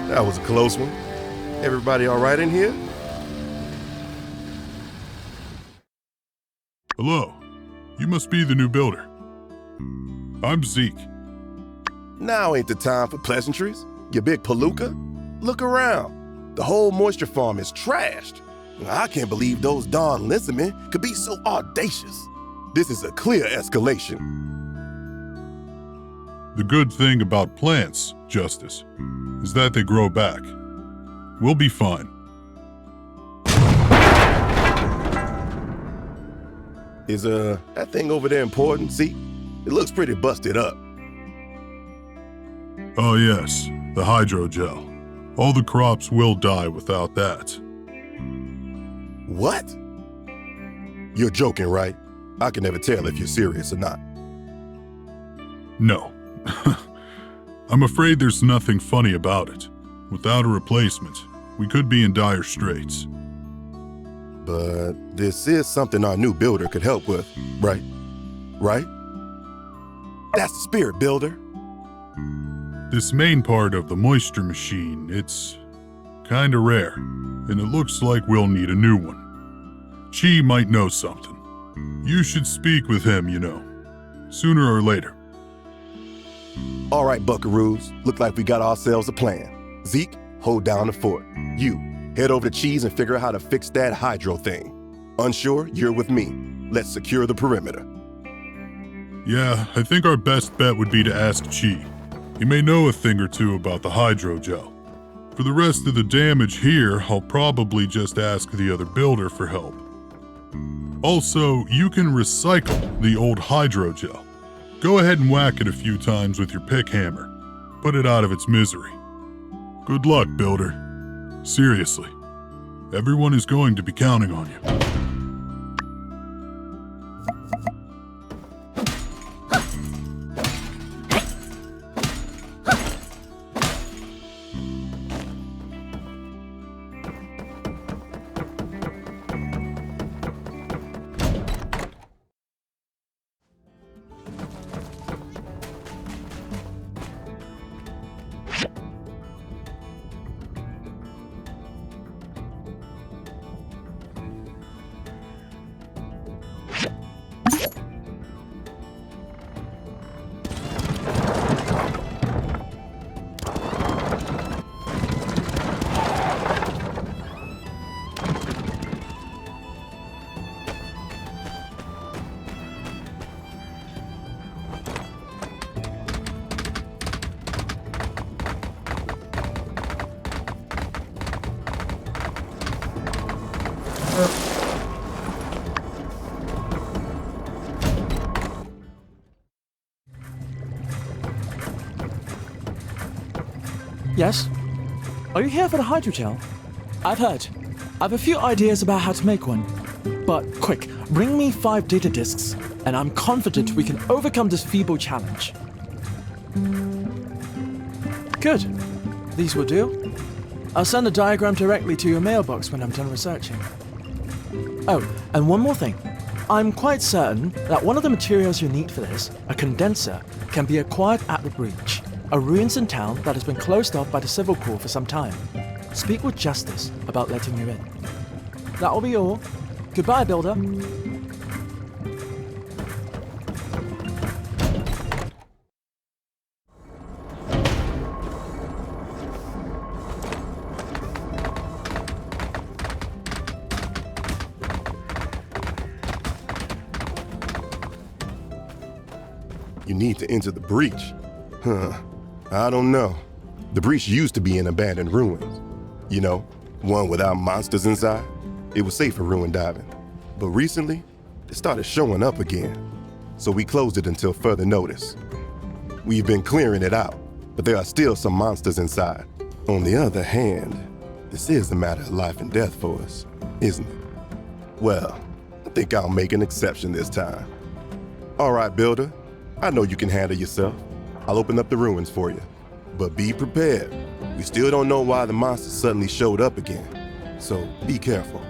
That was a close one. Everybody all right in here? Hello. You must be the new builder. I'm Zeke. Now ain't the time for pleasantries, you big palooka. Look around. The whole moisture farm is trashed. I can't believe those darn Linsemen could be so audacious. This is a clear escalation. The good thing about plants, Justice, is that they grow back. We'll be fine. Is that thing over there important? See, it looks pretty busted up. Oh yes, the hydrogel. All the crops will die without that. What? You're joking, right? I can never tell if you're serious or not. No. I'm afraid there's nothing funny about it. Without a replacement, we could be in dire straits. But this is something our new builder could help with, right? Right? That's the spirit, builder. This main part of the moisture machine, it's kinda rare, and it looks like we'll need a new one. Chi might know something. You should speak with him, you know, sooner or later. All right, buckaroos, look like we got ourselves a plan. Zeke, hold down the fort. You, head over to Cheese and figure out how to fix that hydro thing. Unsure, you're with me. Let's secure the perimeter. Yeah, I think our best bet would be to ask Chi. He may know a thing or two about the hydrogel. For the rest of the damage here, I'll probably just ask the other builder for help. Also, you can recycle the old hydrogel. Go ahead and whack it a few times with your pick hammer. Put it out of its misery. Good luck, builder. Seriously, everyone is going to be counting on you. Yes? Are you here for the hydrogel? I've heard. I have a few ideas about how to make one. But quick, bring me 5 data disks, and I'm confident we can overcome this feeble challenge. Good. These will do. I'll send a diagram directly to your mailbox when I'm done researching. Oh, and one more thing. I'm quite certain that one of the materials you need for this, a condenser, can be acquired at the breach, a ruins in town that has been closed off by the Civil Corps for some time. Speak with Justice about letting you in. That'll be all. Goodbye, Builder. You need to enter the breach. Huh. I don't know. The breach used to be an abandoned ruins. You know, one without monsters inside. It was safe for ruin diving. But recently, it started showing up again. So we closed it until further notice. We've been clearing it out, but there are still some monsters inside. On the other hand, this is a matter of life and death for us, isn't it? Well, I think I'll make an exception this time. All right, Builder. I know you can handle yourself. I'll open up the ruins for you. But be prepared. We still don't know why the monsters suddenly showed up again. So be careful.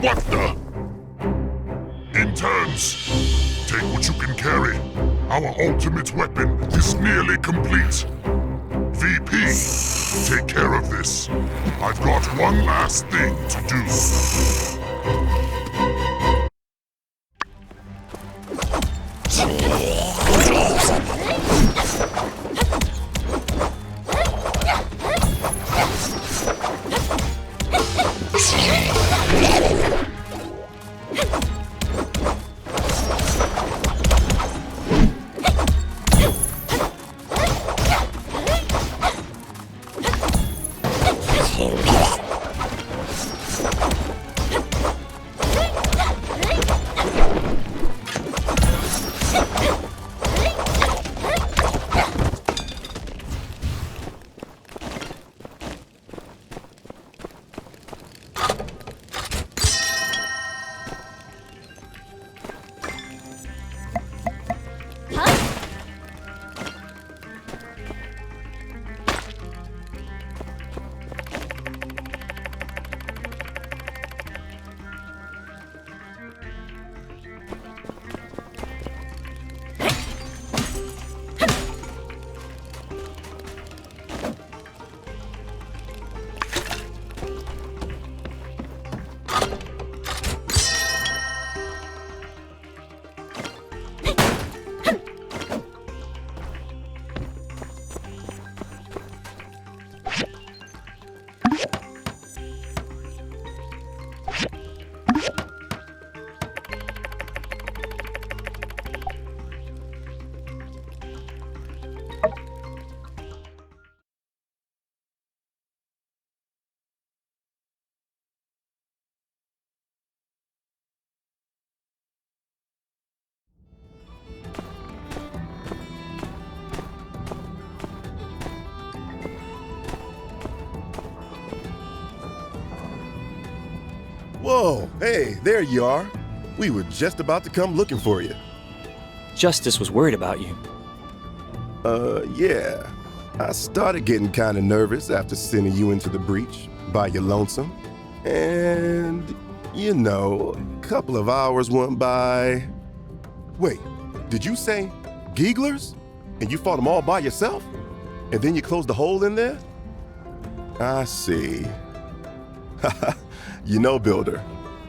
What the? Interns, take what you can carry. Our ultimate weapon is nearly complete. VP, take care of this. I've got one last thing to do. Whoa, hey, there you are. We were just about to come looking for you. Justice was worried about you. Yeah. I started getting kind of nervous after sending you into the breach by your lonesome. And, you know, a couple of hours went by. Wait, did you say Gigglers? And you fought them all by yourself? And then you closed the hole in there? I see. You know, Builder,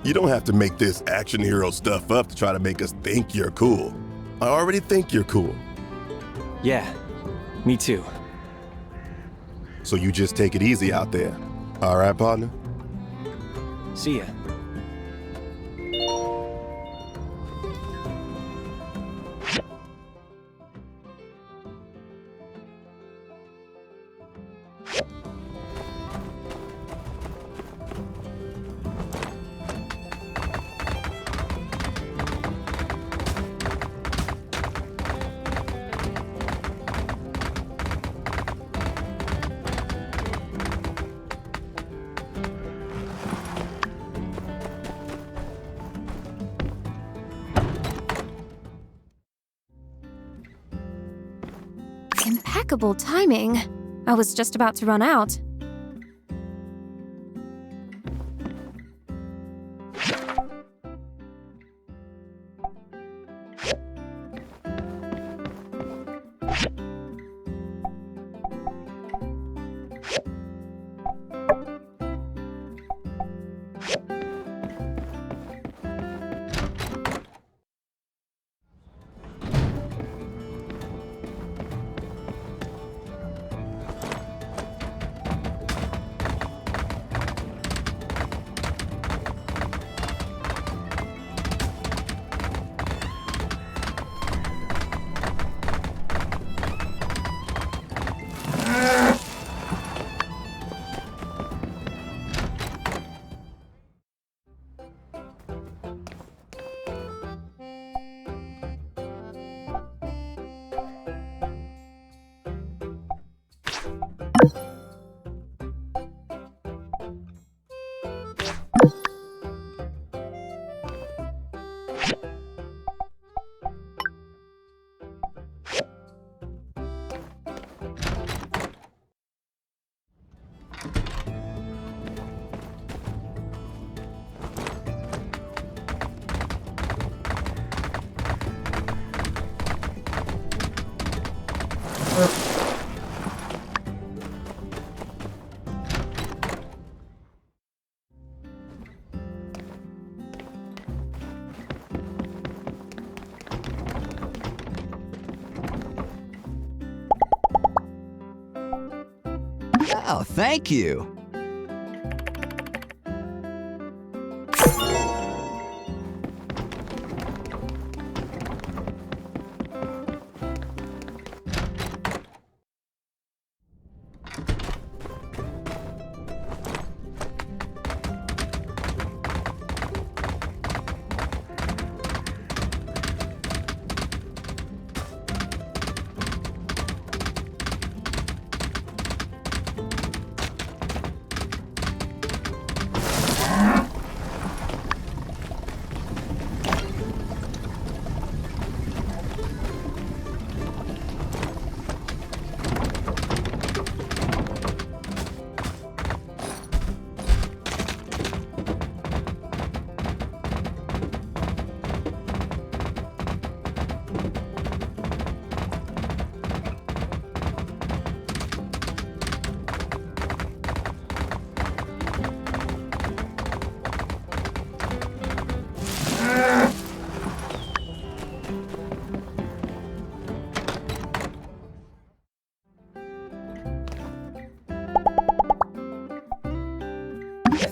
you don't have to make this action hero stuff up to try to make us think you're cool. I already think you're cool. Yeah, me too. So you just take it easy out there. All right, partner? See ya. Impeccable timing. I was just about to run out. Oh, thank you.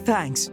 Thanks.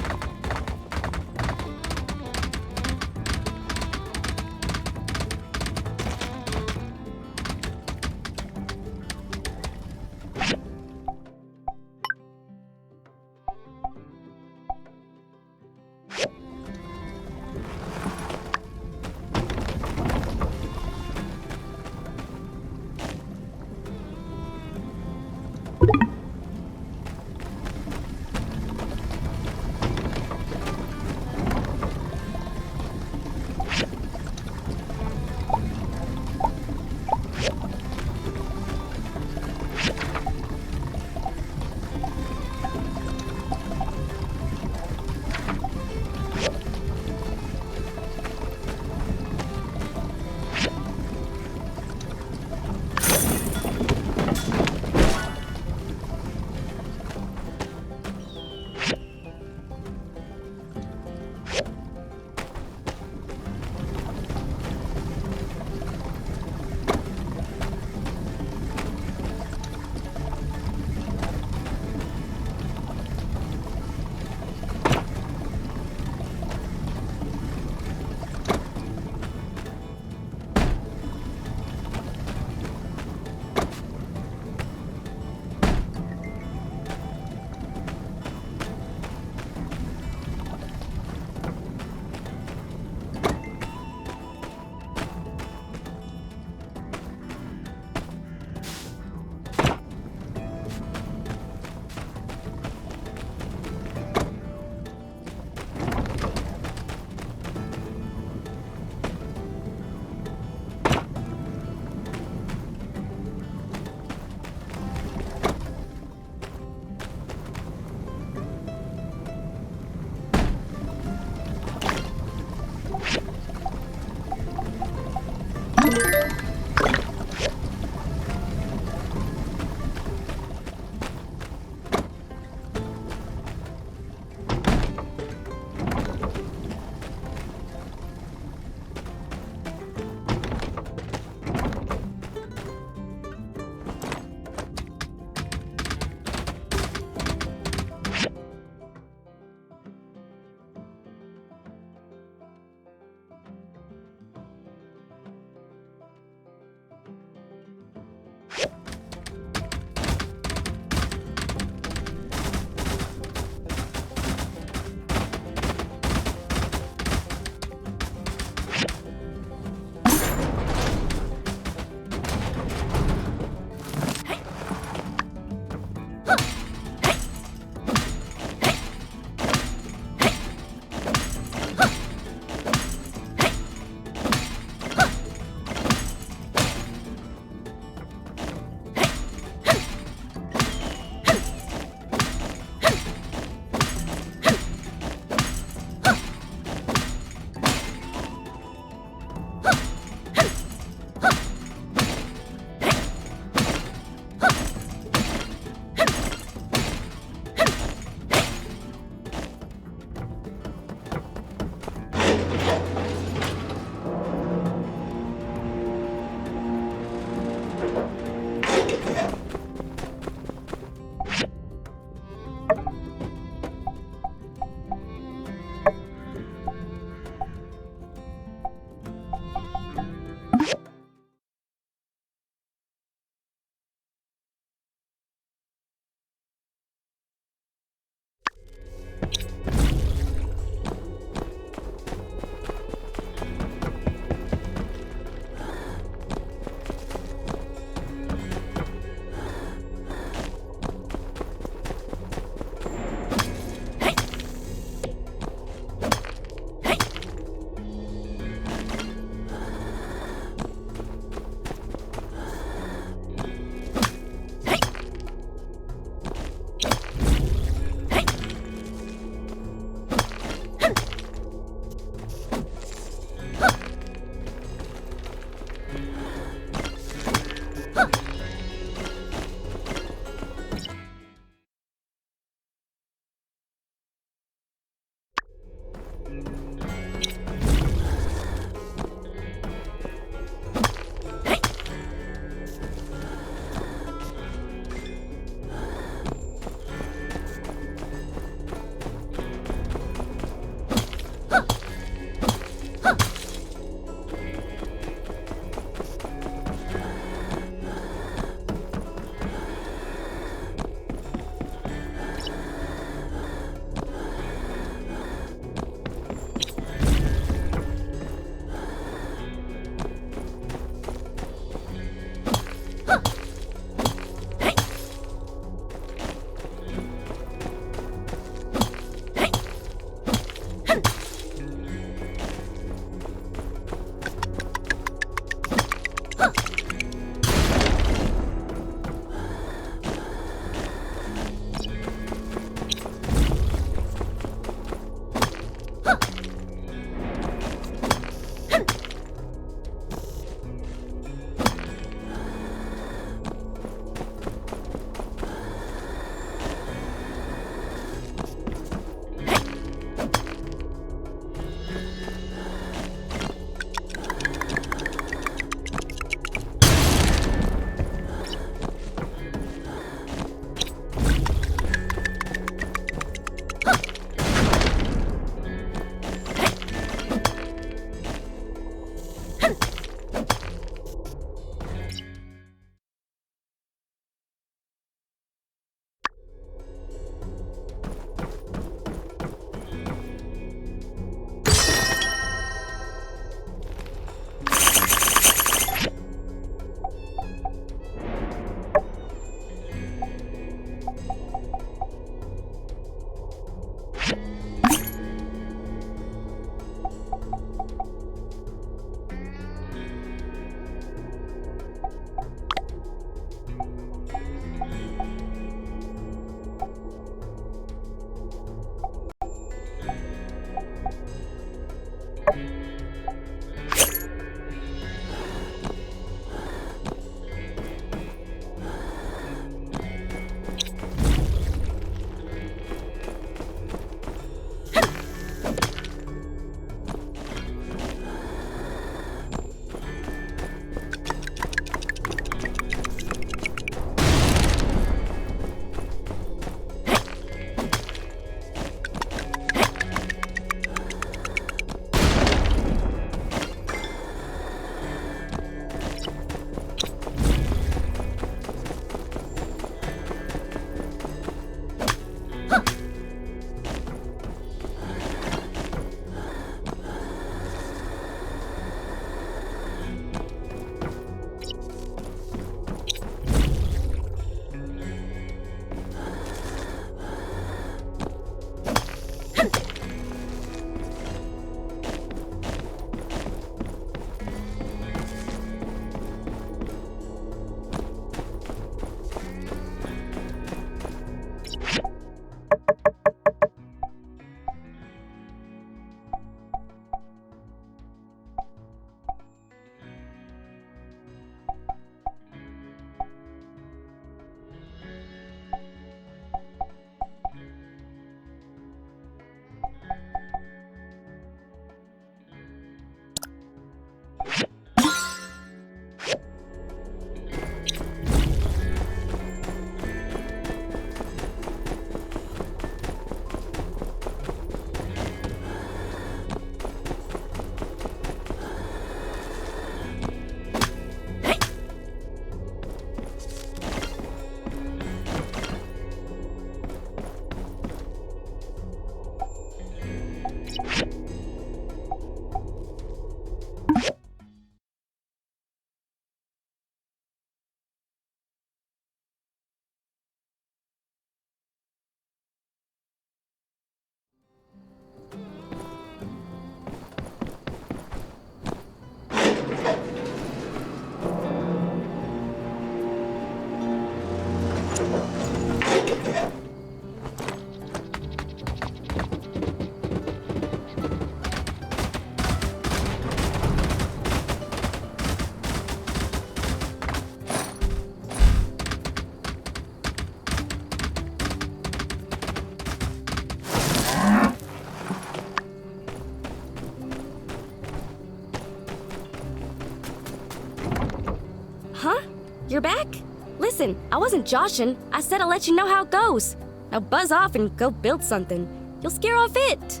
listen, I wasn't joshing. I said I'll let you know how it goes. Now buzz off and go build something. You'll scare off it.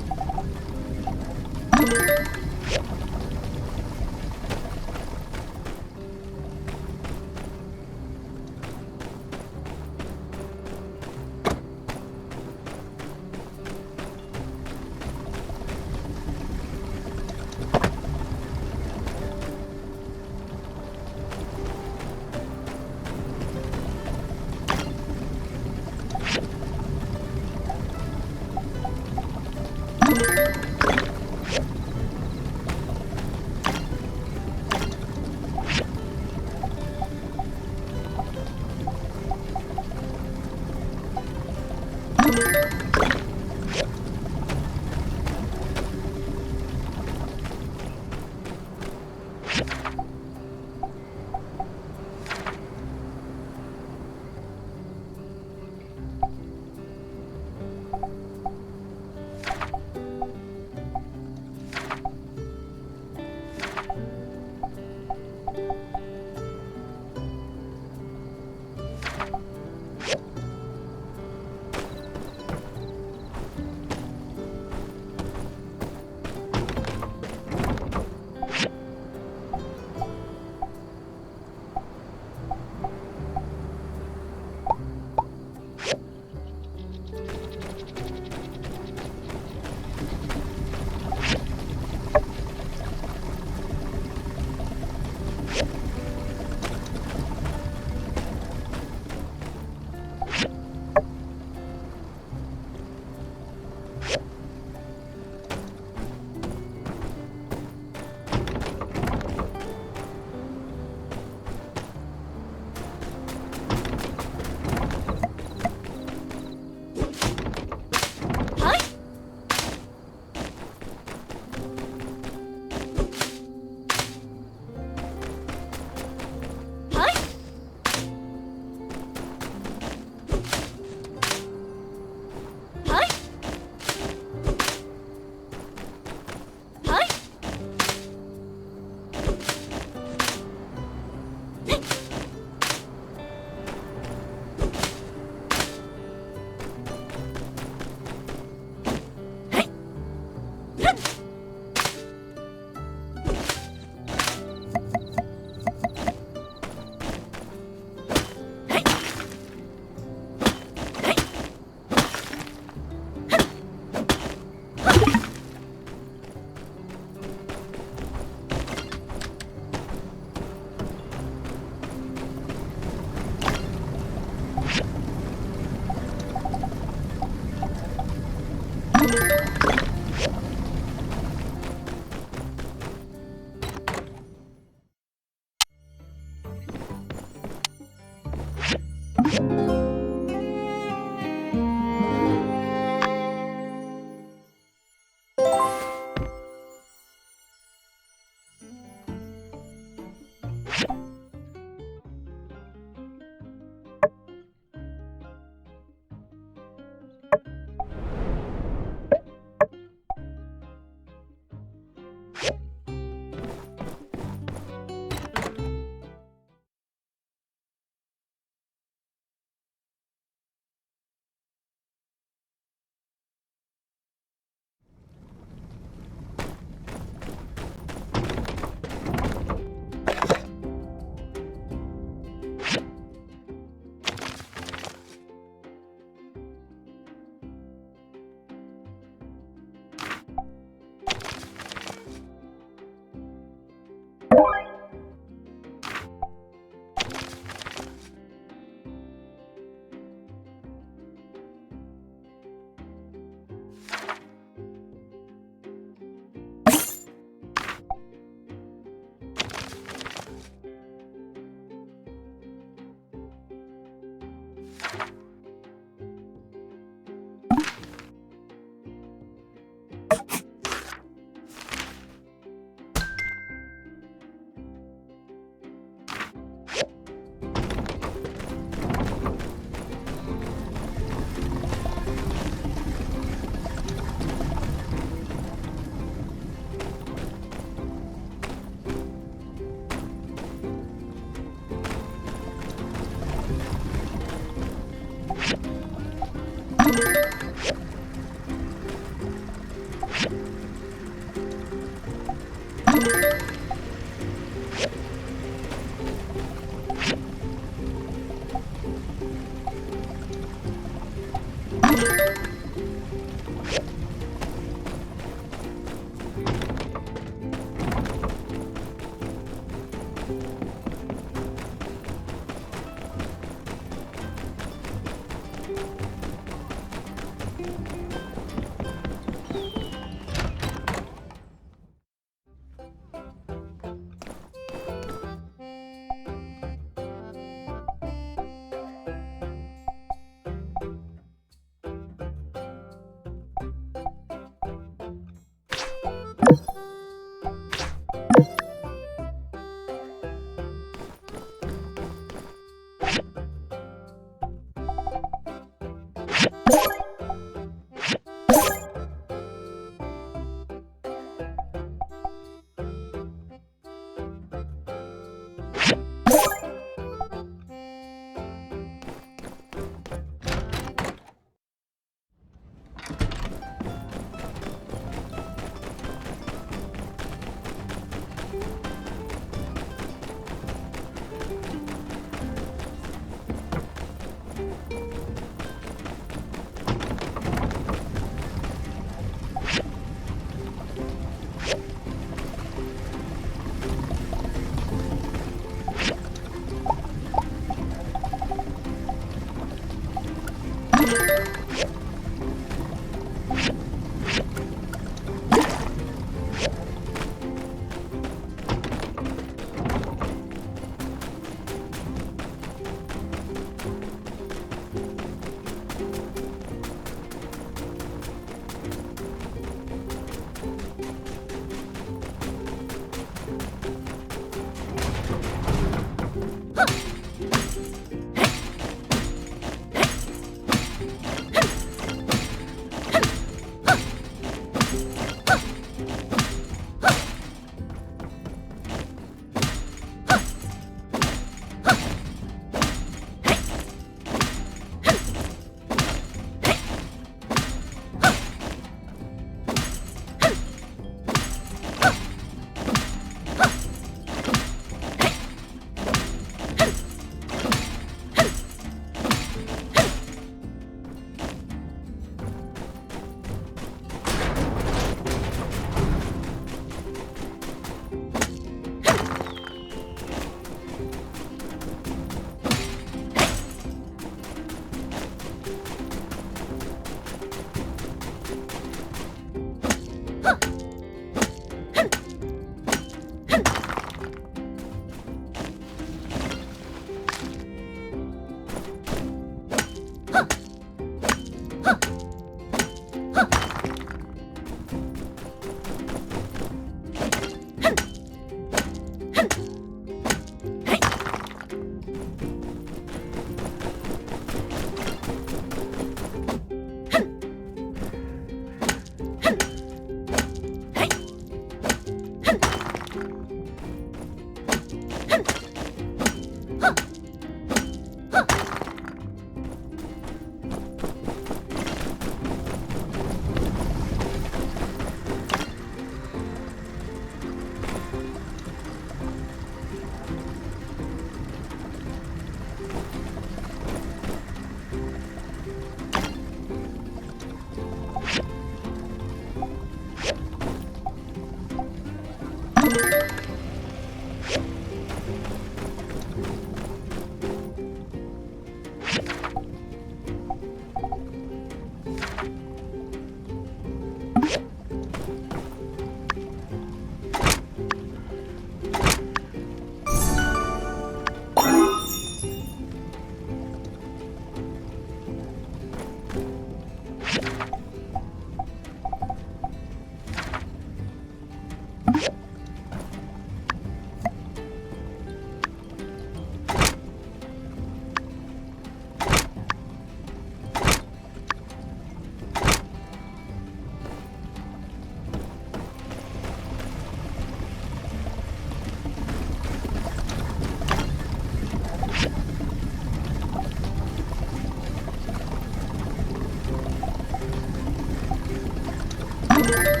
Huh?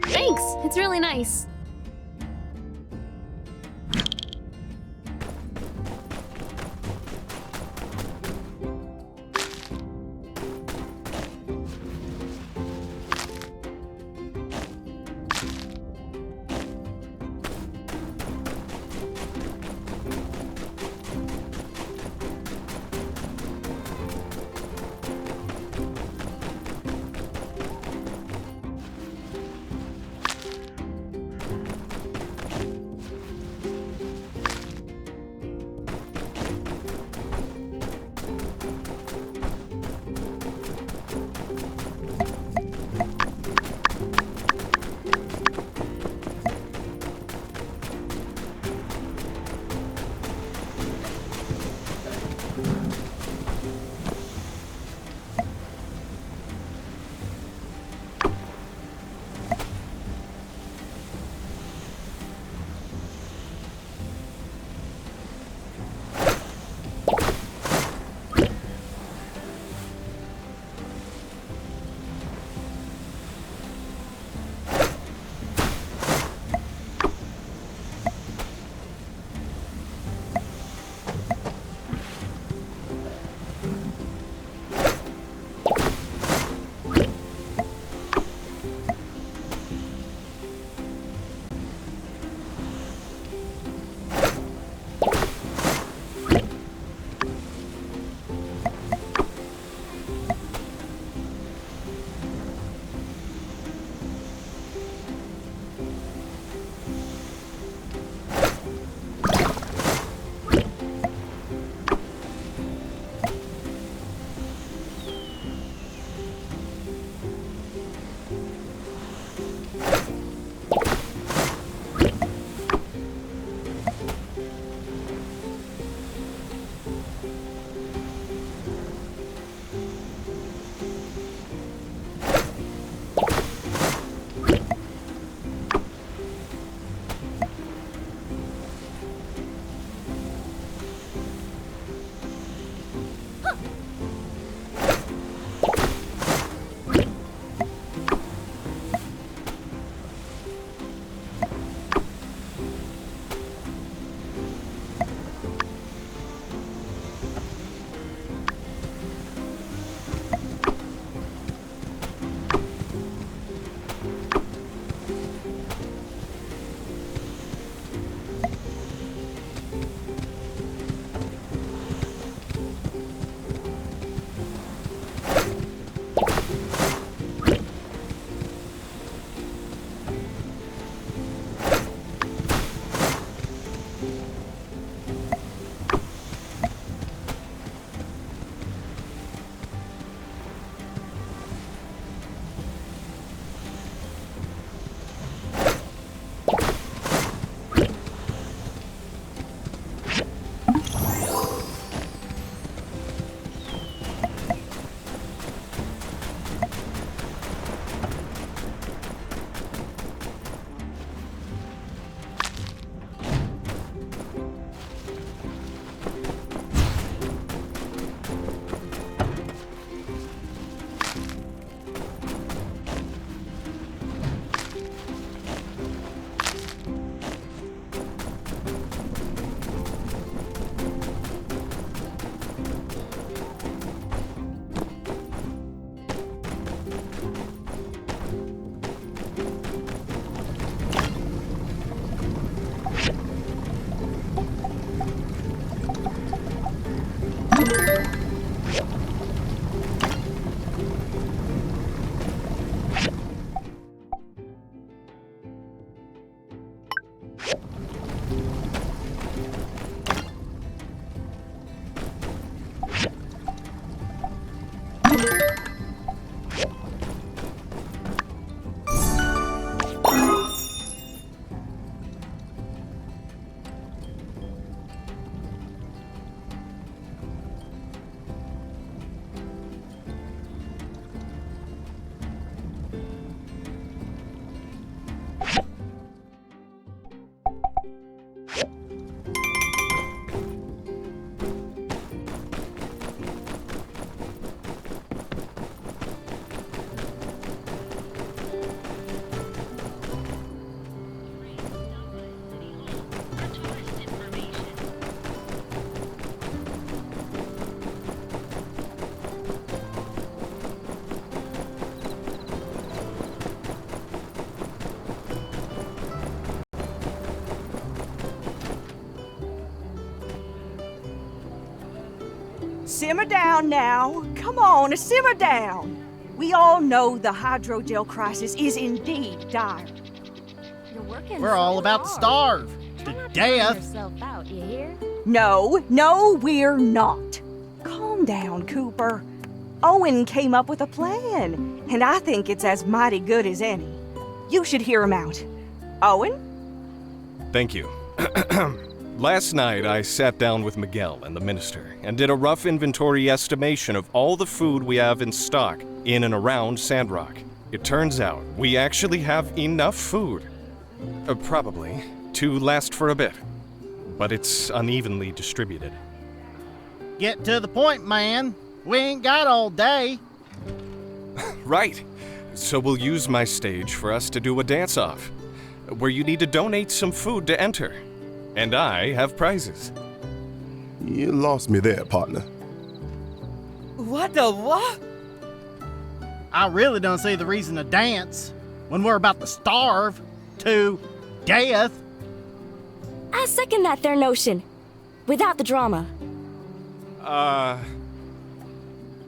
Thanks! It's really nice. Simmer down now. Come on, simmer down. We all know the hydrogel crisis is indeed dire. You're working We're all about to starve. To death. Yourself out, you hear? No, we're not. Calm down, Cooper. Owen came up with a plan, and I think it's as mighty good as any. You should hear him out. Owen? Thank you. Last night, I sat down with Miguel and the minister and did a rough inventory estimation of all the food we have in stock in and around Sandrock. It turns out we actually have enough food, probably, to last for a bit, but it's unevenly distributed. Get to the point, man. We ain't got all day. Right. So we'll use my stage for us to do a dance-off, where you need to donate some food to enter. And I have prizes. You lost me there, partner. What the what? I really don't see the reason to dance when we're about to starve to death. I second that there notion. Without the drama.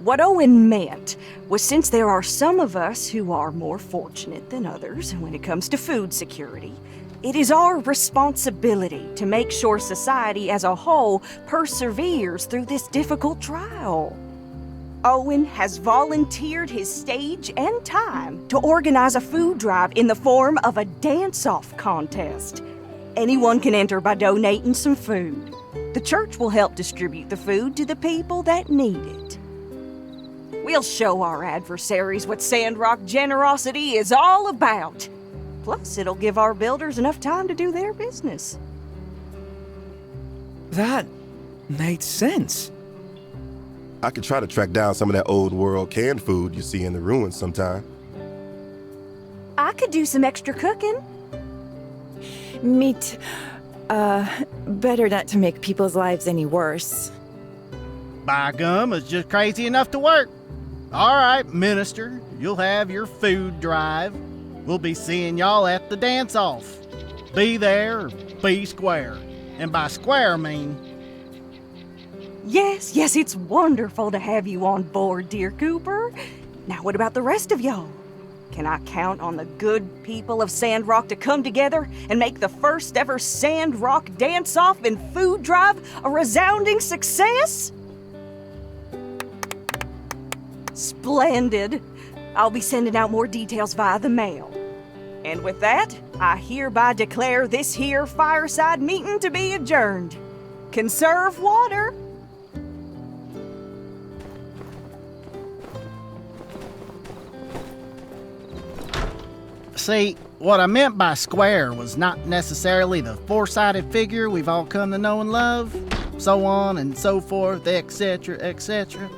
What Owen meant was since there are some of us who are more fortunate than others when it comes to food security, it is our responsibility to make sure society as a whole perseveres through this difficult trial. Owen has volunteered his stage and time to organize a food drive in the form of a dance-off contest. Anyone can enter by donating some food. The church will help distribute the food to the people that need it. We'll show our adversaries what Sandrock generosity is all about. Plus, it'll give our builders enough time to do their business. That made sense. I could try to track down some of that old world canned food you see in the ruins sometime. I could do some extra cooking. Meat. Better not to make people's lives any worse. By gum, it's just crazy enough to work. All right, minister, you'll have your food drive. We'll be seeing y'all at the dance-off. Be there or be square. And by square, I mean... Yes, it's wonderful to have you on board, dear Cooper. Now what about the rest of y'all? Can I count on the good people of Sandrock to come together and make the first ever Sandrock dance-off and food drive a resounding success? Splendid. I'll be sending out more details via the mail. And with that, I hereby declare this here fireside meeting to be adjourned. Conserve water. See, what I meant by square was not necessarily the four-sided figure we've all come to know and love, so on and so forth, etc., etc.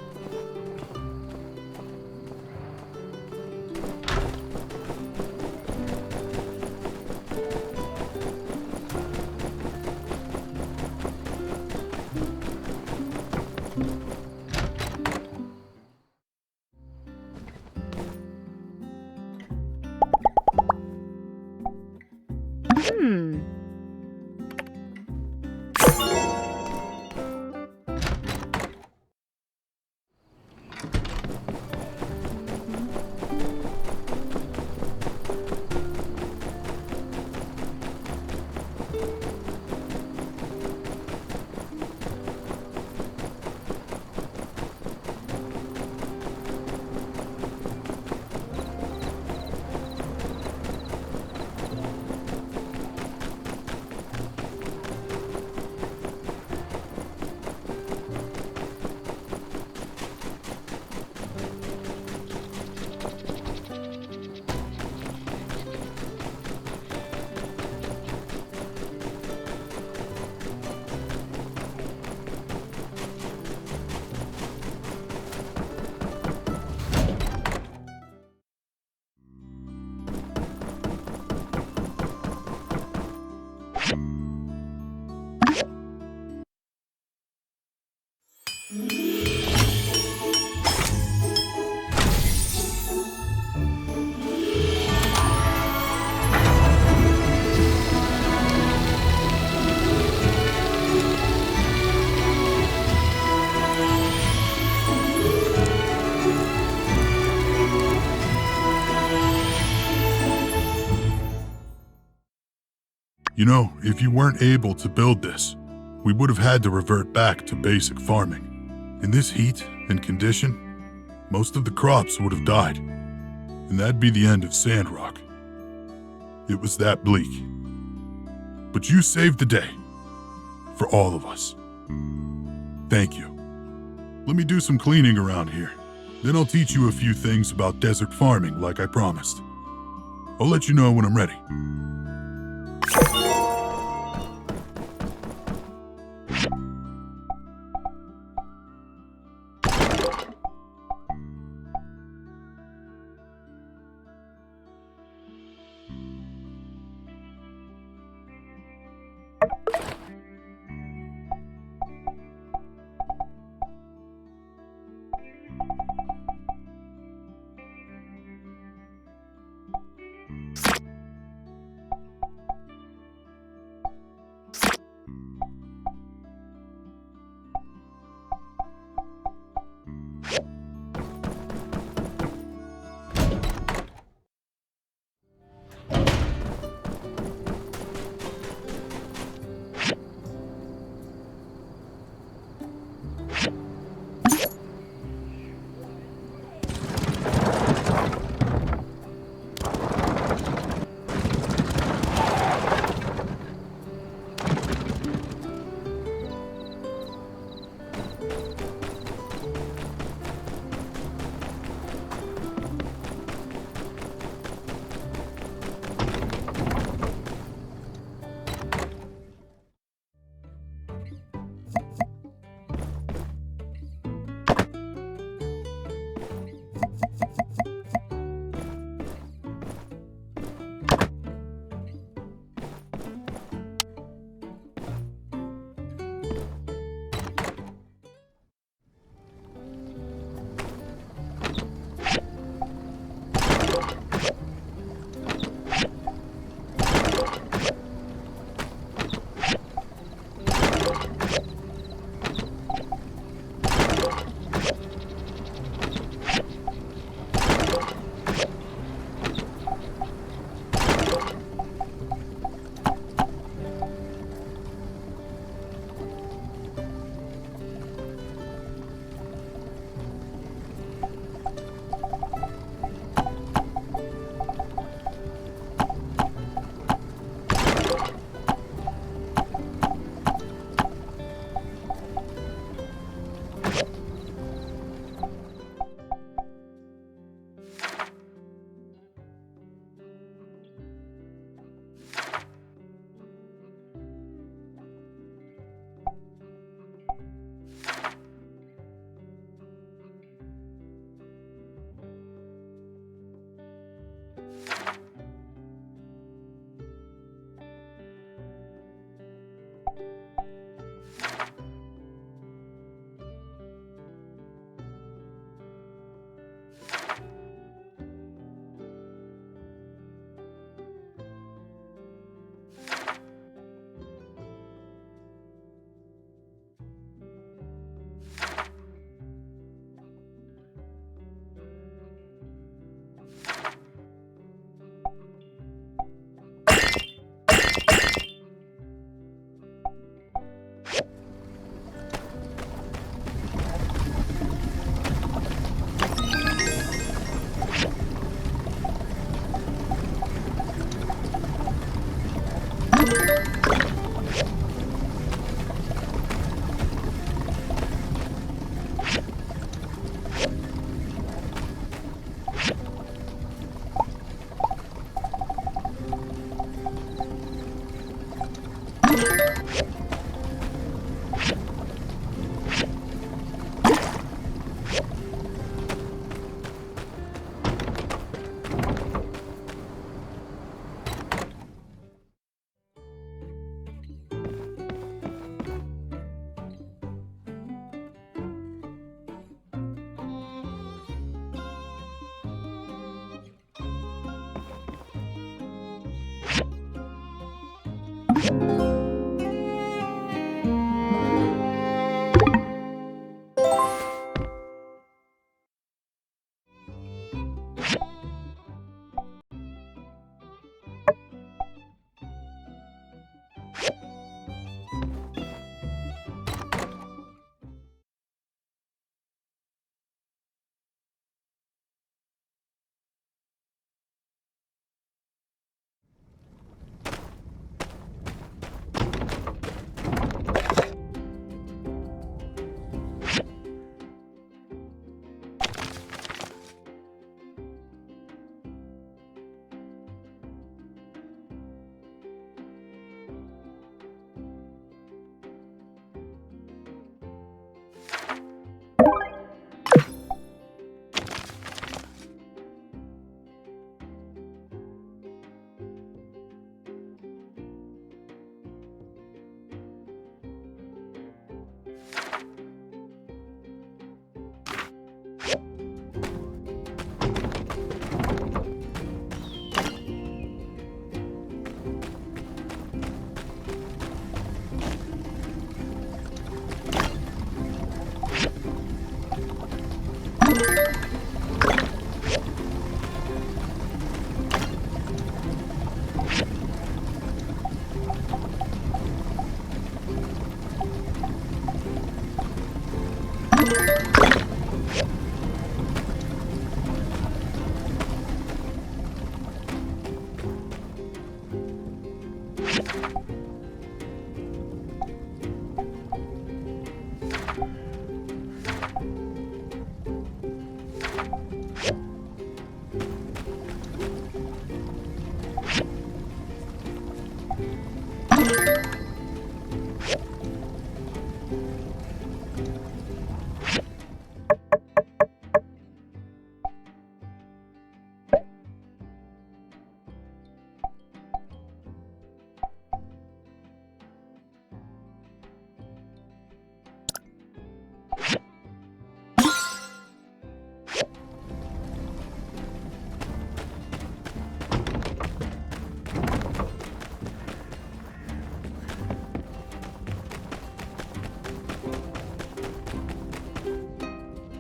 You know, if you weren't able to build this, we would have had to revert back to basic farming. In this heat and condition, most of the crops would have died, and that'd be the end of Sandrock. It was that bleak. But you saved the day. For all of us. Thank you. Let me do some cleaning around here. Then I'll teach you a few things about desert farming like I promised. I'll let you know when I'm ready.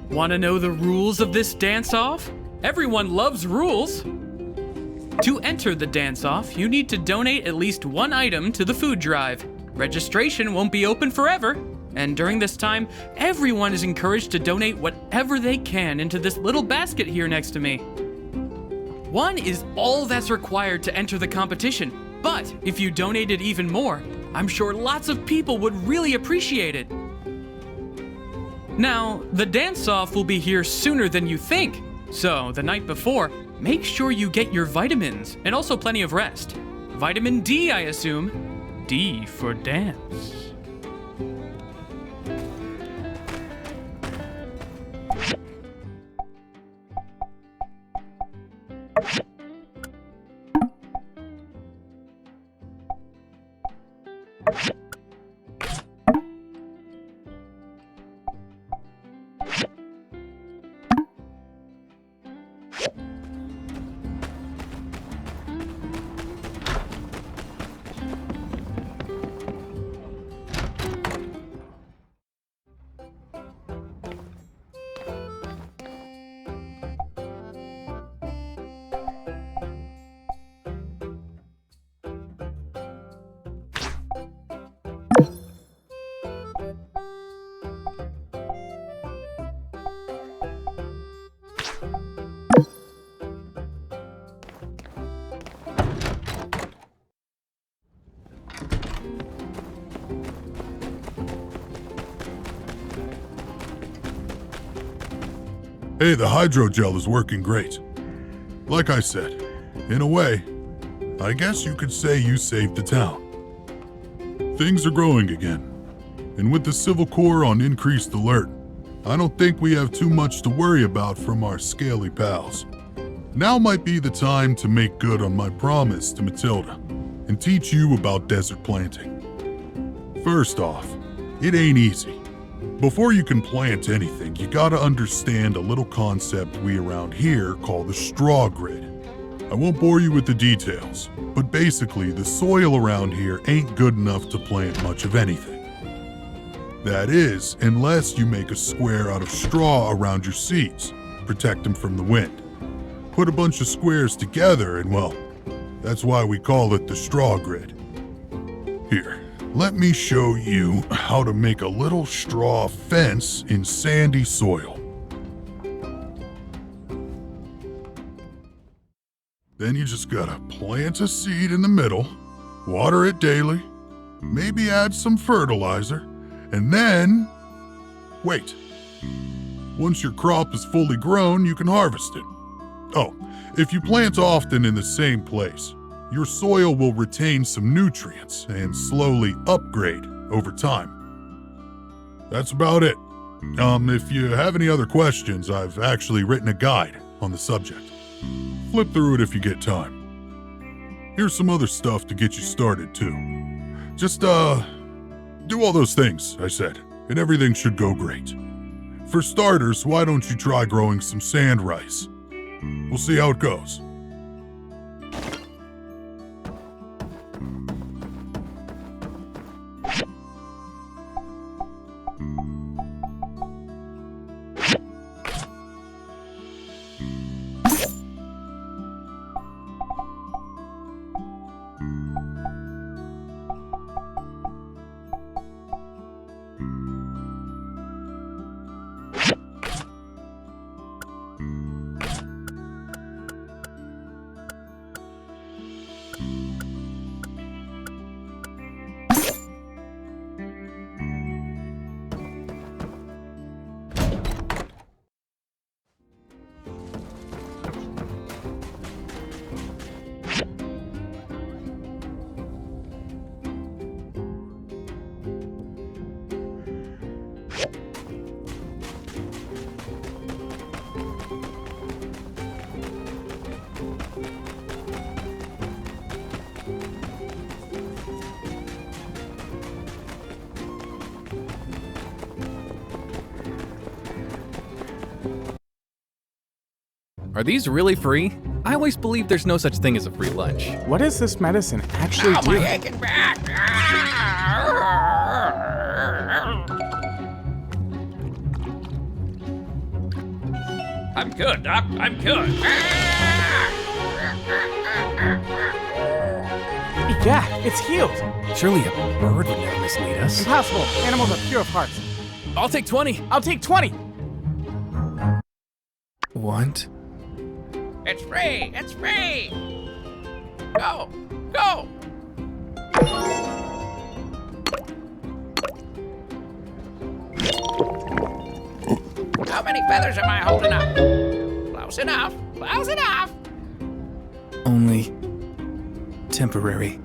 Want to know the rules of this dance-off? Everyone loves rules! To enter the dance-off, you need to donate at least one item to the food drive. Registration won't be open forever, and during this time, everyone is encouraged to donate whatever they can into this little basket here next to me. One is all that's required to enter the competition, but if you donated even more, I'm sure lots of people would really appreciate it. Now, the dance-off will be here sooner than you think, so the night before, make sure you get your vitamins and also plenty of rest. Vitamin D, I assume. D for dance. Hey, the hydrogel is working great. Like I said, in a way, I guess you could say you saved the town. Things are growing again, and with the Civil Corps on increased alert, I don't think we have too much to worry about from our scaly pals. Now might be the time to make good on my promise to Matilda and teach you about desert planting. First off, it ain't easy. Before you can plant anything, you gotta understand a little concept we around here call the straw grid. I won't bore you with the details, but basically the soil around here ain't good enough to plant much of anything. That is, unless you make a square out of straw around your seeds, protect them from the wind. Put a bunch of squares together and, well, that's why we call it the straw grid. Here, let me show you how to make a little straw fence in sandy soil. Then you just gotta plant a seed in the middle, water it daily, maybe add some fertilizer, and then wait. Once your crop is fully grown, you can harvest it. Oh, if you plant often in the same place, your soil will retain some nutrients and slowly upgrade over time. That's about it. If you have any other questions, I've actually written a guide on the subject. Flip through it if you get time. Here's some other stuff to get you started too. Just, do all those things I said, and everything should go great. For starters, why don't you try growing some sand rice? We'll see how it goes. Are these really free? I always believe there's no such thing as a free lunch. What does this medicine actually do? My aching back! I'm good, Doc. I'm good. Yeah, it's healed. Surely a bird would never mislead us. Impossible. Animals are pure of hearts. I'll take 20. I'll take 20. What? It's free! It's free! Go! Go! How many feathers am I holding up? Close enough! Close enough! Only temporary.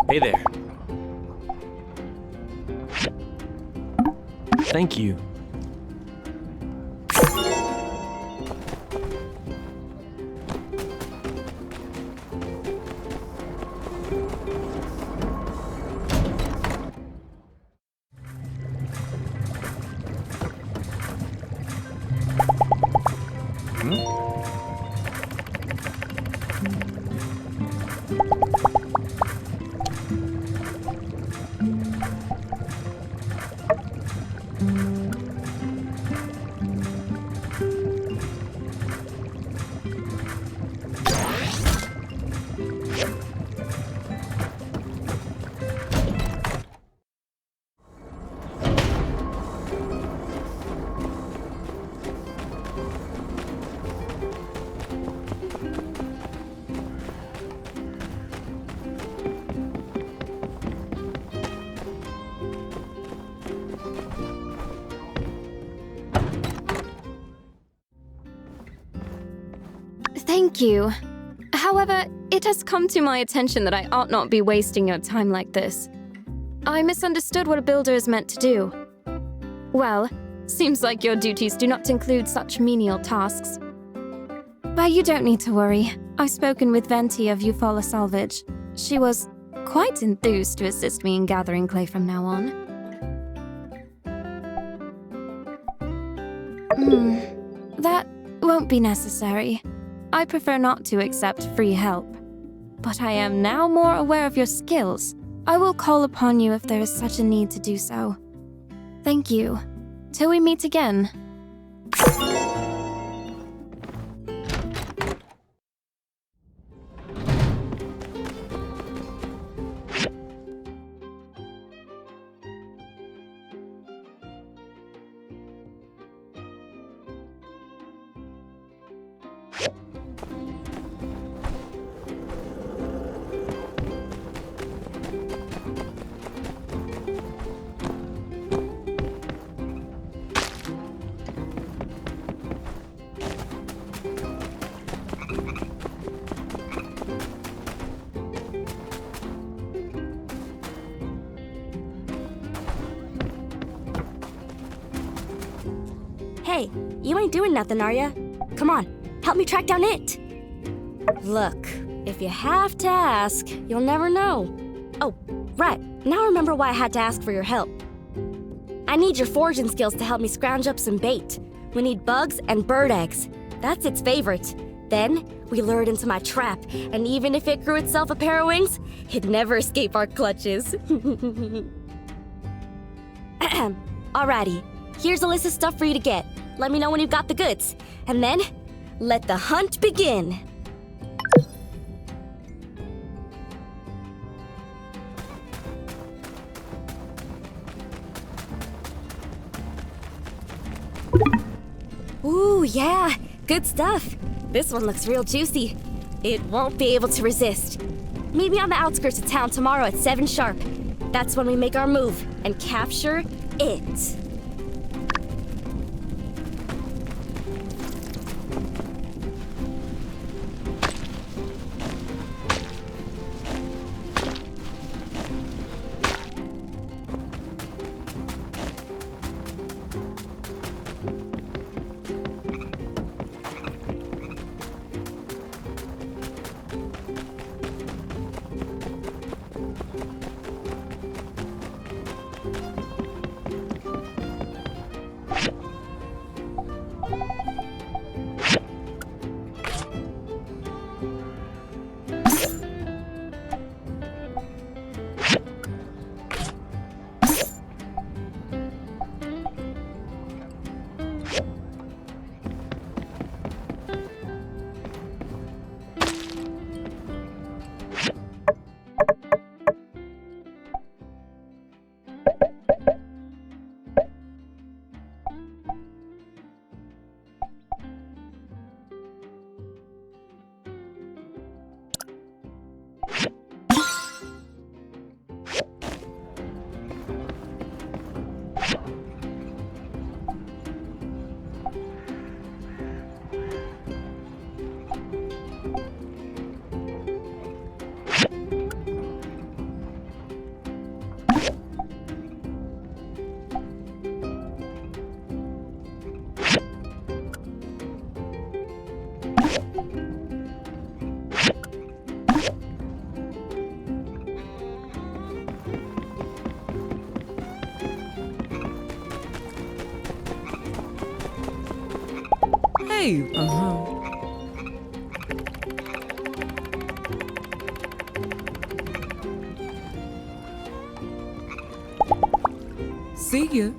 Hey there. Thank you. Thank you. However, it has come to my attention that I ought not be wasting your time like this. I misunderstood what a builder is meant to do. Well, seems like your duties do not include such menial tasks. But you don't need to worry. I've spoken with Venti of Eufaula Salvage. She was quite enthused to assist me in gathering clay from now on. That won't be necessary. I prefer not to accept free help. But I am now more aware of your skills. I will call upon you if there is such a need to do so. Thank you. Till we meet again. Hey, you ain't doing nothing, are ya? Come on, help me track down it. Look, if you have to ask, you'll never know. Oh, right, now I remember why I had to ask for your help. I need your foraging skills to help me scrounge up some bait. We need bugs and bird eggs. That's its favorite. Then, we lure it into my trap, and even if it grew itself a pair of wings, it'd never escape our clutches. Alrighty, here's a list of stuff for you to get. Let me know when you've got the goods. And then, let the hunt begin. Ooh, yeah, good stuff. This one looks real juicy. It won't be able to resist. Meet me on the outskirts of town tomorrow at 7 sharp. That's when we make our move and capture it. Hey, See ya.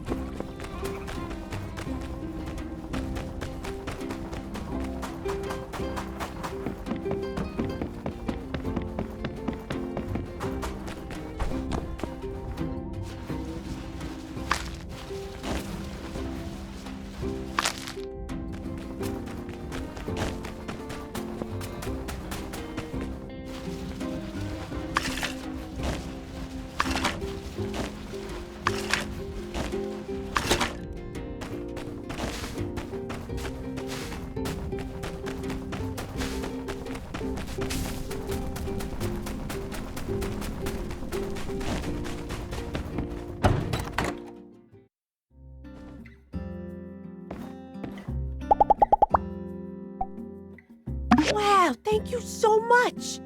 Wow, thank you so much.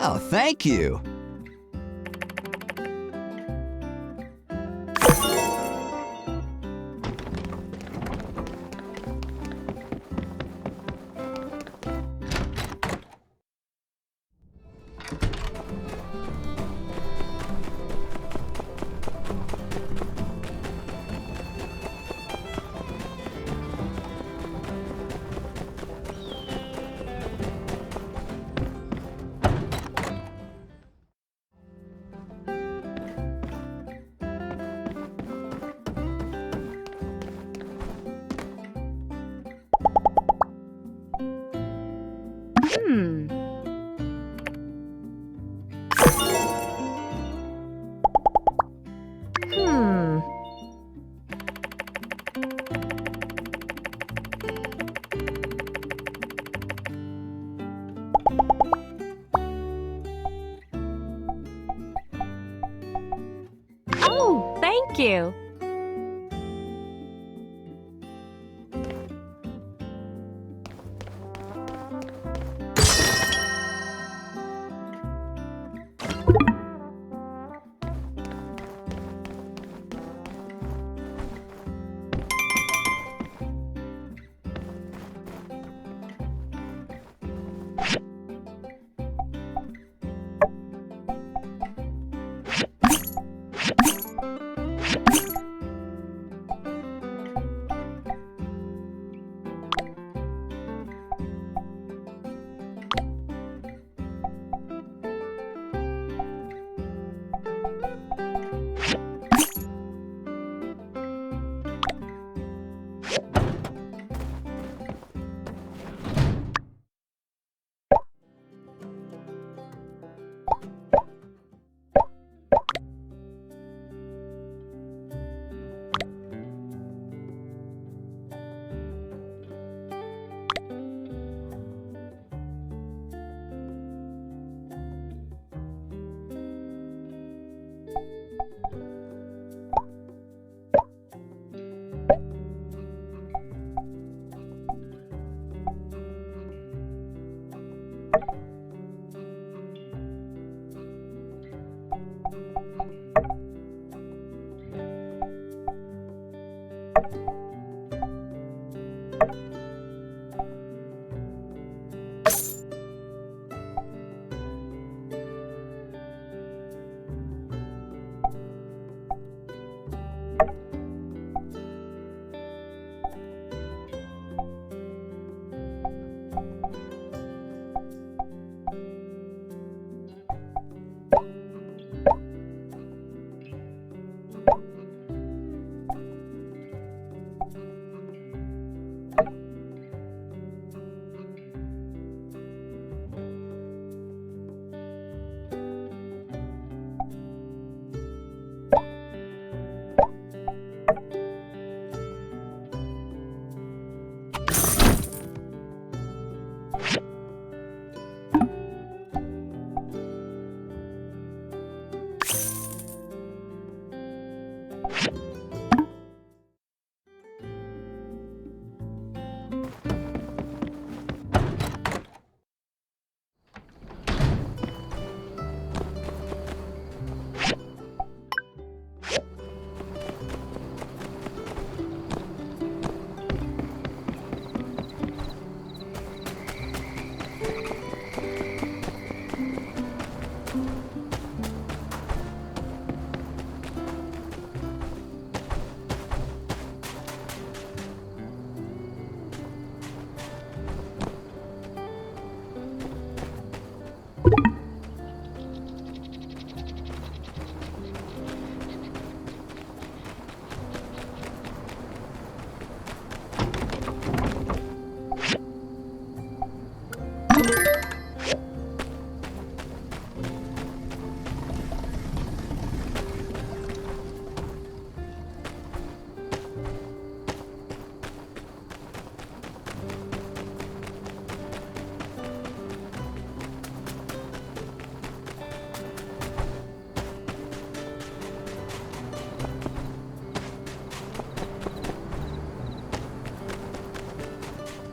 Oh, thank you. Oh, thank you.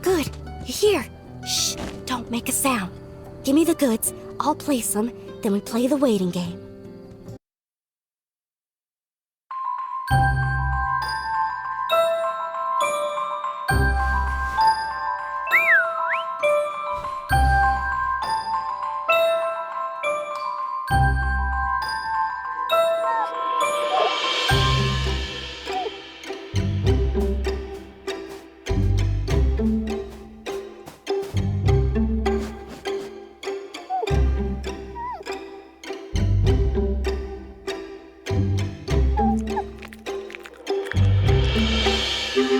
Good. You're here. Shh. Don't make a sound. Give me the goods. I'll place them, then we play the waiting game.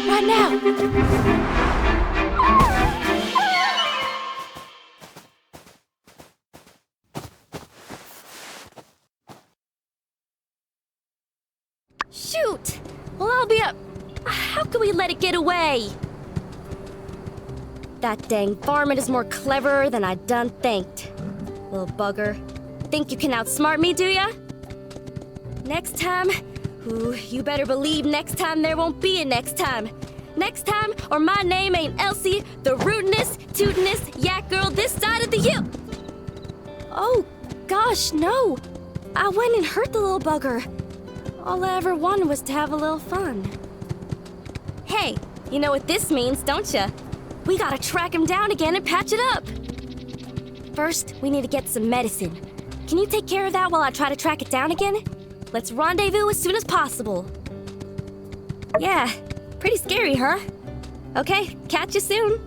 Right now! Shoot! Well, I'll be up. How can we let it get away? That dang varmint is more clever than I done thinked. Little bugger. Think you can outsmart me, do ya? Next time? Ooh, you better believe next time there won't be a next time. Next time, or my name ain't Elsie, the rootinest, tootinest yak girl this side of the U. Oh, gosh, no. I went and hurt the little bugger. All I ever wanted was to have a little fun. Hey, you know what this means, don't ya? We gotta track him down again and patch it up. First, we need to get some medicine. Can you take care of that while I try to track it down again? Let's rendezvous as soon as possible. Yeah, pretty scary, huh? Okay, catch you soon.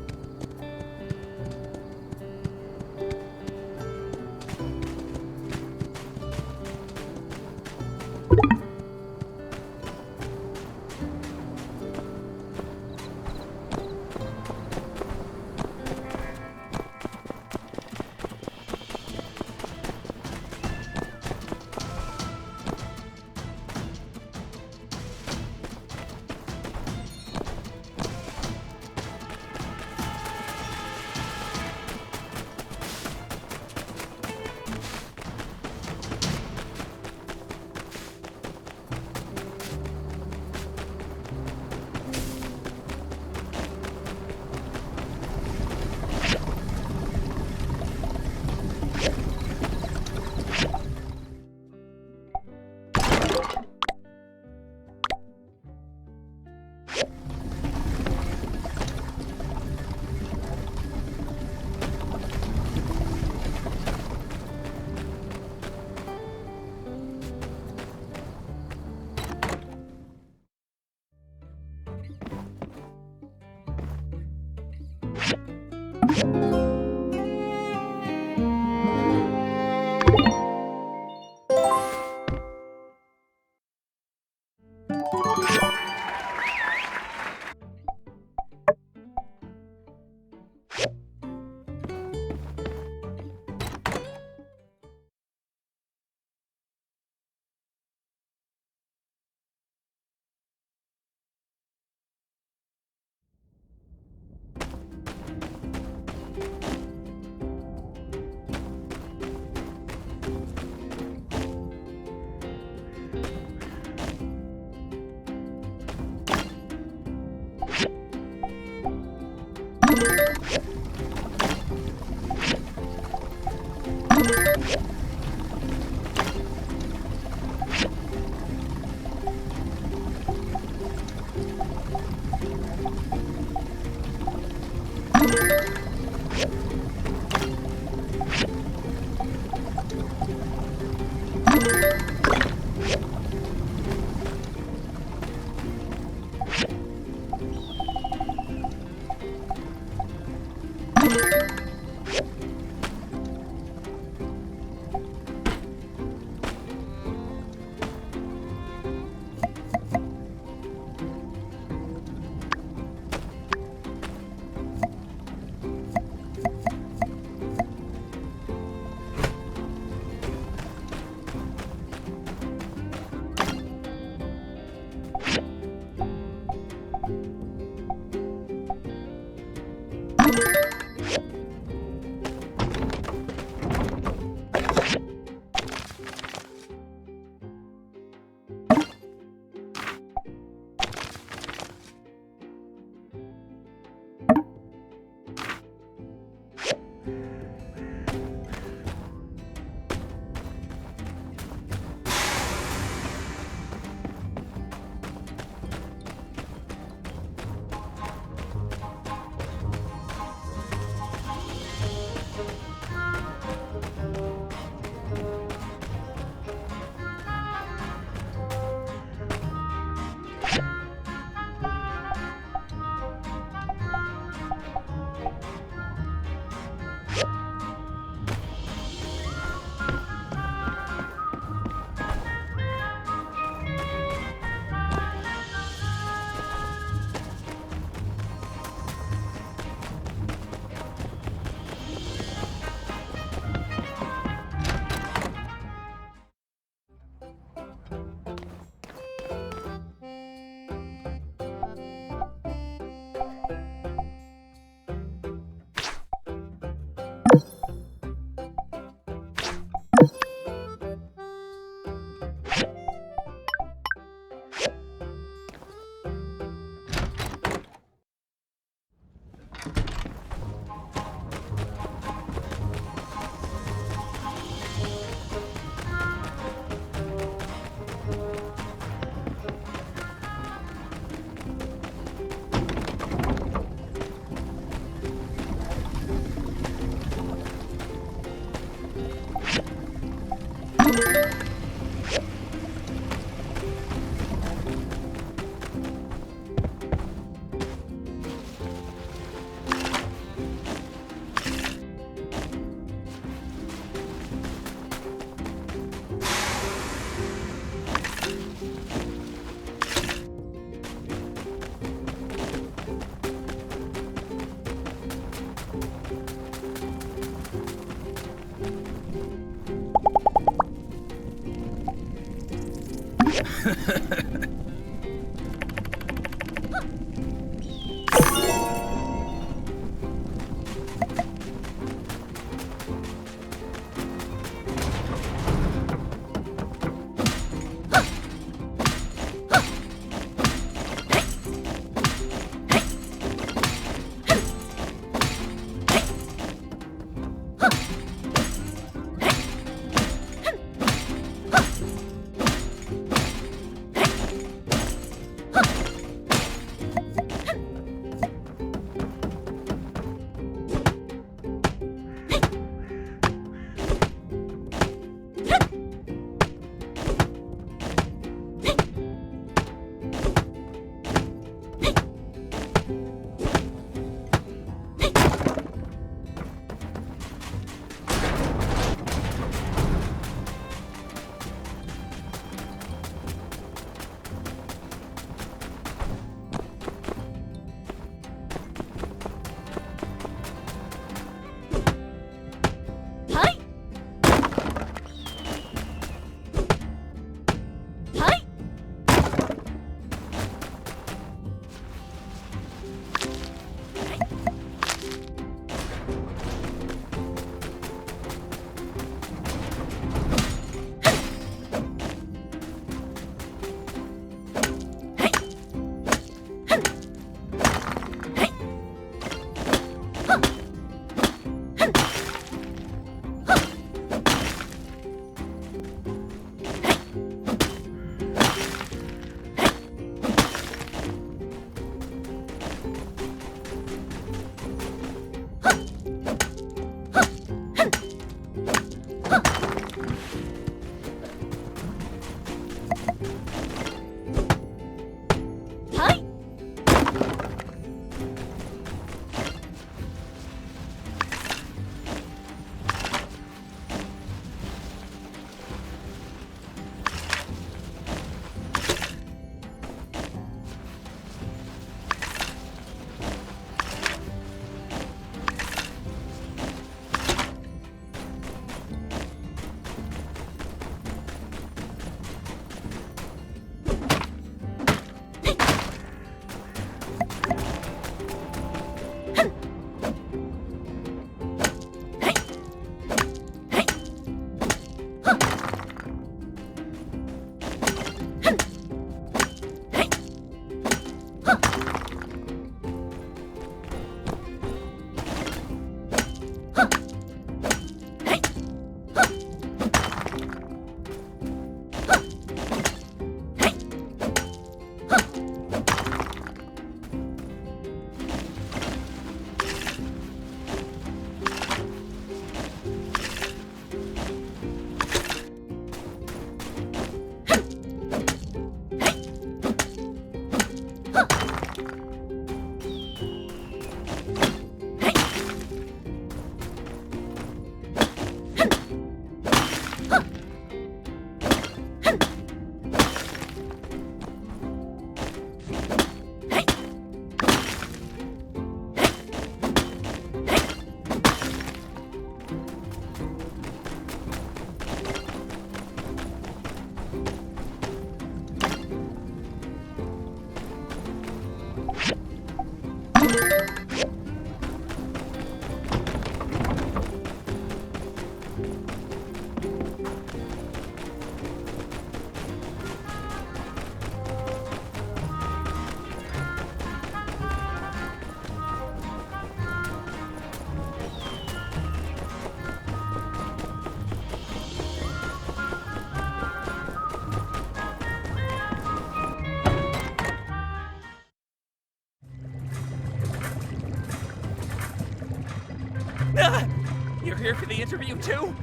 You're here for the interview too?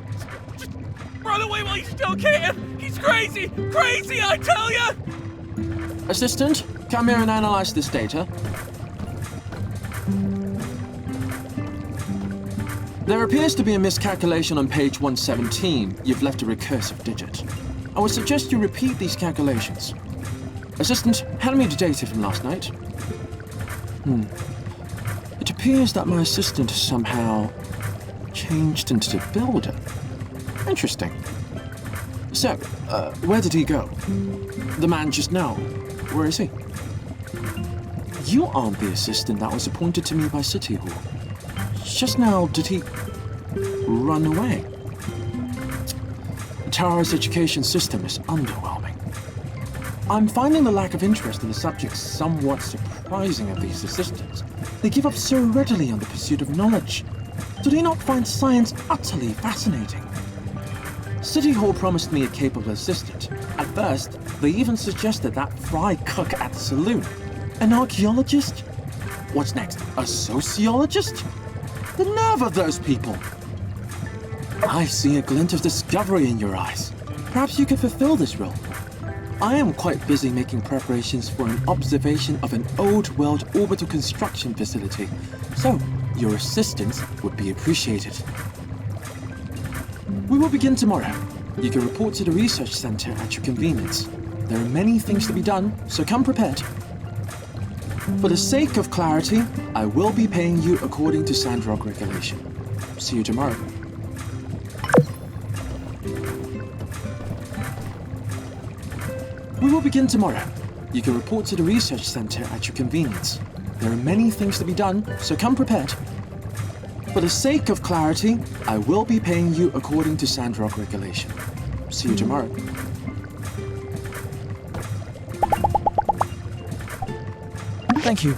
Just run away while you still can! He's crazy! Crazy, I tell ya! Assistant, come here and analyze this data. There appears to be a miscalculation on page 117. You've left a recursive digit. I would suggest you repeat these calculations. Assistant, hand me the data from last night. It appears that my assistant has somehow changed into the builder. Interesting. So, where did he go? The man just now. Where is he? You aren't the assistant that was appointed to me by City Hall. Just now, did he run away? Tara's education system is underwhelming. I'm finding the lack of interest in the subject somewhat surprising of these assistants. They give up so readily on the pursuit of knowledge. Do they not find science utterly fascinating? City Hall promised me a capable assistant. At first, they even suggested that fry cook at the Saloon. An archaeologist? What's next? A sociologist? The nerve of those people! I see a glint of discovery in your eyes. Perhaps you could fulfill this role. I am quite busy making preparations for an observation of an old-world orbital construction facility, so your assistance would be appreciated. We will begin tomorrow. You can report to the research center at your convenience. There are many things to be done, so come prepared. For the sake of clarity, I will be paying you according to Sandrock regulation. See you tomorrow. We will begin tomorrow. You can report to the research center at your convenience. There are many things to be done, so come prepared. For the sake of clarity, I will be paying you according to Sandrock regulation. See you tomorrow. Thank you.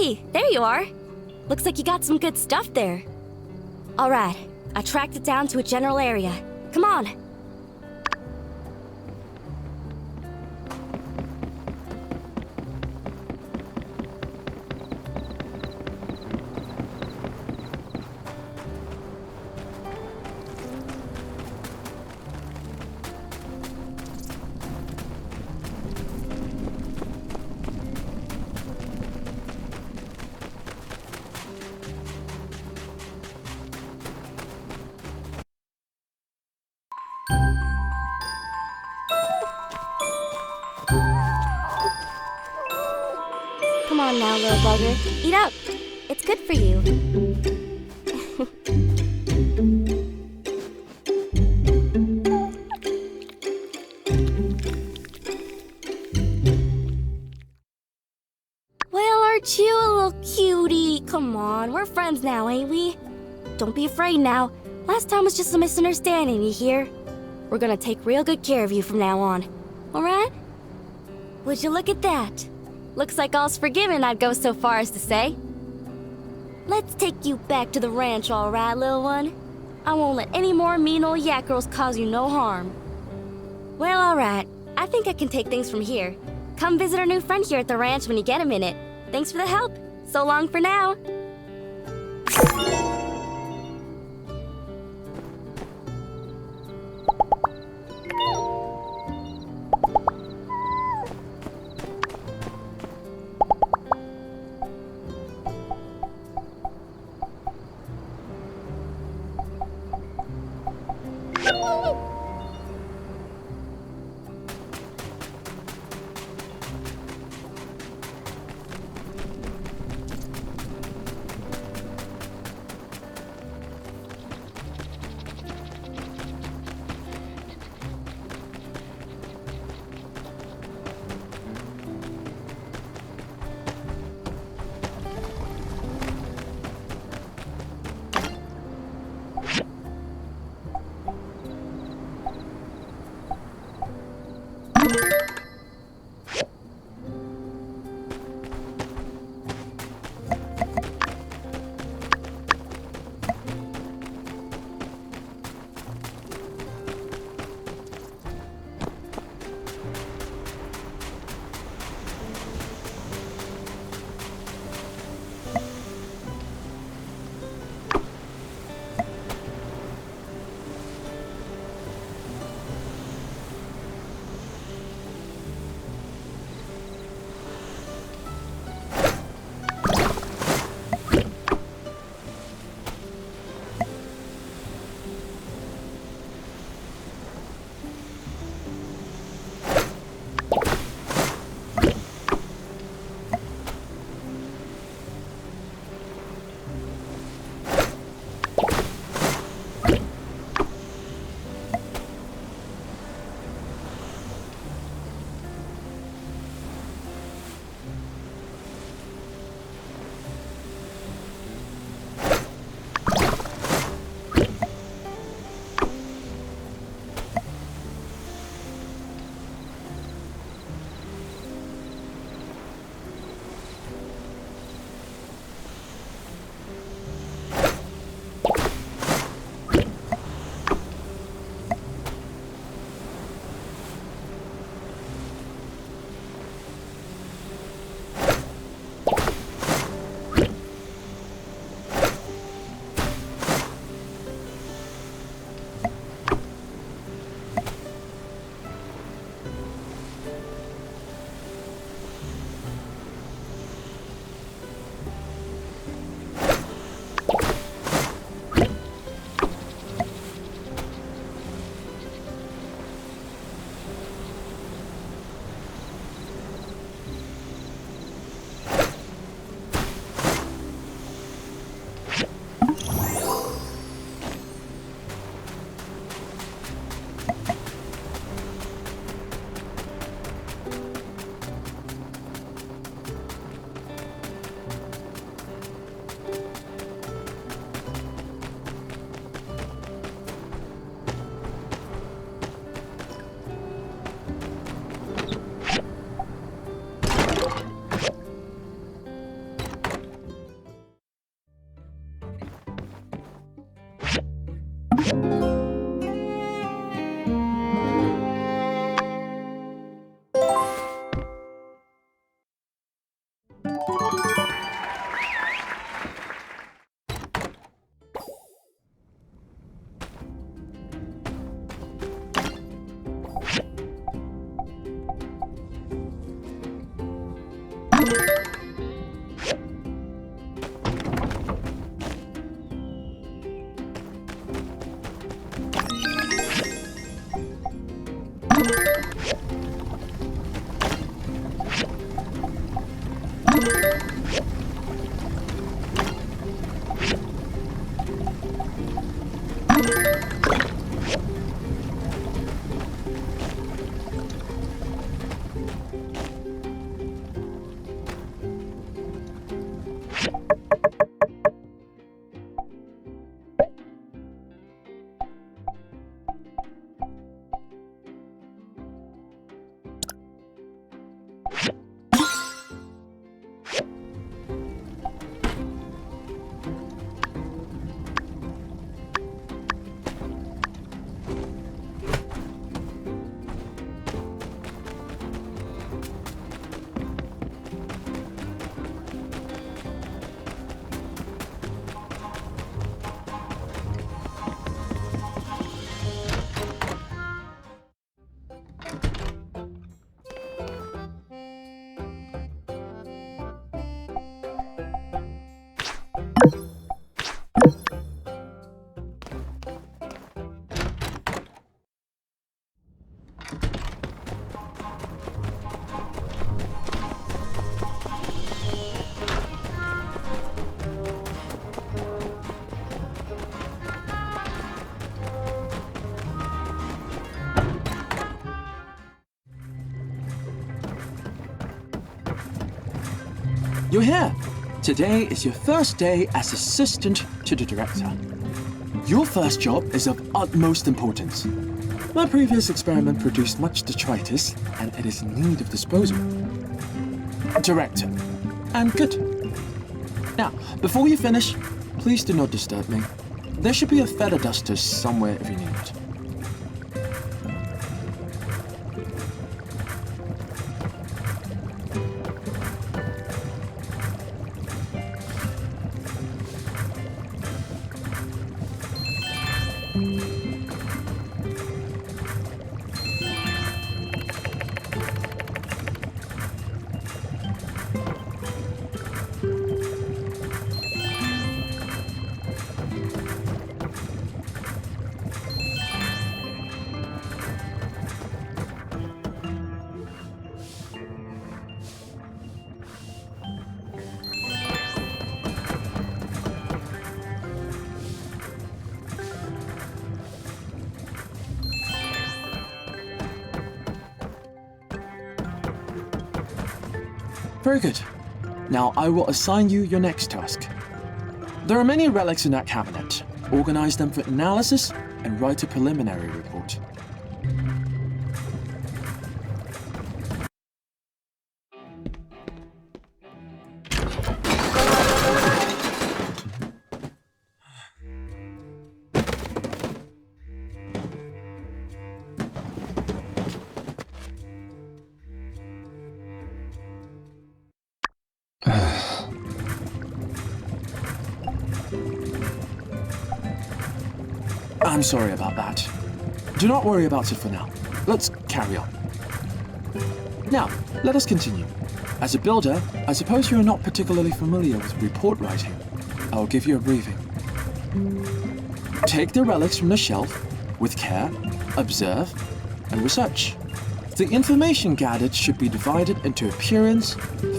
Hey, there you are. Looks like you got some good stuff there. All right, I tracked it down to a general area. Come on. on now, little bugger. Eat up. It's good for you. Well, aren't you a little cutie? Come on, we're friends now, ain't we? Don't be afraid now. Last time was just a misunderstanding, you hear? We're gonna take real good care of you from now on. Alright? Would you look at that? Looks like all's forgiven, I'd go so far as to say. Let's take you back to the ranch, alright, little one? I won't let any more mean old yak girls cause you no harm. Well, alright. I think I can take things from here. Come visit our new friend here at the ranch when you get a minute. Thanks for the help. So long for now. You're here. Today is your first day as assistant to the director. Your first job is of utmost importance. My previous experiment produced much detritus, and it is in need of disposal. Director. And good. Now, before you finish, please do not disturb me. There should be a feather duster somewhere if you need it. Very good. Now I will assign you your next task. There are many relics in that cabinet. Organize them for analysis and write a preliminary report. I'm sorry about that. Do not worry about it for now. Let's carry on. Now, let us continue. As a builder, I suppose you are not particularly familiar with report writing. I will give you a briefing. Take the relics from the shelf with care, observe, and research. The information gathered should be divided into appearance,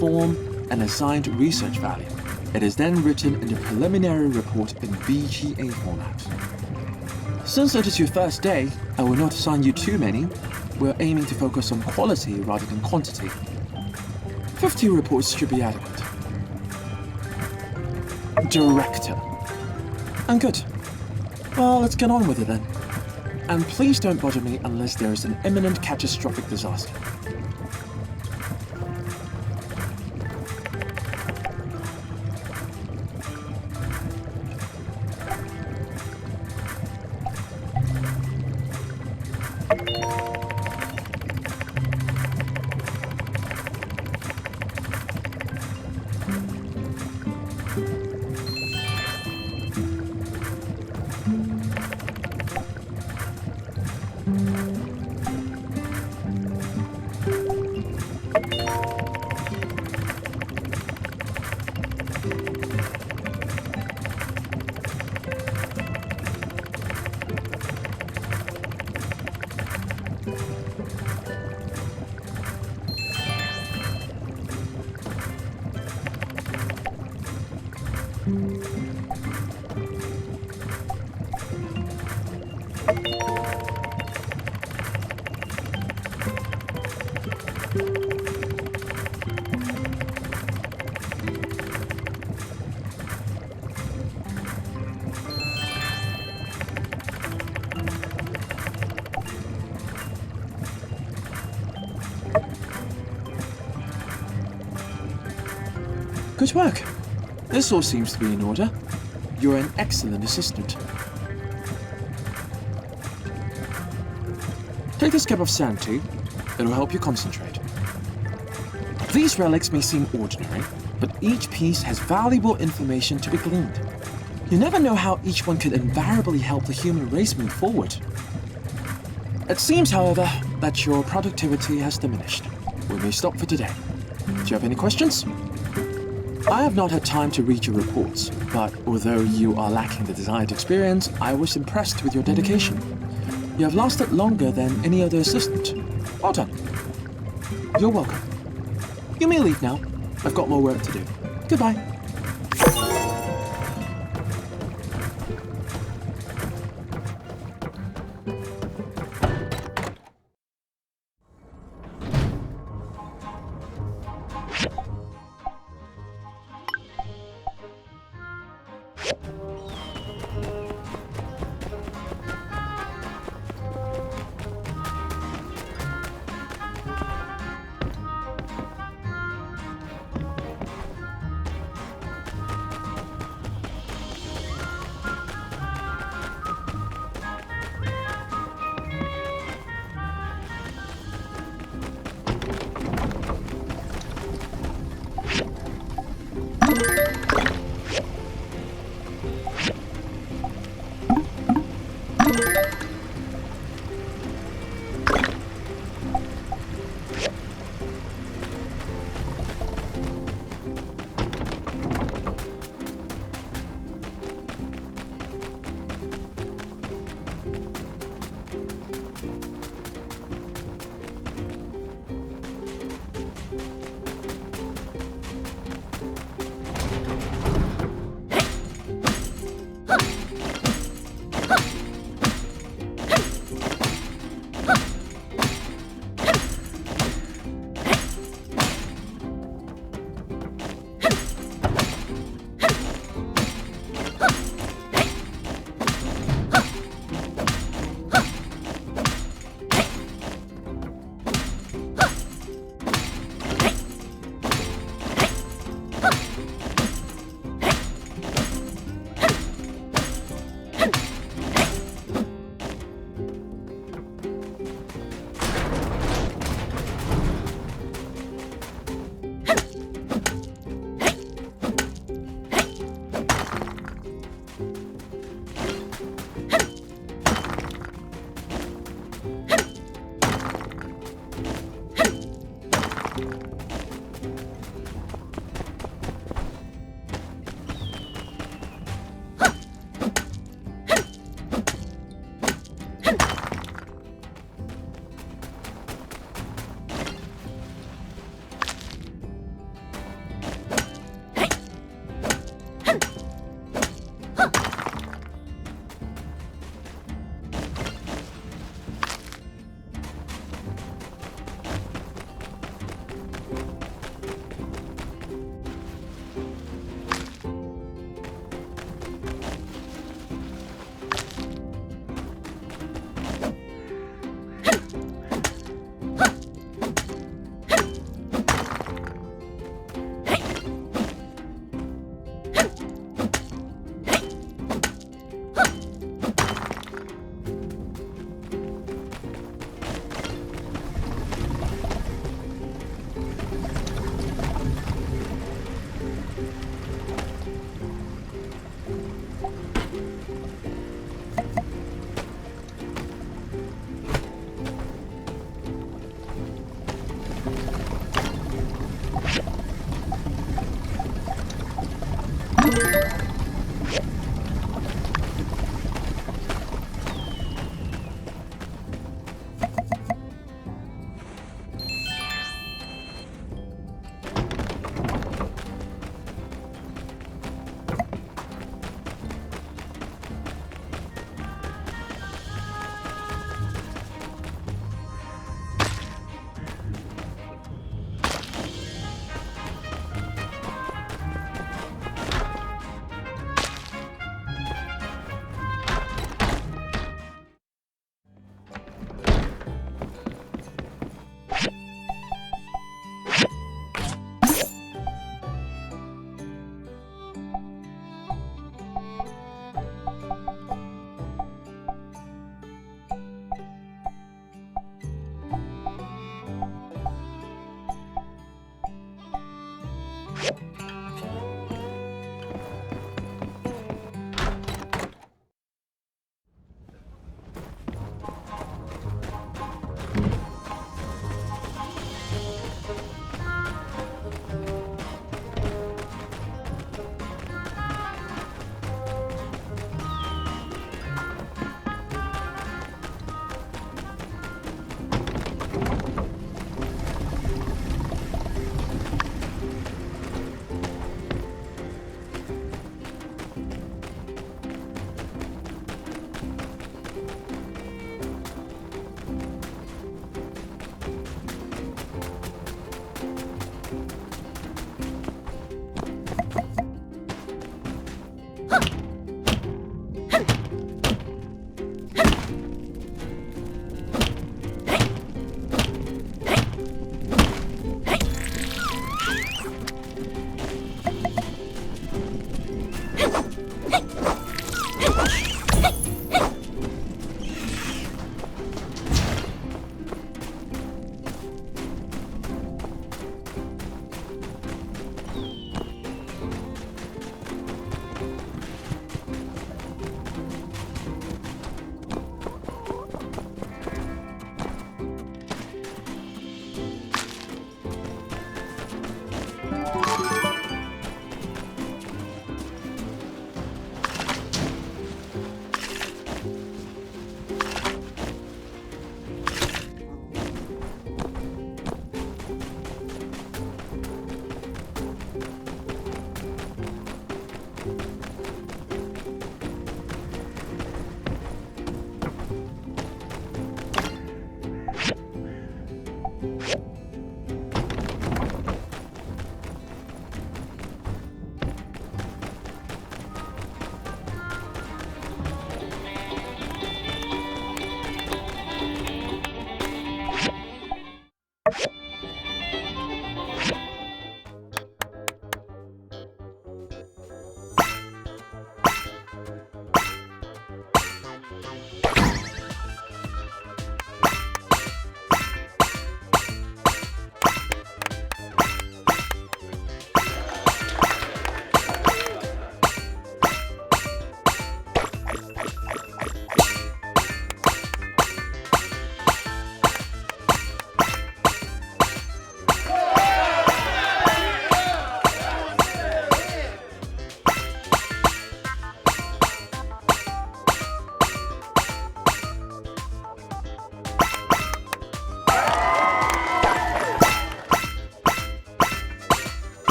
form, and assigned research value. It is then written in the preliminary report in VGA format. Since it is your first day, I will not assign you too many. We're aiming to focus on quality rather than quantity. 50 reports should be adequate. Director. And good. Well, let's get on with it then. And please don't bother me unless there is an imminent catastrophic disaster. Good work. This all seems to be in order. You're an excellent assistant. Take this cup of sand tea. It'll help you concentrate. These relics may seem ordinary, but each piece has valuable information to be gleaned. You never know how each one could invariably help the human race move forward. It seems, however, that your productivity has diminished. We may stop for today. Do you have any questions? I have not had time to read your reports, but although you are lacking the desired experience, I was impressed with your dedication. You have lasted longer than any other assistant. Well done. You're welcome. You may leave now. I've got more work to do. Goodbye.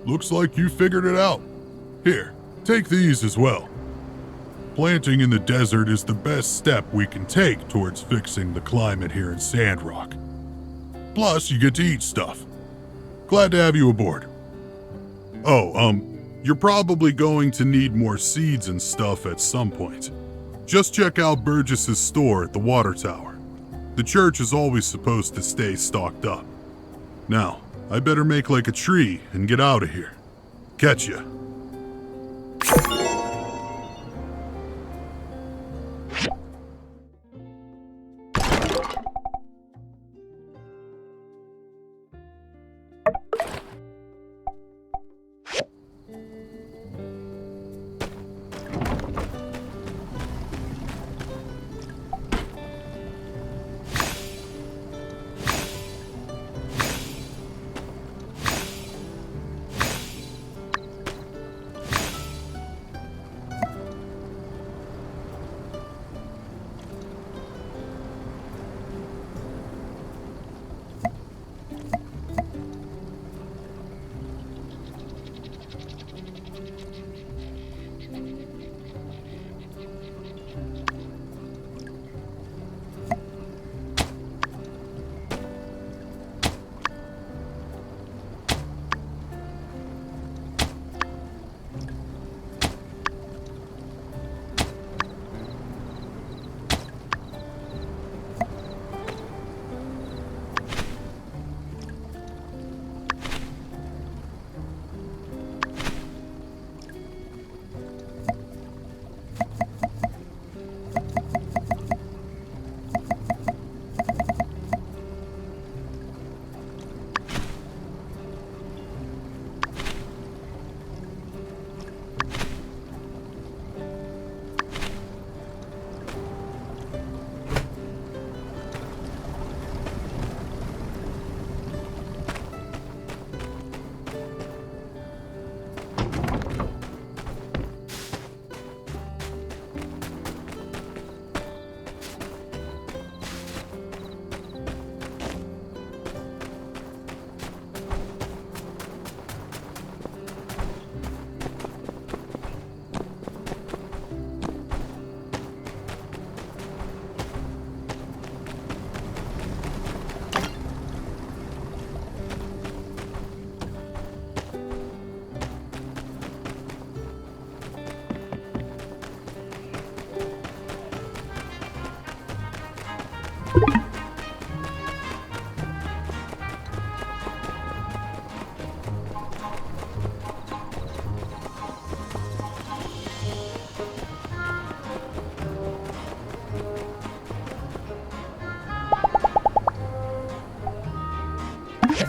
Looks like you figured it out. Here, take these as well. Planting in the desert is the best step we can take towards fixing the climate here in Sandrock. Plus, you get to eat stuff. Glad to have you aboard. Oh, you're probably going to need more seeds and stuff at some point. Just check out Burgess's store at the water tower. The church is always supposed to stay stocked up. Now, I better make like a tree and get out of here. Catch ya.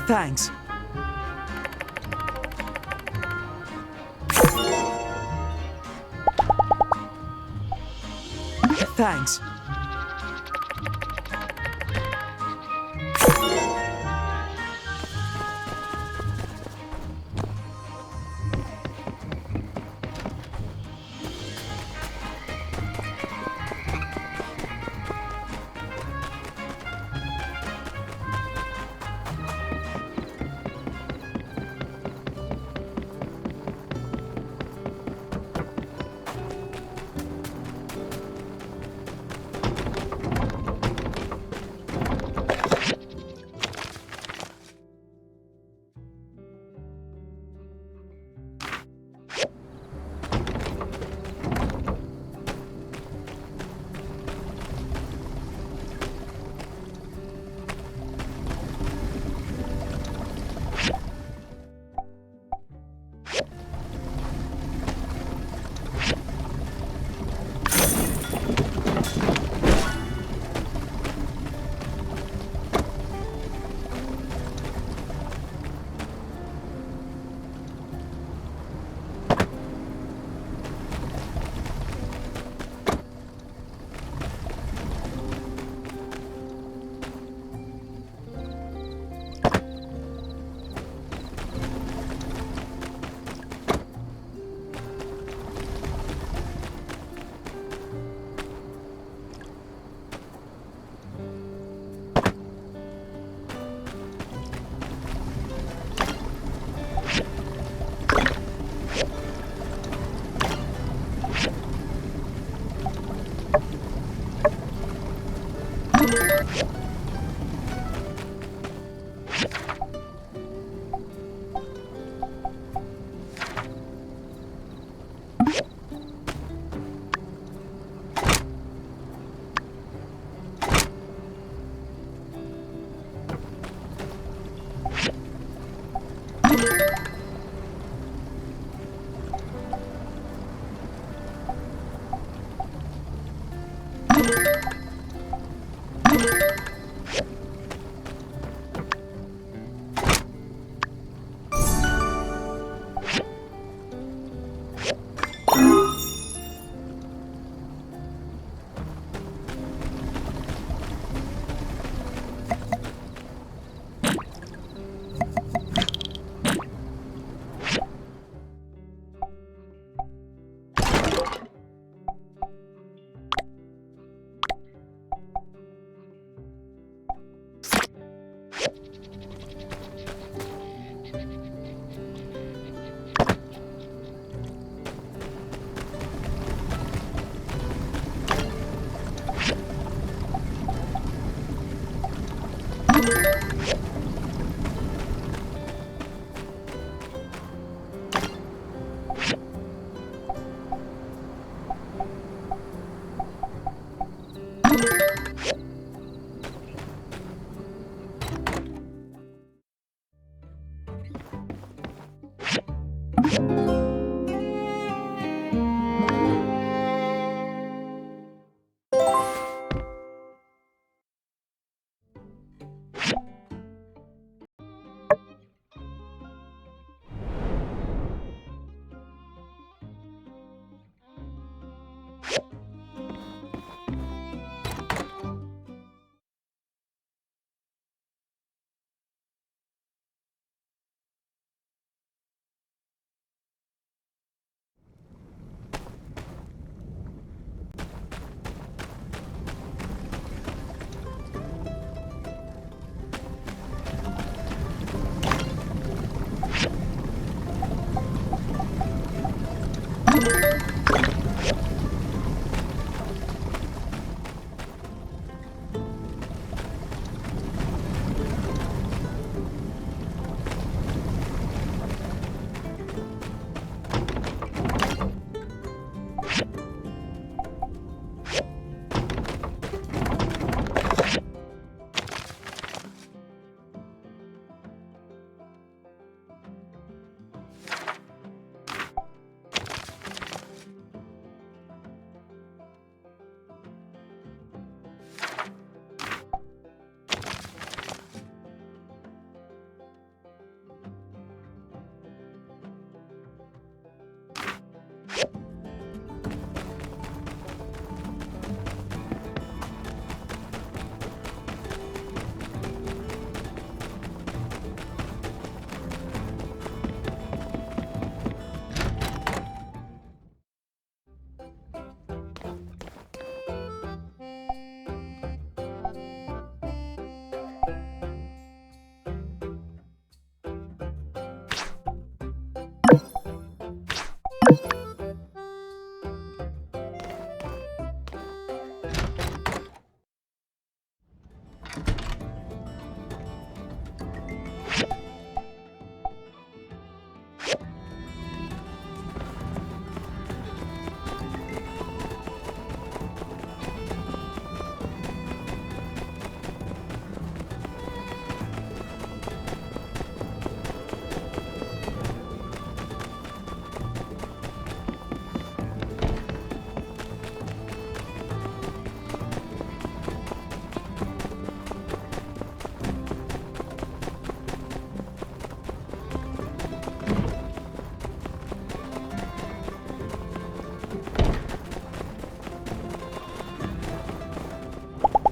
Thanks. Thanks.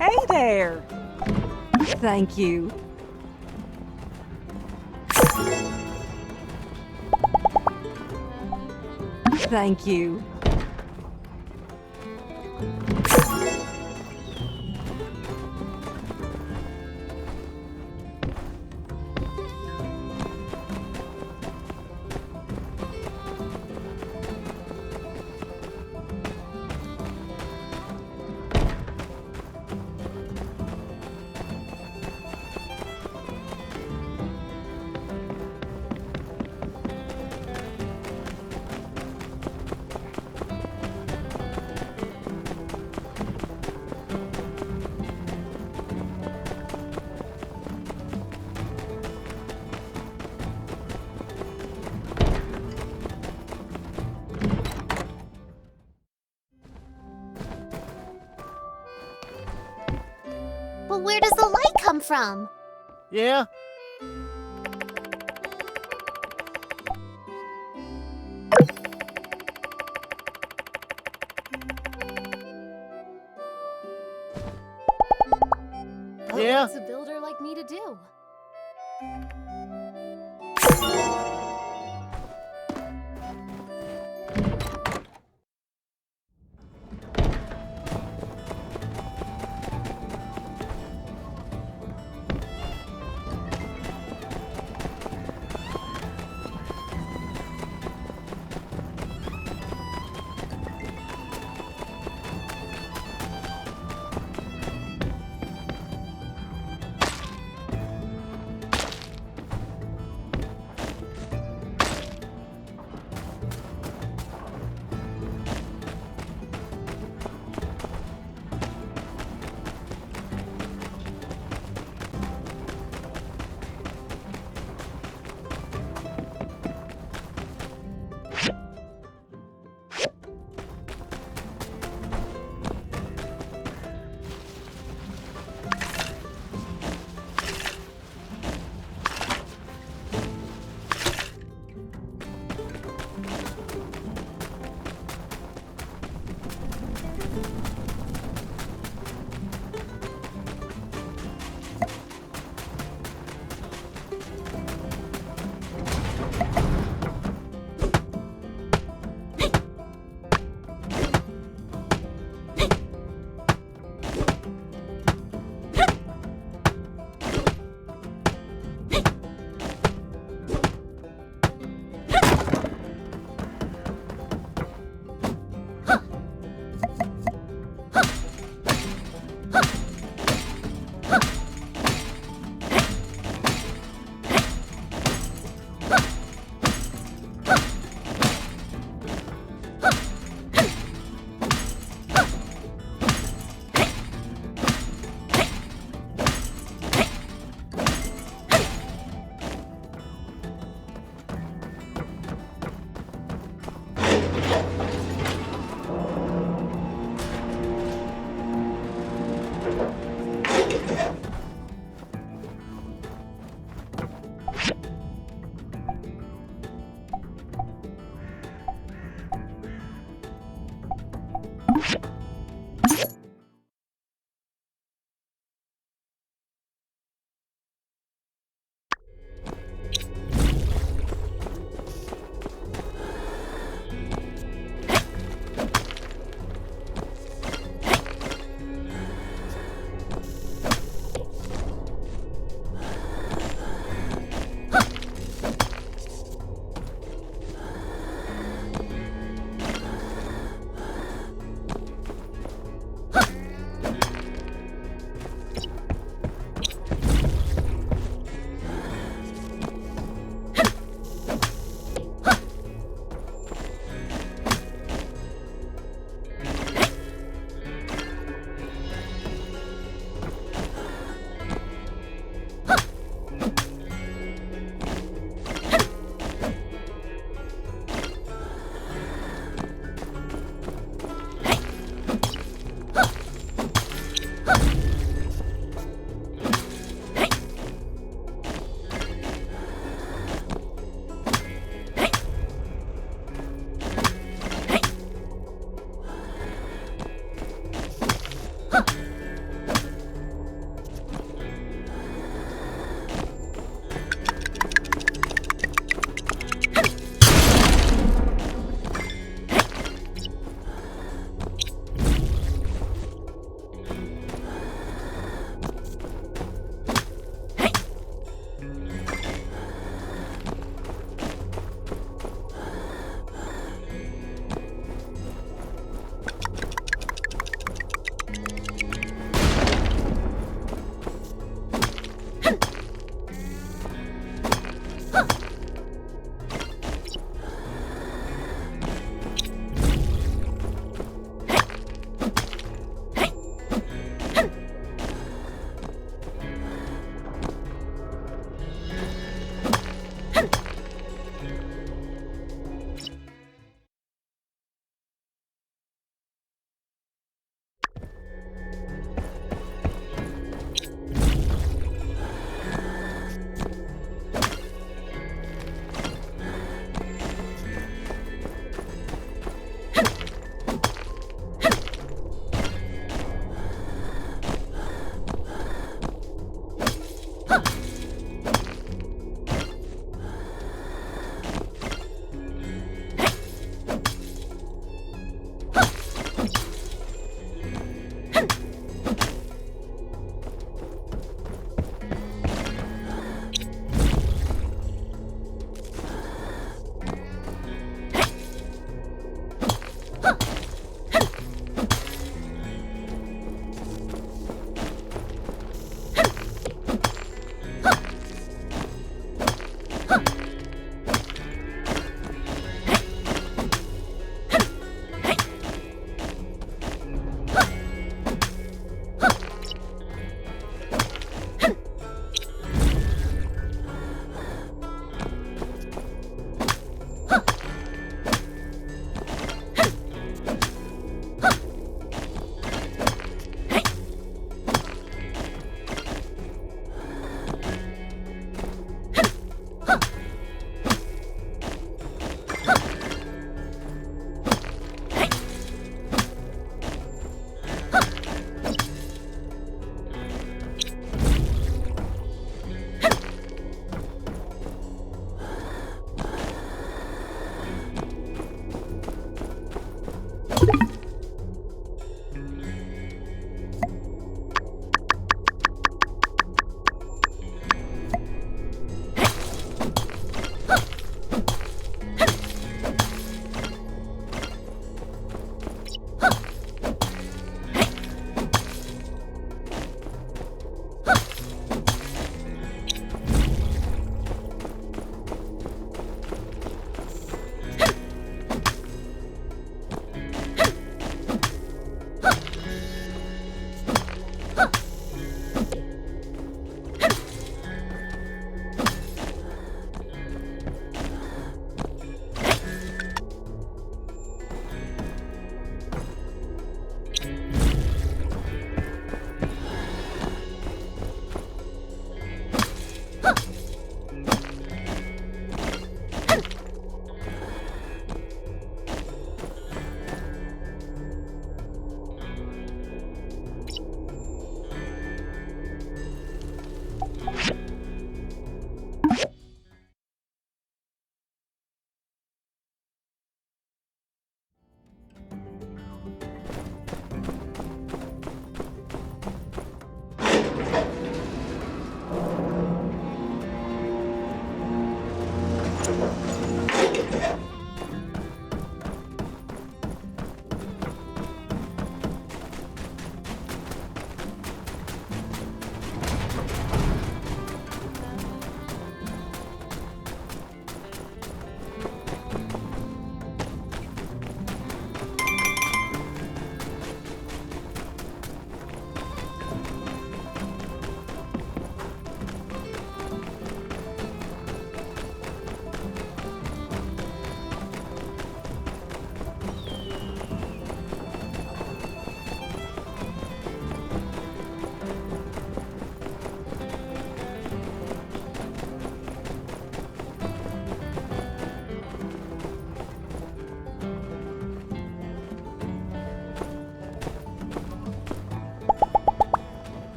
Hey there! Thank you. Thank you. But where does the light come from? Yeah? Yeah? What's a builder like me to do?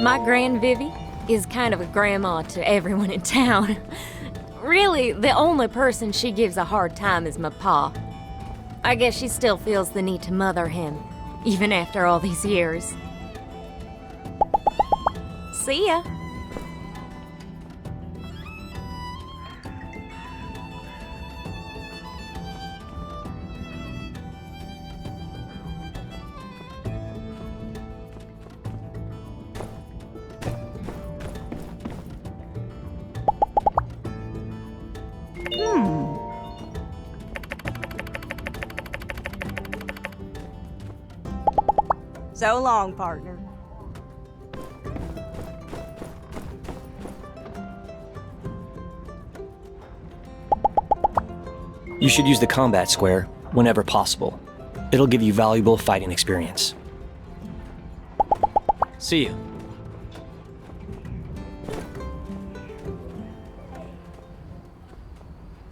My Grand Vivi is kind of a grandma to everyone in town. Really, the only person she gives a hard time is my pa. I guess she still feels the need to mother him, even after all these years. See ya. So long, partner. You should use the combat square whenever possible. It'll give you valuable fighting experience. See you.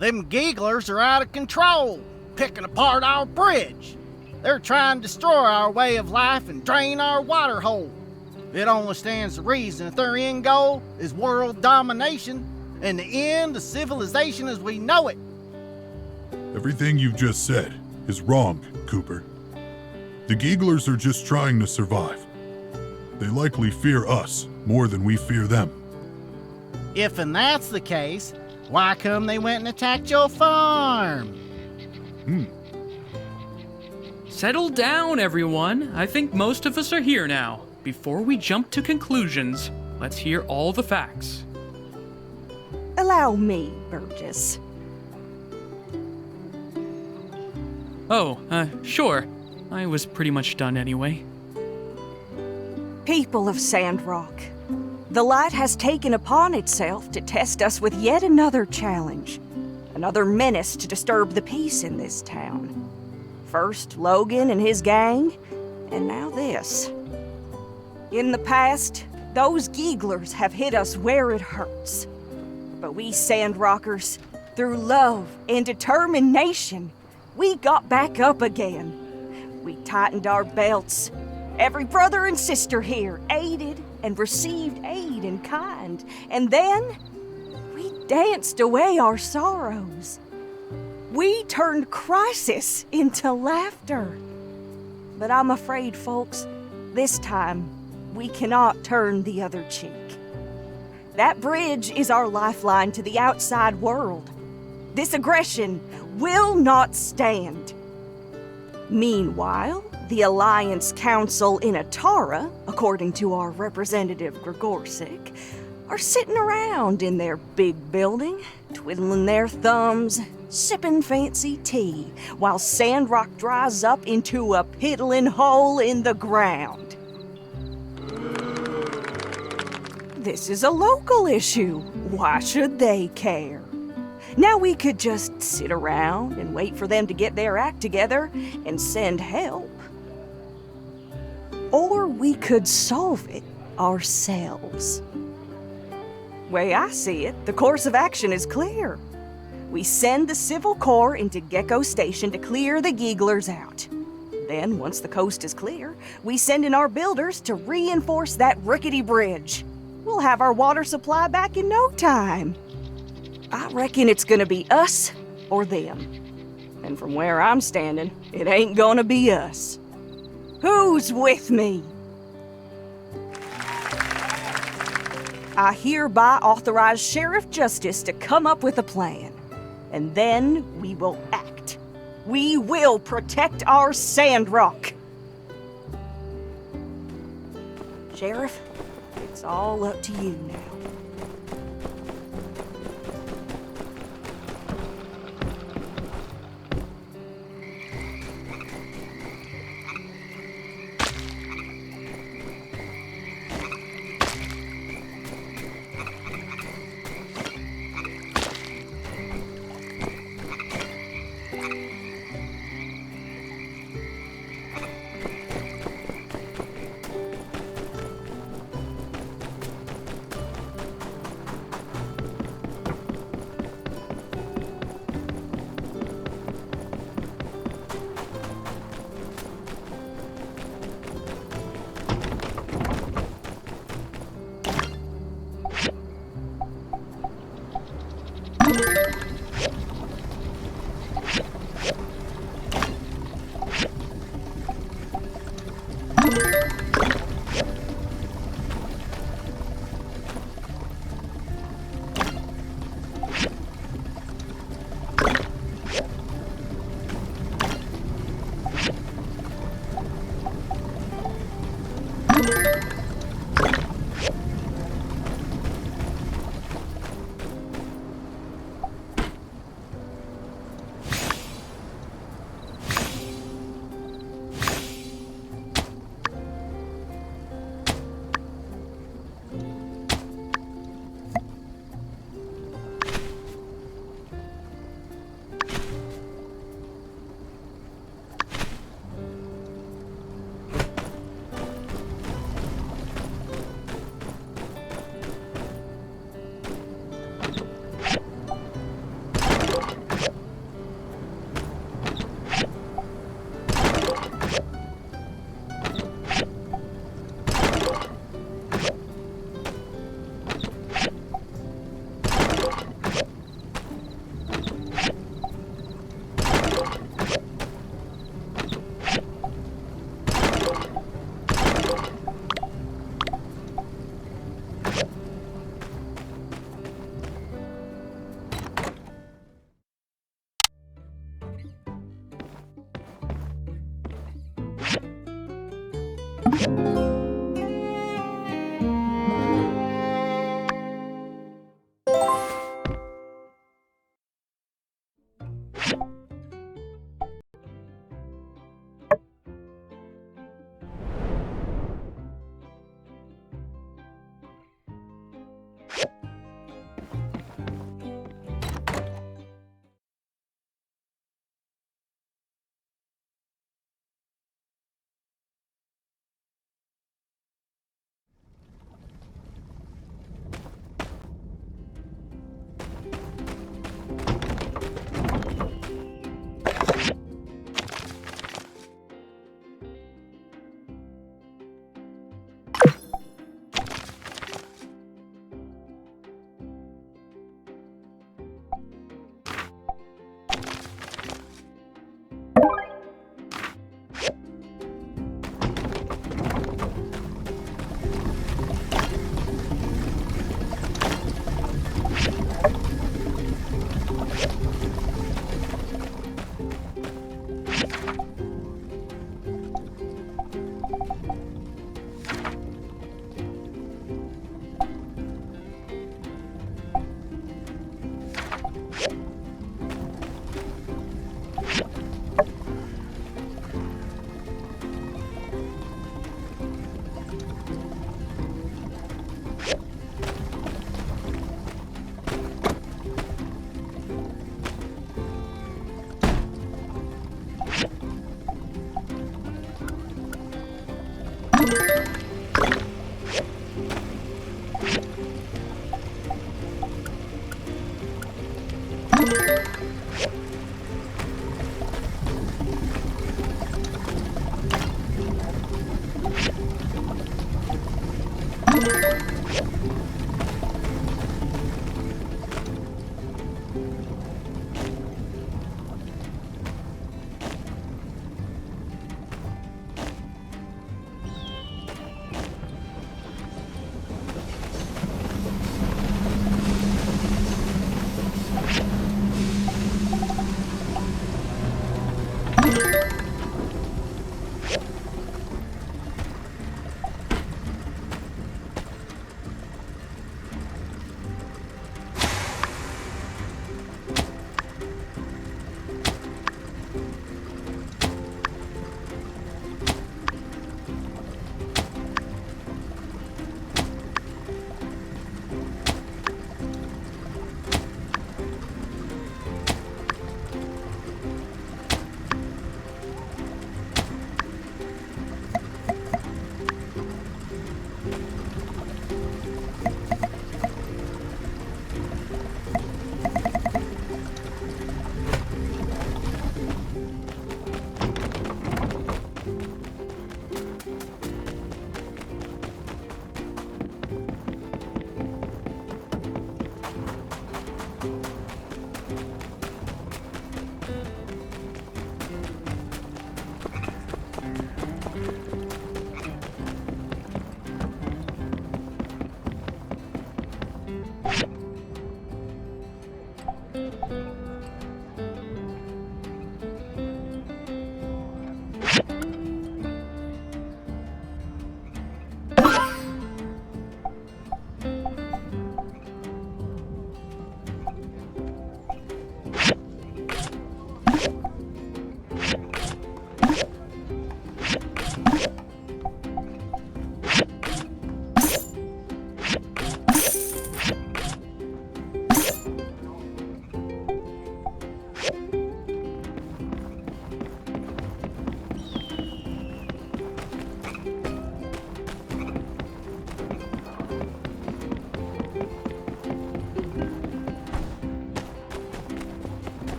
Them Gigglers are out of control, picking apart our bridge. They're trying to destroy our way of life and drain our water hole. It only stands to reason that their end goal is world domination and the end of civilization as we know it. Everything you've just said is wrong, Cooper. The Gigglers are just trying to survive. They likely fear us more than we fear them. If and that's the case, why come they went and attacked your farm? Settle down, everyone. I think most of us are here now. Before we jump to conclusions, let's hear all the facts. Allow me, Burgess. Oh, sure. I was pretty much done anyway. People of Sandrock, the light has taken upon itself to test us with yet another challenge. Another menace to disturb the peace in this town. First Logan and his gang, and now this. In the past, those Gigglers have hit us where it hurts. But we Sandrockers, through love and determination, we got back up again. We tightened our belts. Every brother and sister here aided and received aid in kind. And then, we danced away our sorrows. We turned crisis into laughter. But I'm afraid, folks, this time, we cannot turn the other cheek. That bridge is our lifeline to the outside world. This aggression will not stand. Meanwhile, the Alliance Council in Atara, according to our representative Grigorsic, are sitting around in their big building, twiddling their thumbs, sipping fancy tea, while Sandrock dries up into a piddling hole in the ground. This is a local issue. Why should they care? Now we could just sit around and wait for them to get their act together and send help. Or we could solve it ourselves. Way I see it, the course of action is clear. We send the Civil Corps into Gecko Station to clear the Gigglers out. Then, once the coast is clear, we send in our builders to reinforce that rickety bridge. We'll have our water supply back in no time. I reckon it's gonna be us or them. And from where I'm standing, it ain't gonna be us. Who's with me? I hereby authorize Sheriff Justice to come up with a plan. And then we will act. We will protect our Sandrock. Sheriff, it's all up to you now.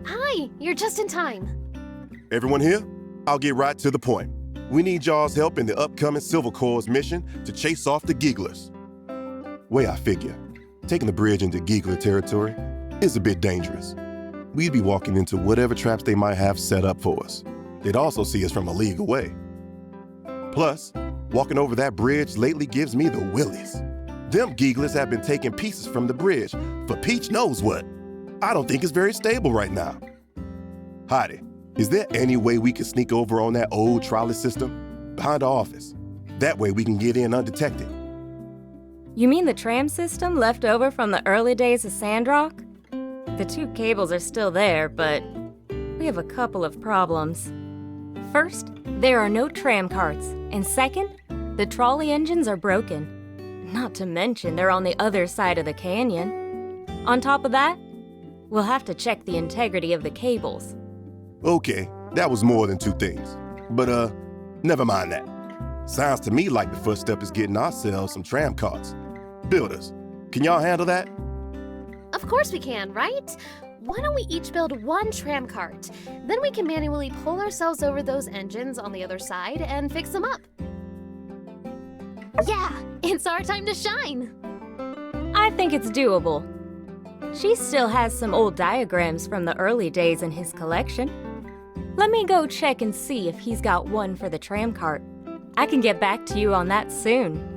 Hi, you're just in time. Everyone here? I'll get right to the point. We need y'all's help in the upcoming Silver Corps mission to chase off the Gigglers. Way I figure, taking the bridge into Giggler territory is a bit dangerous. We'd be walking into whatever traps they might have set up for us. They'd also see us from a league away. Plus, walking over that bridge lately gives me the willies. Them Gigglers have been taking pieces from the bridge for Peach knows what. I don't think it's very stable right now. Heidi, is there any way we could sneak over on that old trolley system behind the office? That way we can get in undetected. You mean the tram system left over from the early days of Sandrock? The 2 cables are still there, but we have a couple of problems. First, there are no tram carts, and second, the trolley engines are broken. Not to mention they're on the other side of the canyon. On top of that, we'll have to check the integrity of the cables. Okay, that was more than 2 things. But, never mind that. Sounds to me like the first step is getting ourselves some tram carts. Builders, can y'all handle that? Of course we can, right? Why don't we each build 1 tram cart? Then we can manually pull ourselves over those engines on the other side and fix them up. Yeah, it's our time to shine. I think it's doable. She still has some old diagrams from the early days in his collection. Let me go check and see if he's got one for the tram cart. I can get back to you on that soon.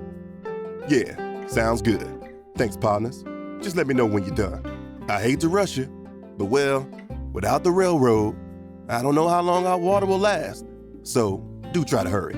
Yeah, sounds good. Thanks, partners. Just let me know when you're done. I hate to rush you, but well, without the railroad, I don't know how long our water will last. So, do try to hurry.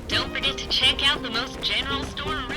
Don't forget to check out the most general store around.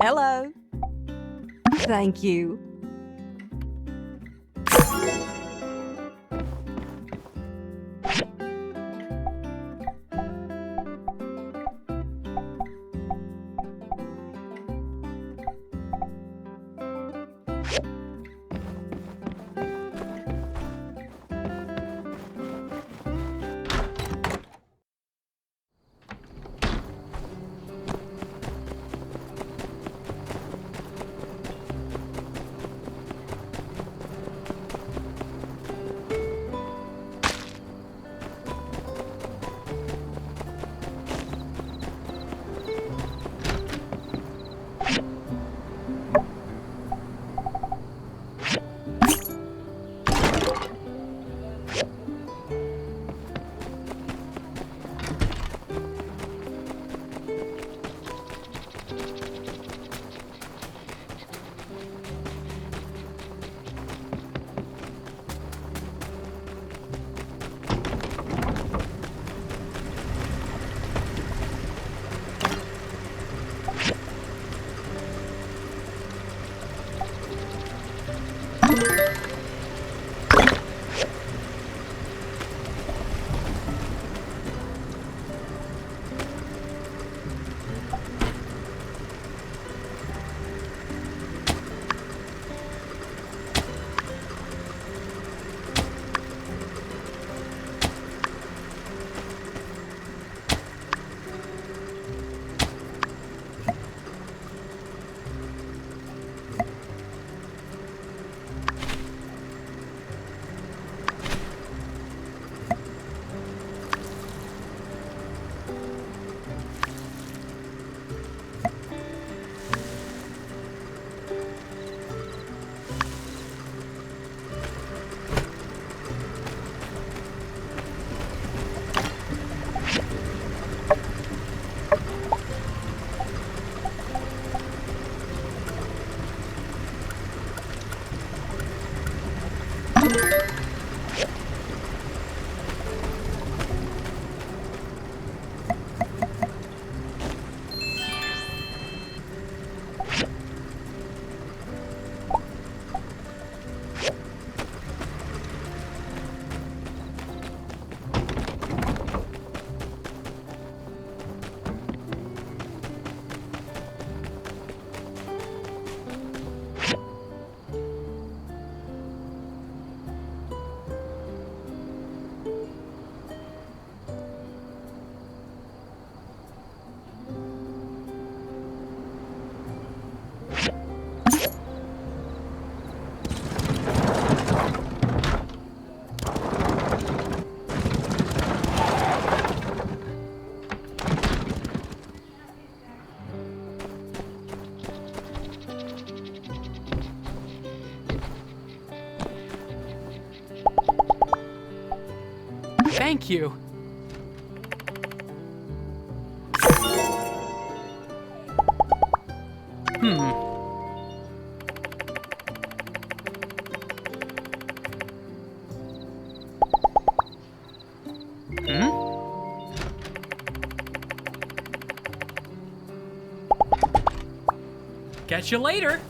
Hello. Thank you. Thank you. Catch you later.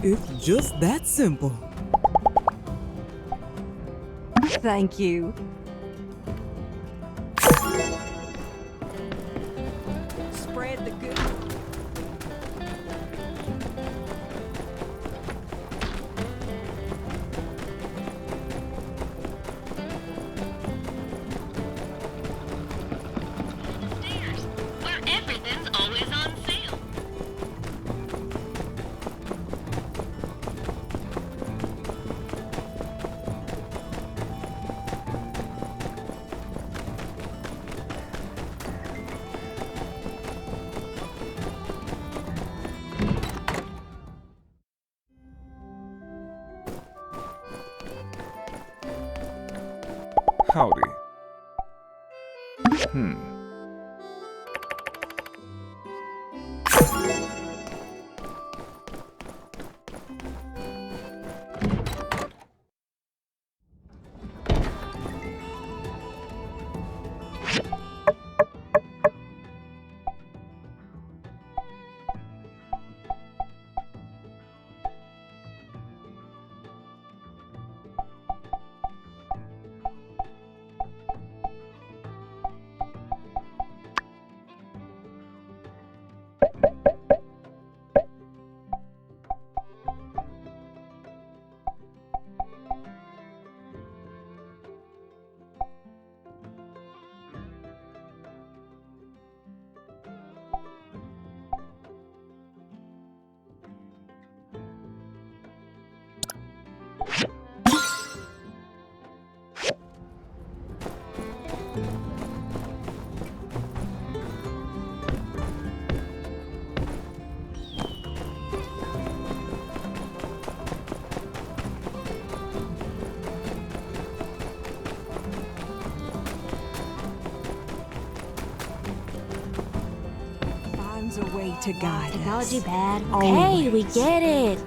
It's just that simple. Thank you. Spread the good. Where everything's always on sale. Howdy. Finds a way to guide Technology us. bad. Okay, we get it.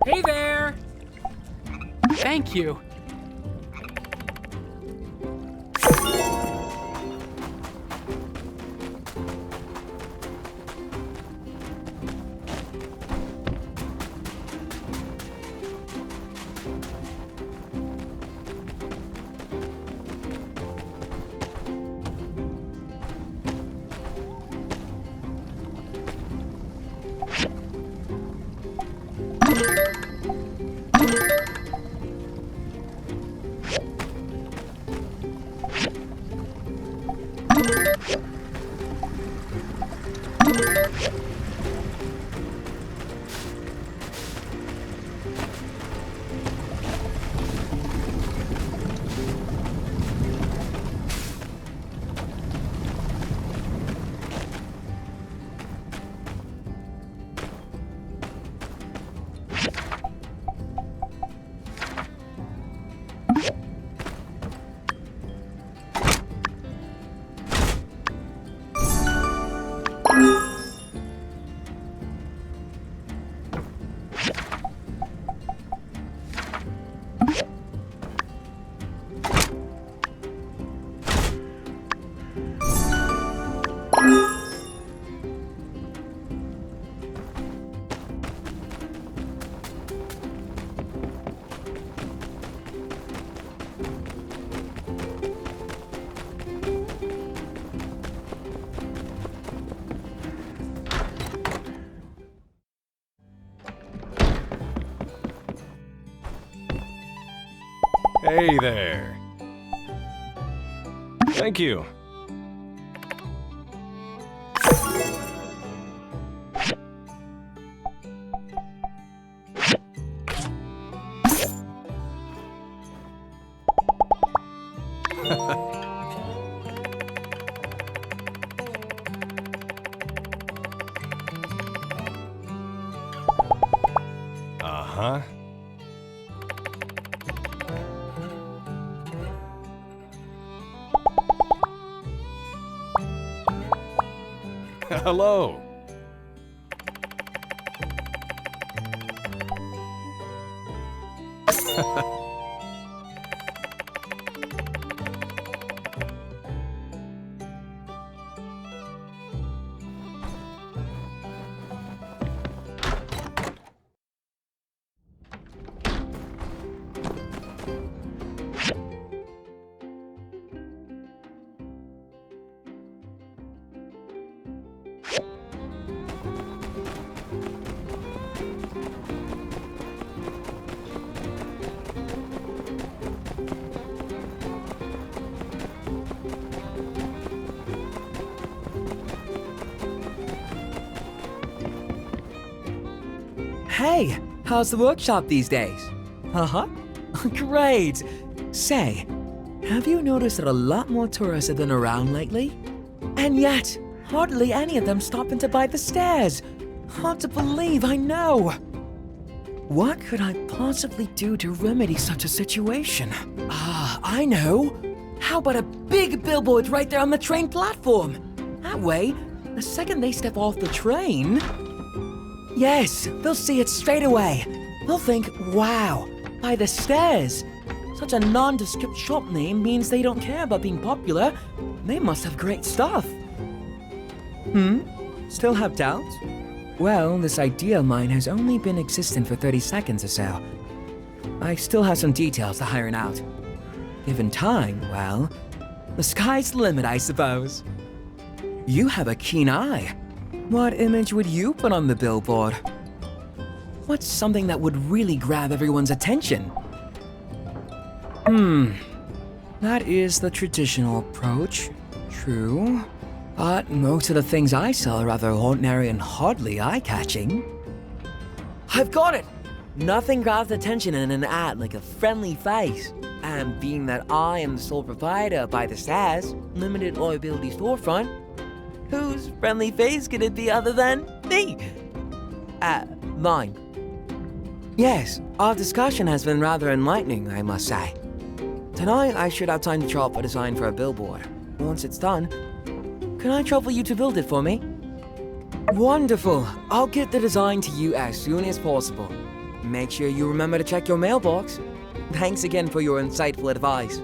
Hey there! Thank you. Hey there. Thank you. Uh-huh. Hello. Hey, how's the workshop these days? Uh-huh. Great. Say, have you noticed that a lot more tourists have been around lately? And yet, hardly any of them stopping to buy the stairs. Hard to believe, I know. What could I possibly do to remedy such a situation? I know. How about a big billboard right there on the train platform? That way, the second they step off the train... Yes, they'll see it straight away. They'll think, wow, by the stairs. Such a nondescript shop name means they don't care about being popular. They must have great stuff. Still have doubts? Well, this idea of mine has only been existent for 30 seconds or so. I still have some details to iron out. Given time, well, the sky's the limit, I suppose. You have a keen eye. What image would you put on the billboard? What's something that would really grab everyone's attention? That is the traditional approach. True. But most of the things I sell are rather ordinary and hardly eye-catching. I've got it! Nothing grabs attention in an ad like a friendly face. And being that I am the sole proprietor by the Stairs limited liability storefront, whose friendly face could it be other than me? Mine. Yes, our discussion has been rather enlightening, I must say. Tonight, I should have time to draw up a design for a billboard. Once it's done, can I trouble you to build it for me? Wonderful. I'll get the design to you as soon as possible. Make sure you remember to check your mailbox. Thanks again for your insightful advice.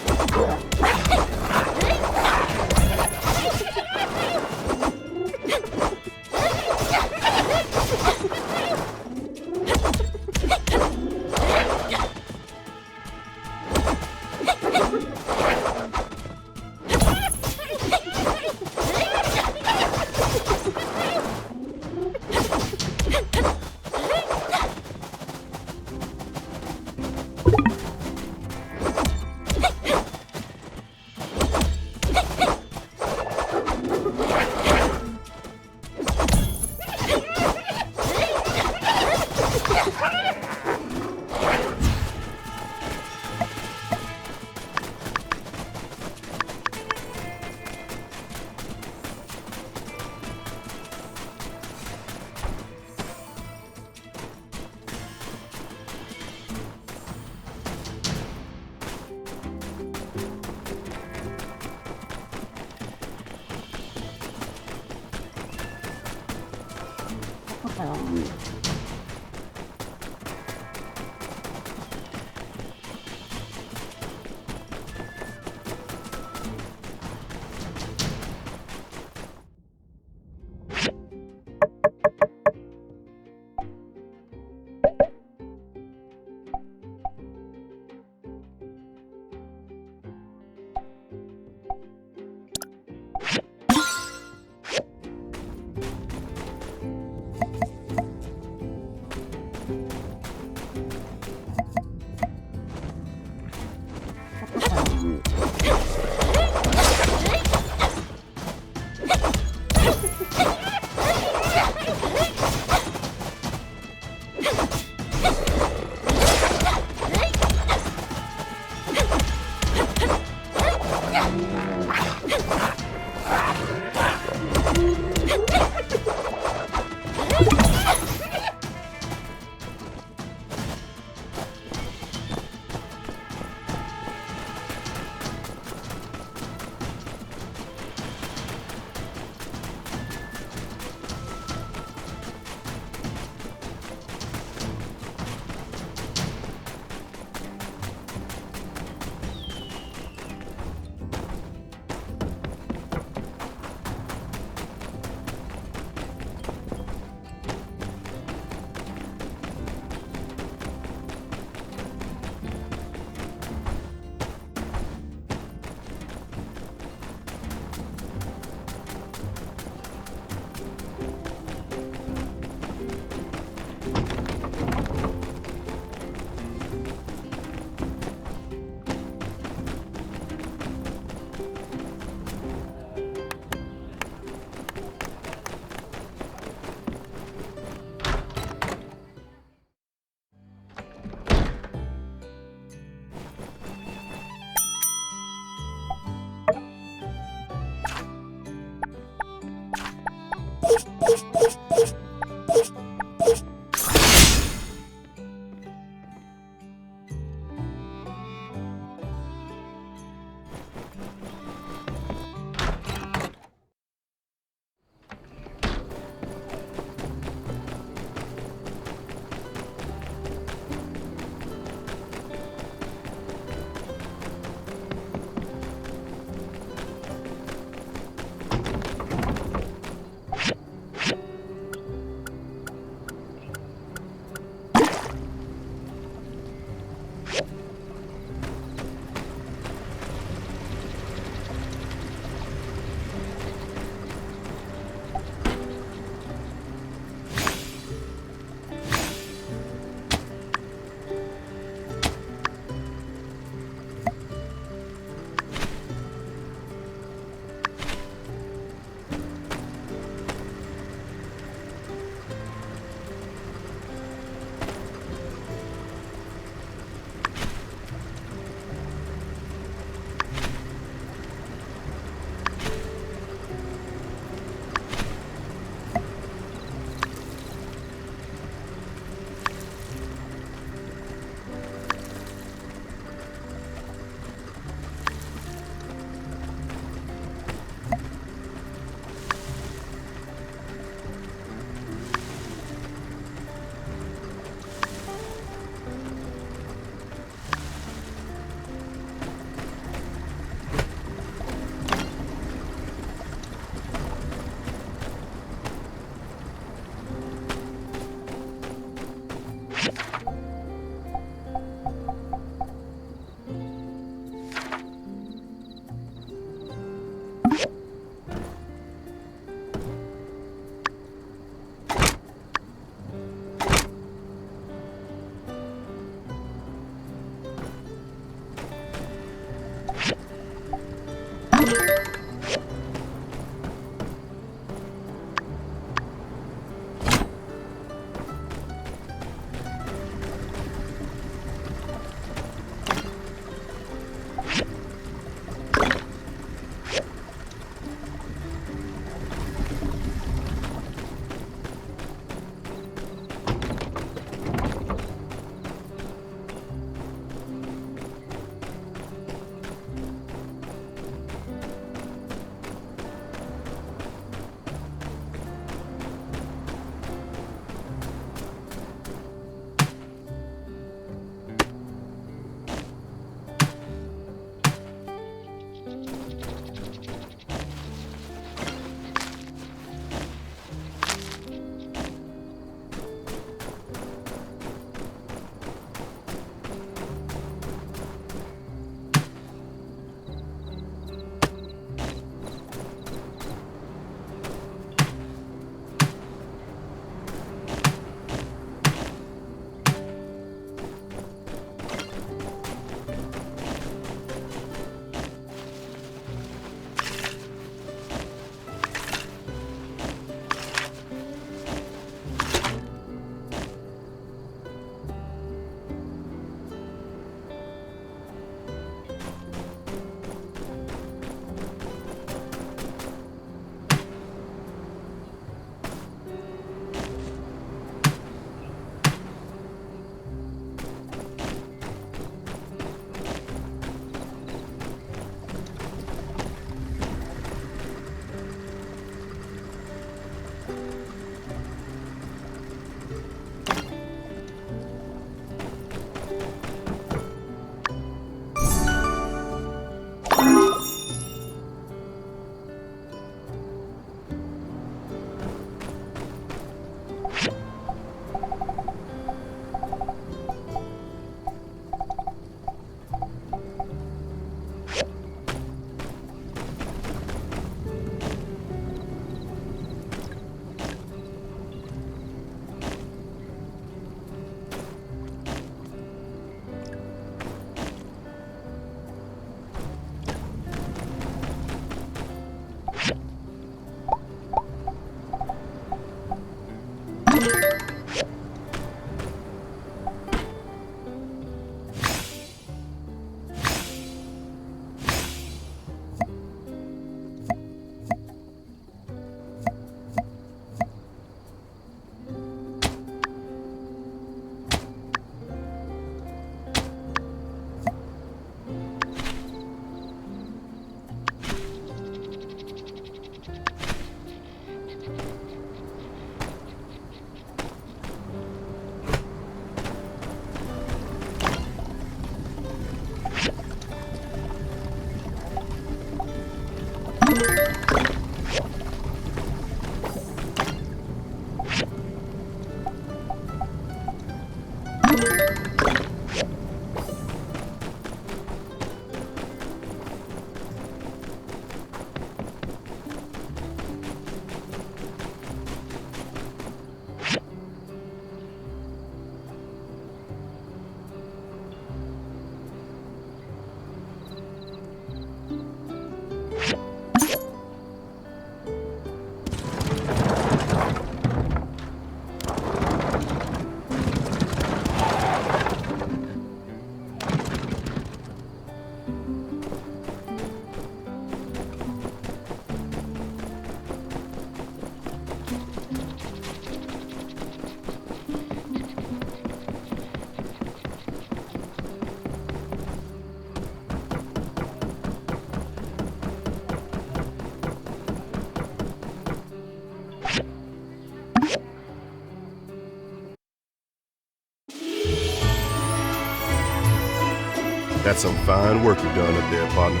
That's some fine work you've done up there, partner.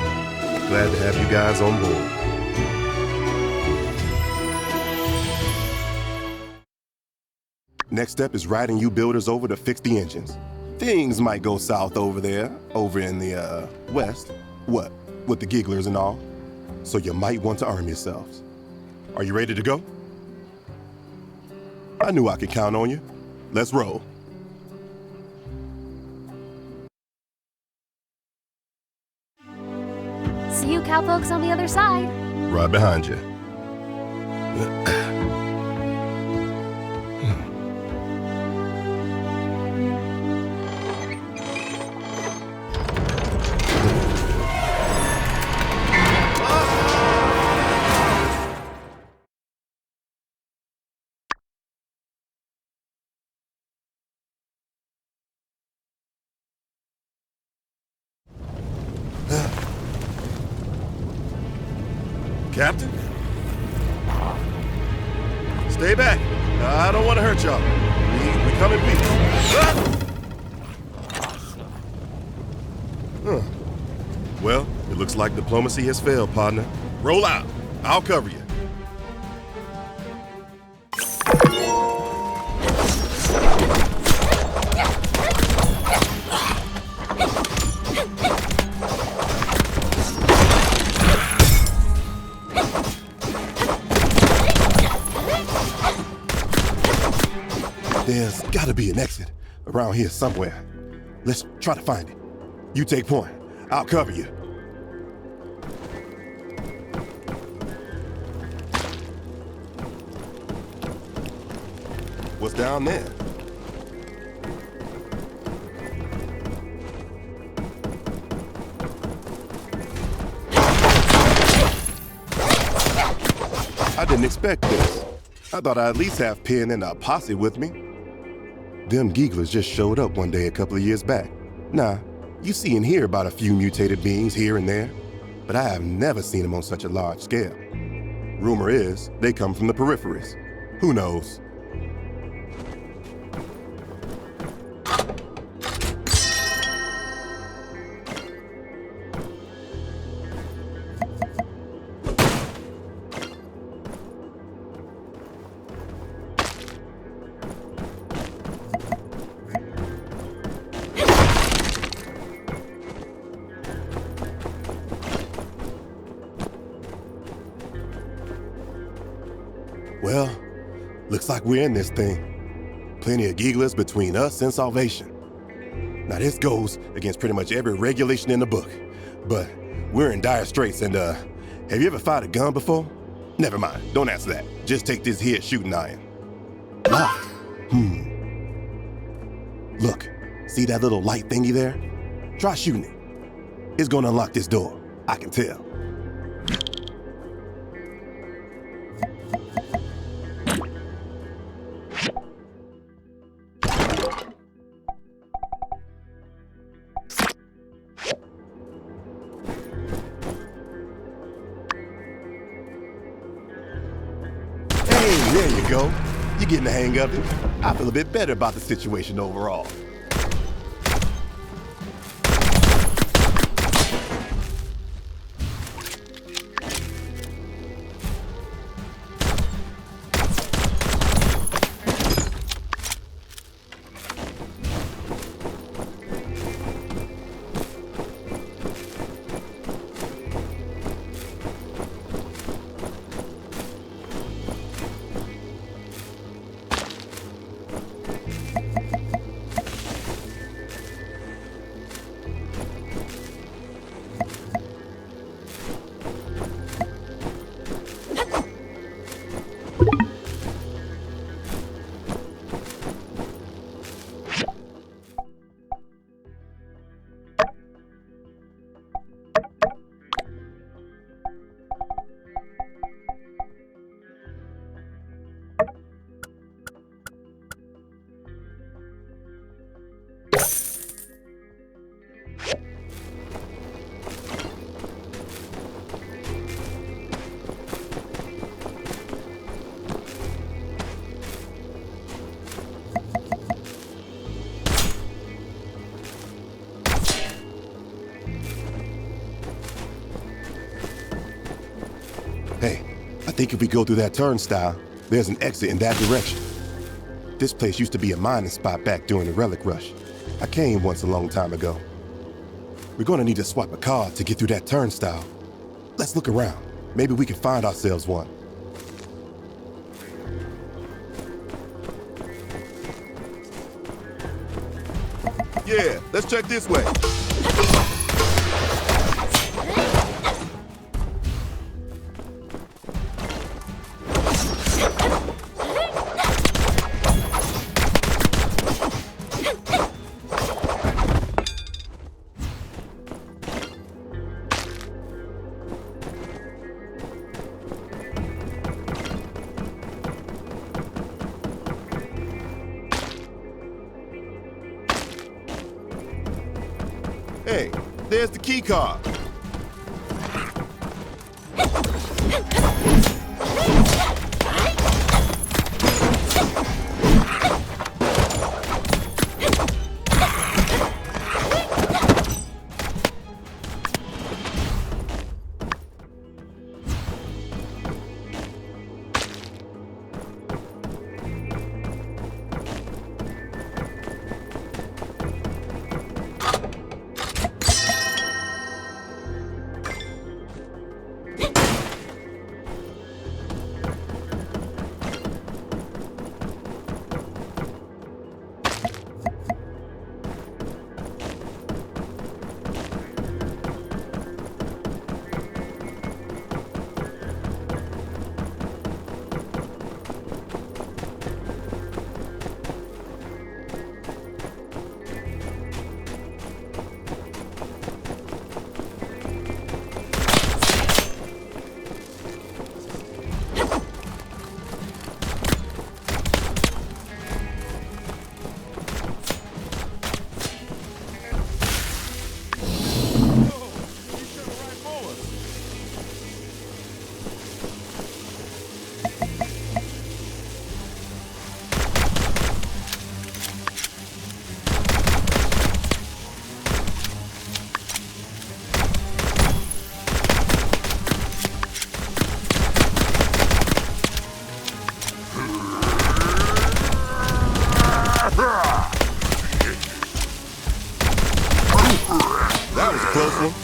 Glad to have you guys on board. Next step is riding you builders over to fix the engines. Things might go south over there, over in the, west. What? With the Gigglers and all. So you might want to arm yourselves. Are you ready to go? I knew I could count on you. Let's roll. See you cowpokes on the other side. Right behind you. Captain? Stay back. I don't want to hurt y'all. We come in peace. Huh. Well, it looks like diplomacy has failed, partner. Roll out. I'll cover you. There's gotta be an exit around here somewhere. Let's try to find it. You take point. I'll cover you. What's down there? I didn't expect this. I thought I'd at least have Penn and a posse with me. Them Gigglers just showed up one day a couple of years back. Nah, you see and hear about a few mutated beings here and there, but I have never seen them on such a large scale. Rumor is they come from the peripheries. Who knows? Well, looks like we're in this thing. Plenty of Gigglers between us and salvation. Now this goes against pretty much every regulation in the book, but we're in dire straits and have you ever fired a gun before? Never mind, don't answer that. Just take this here shooting iron. Locked. Look, see that little light thingy there? Try shooting it. It's gonna unlock this door, I can tell. There you go. You're getting the hang of it. I feel a bit better about the situation overall. think if we go through that turnstile, there's an exit in that direction. This place used to be a mining spot back during the relic rush. I came once a long time ago. We're gonna need to swipe a card to get through that turnstile. Let's look around. Maybe we can find ourselves one. Yeah, let's check this way. Hey, there's the key card. That was a close one.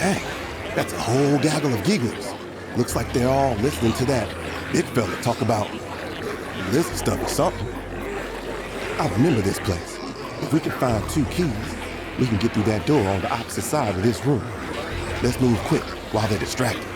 Dang, that's a whole gaggle of gigglers. Looks like they're all listening to that big fella talk about lizard stuff or something. I remember this place. If we can find 2 keys, we can get through that door on the opposite side of this room. Let's move quick while they're distracted.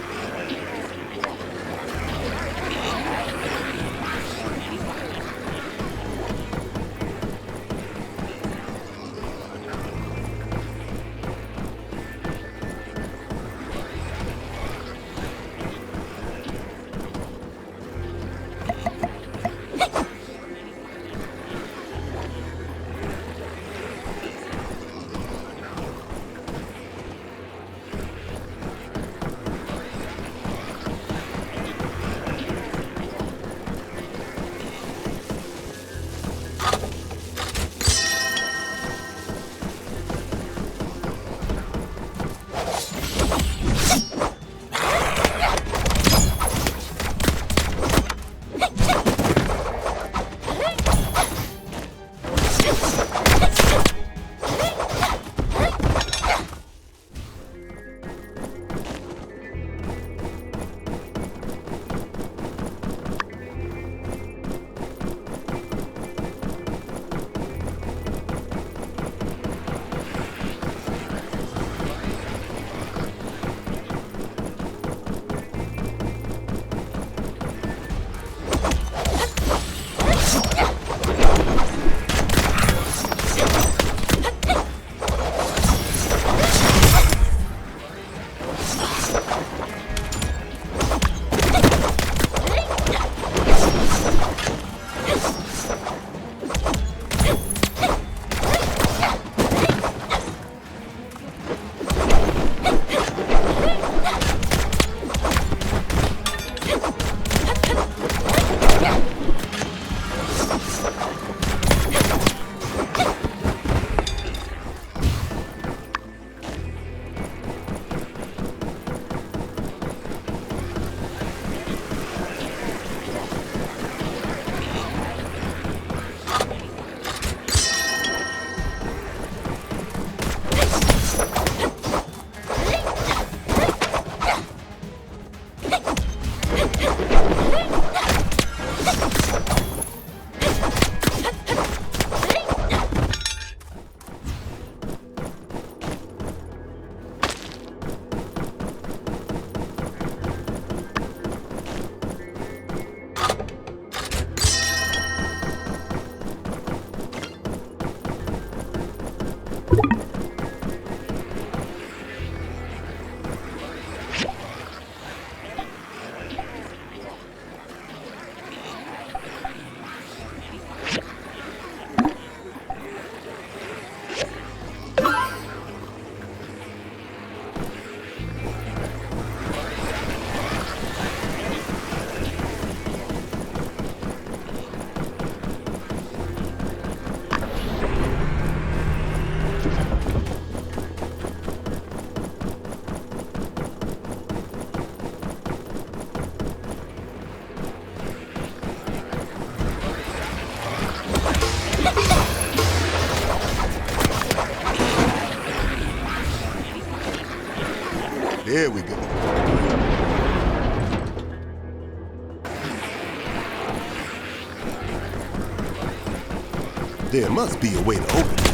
There we go. There must be a way to open this.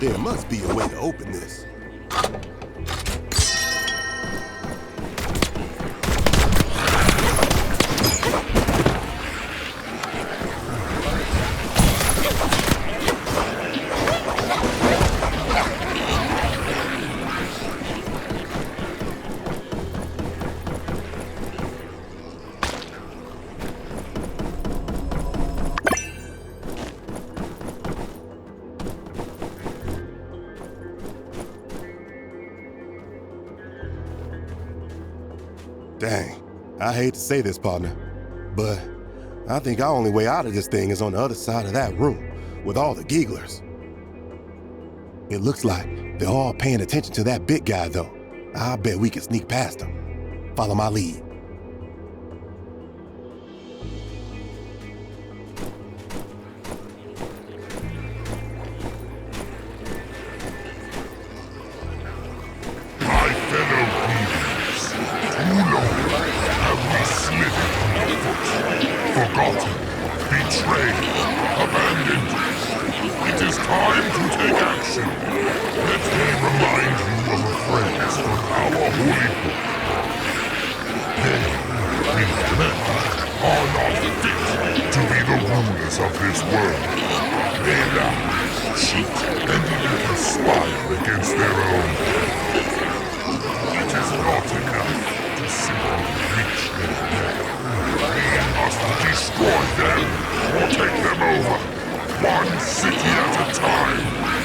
There must be a way to open this. Dang, I hate to say this, partner, but I think our only way out of this thing is on the other side of that room with all the Gigglers. It looks like they're all paying attention to that big guy, though. I bet we can sneak past him. Follow my lead. Forgotten, betrayed, abandoned. It is time to take action. Let me remind you of a phrase from our holy book. They, meaning men, are not fit to be the rulers of this world. They lie, cheat, and even conspire against their own. It is not enough to simply reach their level. We must destroy them, or take them over, one city at a time,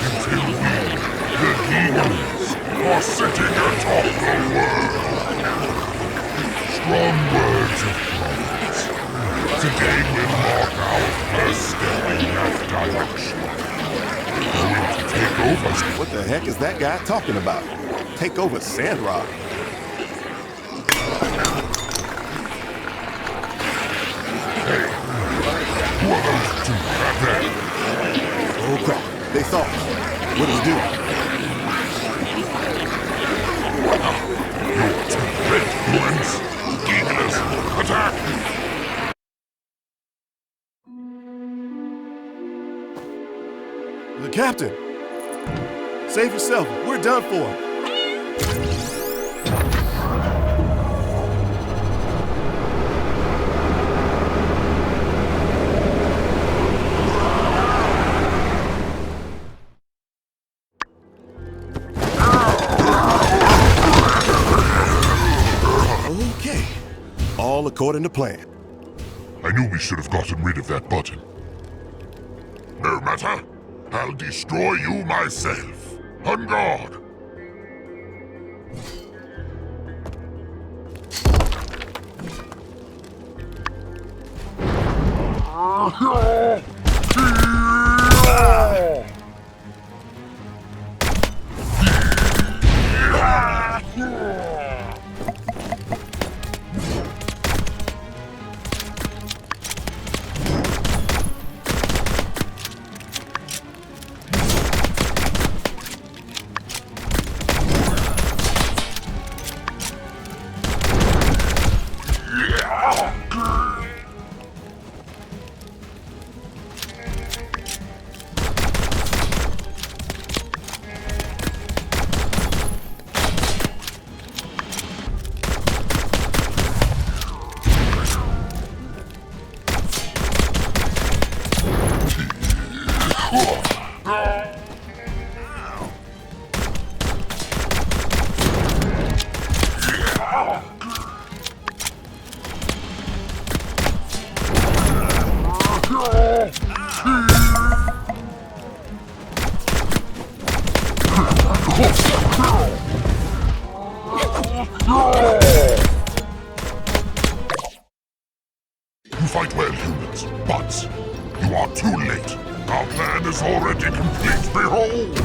until we, the Gigglers, are sitting atop the world. Strong words of promise. Today will mark our first step in that direction. We're going to take over. What the heck is that guy talking about? Take over Sandrock. Who are those two back there? Oh crap, they saw us. What do we do? You're too late, humans. Gigglers, attack! The captain! Save yourself, we're done for. all according to plan. I knew we should have gotten rid of that button. No matter. I'll destroy you myself. On guard. You fight well, humans, but you are too late. Our plan is already complete. Behold!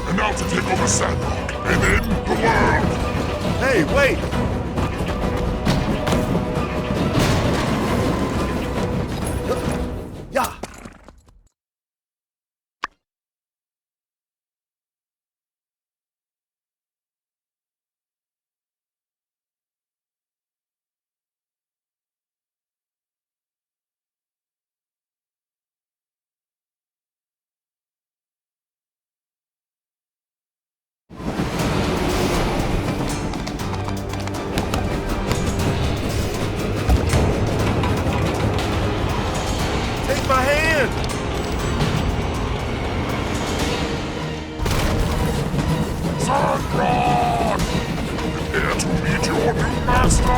And now to take over Sandrock, and then the world! Hey, wait! Yeah! Take my hand! Sandrock! Prepare to meet your new master!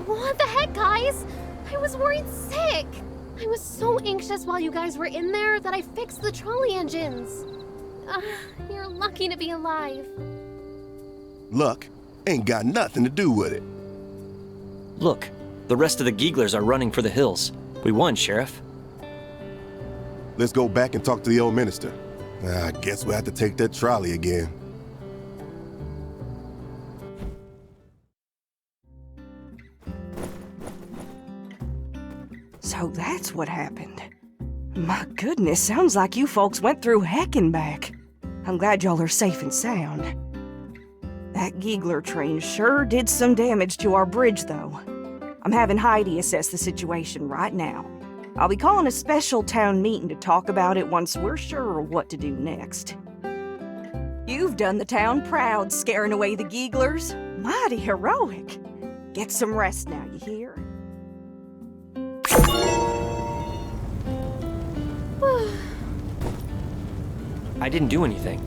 What the heck, guys? I was worried sick. I was so anxious while you guys were in there that I fixed the trolley engines. You're lucky to be alive. Luck ain't got nothing to do with it. Look, the rest of the Gigglers are running for the hills. We won, Sheriff. Let's go back and talk to the old minister. I guess we'll have to take that trolley again. So that's what happened. My goodness, sounds like you folks went through heck and back. I'm glad y'all are safe and sound. That Giggler train sure did some damage to our bridge, though. I'm having Heidi assess the situation right now. I'll be calling a special town meeting to talk about it once we're sure what to do next. You've done the town proud, scaring away the Gigglers. Mighty heroic. Get some rest now, you hear? I didn't do anything.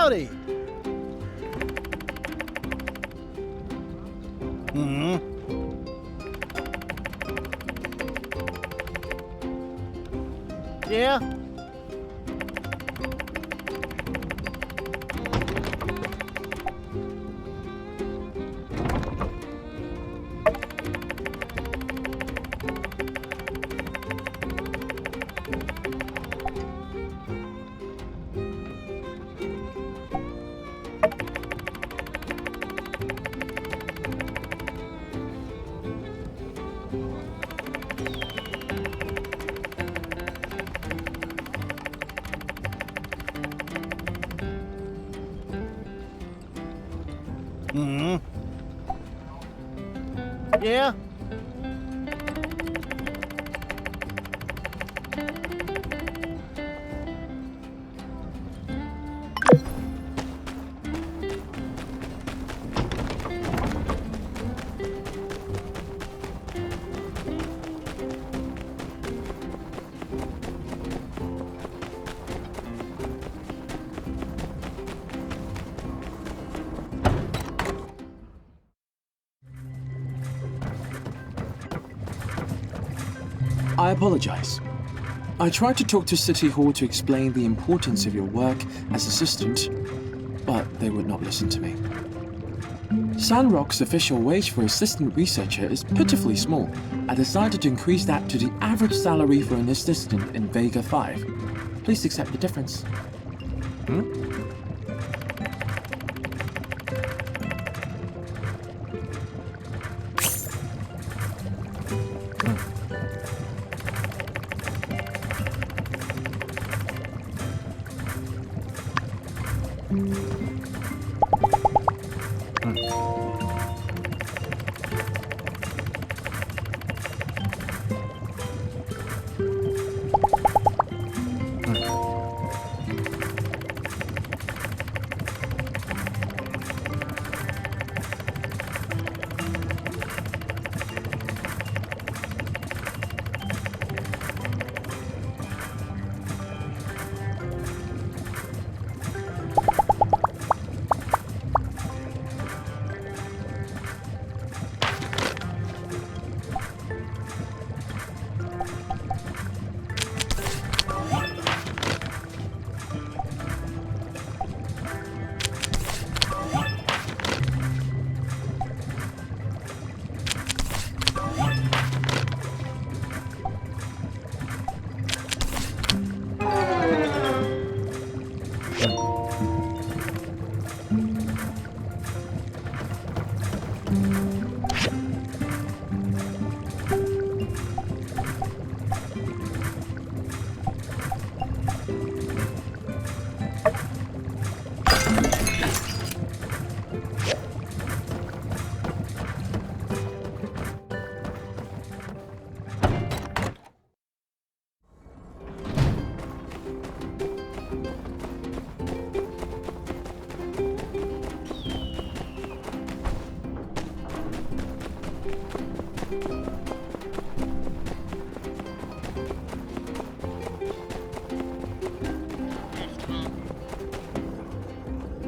howdy. Yeah? Yeah? I apologize. I tried to talk to City Hall to explain the importance of your work as assistant, but they would not listen to me. Sandrock's official wage for assistant researcher is pitifully small. I decided to increase that to the average salary for an assistant in Vega 5. Please accept the difference.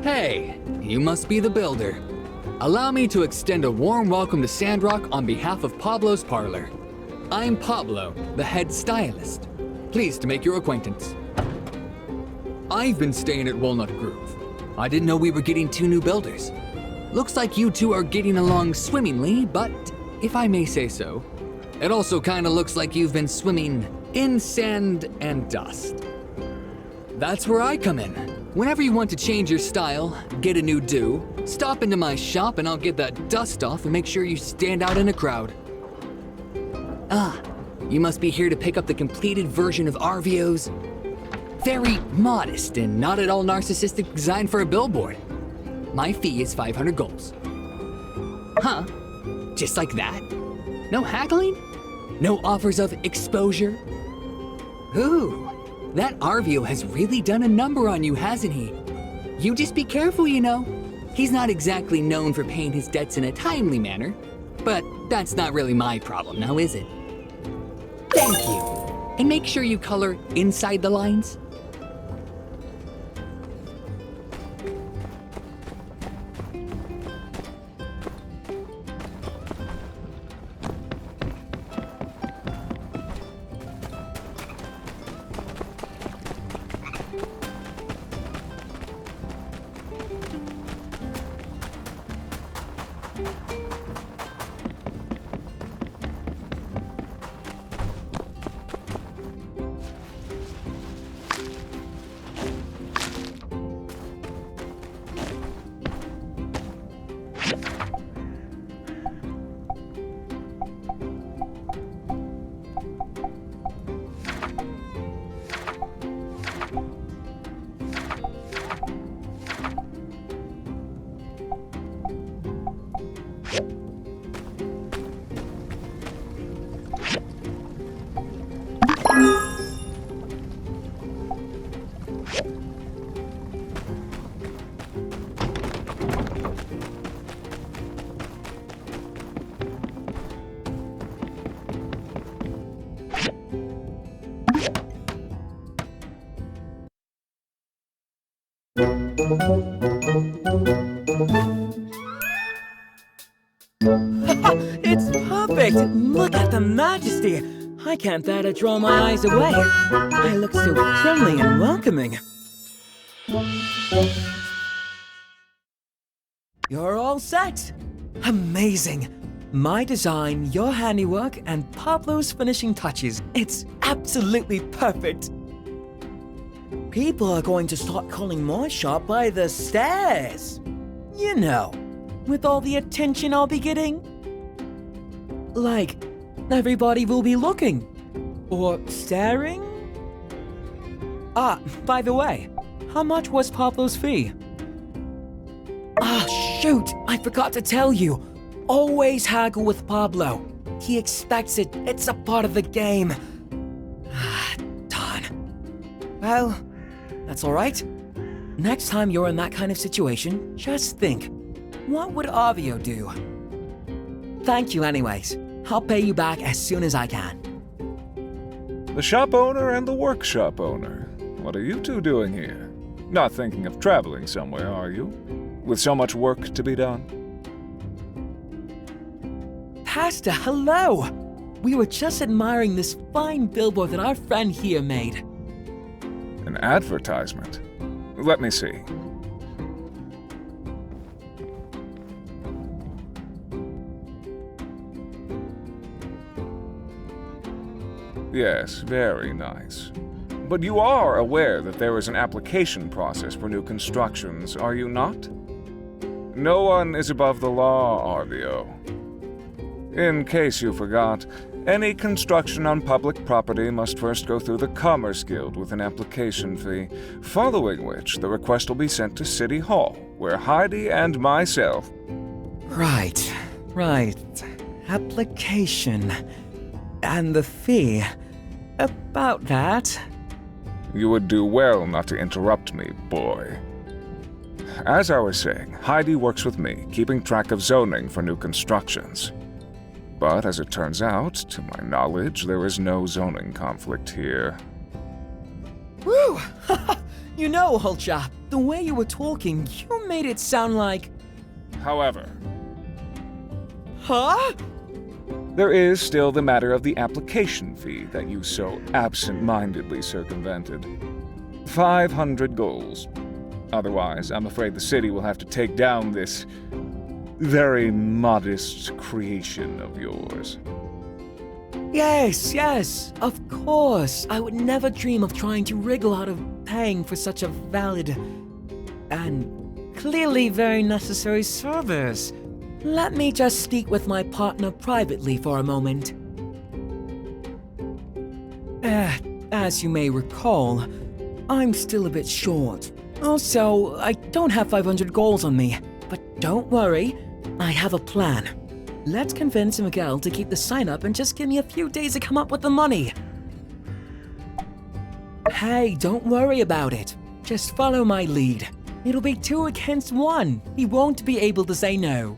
Hey, you must be the builder. Allow me to extend a warm welcome to Sandrock on behalf of Pablo's Parlor. I'm Pablo, the head stylist. Pleased to make your acquaintance. I've been staying at Walnut Grove. I didn't know we were getting 2 new builders. Looks like you two are getting along swimmingly, but if I may say so, it also kinda looks like you've been swimming in sand and dust. That's where I come in. Whenever you want to change your style, get a new do, stop into my shop and I'll get that dust off and make sure you stand out in a crowd. Ah, you must be here to pick up the completed version of Arvio's very modest and not at all narcissistic design for a billboard. My fee is 500 golds. Huh? Just like that? No haggling? No offers of exposure? Ooh. That Arvio has really done a number on you, hasn't he? You just be careful, you know. He's not exactly known for paying his debts in a timely manner, but that's not really my problem now, is it? Thank you. And make sure you color inside the lines. It's perfect! Look at the majesty! I can't bear to draw my eyes away. I look so friendly and welcoming. You're all set! Amazing! My design, your handiwork, and Pablo's finishing touches. It's absolutely perfect! People are going to start calling my shop by the stairs. You know, with all the attention I'll be getting. Like, everybody will be looking. Or staring? Ah, by the way, how much was Pablo's fee? Ah, shoot, I forgot to tell you. Always haggle with Pablo. He expects it. It's a part of the game. Ah, darn. Well, that's all right. Next time you're in that kind of situation, just think, what would Avio do? Thank you anyways. I'll pay you back as soon as I can. The shop owner and the workshop owner. What are you two doing here? Not thinking of traveling somewhere, are you? With so much work to be done? Pastor, hello! We were just admiring this fine billboard that our friend here made. An advertisement? Let me see. Yes, very nice. But you are aware that there is an application process for new constructions, are you not? No one is above the law, Arvio. In case you forgot, any construction on public property must first go through the Commerce Guild with an application fee, following which the request will be sent to City Hall, where Heidi and myself... Right. Application. And the fee. About that. You would do well not to interrupt me, boy. As I was saying, Heidi works with me, keeping track of zoning for new constructions. But as it turns out, to my knowledge, there is no zoning conflict here. Woo! You know, Hulcha, the way you were talking, you made it sound like... However... Huh? There is still the matter of the application fee that you so absent-mindedly circumvented. 500 goals. Otherwise, I'm afraid the city will have to take down this very modest creation of yours. Yes, of course. I would never dream of trying to wriggle out of paying for such a valid and clearly very necessary service. Let me just speak with my partner privately for a moment. As you may recall, I'm still a bit short. Also, I don't have 500 goals on me, but don't worry, I have a plan. Let's convince Miguel to keep the sign up and just give me a few days to come up with the money. Hey, don't worry about it. Just follow my lead. It'll be 2 against 1. He won't be able to say no.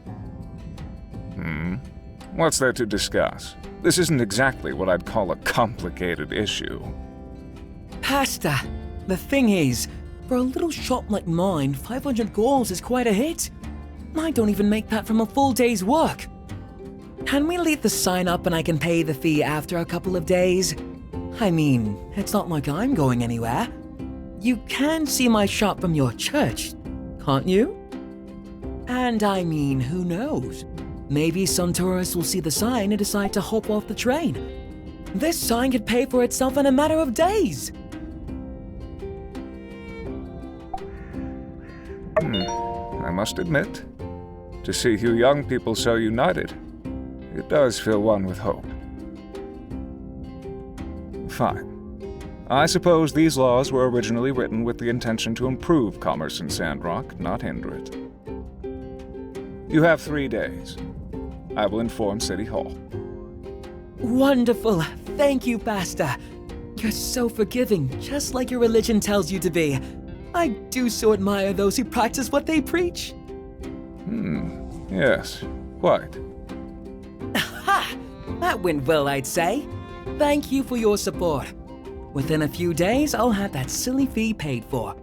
What's there to discuss? This isn't exactly what I'd call a complicated issue. Pasta, the thing is, for a little shop like mine, 500 goals is quite a hit. I don't even make that from a full day's work. Can we leave the sign up and I can pay the fee after a couple of days? I mean, it's not like I'm going anywhere. You can see my shop from your church, can't you? And I mean, who knows? Maybe some tourists will see the sign and decide to hop off the train. This sign could pay for itself in a matter of days. I must admit, to see you young people so united, it does fill one with hope. Fine. I suppose these laws were originally written with the intention to improve commerce in Sandrock, not hinder it. You have 3 days. I will inform City Hall. Wonderful. Thank you, Pastor. You're so forgiving, just like your religion tells you to be. I do so admire those who practice what they preach. Yes, quite. Ha! That went well, I'd say. Thank you for your support. Within a few days, I'll have that silly fee paid for.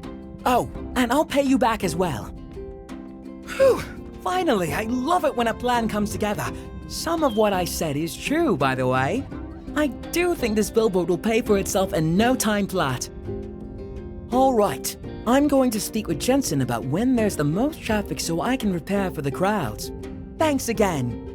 Oh, and I'll pay you back as well. Whew! Finally, I love it when a plan comes together. Some of what I said is true, by the way. I do think this billboard will pay for itself in no time flat. All right, I'm going to speak with Jensen about when there's the most traffic so I can prepare for the crowds. Thanks again.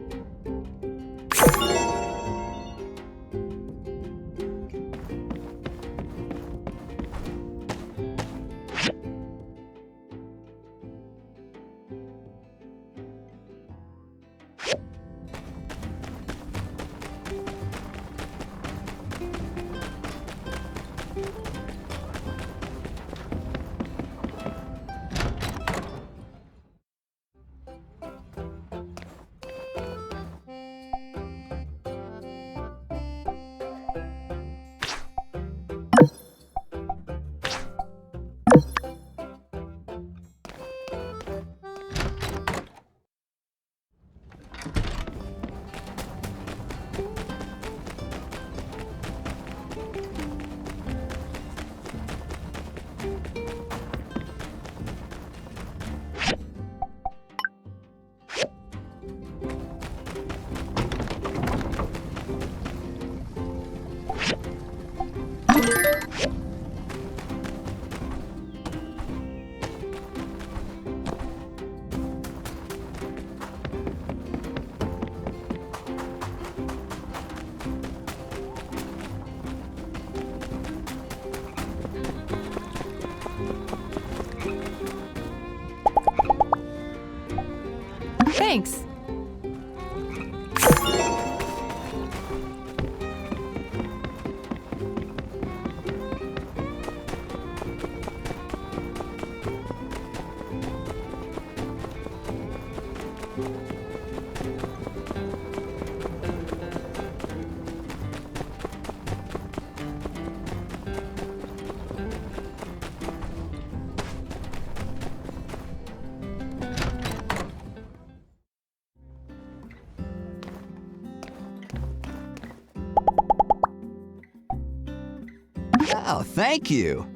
Thanks. Oh, thank you.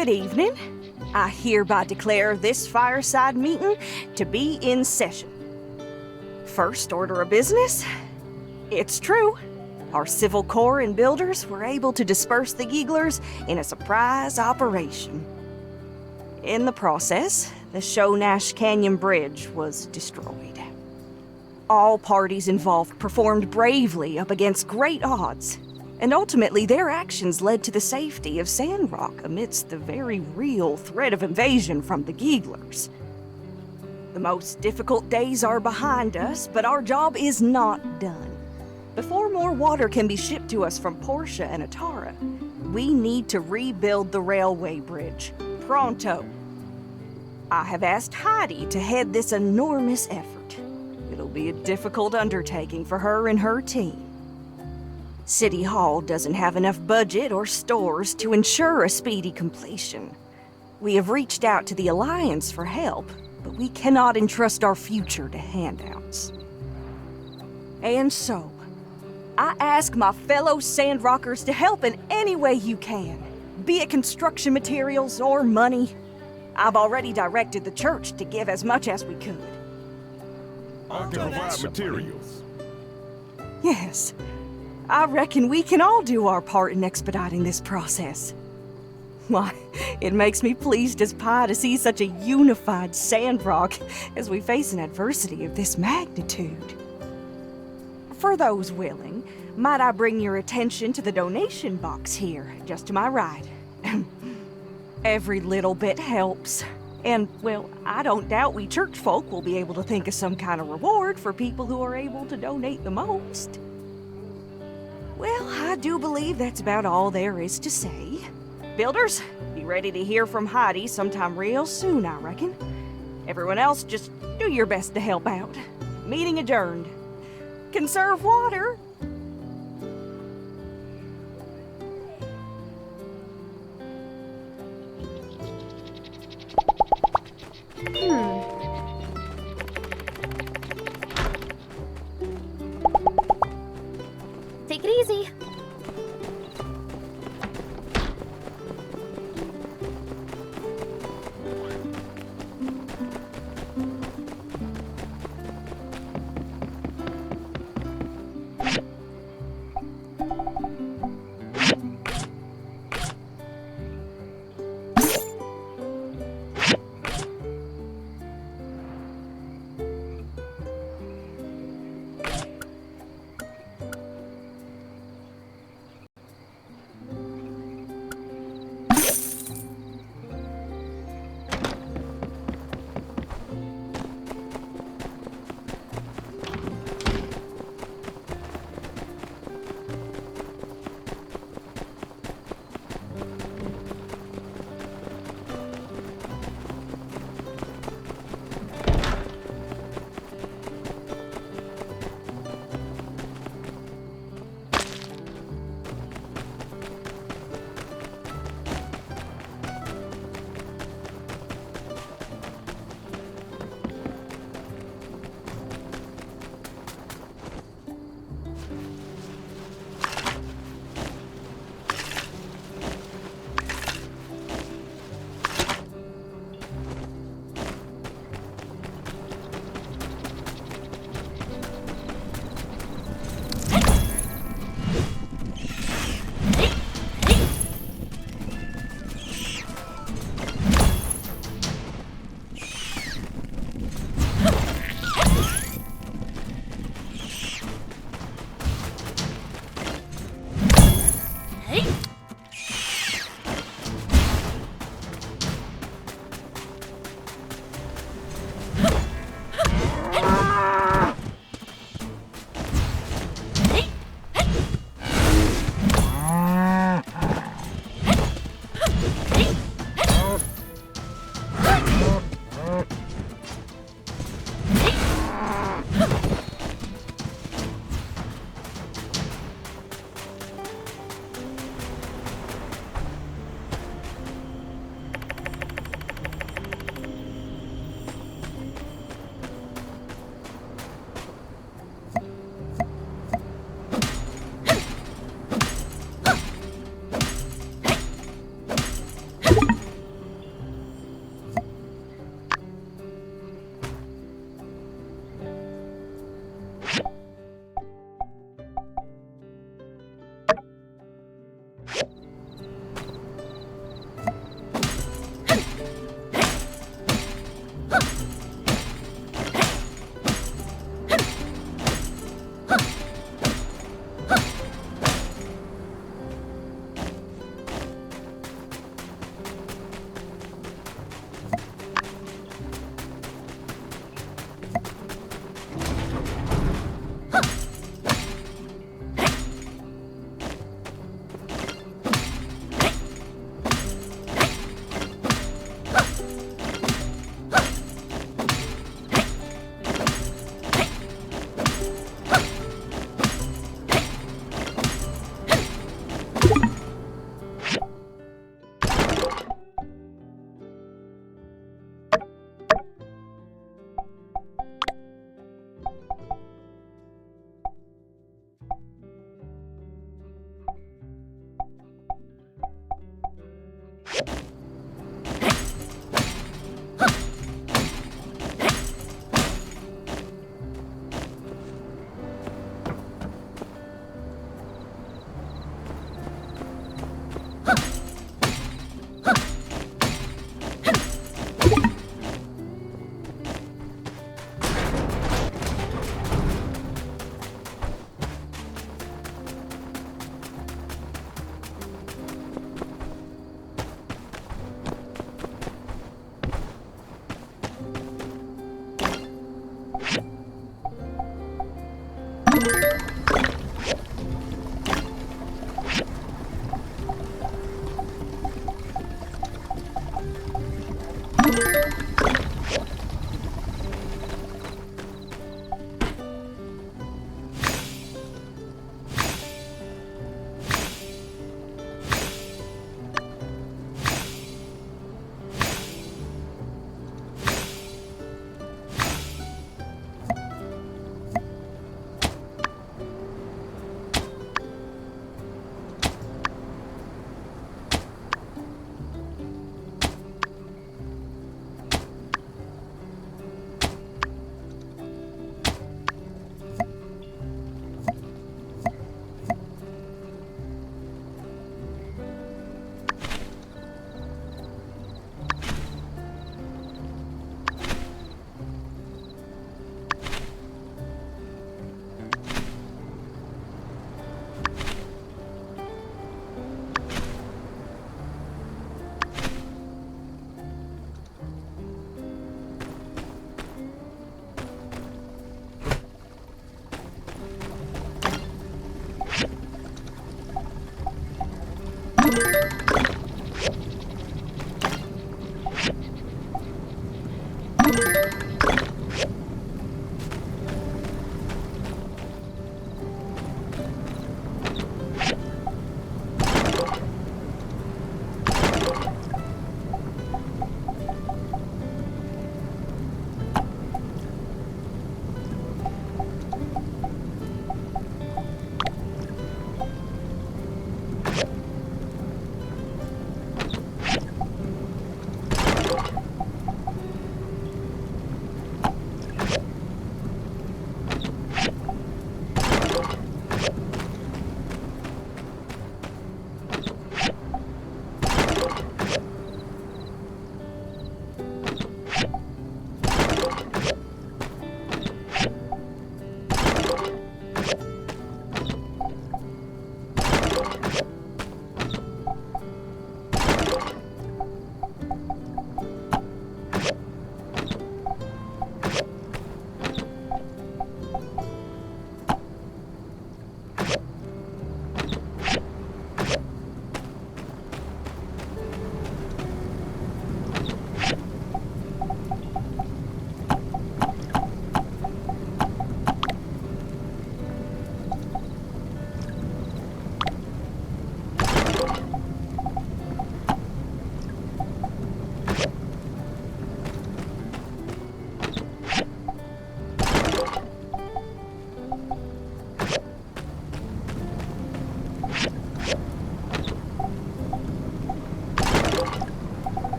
Good evening. I hereby declare this fireside meeting to be in session. First order of business. It's true. Our Civil Corps and builders were able to disperse the Gigglers in a surprise operation. In the process, the Shonash Canyon Bridge was destroyed. All parties involved performed bravely up against great odds, and ultimately their actions led to the safety of Sandrock amidst the very real threat of invasion from the Gigglers. The most difficult days are behind us, but our job is not done. Before more water can be shipped to us from Portia and Atara, we need to rebuild the railway bridge. Pronto. I have asked Heidi to head this enormous effort. It'll be a difficult undertaking for her and her team. City Hall doesn't have enough budget or stores to ensure a speedy completion. We have reached out to the Alliance for help, but we cannot entrust our future to handouts. And so, I ask my fellow Sandrockers to help in any way you can, be it construction materials or money. I've already directed the church to give as much as we could. I can provide materials. Yes, I reckon we can all do our part in expediting this process. Why, it makes me pleased as pie to see such a unified Sandrock as we face an adversity of this magnitude. For those willing, might I bring your attention to the donation box here, just to my right? Every little bit helps. And, well, I don't doubt we church folk will be able to think of some kind of reward for people who are able to donate the most. Well, I do believe that's about all there is to say. Builders, be ready to hear from Heidi sometime real soon, I reckon. Everyone else, just do your best to help out. Meeting adjourned. Conserve water. Take it easy.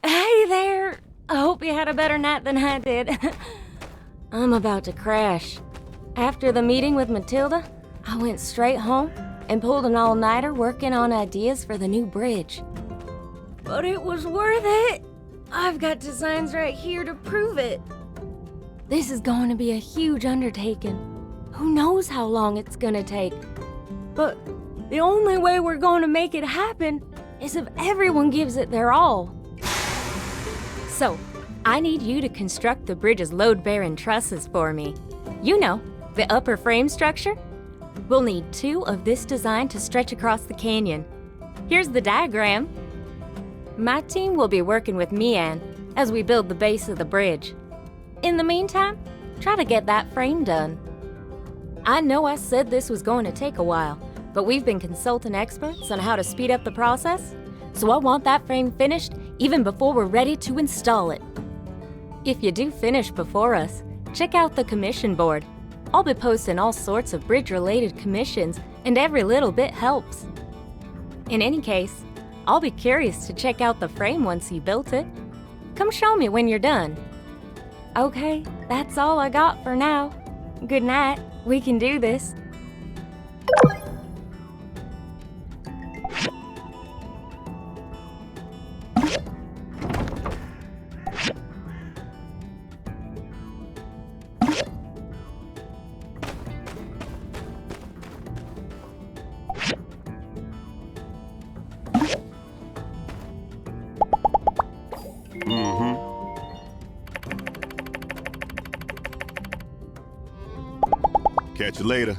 Hey there! I hope you had a better night than I did. I'm about to crash. After the meeting with Matilda, I went straight home and pulled an all-nighter working on ideas for the new bridge. But it was worth it! I've got designs right here to prove it. This is going to be a huge undertaking. Who knows how long it's gonna take? But the only way we're going to make it happen is if everyone gives it their all. So, I need you to construct the bridge's load-bearing trusses for me. You know, the upper frame structure? We'll need 2 of this design to stretch across the canyon. Here's the diagram. My team will be working with Mian as we build the base of the bridge. In the meantime, try to get that frame done. I know I said this was going to take a while, but we've been consulting experts on how to speed up the process, so I want that frame finished even before we're ready to install it. If you do finish before us, check out the commission board. I'll be posting all sorts of bridge-related commissions, and every little bit helps. In any case, I'll be curious to check out the frame once you built it. Come show me when you're done. Okay, that's all I got for now. Good night. We can do this. Catch you later.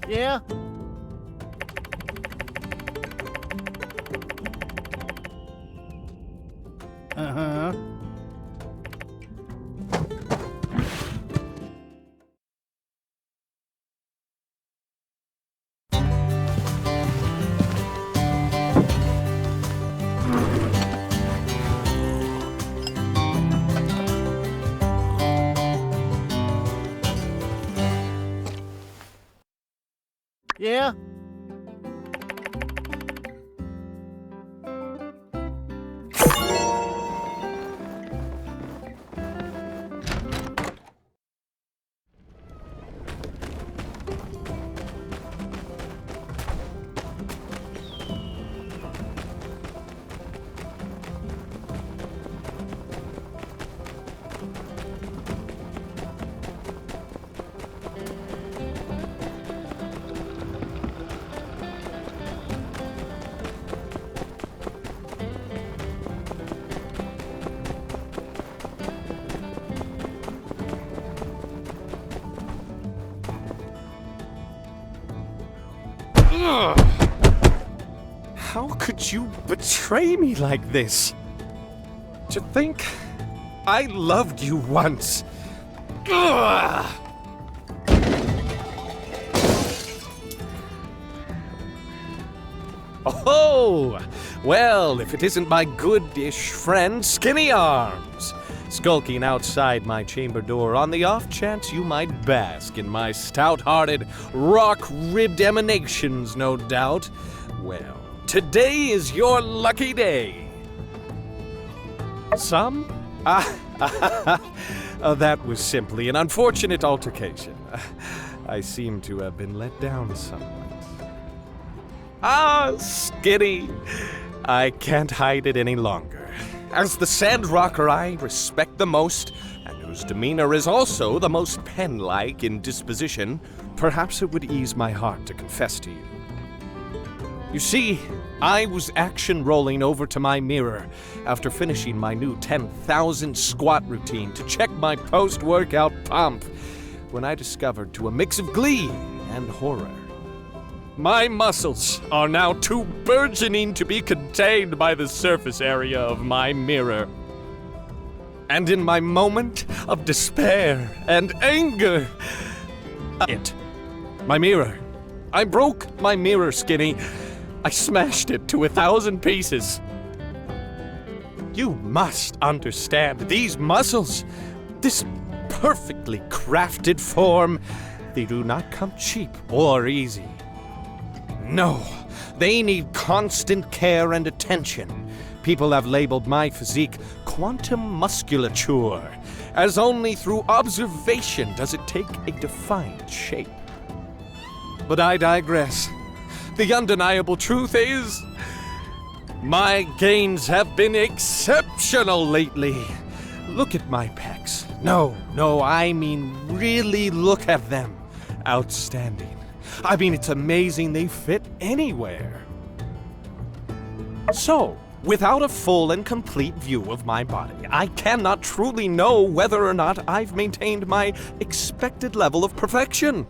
Yeah? Uh-huh. Yeah? How could you betray me like this? To think I loved you once. Ugh! Oh, well, if it isn't my good-ish friend Skinny Arms, skulking outside my chamber door on the off chance you might bask in my stout-hearted, rock-ribbed emanations, no doubt. Well, today is your lucky day. Some? That was simply an unfortunate altercation. I seem to have been let down somewhat. Ah, Skinny, I can't hide it any longer. As the Sandrocker I respect the most, and whose demeanor is also the most pen-like in disposition, perhaps it would ease my heart to confess to you. You see, I was action rolling over to my mirror after finishing my new 10,000 squat routine to check my post-workout pump when I discovered, to a mix of glee and horror, my muscles are now too burgeoning to be contained by the surface area of my mirror. And in my moment of despair and anger, my mirror. I broke my mirror, Skinny. I smashed it to 1,000 pieces. You must understand, these muscles, this perfectly crafted form, they do not come cheap or easy. No, they need constant care and attention. People have labeled my physique quantum musculature, as only through observation does it take a defined shape. But I digress. The undeniable truth is, my gains have been exceptional lately. Look at my pecs. No, I mean really look at them. Outstanding. I mean, it's amazing they fit anywhere. So, without a full and complete view of my body, I cannot truly know whether or not I've maintained my expected level of perfection.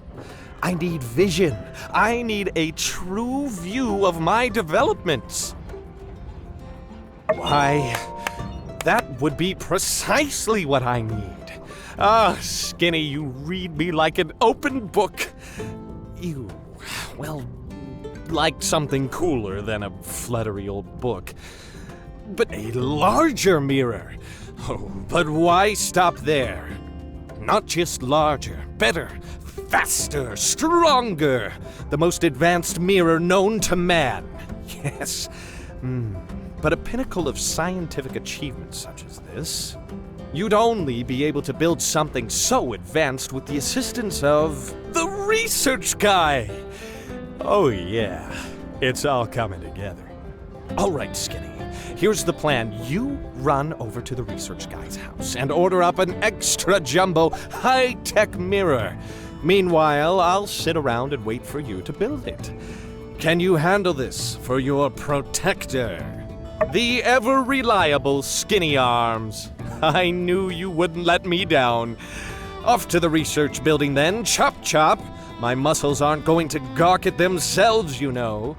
I need vision. I need a true view of my developments. Why, that would be precisely what I need. Ah, Skinny, you read me like an open book. You, well, like something cooler than a fluttery old book. But a larger mirror. Oh, but why stop there? Not just larger, better, faster, stronger. The most advanced mirror known to man. Yes. But a pinnacle of scientific achievement such as this, you'd only be able to build something so advanced with the assistance of the research guy. Oh yeah, it's all coming together. All right, Skinny, here's the plan. You run over to the research guy's house and order up an extra jumbo high-tech mirror. Meanwhile, I'll sit around and wait for you to build it. Can you handle this for your protector? The ever-reliable Skinny Arms. I knew you wouldn't let me down. Off to the research building then, chop chop. My muscles aren't going to gawk at themselves, you know.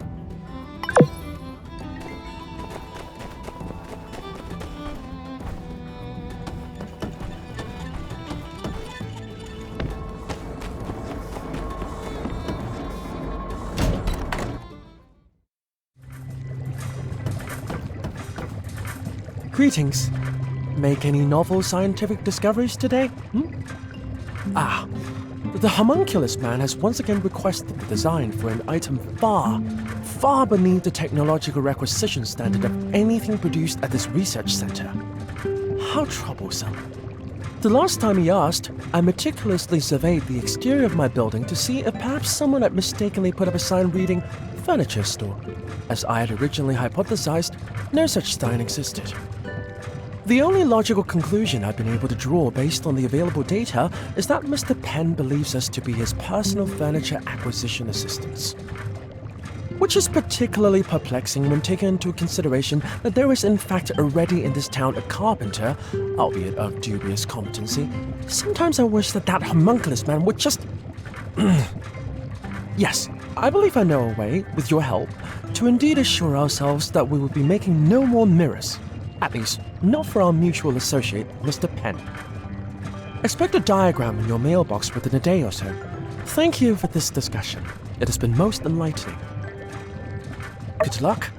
Greetings. Make any novel scientific discoveries today? Ah, the homunculus man has once again requested the design for an item far beneath the technological requisition standard of anything produced at this research center. How troublesome. The last time he asked, I meticulously surveyed the exterior of my building to see if perhaps someone had mistakenly put up a sign reading furniture store. As I had originally hypothesized, no such sign existed. The only logical conclusion I've been able to draw based on the available data is that Mr. Penn believes us to be his personal furniture acquisition assistants. Which is particularly perplexing when taken into consideration that there is in fact already in this town a carpenter, albeit of dubious competency. Sometimes I wish that homunculus man would just... Yes, I believe I know a way, with your help, to indeed assure ourselves that we will be making no more mirrors. At least, not for our mutual associate, Mr. Penn. Expect a diagram in your mailbox within a day or so. Thank you for this discussion. It has been most enlightening. Good luck.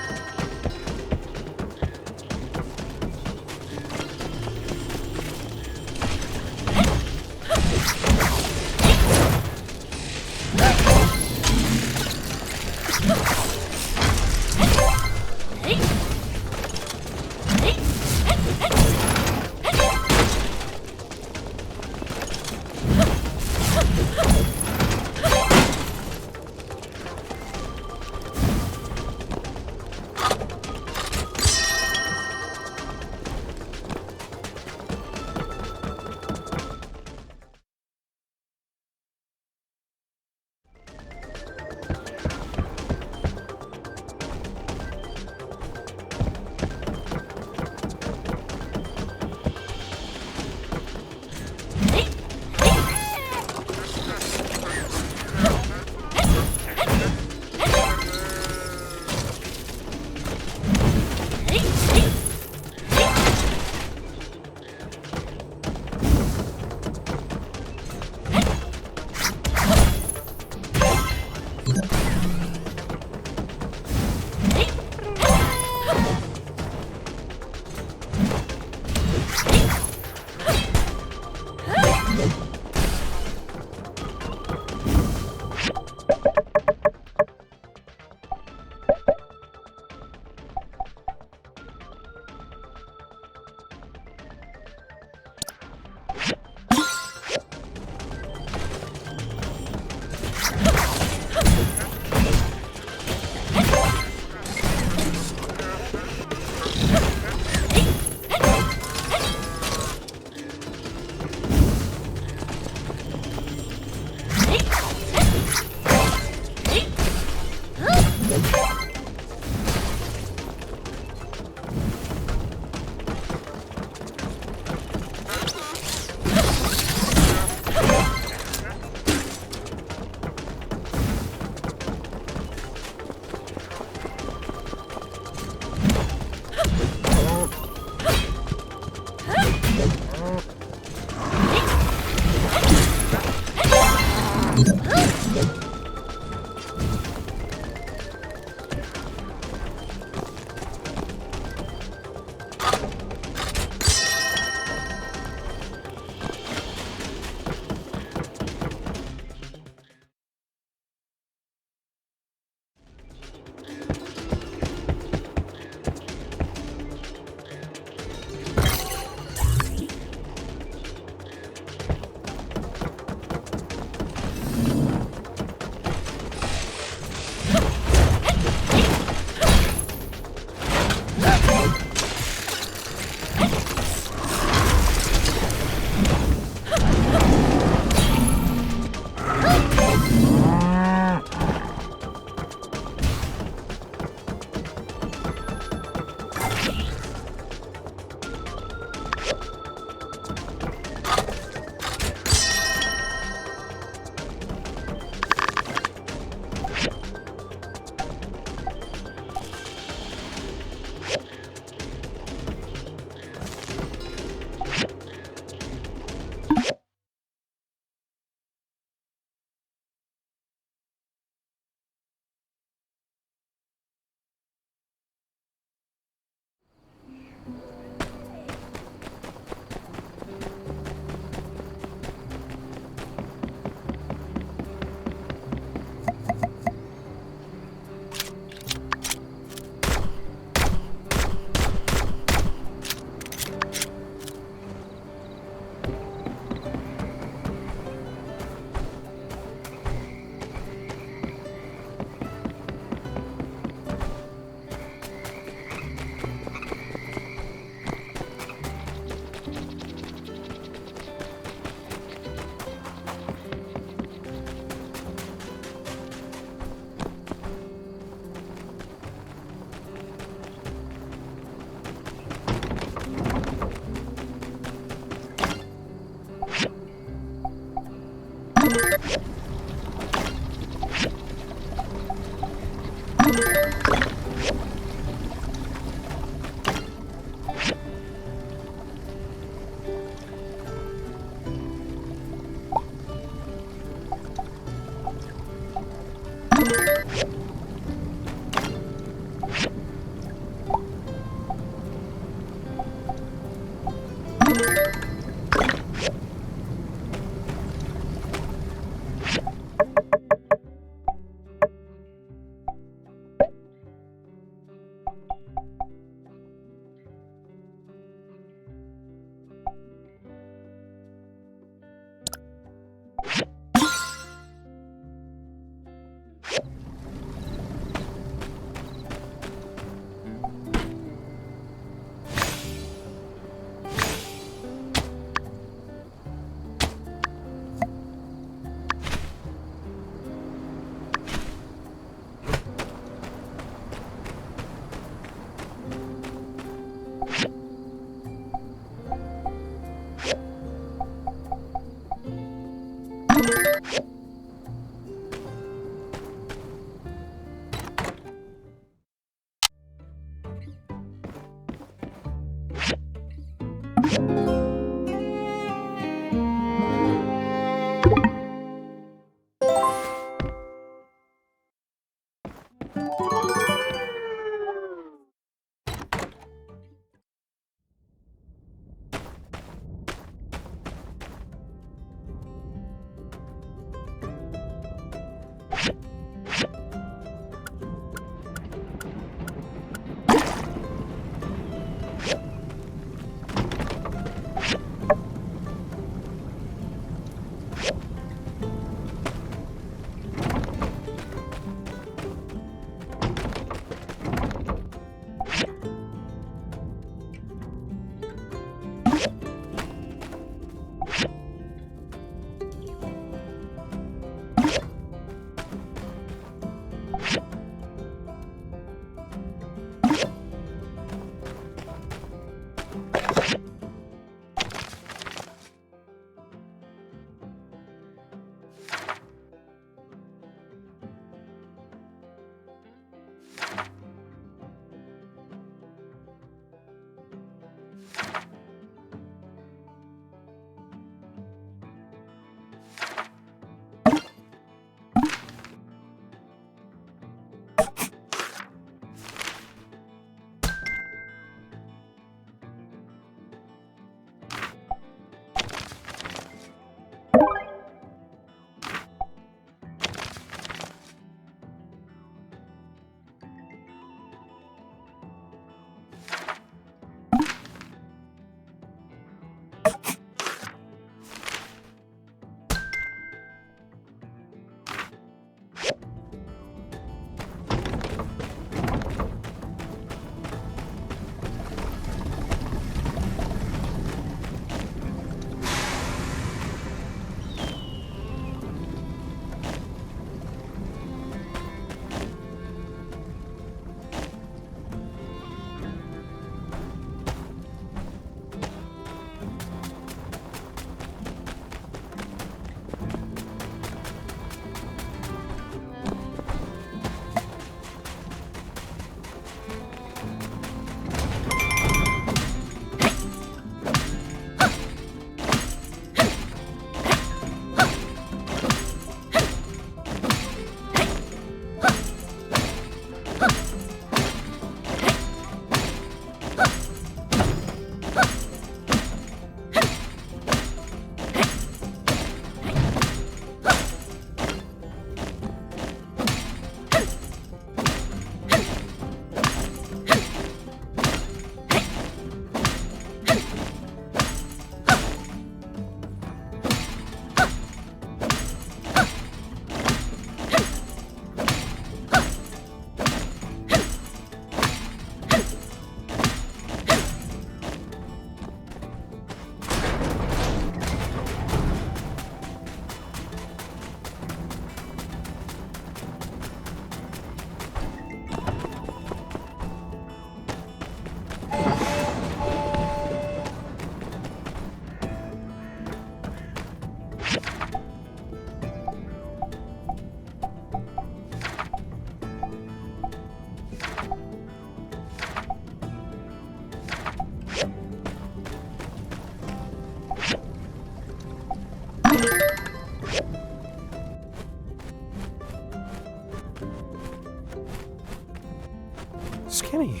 Skinny,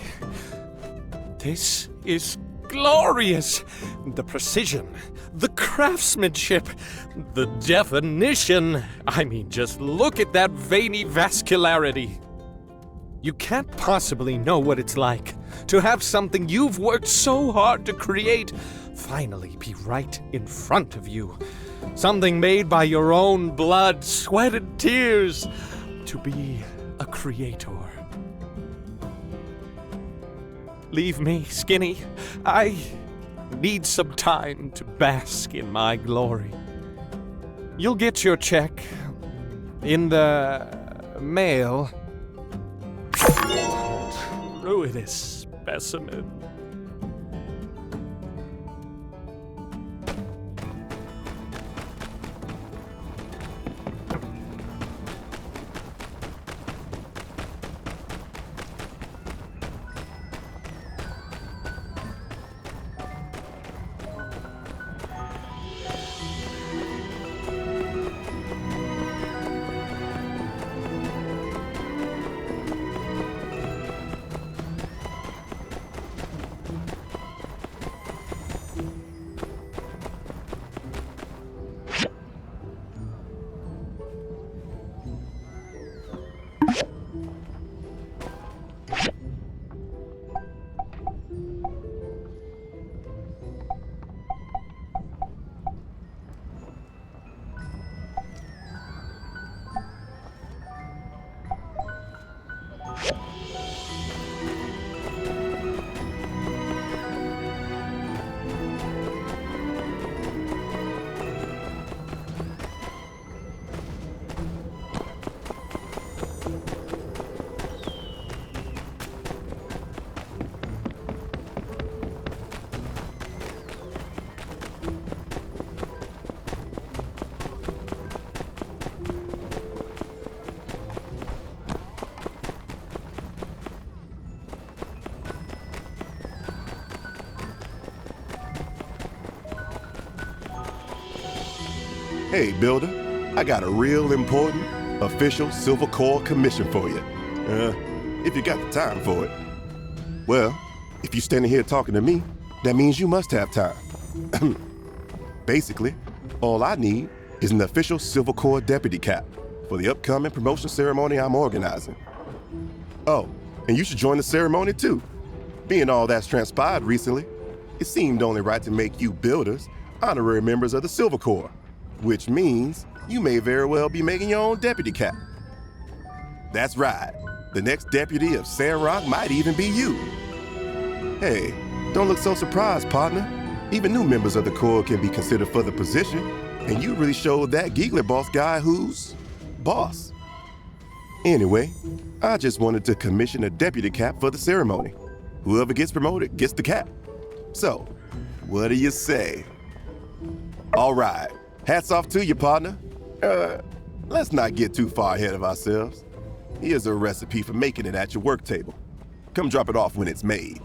this is glorious. The precision, the craftsmanship, the definition. I mean, just look at that veiny vascularity. You can't possibly know what it's like to have something you've worked so hard to create finally be right in front of you. Something made by your own blood, sweat, and tears. To be a creator. Leave me, Skinny. I need some time to bask in my glory. You'll get your check in the mail. Ruinous specimen. Hey, Builder, I got a real important official Silver Core commission for you. If you got the time for it. Well, if you're standing here talking to me, that means you must have time. Basically, all I need is an official Silver Core deputy cap for the upcoming promotion ceremony I'm organizing. Oh, and you should join the ceremony too. Being all that's transpired recently, it seemed only right to make you builders honorary members of the Silver Corps, which means you may very well be making your own deputy cap. That's right. The next deputy of Sandrock might even be you. Hey, don't look so surprised, partner. Even new members of the Corps can be considered for the position, and you really showed that Giggler boss guy who's boss. Anyway, I just wanted to commission a deputy cap for the ceremony. Whoever gets promoted gets the cap. So, what do you say? All right, hats off to you, partner. Let's not get too far ahead of ourselves. Here's a recipe for making it at your work table. Come drop it off when it's made.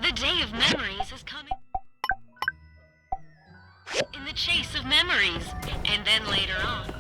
The day of memories is coming. In the chase of memories, and then later on.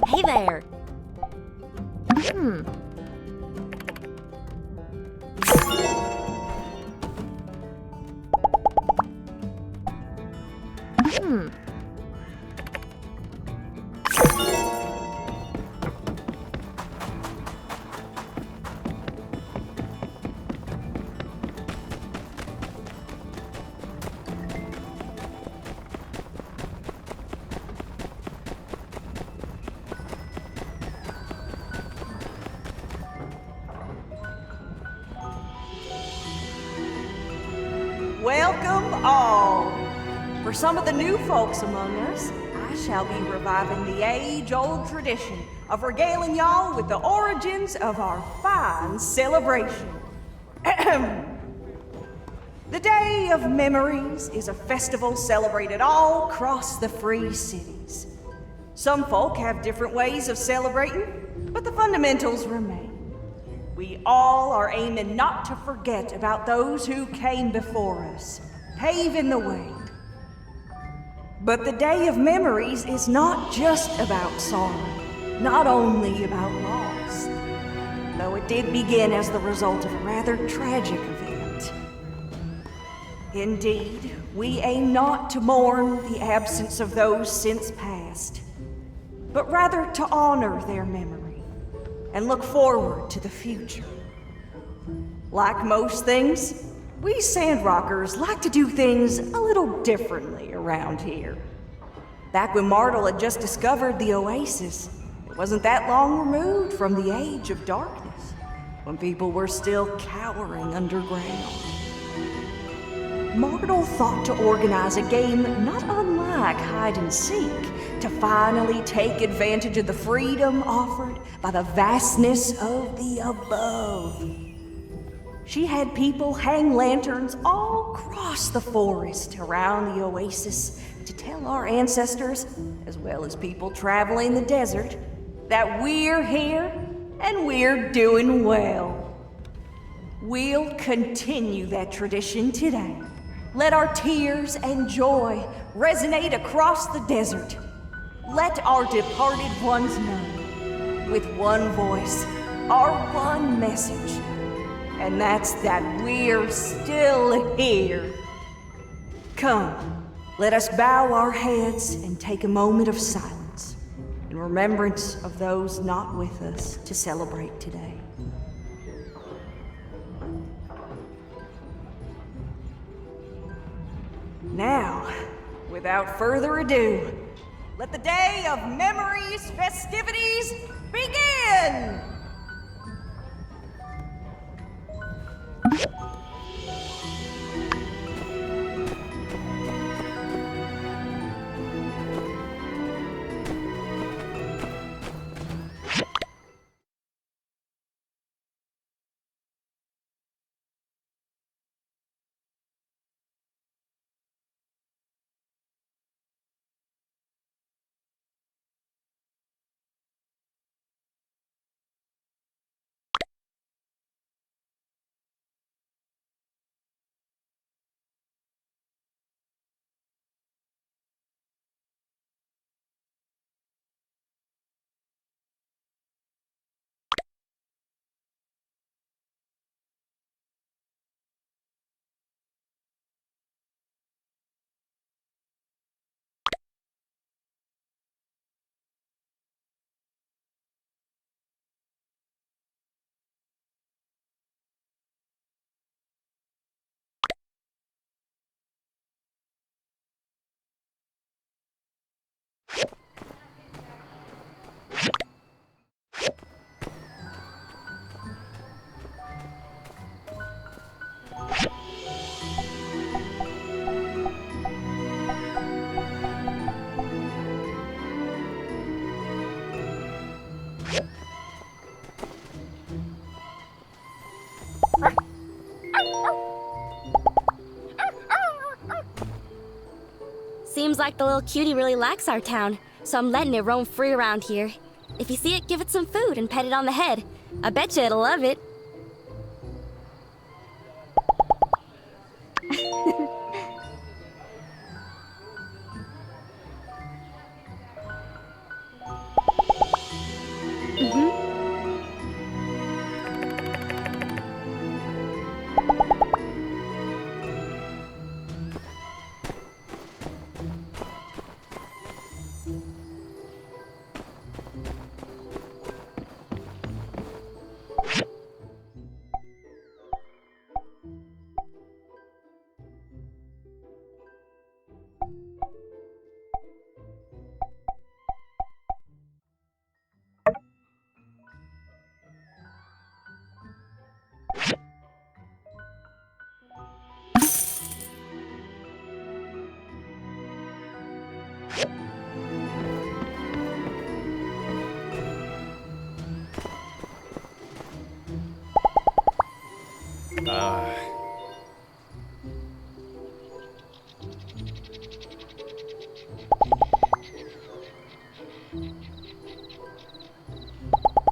Hey there. Welcome all. For some of the new folks among us, I shall be reviving the age-old tradition of regaling y'all with the origins of our fine celebration. The Day of Memories is a festival celebrated all across the free cities. Some folk have different ways of celebrating, but the fundamentals remain. We all are aiming not to forget about those who came before us, paving the way. But the Day of Memories is not just about sorrow, not only about loss, though it did begin as the result of a rather tragic event. Indeed, we aim not to mourn the absence of those since passed, but rather to honor their memory and look forward to the future. Like most things, we Sandrockers like to do things a little differently around here. Back when Martel had just discovered the oasis, it wasn't that long removed from the Age of Darkness, when people were still cowering underground. Martel thought to organize a game not unlike hide and seek to finally take advantage of the freedom offered by the vastness of the above. She had people hang lanterns all across the forest around the oasis to tell our ancestors, as well as people traveling the desert, that we're here and we're doing well. We'll continue that tradition today. Let our tears and joy resonate across the desert. Let our departed ones know, with one voice, our one message, and that's that we're still here. Come, let us bow our heads and take a moment of silence in remembrance of those not with us to celebrate today. Now, without further ado, let the Day of Memories festivities begin! Seems like the little cutie really likes our town, so I'm letting it roam free around here. If you see it, give it some food and pet it on the head. I bet you it'll love it.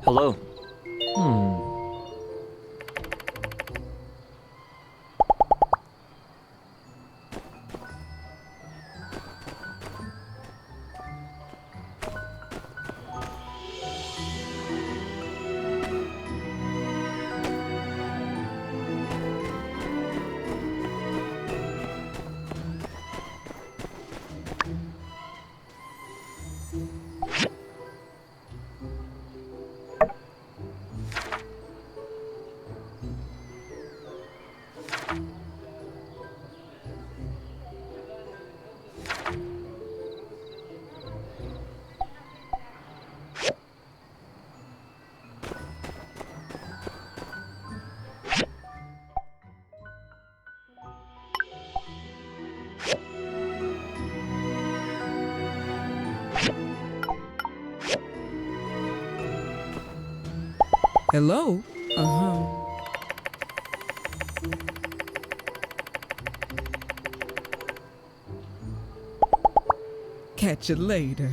Hello. Hello? Catch you later.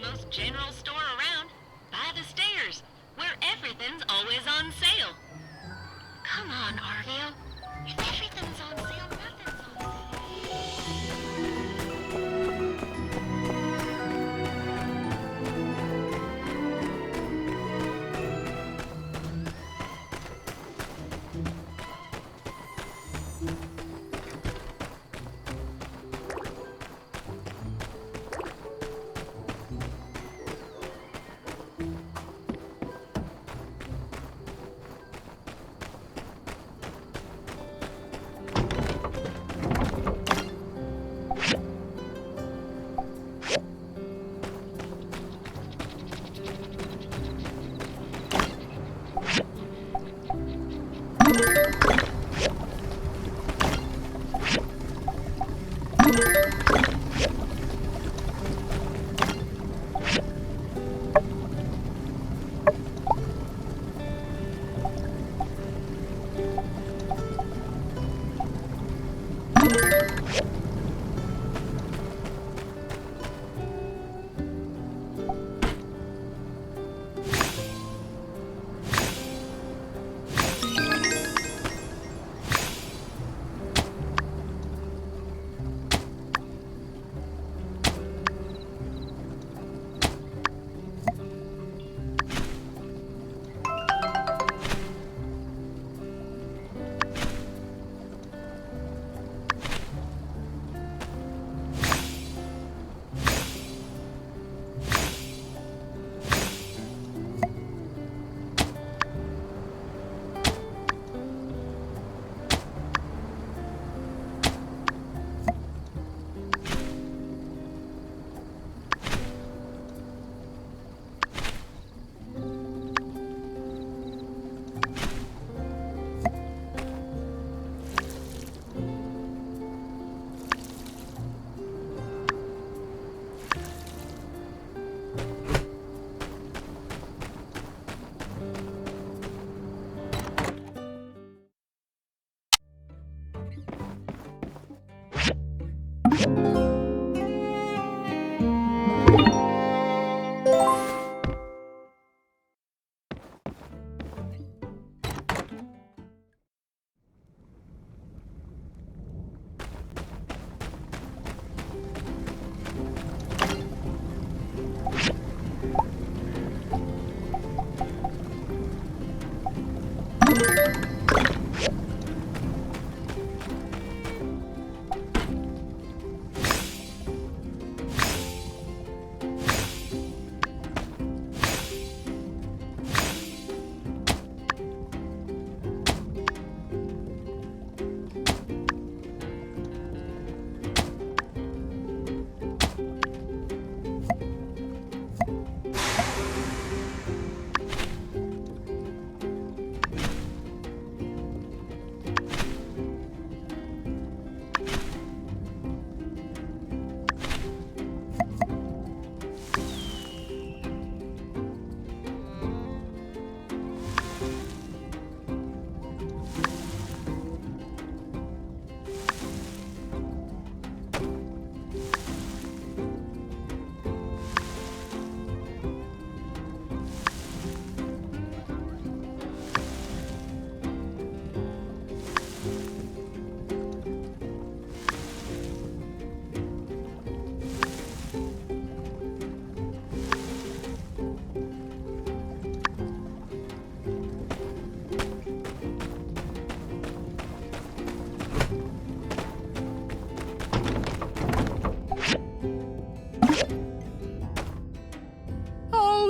most general store around, by the stairs, where everything's always on sale. Come on, Arvio. If everything's on sale, nothing's on sale.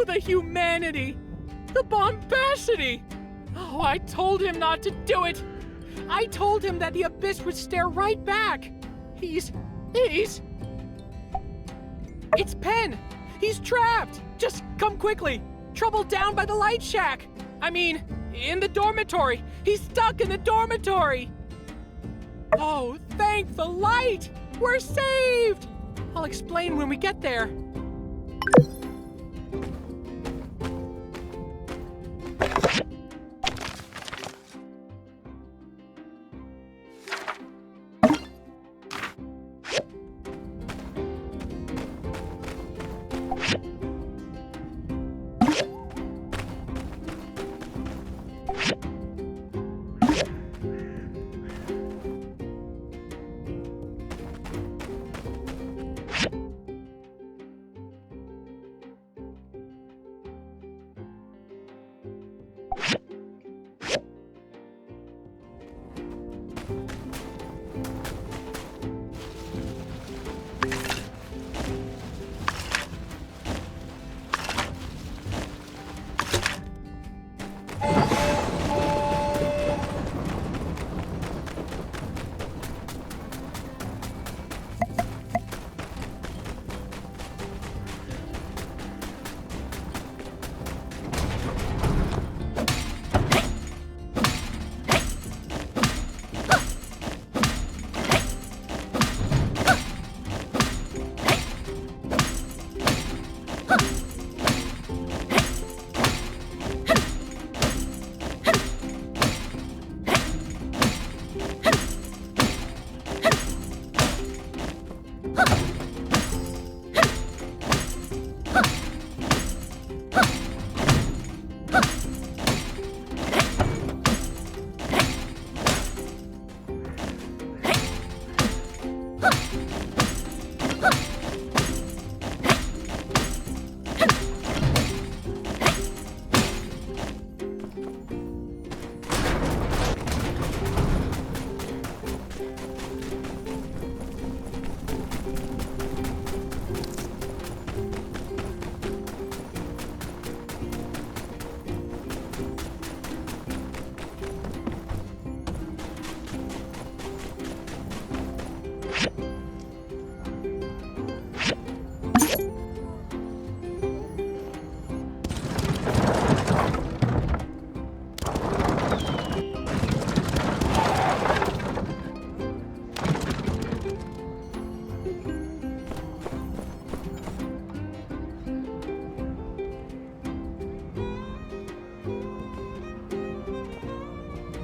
The humanity! The bombacity! Oh, I told him not to do it! I told him that the abyss would stare right back! It's Penn! He's trapped! Just come quickly! Trouble down by the light shack! I mean, in the dormitory! He's stuck in the dormitory! Oh, thank the light! We're saved! I'll explain when we get there.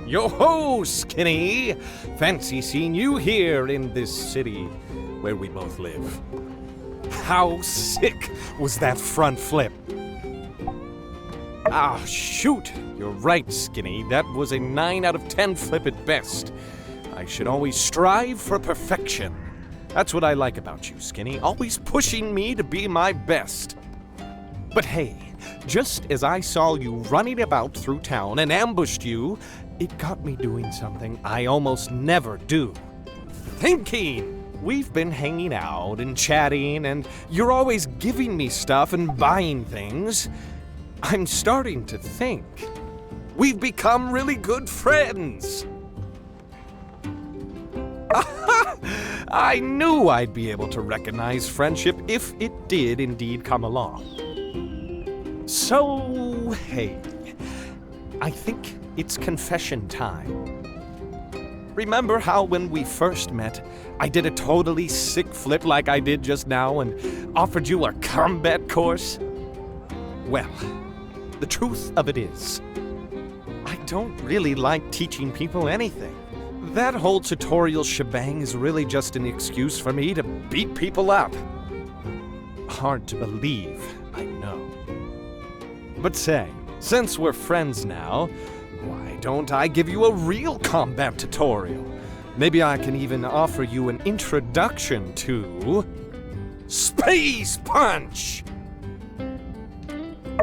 Yo-ho, Skinny! Fancy seeing you here in this city where we both live. How sick was that front flip? Ah, shoot! You're right, Skinny. That was a 9 out of 10 flip at best. I should always strive for perfection. That's what I like about you, Skinny. Always pushing me to be my best. But hey, just as I saw you running about through town and ambushed you, it got me doing something I almost never do. Thinking! We've been hanging out and chatting, and you're always giving me stuff and buying things. I'm starting to think we've become really good friends. I knew I'd be able to recognize friendship if it did indeed come along. So, hey, I think it's confession time. Remember how when we first met, I did a totally sick flip like I did just now and offered you a combat course? Well, the truth of it is, I don't really like teaching people anything. That whole tutorial shebang is really just an excuse for me to beat people up. Hard to believe, I know. But say, since we're friends now, why don't I give you a real combat tutorial? Maybe I can even offer you an introduction to Space Punch!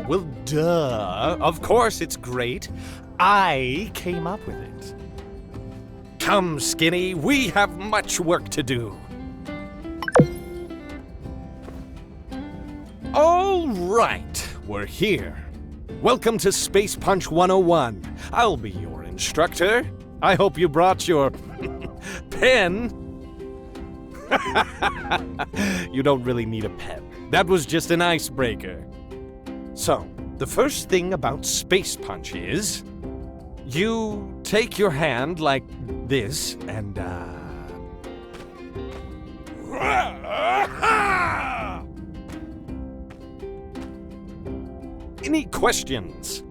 Well, duh. Of course it's great. I came up with it. Come, Skinny, we have much work to do. All right, we're here. Welcome to Space Punch 101. I'll be your instructor. I hope you brought your pen. You don't really need a pen. That was just an icebreaker. So, the first thing about Space Punch is you take your hand like this and, Any questions?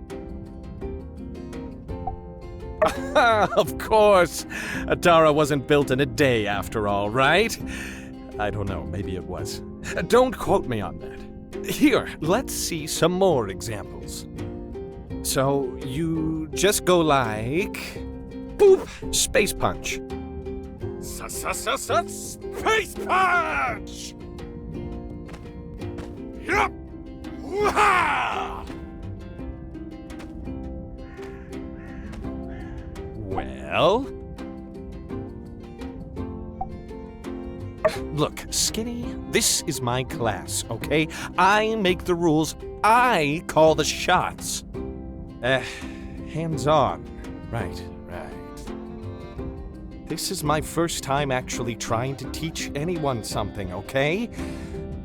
Of course. Atara wasn't built in a day after all, right? I don't know, maybe it was. Don't quote me on that. Here, let's see some more examples. So, you just go like... boop! Space Punch. Space Punch! Yup! Well... Look, Skinny, this is my class, okay? I make the rules. I call the shots. Hands on. Right. This is my first time actually trying to teach anyone something, okay?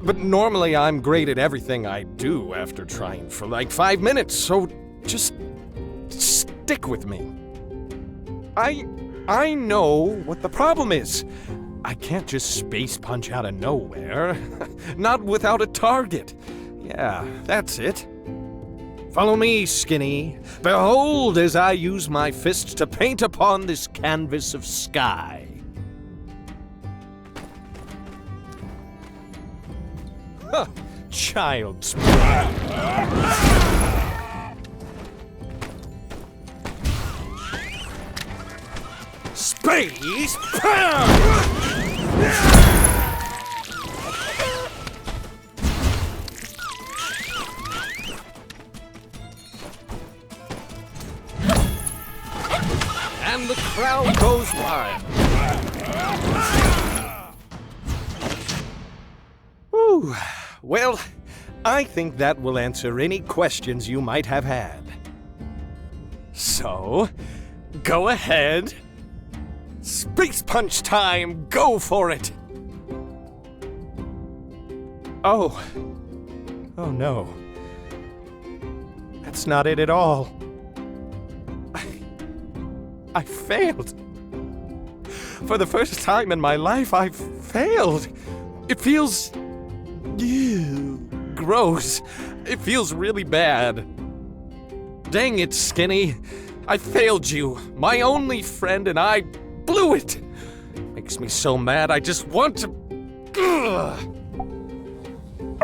But normally I'm great at everything I do after trying for like 5 minutes, so just stick with me. I know what the problem is. I can't just space punch out of nowhere. Not without a target. Yeah, that's it. Follow me, Skinny. Behold as I use my fist to paint upon this canvas of sky. Huh, child's play. Space Punch! And the crowd goes wild. Whew. Well, I think that will answer any questions you might have had. So, go ahead. Space Punch time! Go for it! Oh. Oh no. That's not it at all. I failed. For the first time in my life, I've failed. It feels... gross. It feels really bad. Dang it, Skinny. I failed you, my only friend, and I blew it. Makes me so mad, I just want to... Ugh.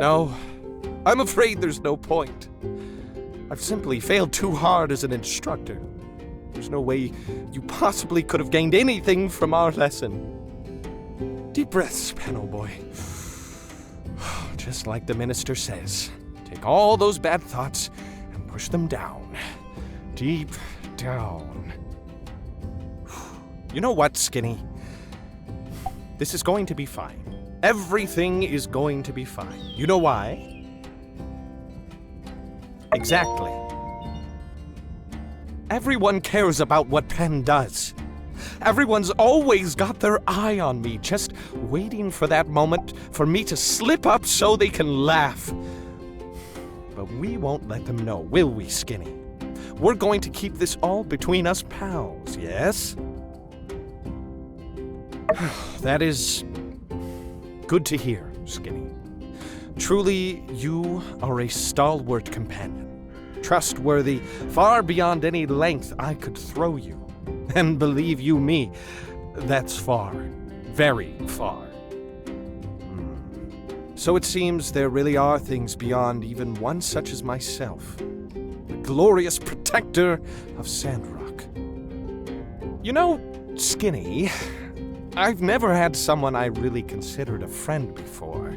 No, I'm afraid there's no point. I've simply failed too hard as an instructor. There's no way you possibly could have gained anything from our lesson. Deep breaths, Panel Boy. Just like the minister says, take all those bad thoughts and push them down. Deep down. You know what, Skinny? This is going to be fine. Everything is going to be fine. You know why? Exactly. Everyone cares about what Penn does. Everyone's always got their eye on me, just waiting for that moment for me to slip up so they can laugh. But we won't let them know, will we, Skinny? We're going to keep this all between us pals, yes? That is good to hear, Skinny. Truly, you are a stalwart companion. Trustworthy, far beyond any length I could throw you. And believe you me, that's far, very far. So it seems there really are things beyond even one such as myself. The glorious protector of Sandrock. You know, Skinny, I've never had someone I really considered a friend before.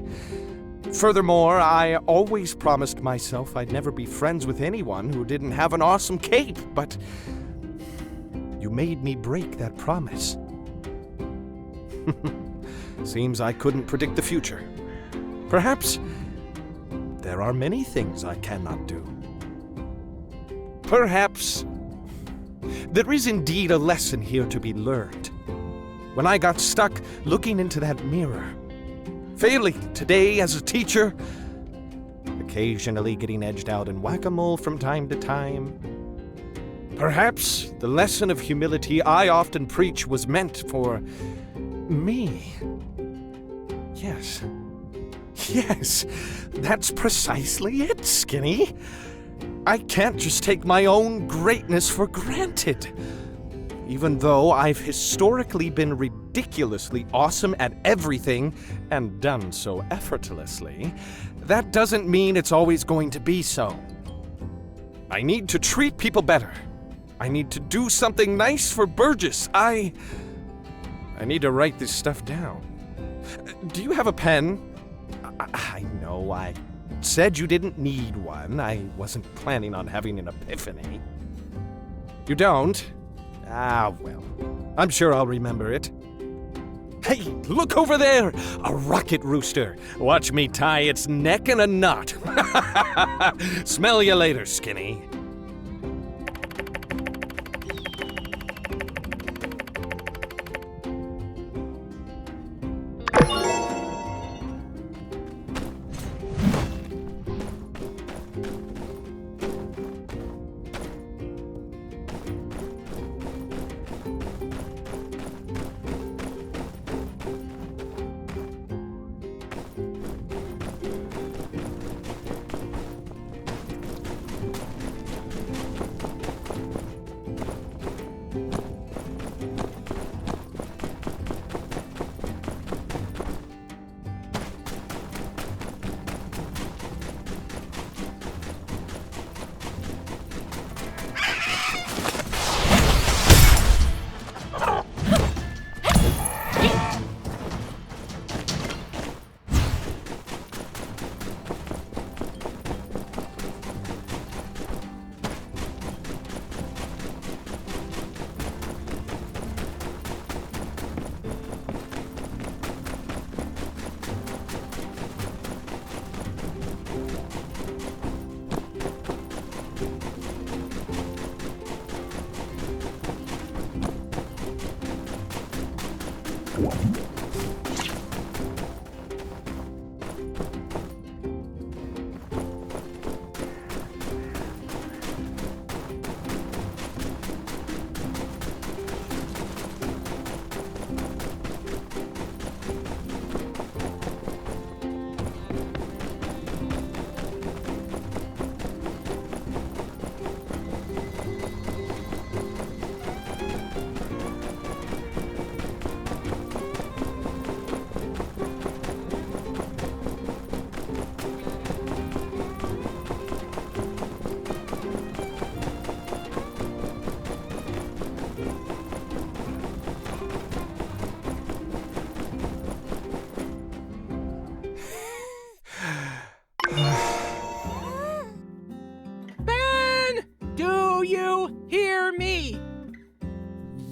Furthermore, I always promised myself I'd never be friends with anyone who didn't have an awesome cape, but you made me break that promise. Seems I couldn't predict the future. Perhaps there are many things I cannot do. Perhaps there is indeed a lesson here to be learned. When I got stuck looking into that mirror, failing today as a teacher, occasionally getting edged out in whack-a-mole from time to time. Perhaps the lesson of humility I often preach was meant for me. Yes. Yes, that's precisely it, Skinny. I can't just take my own greatness for granted. Even though I've historically been ridiculously awesome at everything and done so effortlessly, that doesn't mean it's always going to be so. I need to treat people better. I need to do something nice for Burgess. I need to write this stuff down. Do you have a pen? I know I said you didn't need one. I wasn't planning on having an epiphany. You don't? Ah, well, I'm sure I'll remember it. Hey, look over there! A rocket rooster. Watch me tie its neck in a knot. Smell you later, Skinny.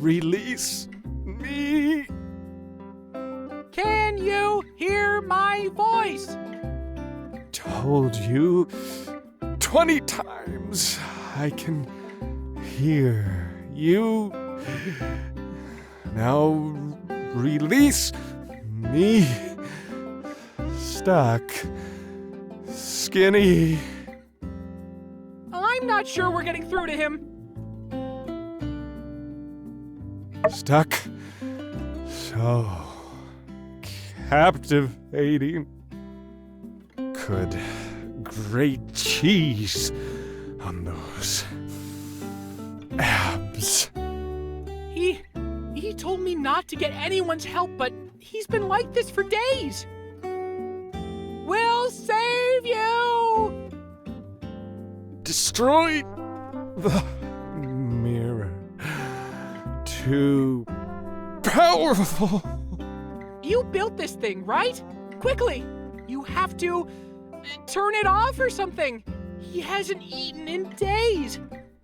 release me. Can you hear my voice? Told you 20 times I can hear you. Now release me. Stuck. Skinny. I'm not sure we're getting through to him. Stuck. So captivating. Could grate cheese on those abs. He told me not to get anyone's help, but he's been like this for days. We'll save you! Destroy the mirror. Too powerful. You built this thing, right? Quickly! You have to turn it off or something. He hasn't eaten in days.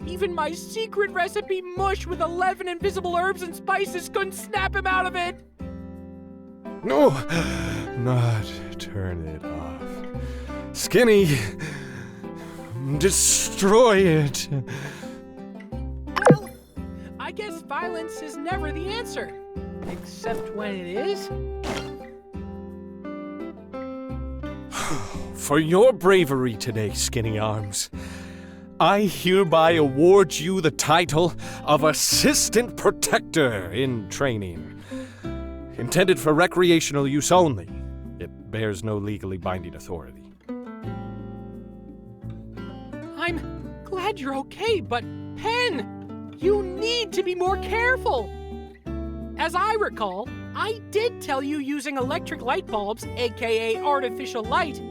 Even my secret recipe mush with 11 invisible herbs and spices couldn't snap him out of it. No, not turn it off. Skinny, destroy it. Well, I guess violence is never the answer. Except when it is. For your bravery today, Skinny Arms, I hereby award you the title of Assistant Protector in Training. Intended for recreational use only, it bears no legally binding authority. I'm glad you're okay, but Pen, you need to be more careful. As I recall, I did tell you using electric light bulbs, aka artificial light,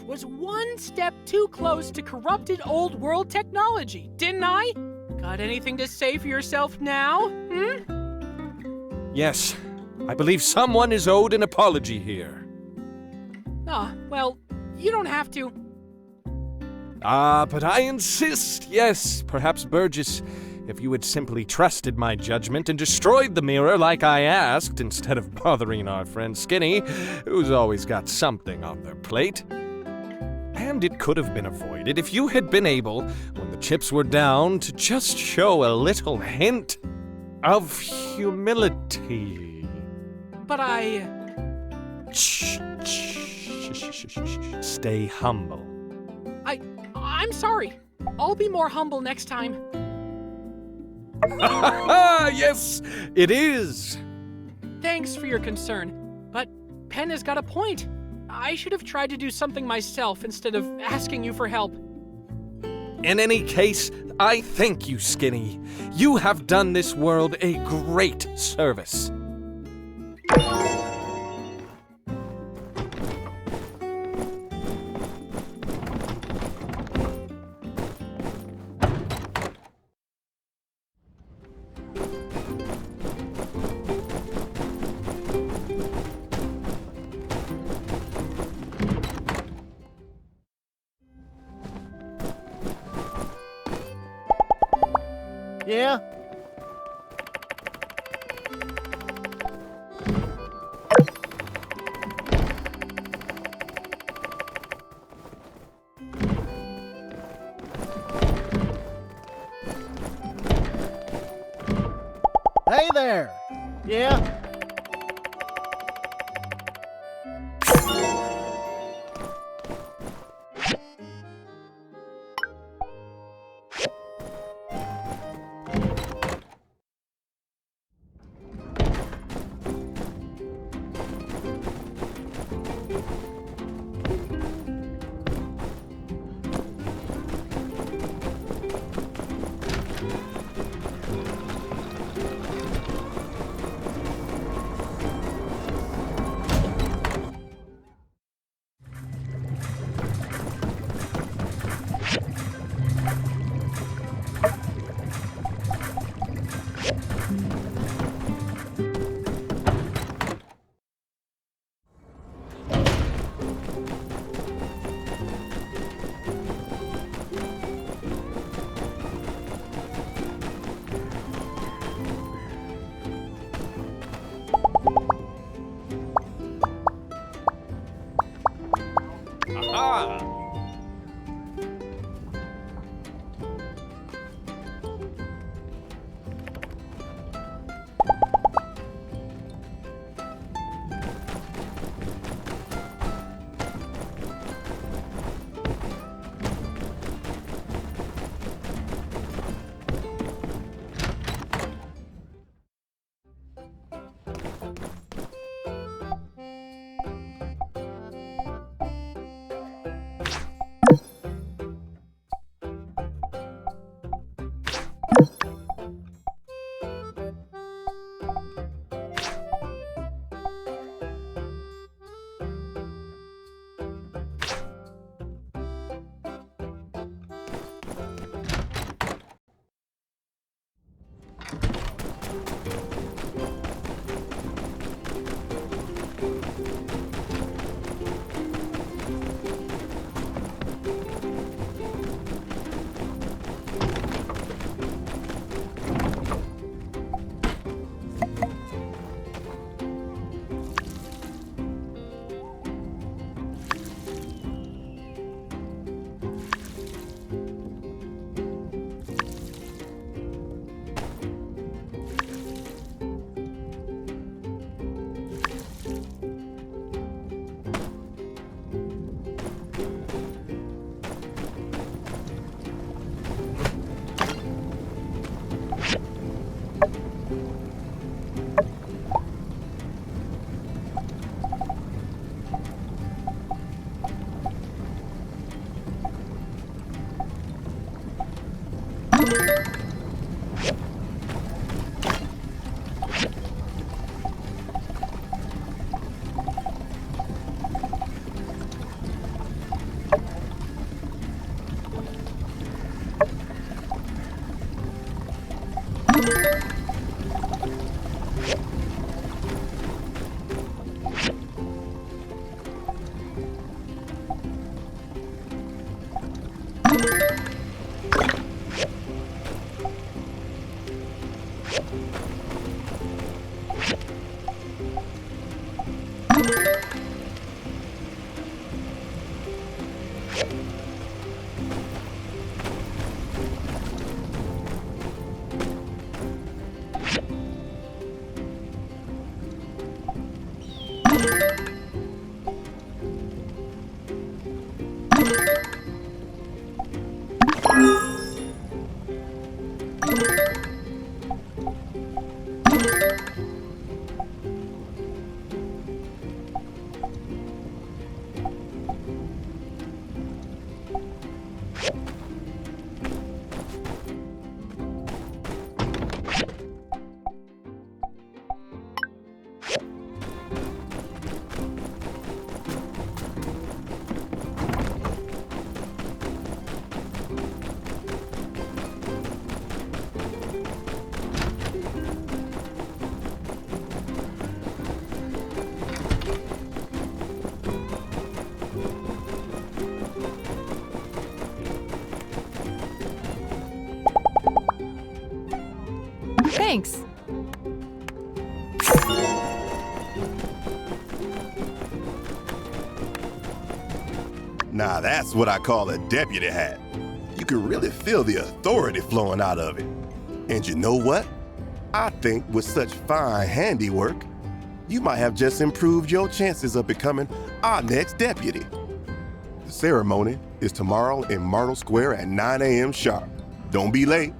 was one step too close to corrupted old world technology, didn't I? Got anything to say for yourself now, Yes, I believe someone is owed an apology here. Well, you don't have to. But I insist, yes, perhaps Burgess, if you had simply trusted my judgment and destroyed the mirror like I asked, instead of bothering our friend Skinny, who's always got something on their plate. And it could have been avoided if you had been able, when the chips were down, to just show a little hint of humility. But I... Shh. Stay humble. I'm sorry. I'll be more humble next time. Yes, it is. Thanks for your concern, but Pen has got a point. I should have tried to do something myself instead of asking you for help. In any case, I thank you, Skinny. You have done this world a great service. Yeah? Hey there! Yeah? Ah! Thanks. Now that's what I call a deputy hat. You can really feel the authority flowing out of it. And you know what? I think with such fine handiwork, you might have just improved your chances of becoming our next deputy. The ceremony is tomorrow in Myrtle Square at 9 a.m. sharp. Don't be late.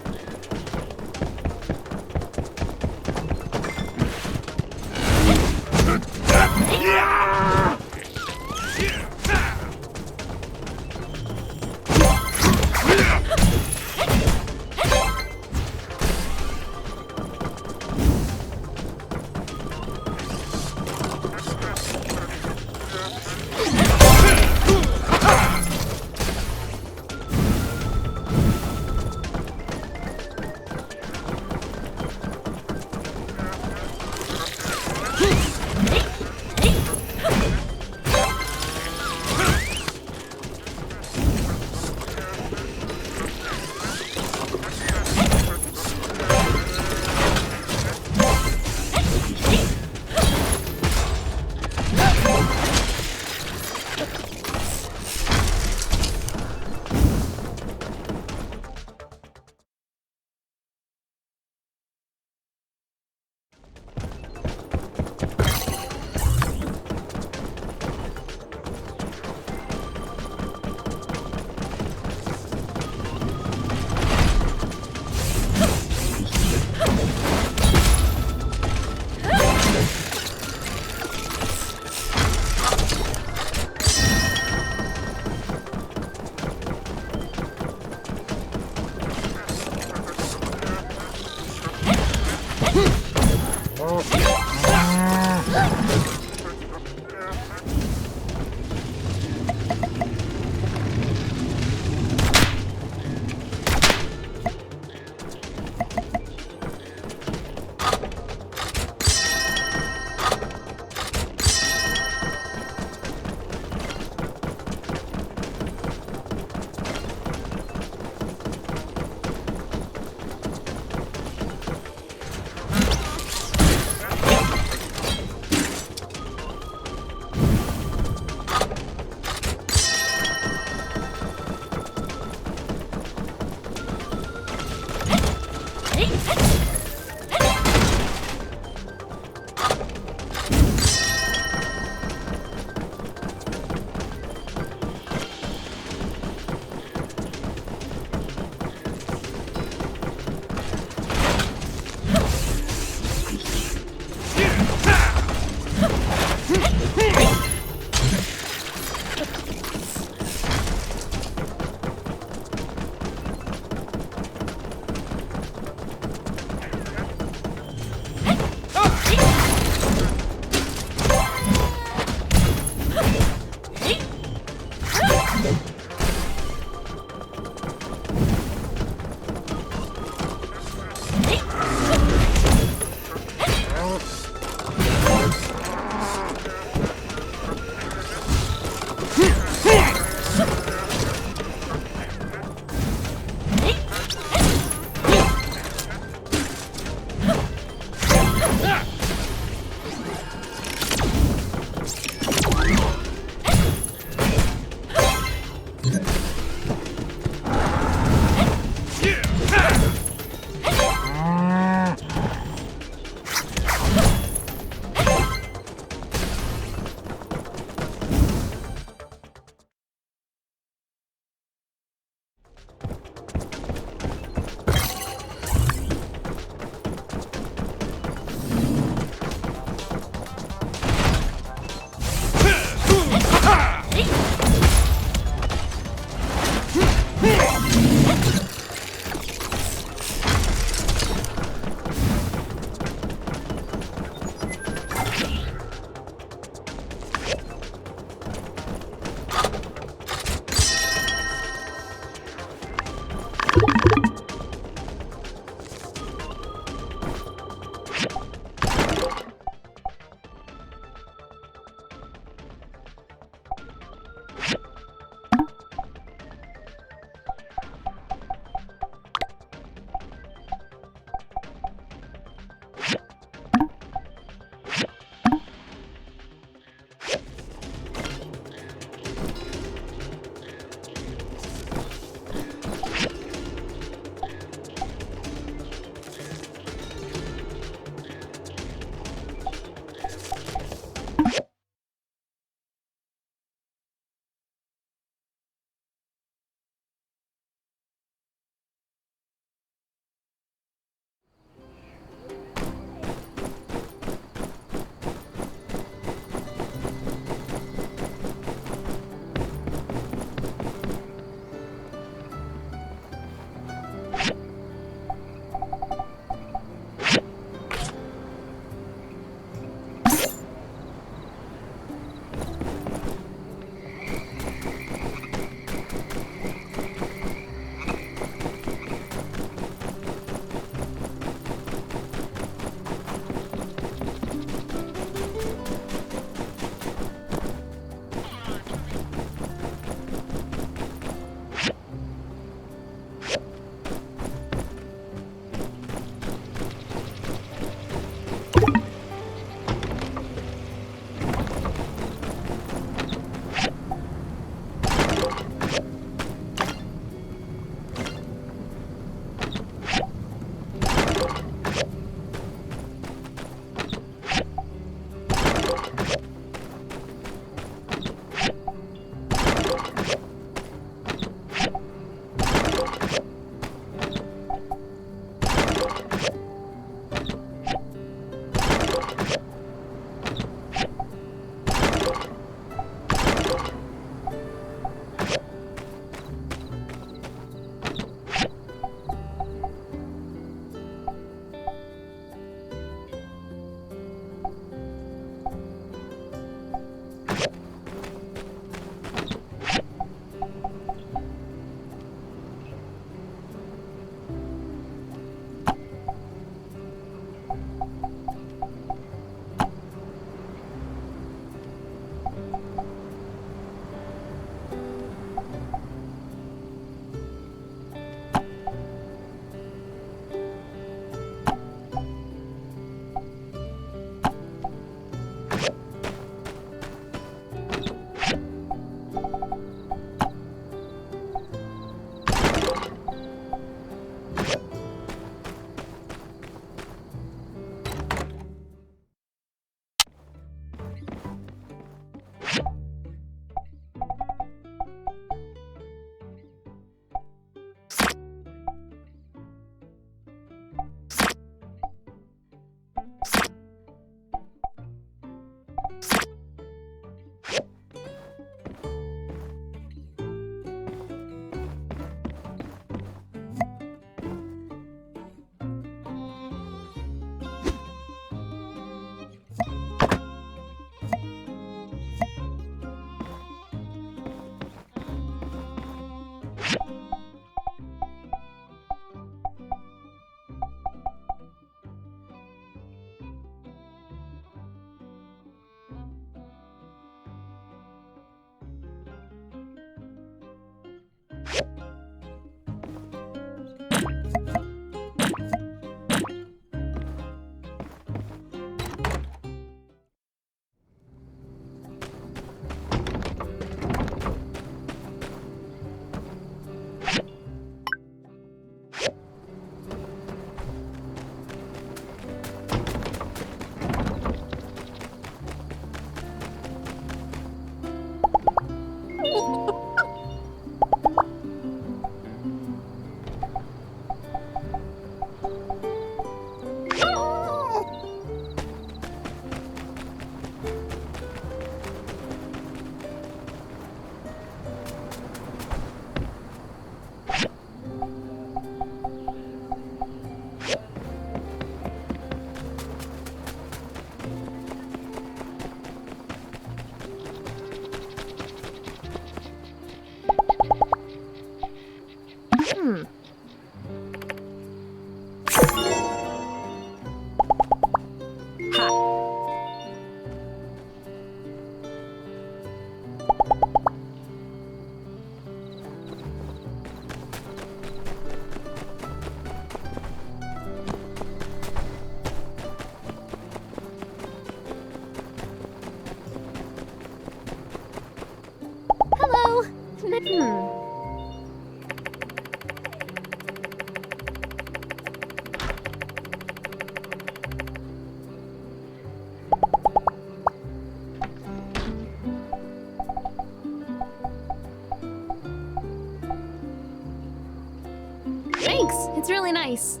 Thanks, it's really nice.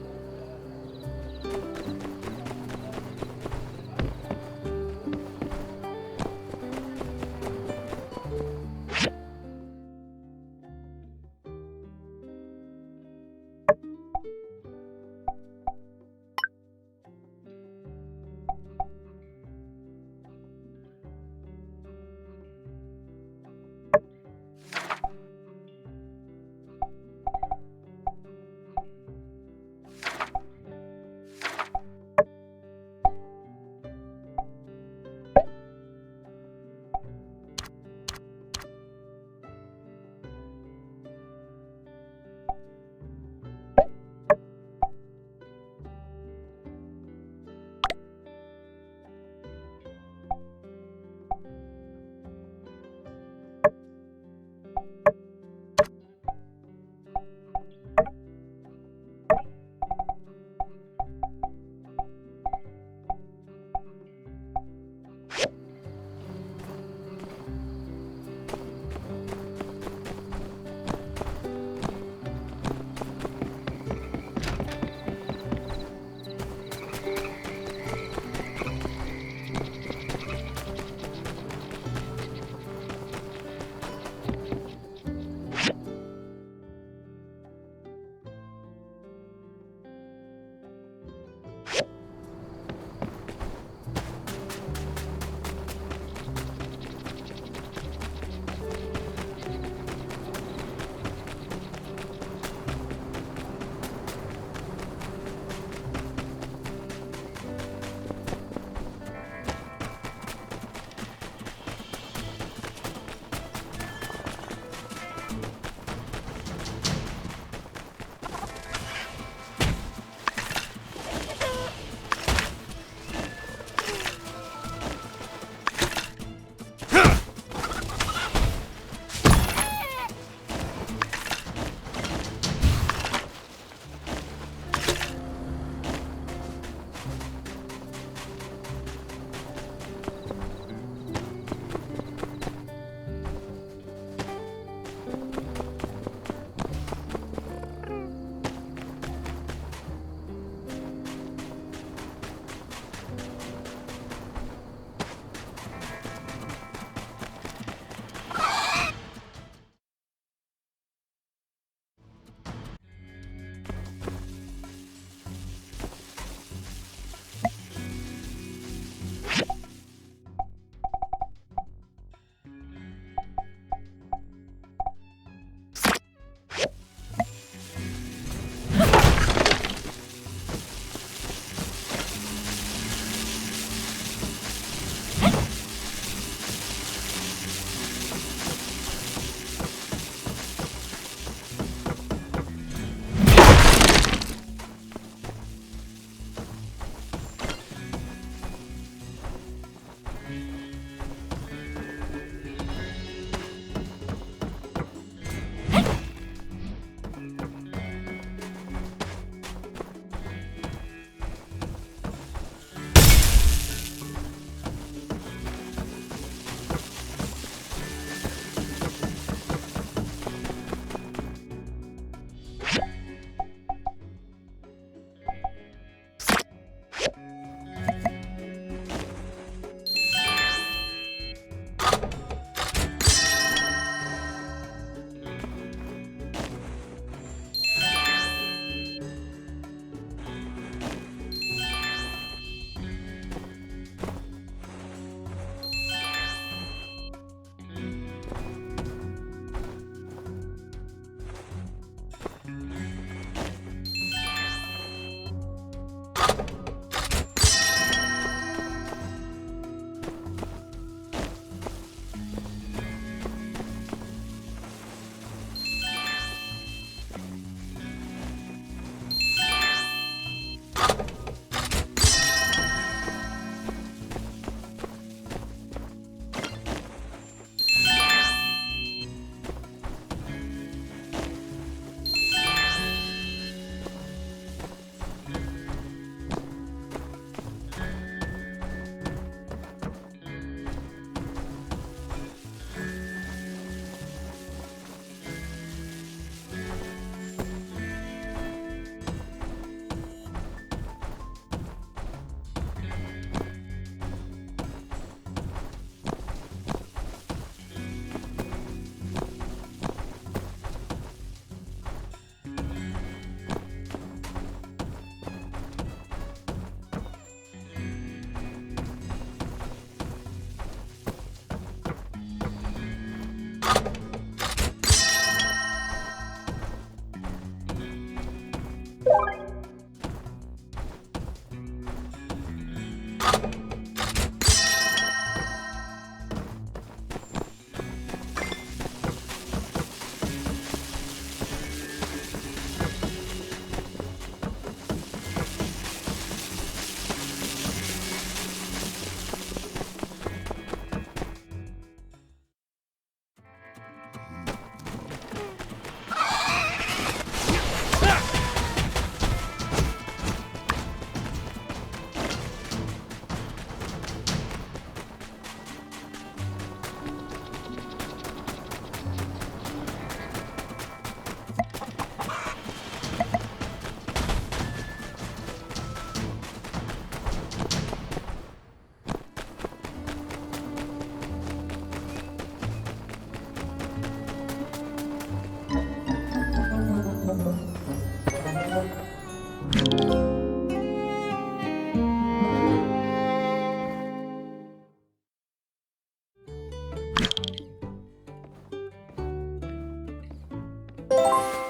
you.